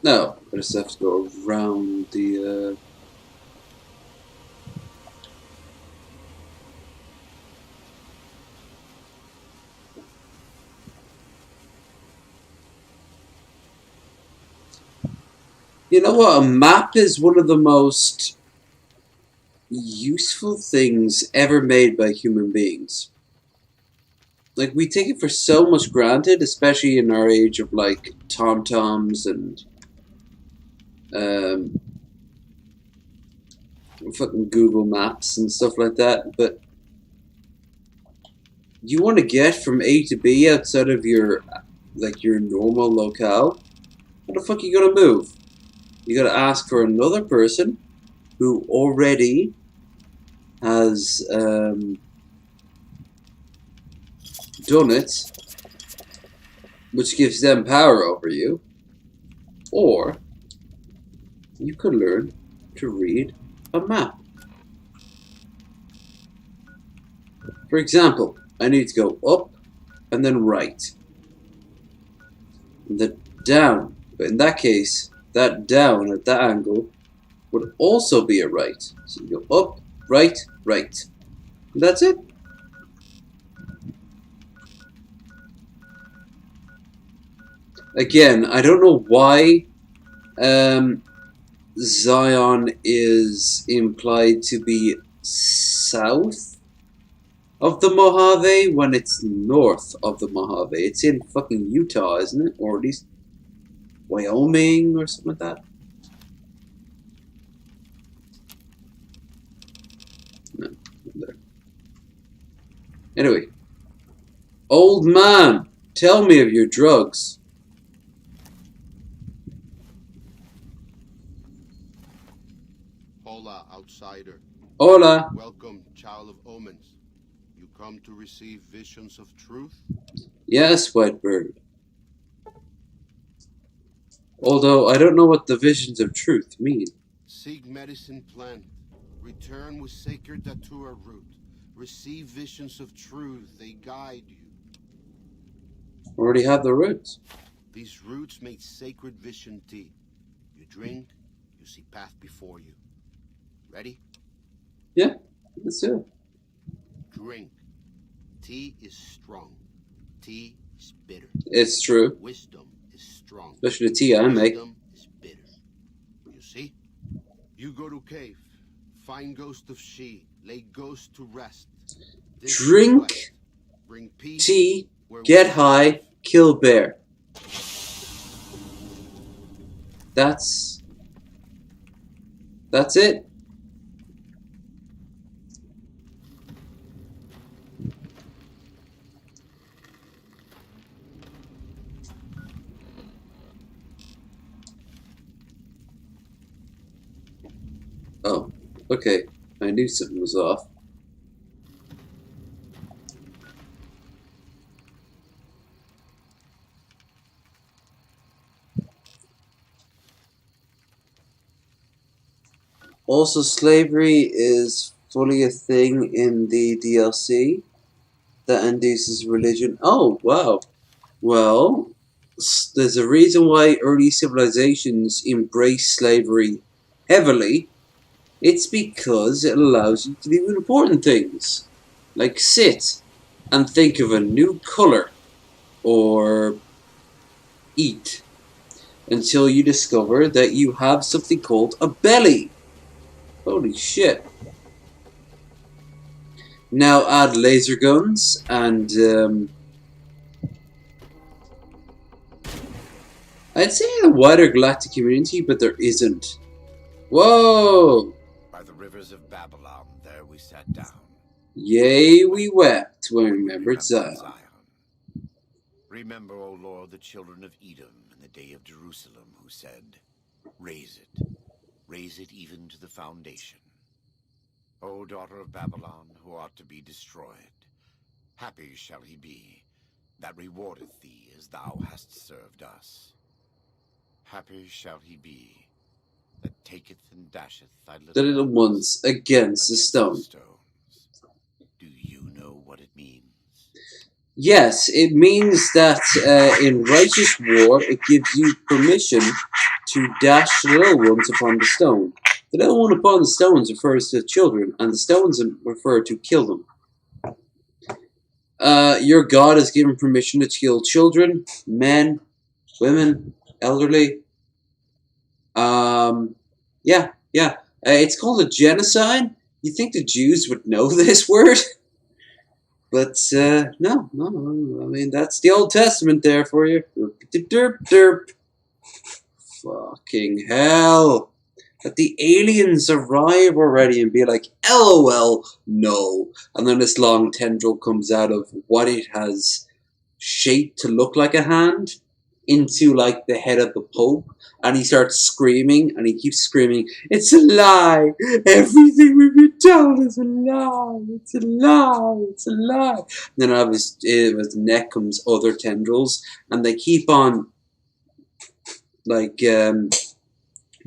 No, I just have to go around the, You know what? A map is one of the most useful things ever made by human beings. Like, we take it for so much granted, especially in our age of, like, TomToms and fucking Google Maps and stuff like that, but you want to get from A to B outside of your, like, your normal locale, how the fuck are you gonna move? You gotta ask for another person who already has done it, which gives them power over you, or you could learn to read a map. For example, I need to go up and then right, and then down, but in that case, that down at that angle would also be a right. So you go up, right, right. And that's it. Again, I don't know why Zion is implied to be south of the Mojave when it's north of the Mojave. It's in fucking Utah, isn't it? Or at least Wyoming or something like that. No, not there. Anyway. Old man, tell me of your drugs. Hola, outsider. Hola. Welcome, child of omens. You come to receive visions of truth? Yes, Whitebird. Although I don't know what the visions of truth mean. Seek medicine plant. Return with sacred datura root. Receive visions of truth. They guide you. Already have the roots. These roots make sacred vision tea. You drink, you see path before you. Ready? Yeah, let's do it. Drink. Tea is strong. Tea is bitter. It's true. Wisdom is strong. Especially the tea I make. Wisdom is bitter. You see? You go to cave. Find ghost of she. Lay ghost to rest. This Drink quest, bring peace tea, where get we high, kill bear. That's it. Oh, okay. I knew something was off. Also, slavery is fully a thing in the DLC that induces religion. Oh, wow. Well, there's a reason why early civilizations embrace slavery heavily. It's because it allows you to do important things, like sit and think of a new color, or eat, until you discover that you have something called a belly. Holy shit. Now add laser guns and I'd say a wider galactic community, but there isn't. Whoa! By the rivers of Babylon, there we sat down. Yea, we wept when we remembered Zion. Remember, O Lord, the children of Edom in the day of Jerusalem, who said, raise it even to the foundation. O daughter of Babylon, who ought to be destroyed, happy shall he be that rewardeth thee as thou hast served us. Happy shall he be that taketh and dasheth thy The little ones against the stone. Do you know what it means? Yes, it means that in righteous war, it gives you permission to dash the little ones upon the stone. The little one upon the stones refers to children, and the stones refer to kill them. Your god has given permission to kill children, men, women, elderly. Yeah. It's called a genocide. You think the Jews would know this word? But, no. I mean, that's the Old Testament there for you. Derp, derp. Fucking hell. That the aliens arrive already and be like, LOL, no. And then this long tendril comes out of what it has shaped to look like a hand into, like, the head of the Pope. And he starts screaming, and he keeps screaming, it's a lie! Everything we've been told is a lie! It's a lie! It's a lie! And then out of his neck comes other tendrils, and they keep on, like,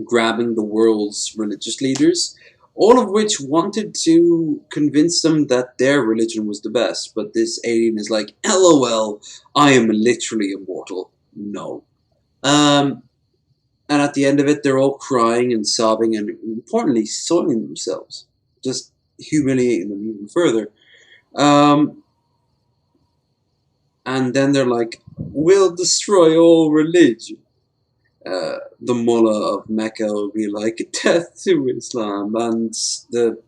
grabbing the world's religious leaders, all of which wanted to convince them that their religion was the best. But this alien is like, LOL, I am literally immortal. No. And at the end of it, they're all crying and sobbing and, importantly, soiling themselves. Just humiliating them even further. And then they're like, we'll destroy all religion. the mullah of Mecca will be like, death to Islam, and the,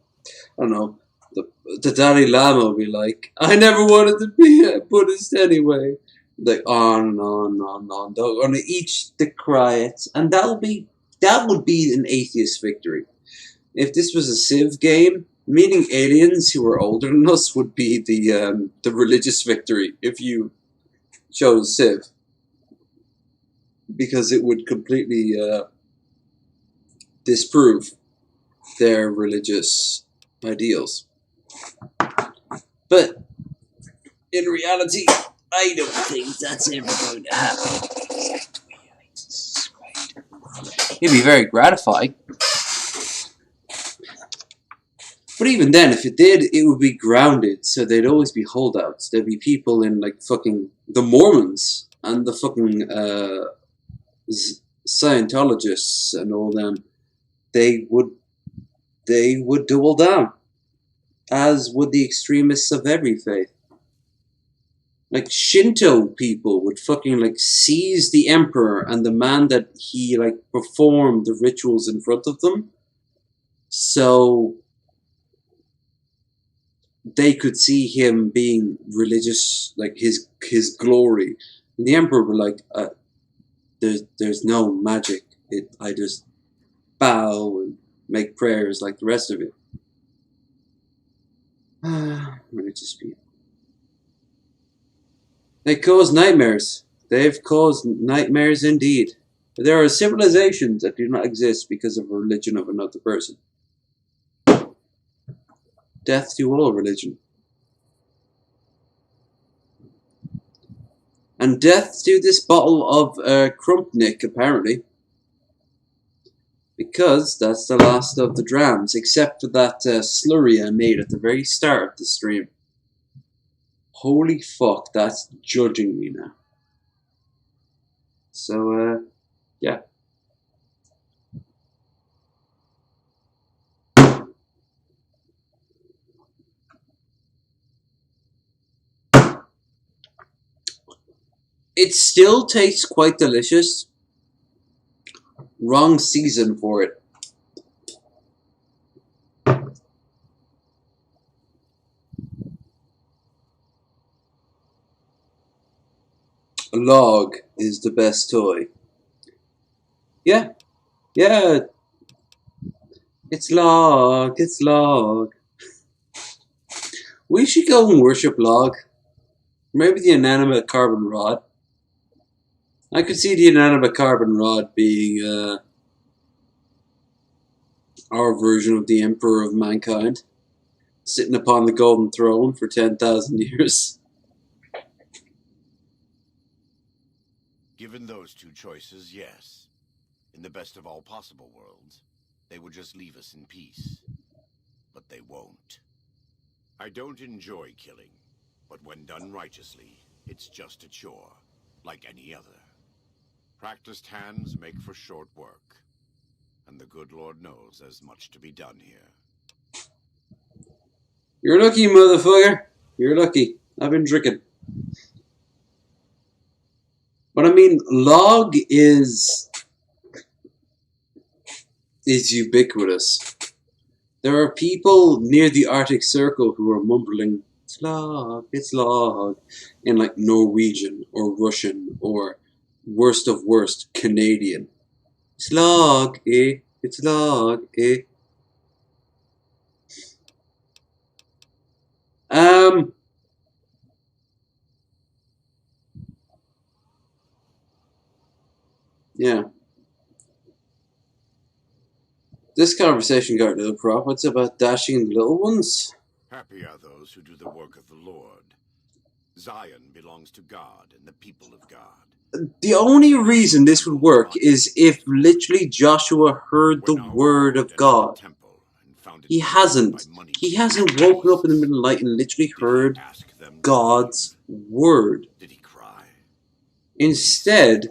I don't know, the Dalai Lama will be like, I never wanted to be a Buddhist anyway. Like on and on and on and on. They're going to each decry it, and that would be an atheist victory. If this was a Civ game, meeting aliens who are older than us would be the religious victory if you chose Civ, because it would completely disprove their religious ideals. But in reality, I don't think that's ever going to happen. It'd be very gratifying. But even then, if it did, it would be grounded, so they'd always be holdouts. There'd be people in, like, fucking the Mormons and the fucking Scientologists and all them. They would double down, as would the extremists of every faith. Like, Shinto people would fucking, like, seize the emperor and the man that he, like, performed the rituals in front of them, so they could see him being religious, like his glory. And the emperor would like, there's no magic. I just bow and make prayers like the rest of it. Religious people. They cause nightmares. They've caused nightmares indeed. There are civilizations that do not exist because of a religion of another person. Death to all religion. And death to this bottle of Crumpnik, apparently. Because that's the last of the drams, except for that slurry I made at the very start of the stream. Holy fuck, that's judging me now. So, yeah. It still tastes quite delicious. Wrong season for it. A log is the best toy. Yeah. Yeah. It's log. It's log. We should go and worship log. Maybe the inanimate carbon rod. I could see the inanimate carbon rod being our version of the Emperor of Mankind, sitting upon the golden throne for 10,000 years. Given those two choices, yes. In the best of all possible worlds, they would just leave us in peace. But they won't. I don't enjoy killing, but when done righteously, it's just a chore, like any other. Practiced hands make for short work, and the good Lord knows there's much to be done here. You're lucky, motherfucker. You're lucky. I've been drinking. But I mean, log is ubiquitous. There are people near the Arctic Circle who are mumbling, it's log, in like Norwegian or Russian or worst of worst, Canadian. It's log, eh? It's log, eh? Yeah. This conversation got to the prophets about dashing the little ones. Happy are those who do the work of the Lord. Zion belongs to God and the people of God. The only reason this would work is if literally Joshua heard the word of God. He hasn't. He hasn't woken up in the middle of the night and literally heard God's word. Instead,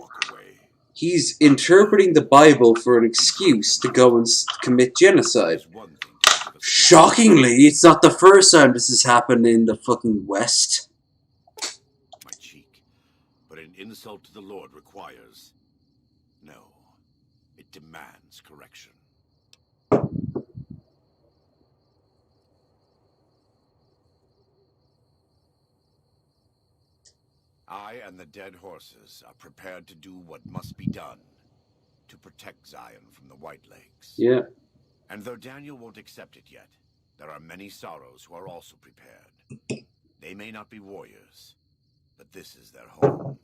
he's interpreting the Bible for an excuse to go and commit genocide. Shockingly, it's not the first time this has happened in the fucking West. My cheek. But an insult to the Lord requires... No. It demands correction. I and the dead horses are prepared to do what must be done to protect Zion from the White Lakes. Yeah. And though Daniel won't accept it yet, there are many sorrows who are also prepared. They may not be warriors, but this is their home.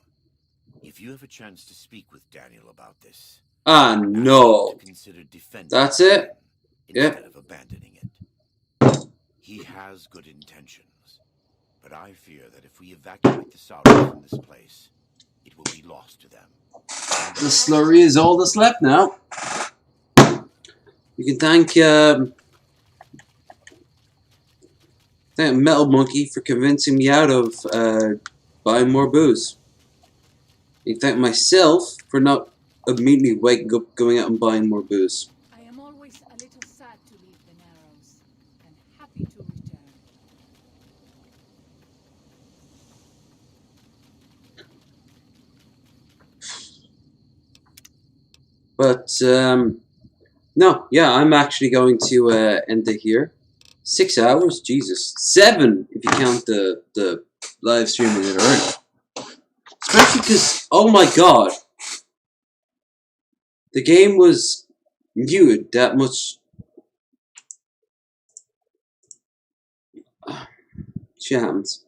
If you have a chance to speak with Daniel about this, Ah, no. to consider defending That's it? instead Yep. of abandoning it. He has good intentions, but I fear that if we evacuate the sorrows from this place, it will be lost to them. The slurry is all that's left now. You can thank Metal Monkey for convincing me out of buying more booze. You can thank myself for not immediately waking up, going out and buying more booze. I am always a little sad to leave the Narrows, and happy to return. But no, yeah, I'm actually going to end it here. 6 hours, Jesus, 7 if you count the live streaming that are in. Especially because, oh my god, the game was muted that much. Shit happens.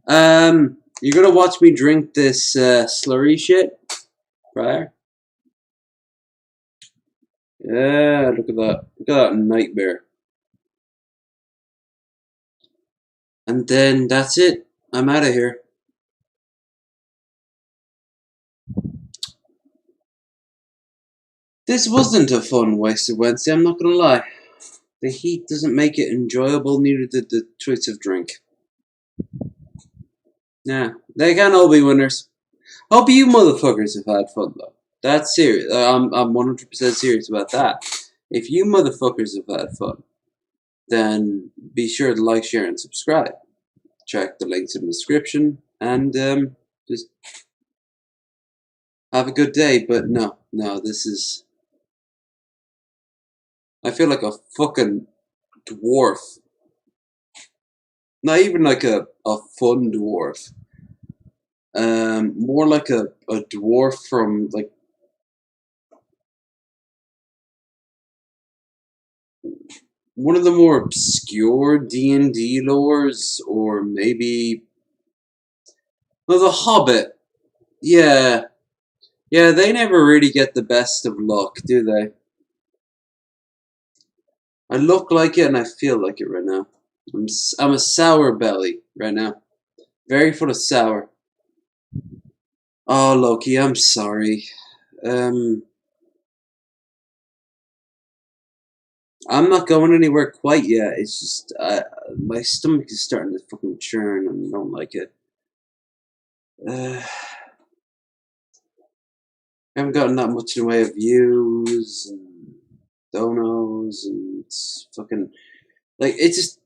You're gonna watch me drink this slurry shit prior. Yeah, look at that. Look at that nightmare. And then that's it. I'm out of here. This wasn't a fun wasted Wednesday, I'm not gonna lie. The heat doesn't make it enjoyable, neither did the choice of drink. Yeah, they can't all be winners. Hope you motherfuckers have had fun though. That's serious. I'm 100% serious about that. If you motherfuckers have had fun, then be sure to like, share, and subscribe. Check the links in the description, and just have a good day. But no, this is... I feel like a fucking dwarf. Not even like a fun dwarf. More like a dwarf from like one of the more obscure D&D lores, or maybe The Hobbit. Yeah, they never really get the best of luck, do they? I look like it and I feel like it right now. I'm a sour belly right now, very full of sour. Oh, Loki, I'm sorry. I'm not going anywhere quite yet. It's just my stomach is starting to fucking churn, and I don't like it. I haven't gotten that much in the way of views and donos, and it's fucking like it's just...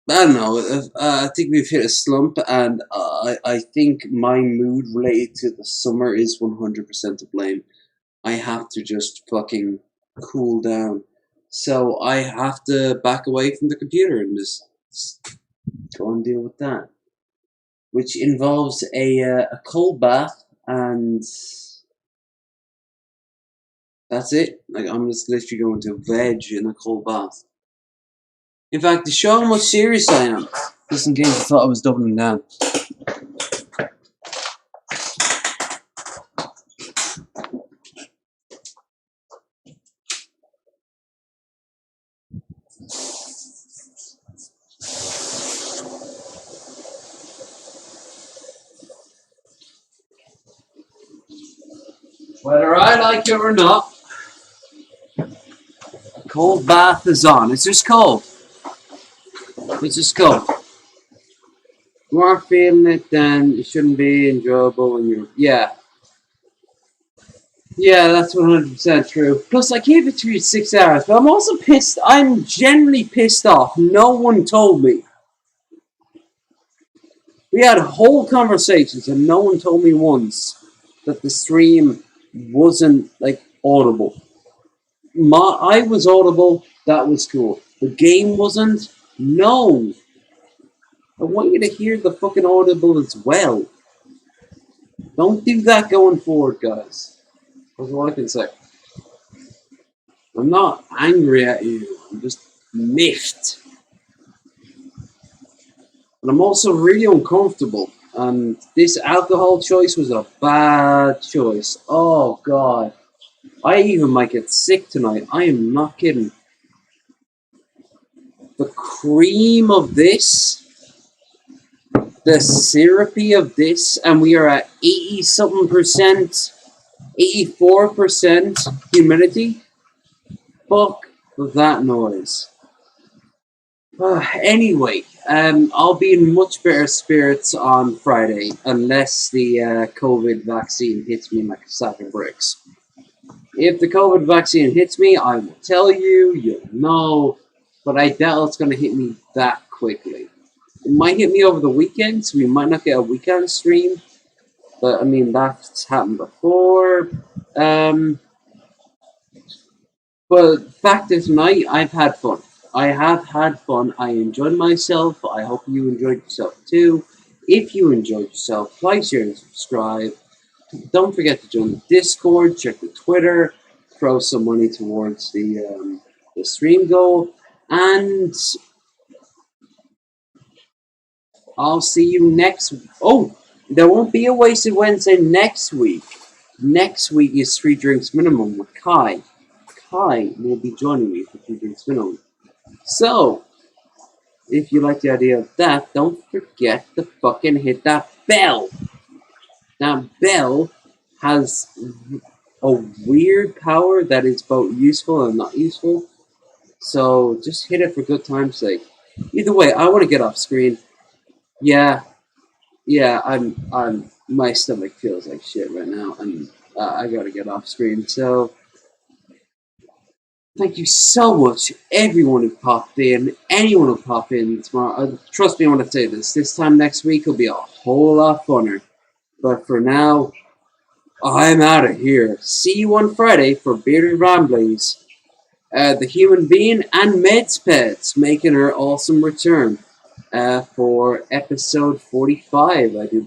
I don't know. I think we've hit a slump, and I think my mood related to the summer is 100% to blame. I have to just fucking cool down. So I have to back away from the computer and just go and deal with that. Which involves a cold bath, and that's it. Like, I'm just literally going to veg in a cold bath. In fact, to show how much serious I am, just in case you thought I was doubling down. Whether I like it or not, a cold bath is on. It's just cold. It's just cold. If you aren't feeling it, then it shouldn't be enjoyable when you're... Yeah, that's 100% true. Plus, I gave it to you 6 hours, but I'm also pissed. I'm generally pissed off. No one told me. We had whole conversations, and no one told me once that the stream wasn't, like, audible. I was audible, that was cool. The game wasn't? No. I want you to hear the fucking audible as well. Don't do that going forward, guys. That's all I can say. I'm not angry at you, I'm just miffed. But I'm also really uncomfortable. And this alcohol choice was a bad choice. Oh, God. I even might get sick tonight. I am not kidding. The cream of this, the syrupy of this, and we are at 80-something%, 84% humidity. Fuck that noise. Anyway, I'll be in much better spirits on Friday, unless the COVID vaccine hits me like a sack of bricks. If the COVID vaccine hits me, I will tell you, you'll know, but I doubt it's going to hit me that quickly. It might hit me over the weekend, so we might not get a weekend stream, but I mean, that's happened before. But fact is, tonight, I've had fun. I have had fun. I enjoyed myself. I hope you enjoyed yourself too. If you enjoyed yourself, like, share, and subscribe. Don't forget to join the Discord, check the Twitter, throw some money towards the stream goal, and I'll see you next. Oh, there won't be a Wasted Wednesday next week. Next week is 3 Drinks Minimum with Kai. Kai will be joining me for 3 Drinks Minimum. So, if you like the idea of that, don't forget to fucking hit that bell. That bell has a weird power that is both useful and not useful. So, just hit it for good time's sake. Either way, I want to get off screen. Yeah, my stomach feels like shit right now, and I gotta get off screen. So, thank you so much, everyone who popped in, anyone who popped in tomorrow. Trust me when I say this. This time next week will be a whole lot funner. But for now, I'm out of here. See you on Friday for Bearded Ramblings. The Human Being and Meds Pets making her awesome return for episode 45, I do believe.